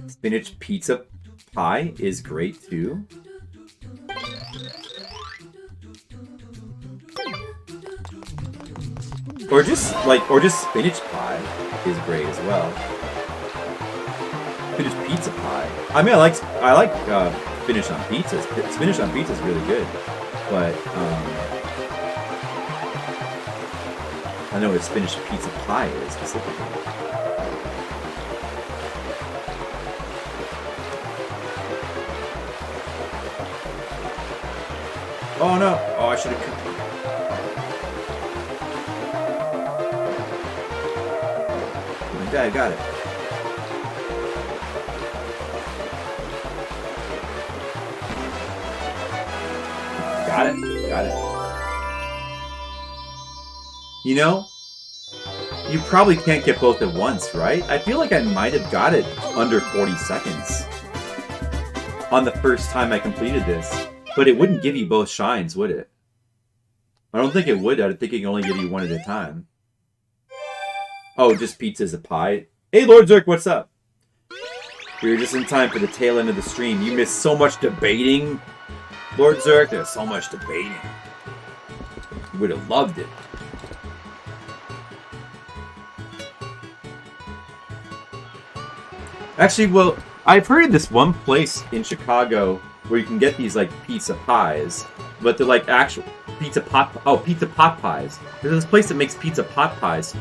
Spinach pizza pie is great too. Or just spinach pie is great as well. Spinach pizza pie. I mean, I like spinach on pizzas. Spinach on pizza is really good, but I know what a spinach pizza pie is specifically. Oh no! Oh, I should have. Okay, I got it. Got it. You know, you probably can't get both at once, right? I feel like I might have got it under 40 seconds on the first time I completed this. But it wouldn't give you both shines, would it? I don't think it would. I think it can only give you one at a time. Oh, just pizza is a pie. Hey, Lord Zerk, what's up? We were just in time for the tail end of the stream. You missed so much debating, Lord Zerk. There's so much debating. You would have loved it. Actually, well, I've heard of this one place in Chicago where you can get these like pizza pies, but they're like actual pizza pot pies. There's this place that makes pizza pot pies.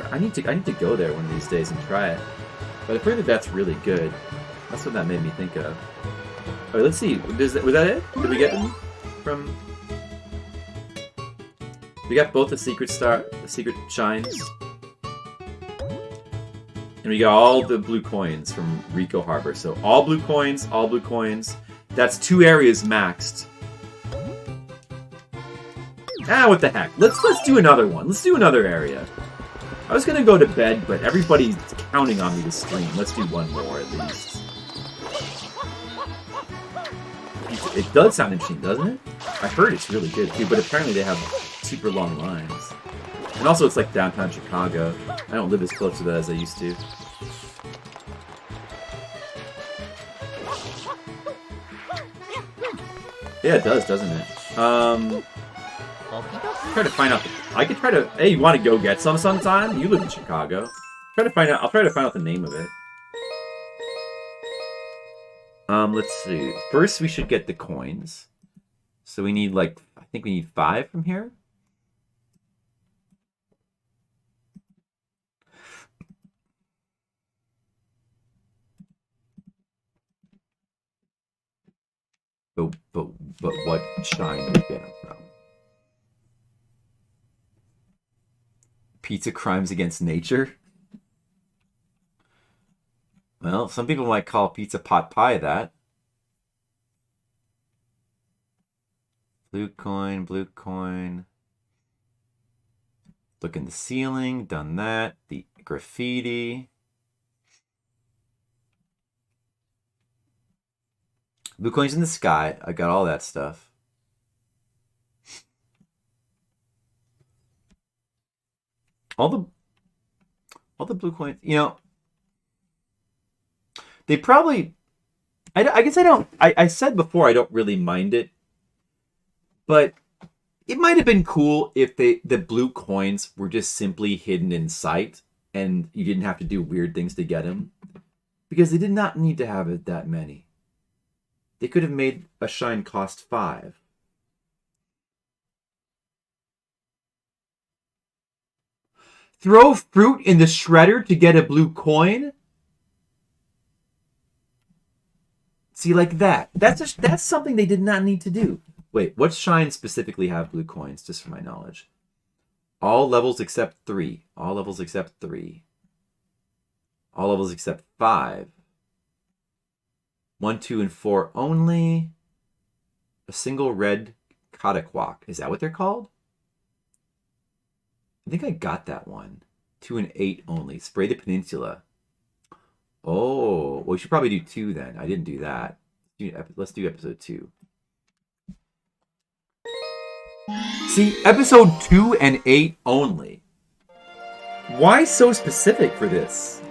I need to go there one of these days and try it. But I've heard that that's really good. That's what that made me think of. Alright, let's see. Was that it? Did we get them from? We got both the secret shines. And we got all the blue coins from Rico Harbor. So all blue coins. That's 2 areas maxed. Ah, what the heck. Let's do another one. Let's do another area. I was gonna go to bed, but everybody's counting on me to stream. Let's do one more at least. It does sound interesting, doesn't it? I heard it's really good too, but apparently they have super long lines. And also it's like downtown Chicago. I don't live as close to that as I used to. Yeah, it does, doesn't it? Try to find out. I could try to. Hey, you want to go get some sometime? You live in Chicago. Try to find out. I'll try to find out the name of it. Let's see. First, we should get the coins. So we need like, I think we need 5 from here. But what shine do we get them from? Pizza crimes against nature? Well, some people might call pizza pot pie that. Blue coin, blue coin. Look in the ceiling, done that. The graffiti. Blue coins in the sky. I got all that stuff. All the blue coins, you know, they probably, I guess I don't, I said before I don't really mind it, but it might have been cool if the blue coins were just simply hidden in sight and you didn't have to do weird things to get them, because they did not need to have it that many. They could have made a shine cost 5. Throw fruit in the shredder to get a blue coin? See, like that. That's something they did not need to do. Wait, what shines specifically have blue coins, just for my knowledge? All levels except 3. All levels except 3. All levels except 5. 1, 2, and 4 only. A single red Katakwak. Is that what they're called? I think I got that one. 2 and 8 only. Spray the Peninsula. Oh, well, we should probably do 2 then. I didn't do that. Let's do episode 2. See, episode 2 and 8 only. Why so specific for this?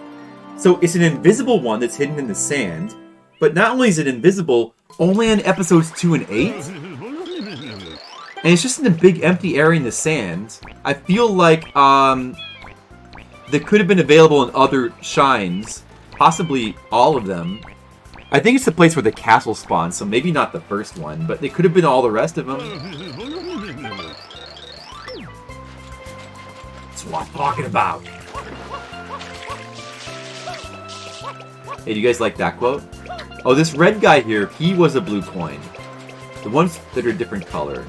So it's an invisible one that's hidden in the sand, but not only is it invisible, only on episodes 2 and 8? And it's just in a big empty area in the sand. I feel like that could have been available in other shines. Possibly all of them. I think it's the place where the castle spawns, so maybe not the first one, but they could have been all the rest of them. That's what I'm talking about. Hey, do you guys like that quote? Oh, this red guy here, he was a blue coin. The ones that are different color.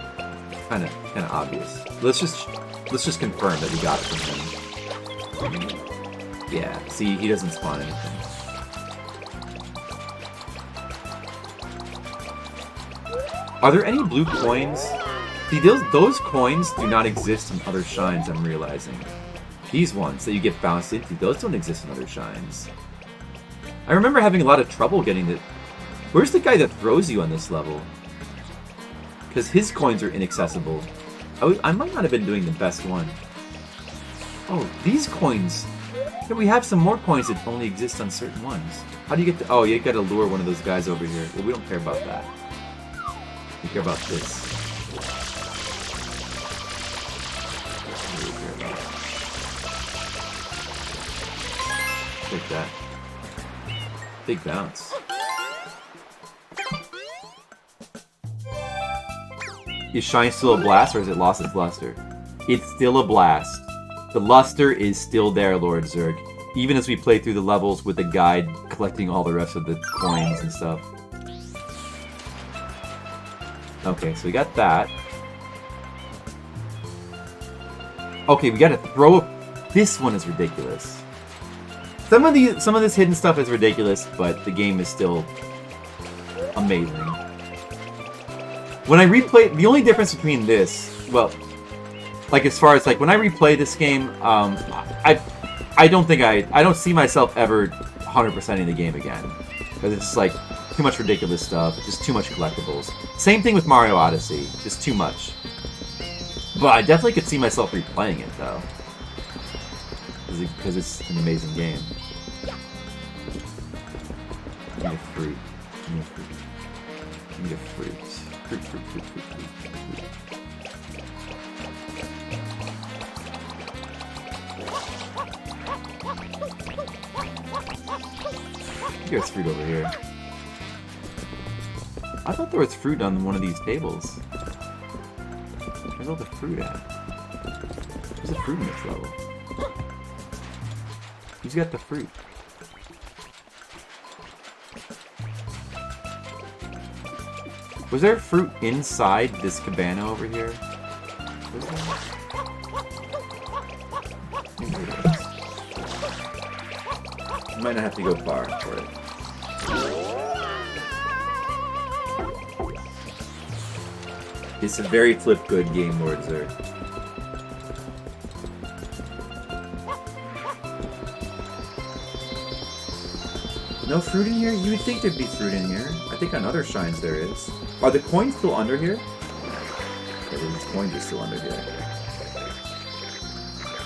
Kind of obvious. Let's just confirm that we got it from him. Yeah, see, he doesn't spawn anything. Are there any blue coins? See, those coins do not exist in other shines, I'm realizing. These ones that you get bounced into, those don't exist in other shines. I remember having a lot of trouble getting the... Where's the guy that throws you on this level? Because his coins are inaccessible. I might not have been doing the best one. Oh, these coins! Yeah, we have some more coins that only exist on certain ones. How do you get to... Oh, you gotta lure one of those guys over here. Well, we don't care about that. We care about this. What do we care about? Take that. Big bounce. Is shine still a blast, or has it lost its luster? It's still a blast. The luster is still there, Lord Zerg. Even as we play through the levels with the guide, collecting all the rest of the coins and stuff. Okay, so we got that. Okay, we gotta throw a... This one is ridiculous. Some of this hidden stuff is ridiculous, but the game is still amazing. When I replay, the only difference between this, well, like as far as like when I replay this game, I don't see myself ever 100%ing the game again, because it's like too much ridiculous stuff, just too much collectibles. Same thing with Mario Odyssey, just too much. But I definitely could see myself replaying it though, because it's an amazing game. Give me a fruit. Give me a fruit. Give me a fruit. Fruit. there's fruit over here. I thought there was fruit on one of these tables. Where's all the fruit at? There's the fruit in this level. Who's got the fruit? Was there fruit inside this cabana over here? Was there? You might not have to go far for it. It's a very flip good game, Lord Zer. No fruit in here? You would think there'd be fruit in here. I think on other shrines there is. Are the coins still under here? Yeah, these coins are still under here.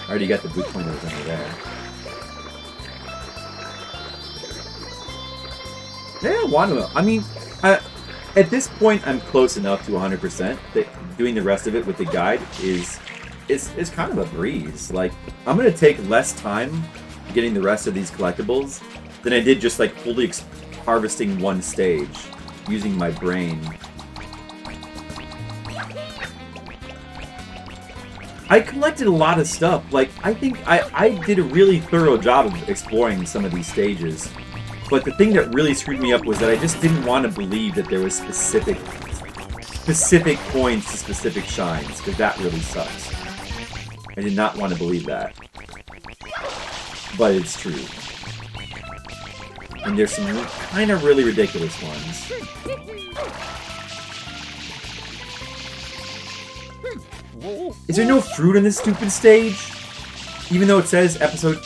I already got the blue coin that was under there. Yeah, I want to. I mean, at this point, I'm close enough to 100% that doing the rest of it with the guide is kind of a breeze. Like, I'm gonna take less time getting the rest of these collectibles than I did just like fully harvesting one stage using my brain. I collected a lot of stuff. Like, I think I did a really thorough job of exploring some of these stages. But the thing that really screwed me up was that I just didn't want to believe that there was specific coins to specific shines, because that really sucks. I did not want to believe that. But it's true. And there's some kind of really ridiculous ones. Is there no fruit on this stupid stage? Even though it says episode...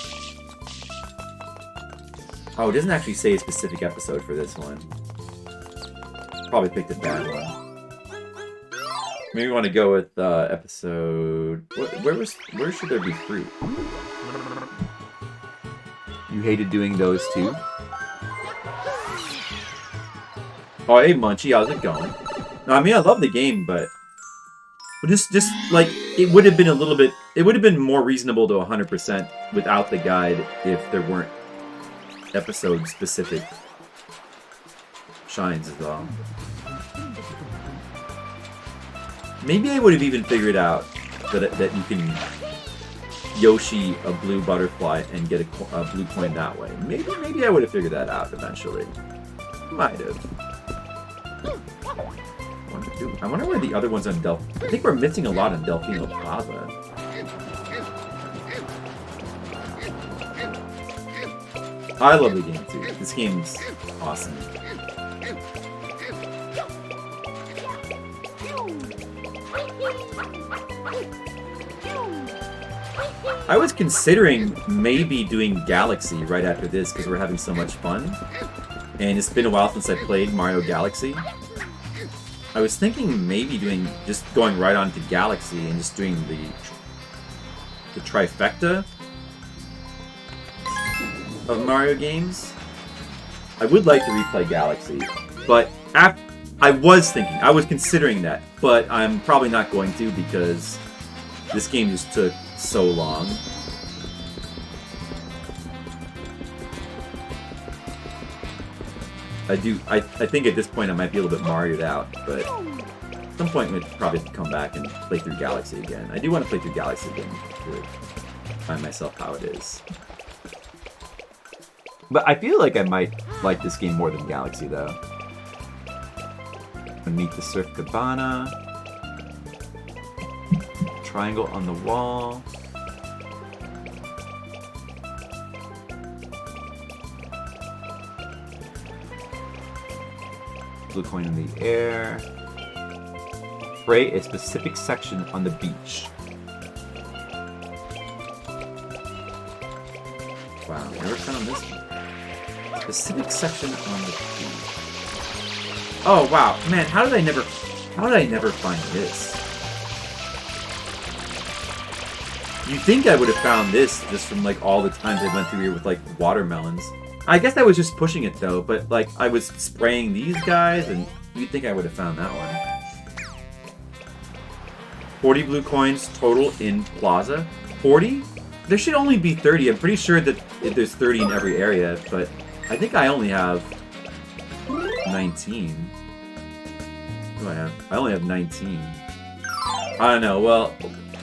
Oh, it doesn't actually say a specific episode for this one. Probably picked a bad one. Maybe we want to go with episode... Where should there be fruit? You hated doing those too? Oh, hey, Munchie, how's it going? No, I mean, I love the game, but just like, it would have been a little bit... It would have been more reasonable to 100% without the guide if there weren't episode-specific shines as well. Maybe I would have even figured out that you can Yoshi a blue butterfly and get a blue coin that way. Maybe I would have figured that out eventually. Might have. I wonder where the other ones on I think we're missing a lot on Delfino Plaza. I love the game too. This game's awesome. I was considering maybe doing Galaxy right after this because we're having so much fun. And it's been a while since I played Mario Galaxy. I was thinking maybe just going right on to Galaxy and just doing the trifecta of Mario games. I would like to replay Galaxy, but I was considering that, but I'm probably not going to because this game just took so long. I think at this point I might be a little bit Mario'd out, but at some point we'll probably come back and play through Galaxy again. I do want to play through Galaxy again to find myself how it is. But I feel like I might like this game more than Galaxy, though. Meet the Surf Cabana. Triangle on the wall. Blue coin in the air. Spray a specific section on the beach. Wow, never found this one. Specific section on the beach. Oh wow, man, how did I never find this? You'd think I would have found this just from like all the times I went through here with like watermelons. I guess I was just pushing it though, but like I was spraying these guys and you'd think I would have found that one. 40 blue coins total in Plaza. 40? There should only be 30. I'm pretty sure that there's 30 in every area, but I think I only have 19. What do I have? I only have 19. I don't know. Well,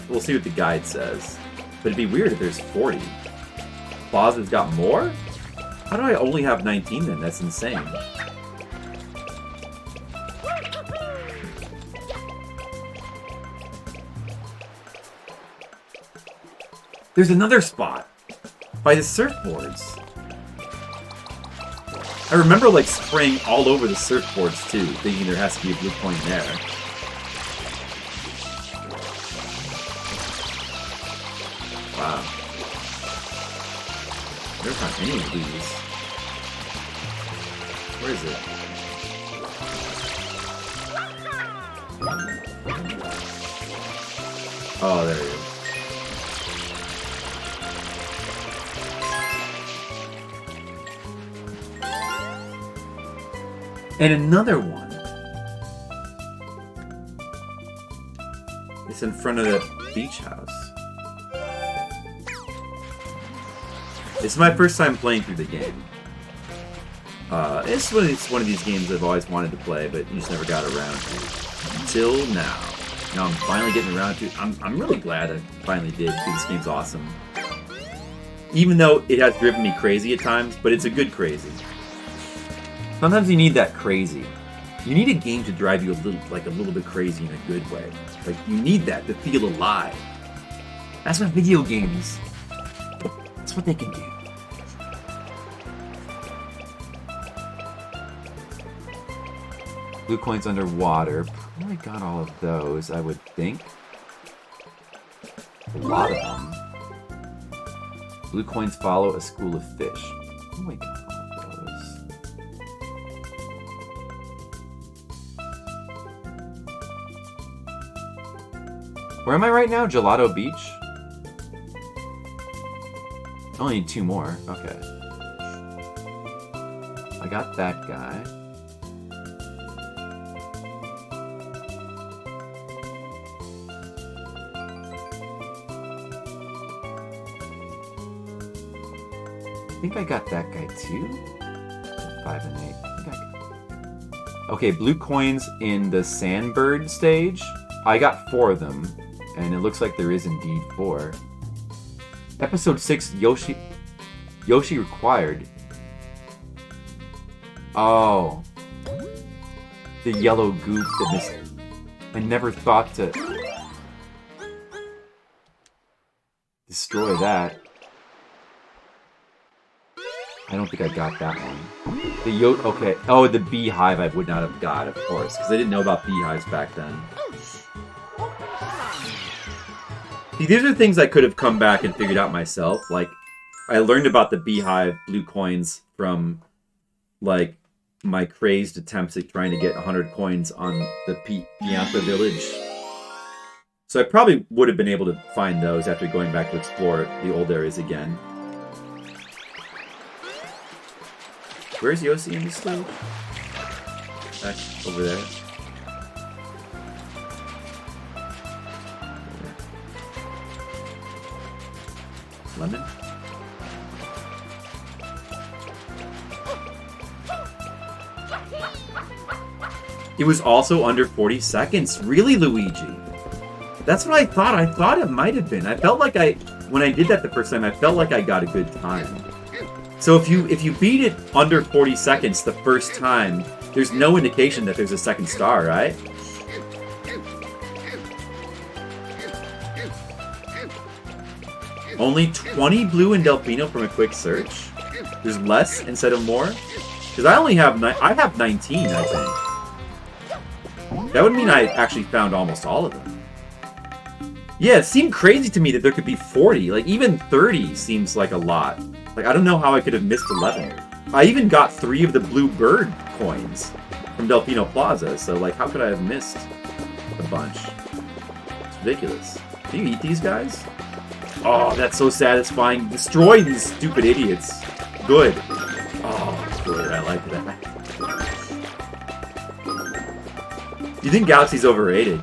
we'll see what the guide says. But it'd be weird if there's 40. Plaza's got more? How do I only have 19 then? That's insane. There's another spot by the surfboards. I remember like spraying all over the surfboards too, thinking there has to be a blue coin there. Wow. Never found any of these. Where is it? Oh, there it is. And another one. It's in front of the beach house. This is my first time playing through the game. It's one of these games I've always wanted to play, but you just never got around to. Until now. Now I'm finally getting around to it. I'm really glad I finally did, because this game's awesome. Even though it has driven me crazy at times, but it's a good crazy. Sometimes you need that crazy. You need a game to drive you a little bit crazy in a good way. Like, you need that to feel alive. That's what video games. That's what they can do. Blue coins underwater. Probably got all of those, I would think. A lot of them. Blue coins follow a school of fish. Oh my god. Where am I right now? Gelato Beach? I only need 2 more. Okay. I got that guy. I think I got that guy too. 5 and 8. I think I got... Okay, blue coins in the Sandbird stage. I got 4 of them. And it looks like there is indeed 4. Episode 6, Yoshi required. Oh. The yellow goop that missed. I never thought to destroy that. I don't think I got that one. Okay. Oh, the beehive I would not have got, of course, because I didn't know about beehives back then. See, these are things I could have come back and figured out myself. Like, I learned about the beehive blue coins from, like, my crazed attempts at trying to get 100 coins on the Pianta village. So I probably would have been able to find those after going back to explore the old areas again. Where's Yossi in this stage? Back over there. Lemon? It was also under 40 seconds. Really, Luigi? That's what I thought. I thought it might have been. I felt like when I did that the first time, I felt like I got a good time. So if you beat it under 40 seconds the first time, there's no indication that there's a second star, right? Only 20 blue in Delfino from a quick search? There's less instead of more? Because I only have I have 19, I think. That would mean I actually found almost all of them. Yeah, it seemed crazy to me that there could be 40. Like, even 30 seems like a lot. Like, I don't know how I could have missed 11. I even got 3 of the blue bird coins from Delfino Plaza, so, like, how could I have missed a bunch? It's ridiculous. Can you eat these guys? Oh, that's so satisfying. Destroy these stupid idiots. Good. Oh, good. I like that. You think Galaxy's overrated?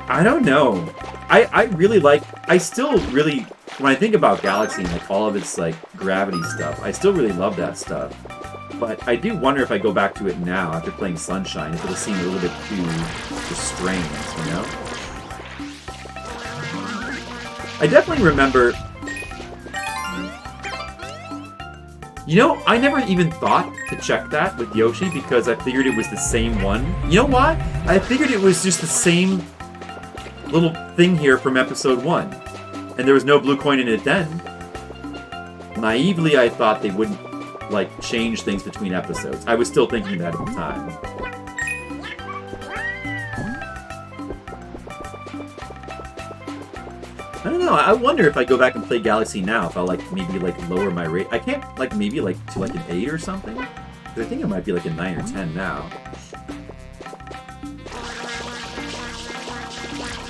I don't know. I really like... I still really when I think about Galaxy and like all of its like gravity stuff, I still really love that stuff. But I do wonder if I go back to it now after playing Sunshine, if it'll seem a little bit too restrained, you know? I definitely remember... You know, I never even thought to check that with Yoshi because I figured it was the same one. You know why? I figured it was just the same little thing here from episode 1. And there was no blue coin in it then. Naively, I thought they wouldn't, like, change things between episodes. I was still thinking that at the time. I don't know, I wonder if I go back and play Galaxy now, if I'll, like, maybe, like, lower my rate. I can't, like, maybe, like, to, like, an 8 or something? 'Cause I think it might be, like, a 9 or 10 now.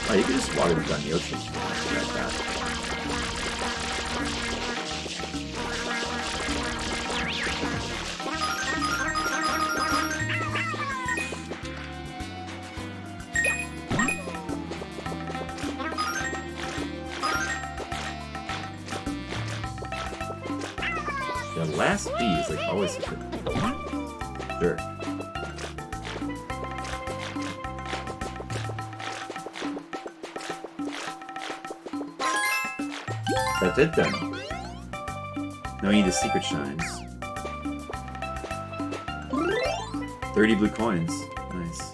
Oh, you can just water the gun Yoshi. Like that. The last B is like always a good thing. Sure. That's it then. Now we need the secret shines. 30 blue coins. Nice.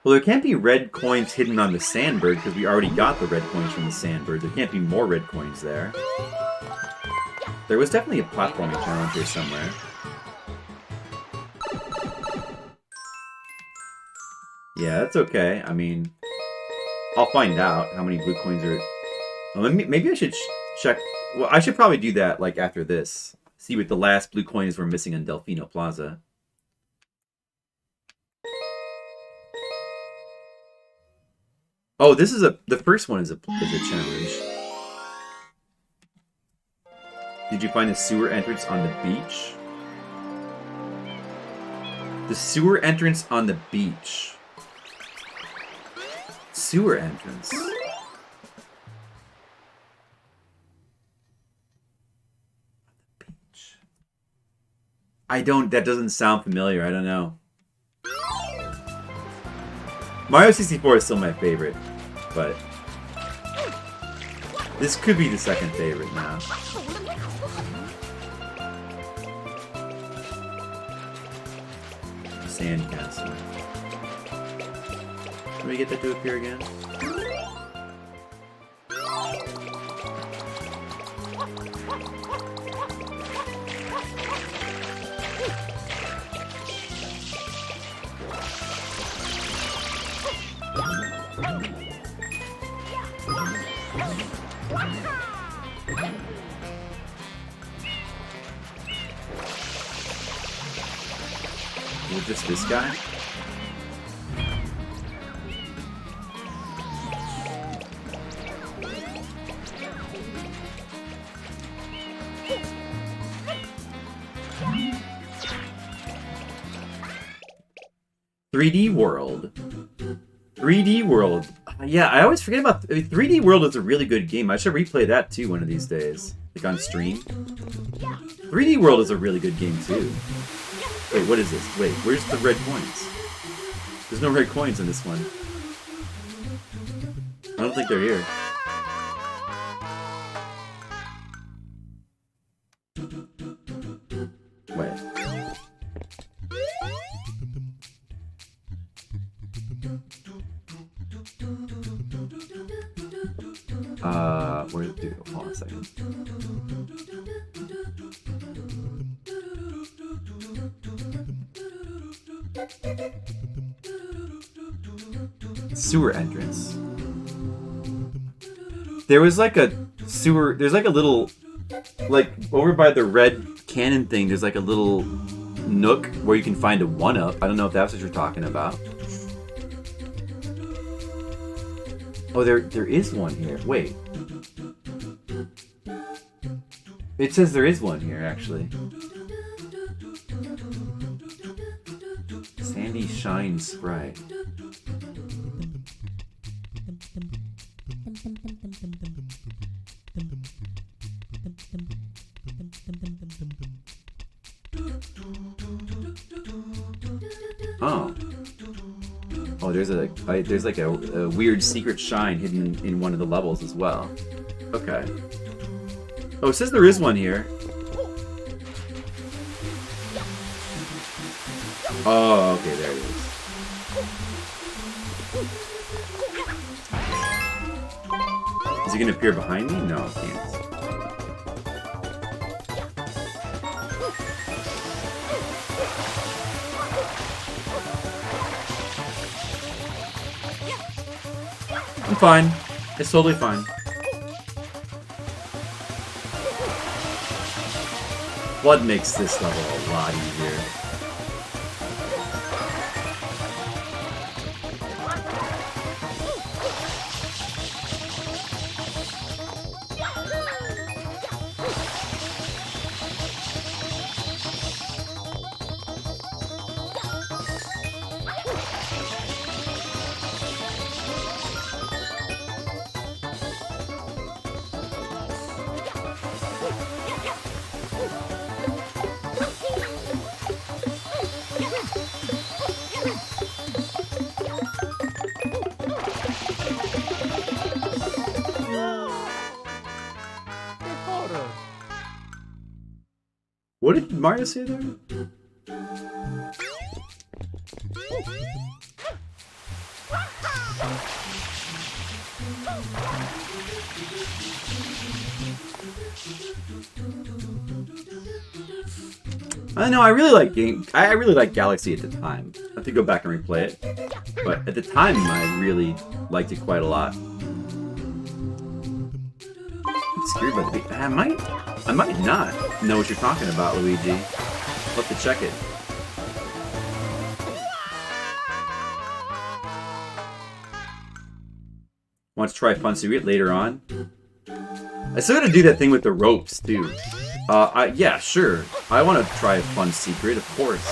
Well, there can't be red coins hidden on the Sandbird because we already got the red coins from the Sandbird. There can't be more red coins there. There was definitely a platforming challenge here somewhere. Yeah, that's okay. I mean, I'll find out how many blue coins are... Well, maybe I should check... Well, I should probably do that, like, after this. See what the last blue coins were missing on Delfino Plaza. Oh, this is a... The first one is a challenge. Did you find the sewer entrance on the beach? The sewer entrance on the beach. Sewer entrance. Beach. I don't... That doesn't sound familiar. I don't know. Mario 64 is still my favorite, but this could be the second favorite now. Sandcastle. Can we get that to appear again? Just this guy? World. 3D World. Yeah, I always forget about... 3D World is a really good game. I should replay that too one of these days. Like on stream. 3D World is a really good game too. Wait, what is this? Wait, where's the red coins? There's no red coins in this one. I don't think they're here. Wait. Where do? Hold on a second. Sewer entrance. There was like a sewer. There's like a little, like over by the red cannon thing. There's like a little nook where you can find a 1-up. I don't know if that's what you're talking about. Oh, there is one here. Wait. It says there is one here, actually. Sandy Shine Sprite. Oh. Oh, there's like a weird secret shine hidden in one of the levels as well. Okay. Oh, it says there is one here. Oh, okay, there it is. Is he gonna appear behind me? No, it can't. I'm fine. It's totally fine. Blood makes this level a lot easier. What did Mario say there? I don't know. I really like Galaxy at the time. I have to go back and replay it, but at the time I really liked it quite a lot. I'm scared by the beat. I might not know what you're talking about, Luigi. I'll have to check it. Want to try Fun Secret later on? I still gotta do that thing with the ropes, too. Yeah, sure. I want to try a Fun Secret, of course.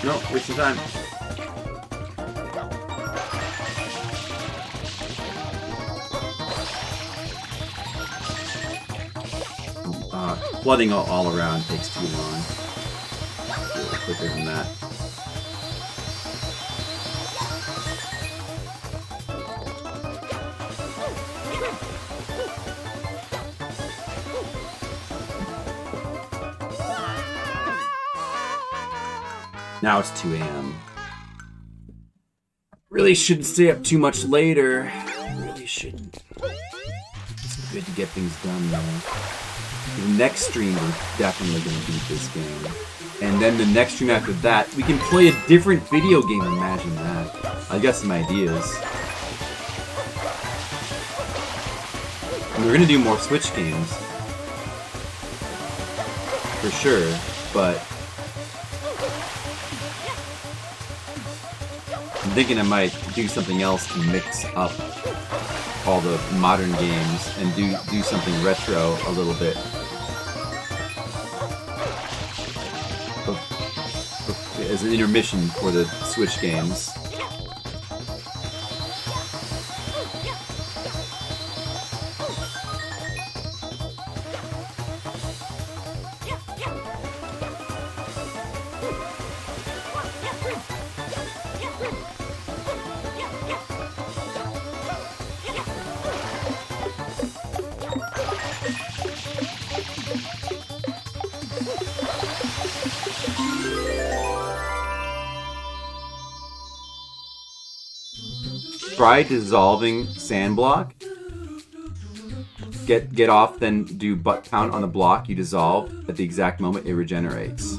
No, wasting time. Flooding all around takes too long. A little quicker than that. Now it's 2 a.m. Really shouldn't stay up too much later. Really shouldn't. It's good to get things done though. The next stream we're definitely going to beat this game. And then the next stream after that, we can play a different video game. Imagine that. I got some ideas. And we're going to do more Switch games. For sure, but I'm thinking I might do something else to mix up all the modern games and do something retro a little bit. As an intermission for the Switch games. Try dissolving sand block. Get off, then do butt pound on the block you dissolve. At the exact moment it regenerates.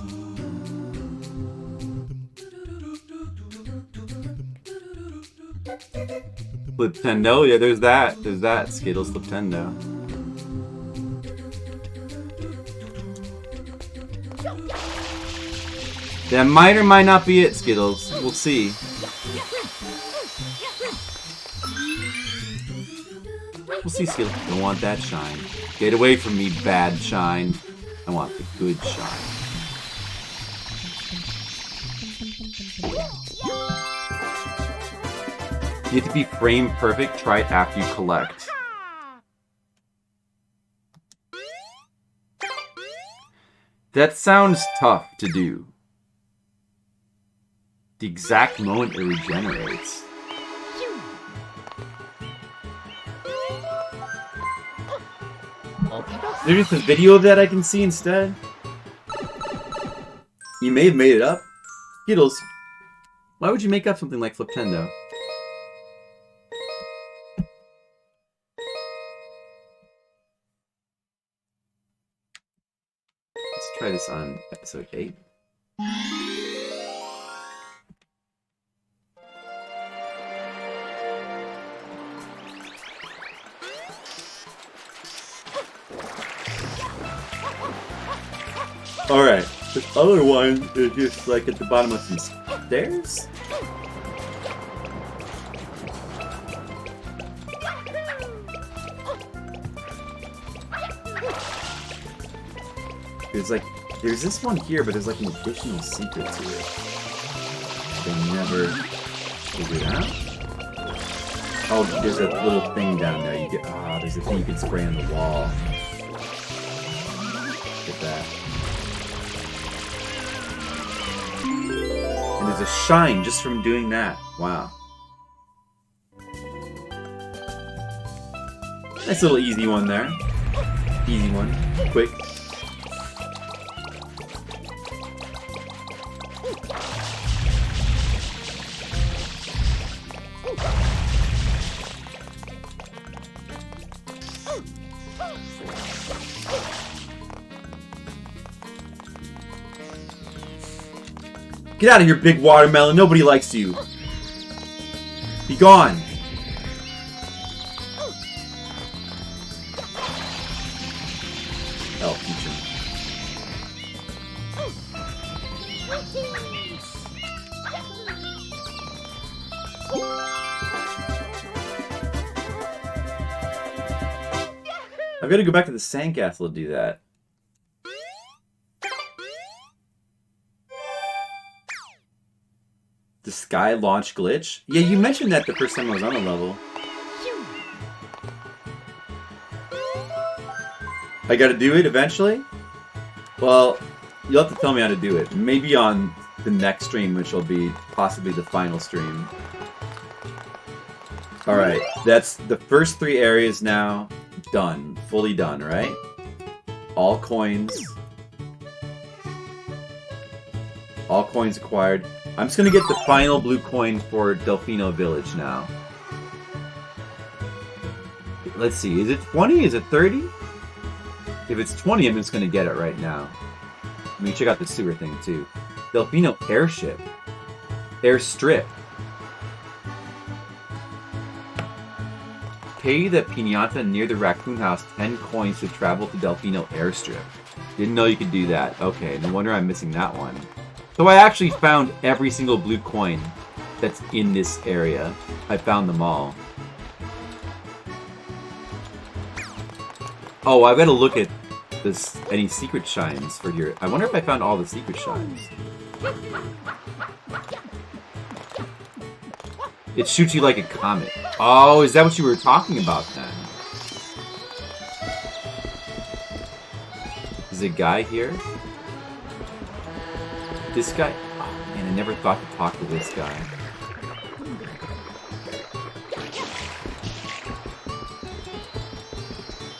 Fliptendo, yeah, there's that. Skittles Fliptendo. That might or might not be it, Skittles. We'll see. We'll see, Skittles. Don't want that shine. Get away from me, bad shine. I want the good shine. You have to be frame perfect. Try it after you collect. That sounds tough to do. The exact moment it regenerates. There's just a video of that I can see instead. You may have made it up. Skittles, why would you make up something like Fliptendo? Let's try this on episode 8. Alright, the other one is just like at the bottom of some stairs? There's this one here, but there's like an additional secret to it. They never figured out. Oh, there's a little thing down there. You get there's a thing you can spray on the wall. Get that. And there's a shine just from doing that. Wow. Nice little easy one there. Easy one. Quick. Get out of here, big watermelon. Nobody likes you. Be gone. Oh, Peach. I've got to go back to the sandcastle to do that. The sky launch glitch? Yeah, you mentioned that the first time I was on a level. I gotta do it eventually? Well, you'll have to tell me how to do it. Maybe on the next stream, which will be possibly the final stream. Alright, that's the first 3 areas now done. Fully done, right? All coins. All coins acquired. I'm just gonna get the final blue coin for Delfino Village now. Let's see, is it 20? Is it 30? If it's 20, I'm just gonna get it right now. Let me check out the sewer thing too. Delfino Airship. Airstrip. Pay the pinata near the raccoon house 10 coins to travel to Delfino Airstrip. Didn't know you could do that. Okay, no wonder I'm missing that one. So I actually found every single blue coin that's in this area. I found them all. Oh, I've got to look at this any secret shines for here. I wonder if I found all the secret shines. It shoots you like a comet. Oh, is that what you were talking about then? Is a guy here? This guy? Oh man, I never thought to talk to this guy.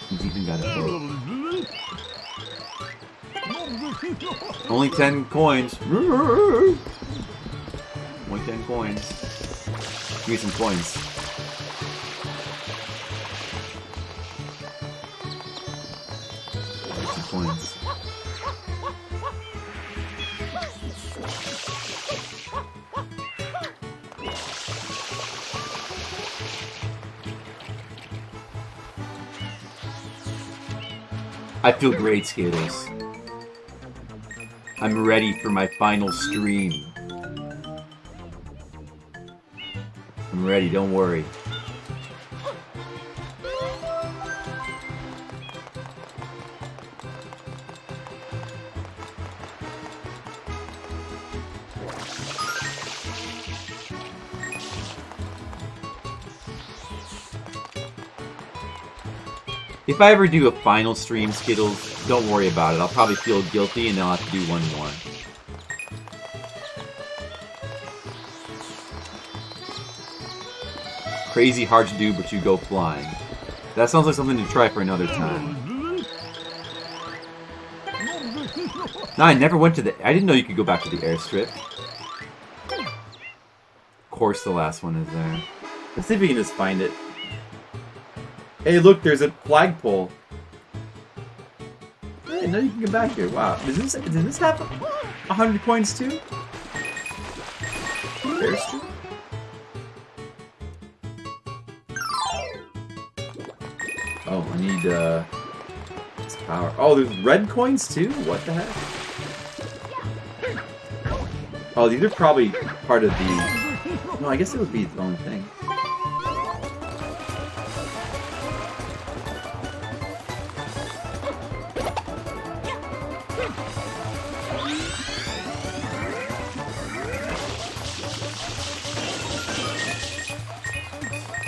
He's even got a boat. Only 10 coins. Only 10 coins. Give me some coins. Some coins. I feel great, Skittles. I'm ready for my final stream. I'm ready, don't worry. If I ever do a final stream, Skittles, don't worry about it. I'll probably feel guilty and then I'll have to do one more. Crazy hard to do, but you go flying. That sounds like something to try for another time. No, I never went to the... I didn't know you could go back to the airstrip. Of course the last one is there. Let's see if we can just find it. Hey, look, there's a flagpole. Hey, now you can get back here. Wow. Does this have 100 coins too? Airstrip? Oh, I need, this power. Oh, there's red coins too? What the heck? Oh, these are probably part of the... No, I guess it would be its own thing.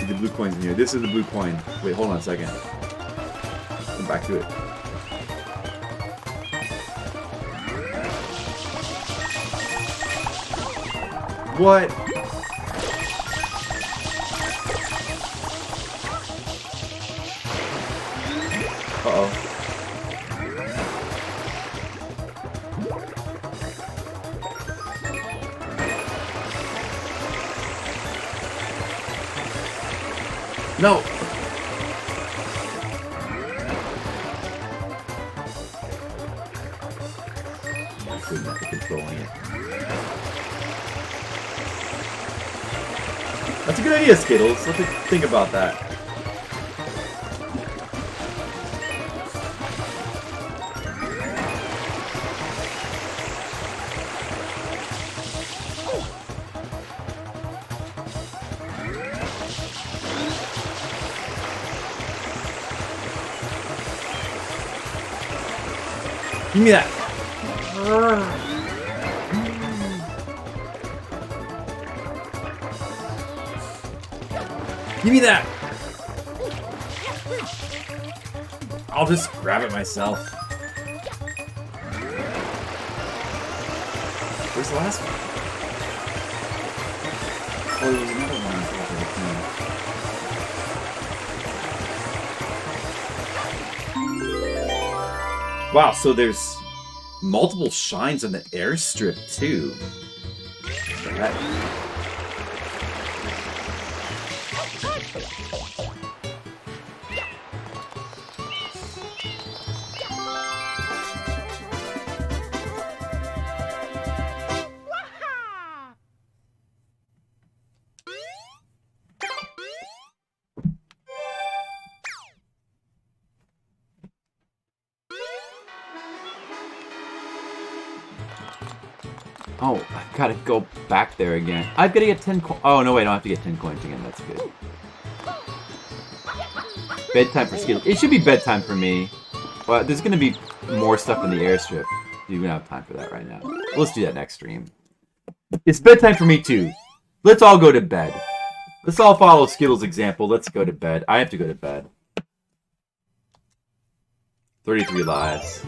The blue coin's in here. This is the blue coin. Wait, hold on a second. Come back to it. What? Uh-oh. No! Good enough at controlling it. That's a good idea, Skittles. Let's think about that. Give me that. Give me that. I'll just grab it myself. Where's the last one? Oh, there was another one on top of the thing. Wow, so there's multiple shines on the airstrip too. What the heck? Oh, I've got to go back there again. I've got to get 10 coins. Oh, no, wait, I don't have to get 10 coins again. That's good. Bedtime for Skittles. It should be bedtime for me. But there's going to be more stuff in the airstrip. You're going to have time for that right now. Let's do that next stream. It's bedtime for me, too. Let's all go to bed. Let's all follow Skittles' example. Let's go to bed. I have to go to bed. 33 lives.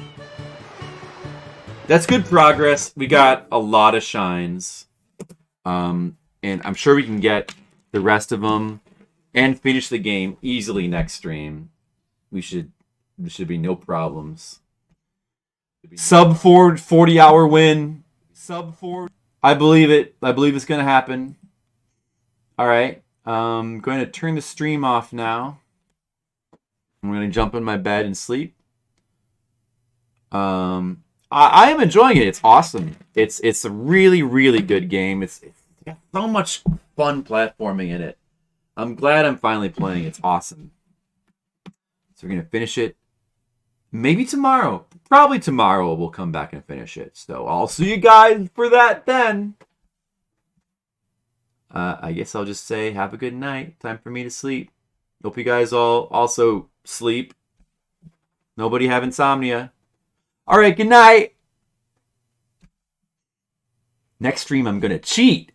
That's good progress. We got a lot of shines. And I'm sure we can get the rest of them and finish the game easily next stream. There should be no problems. Sub 40-hour win. Sub 4. I believe it. I believe it's going to happen. All right. I'm going to turn the stream off now. I'm going to jump in my bed and sleep. I am enjoying it. It's awesome. It's a really, really good game. It's got so much fun platforming in it. I'm glad I'm finally playing. It's awesome. So we're going to finish it maybe tomorrow. Probably tomorrow we'll come back and finish it. So I'll see you guys for that then. I guess I'll just say have a good night. Time for me to sleep. Hope you guys all also sleep. Nobody have insomnia. All right, good night. Next stream I'm going to cheat.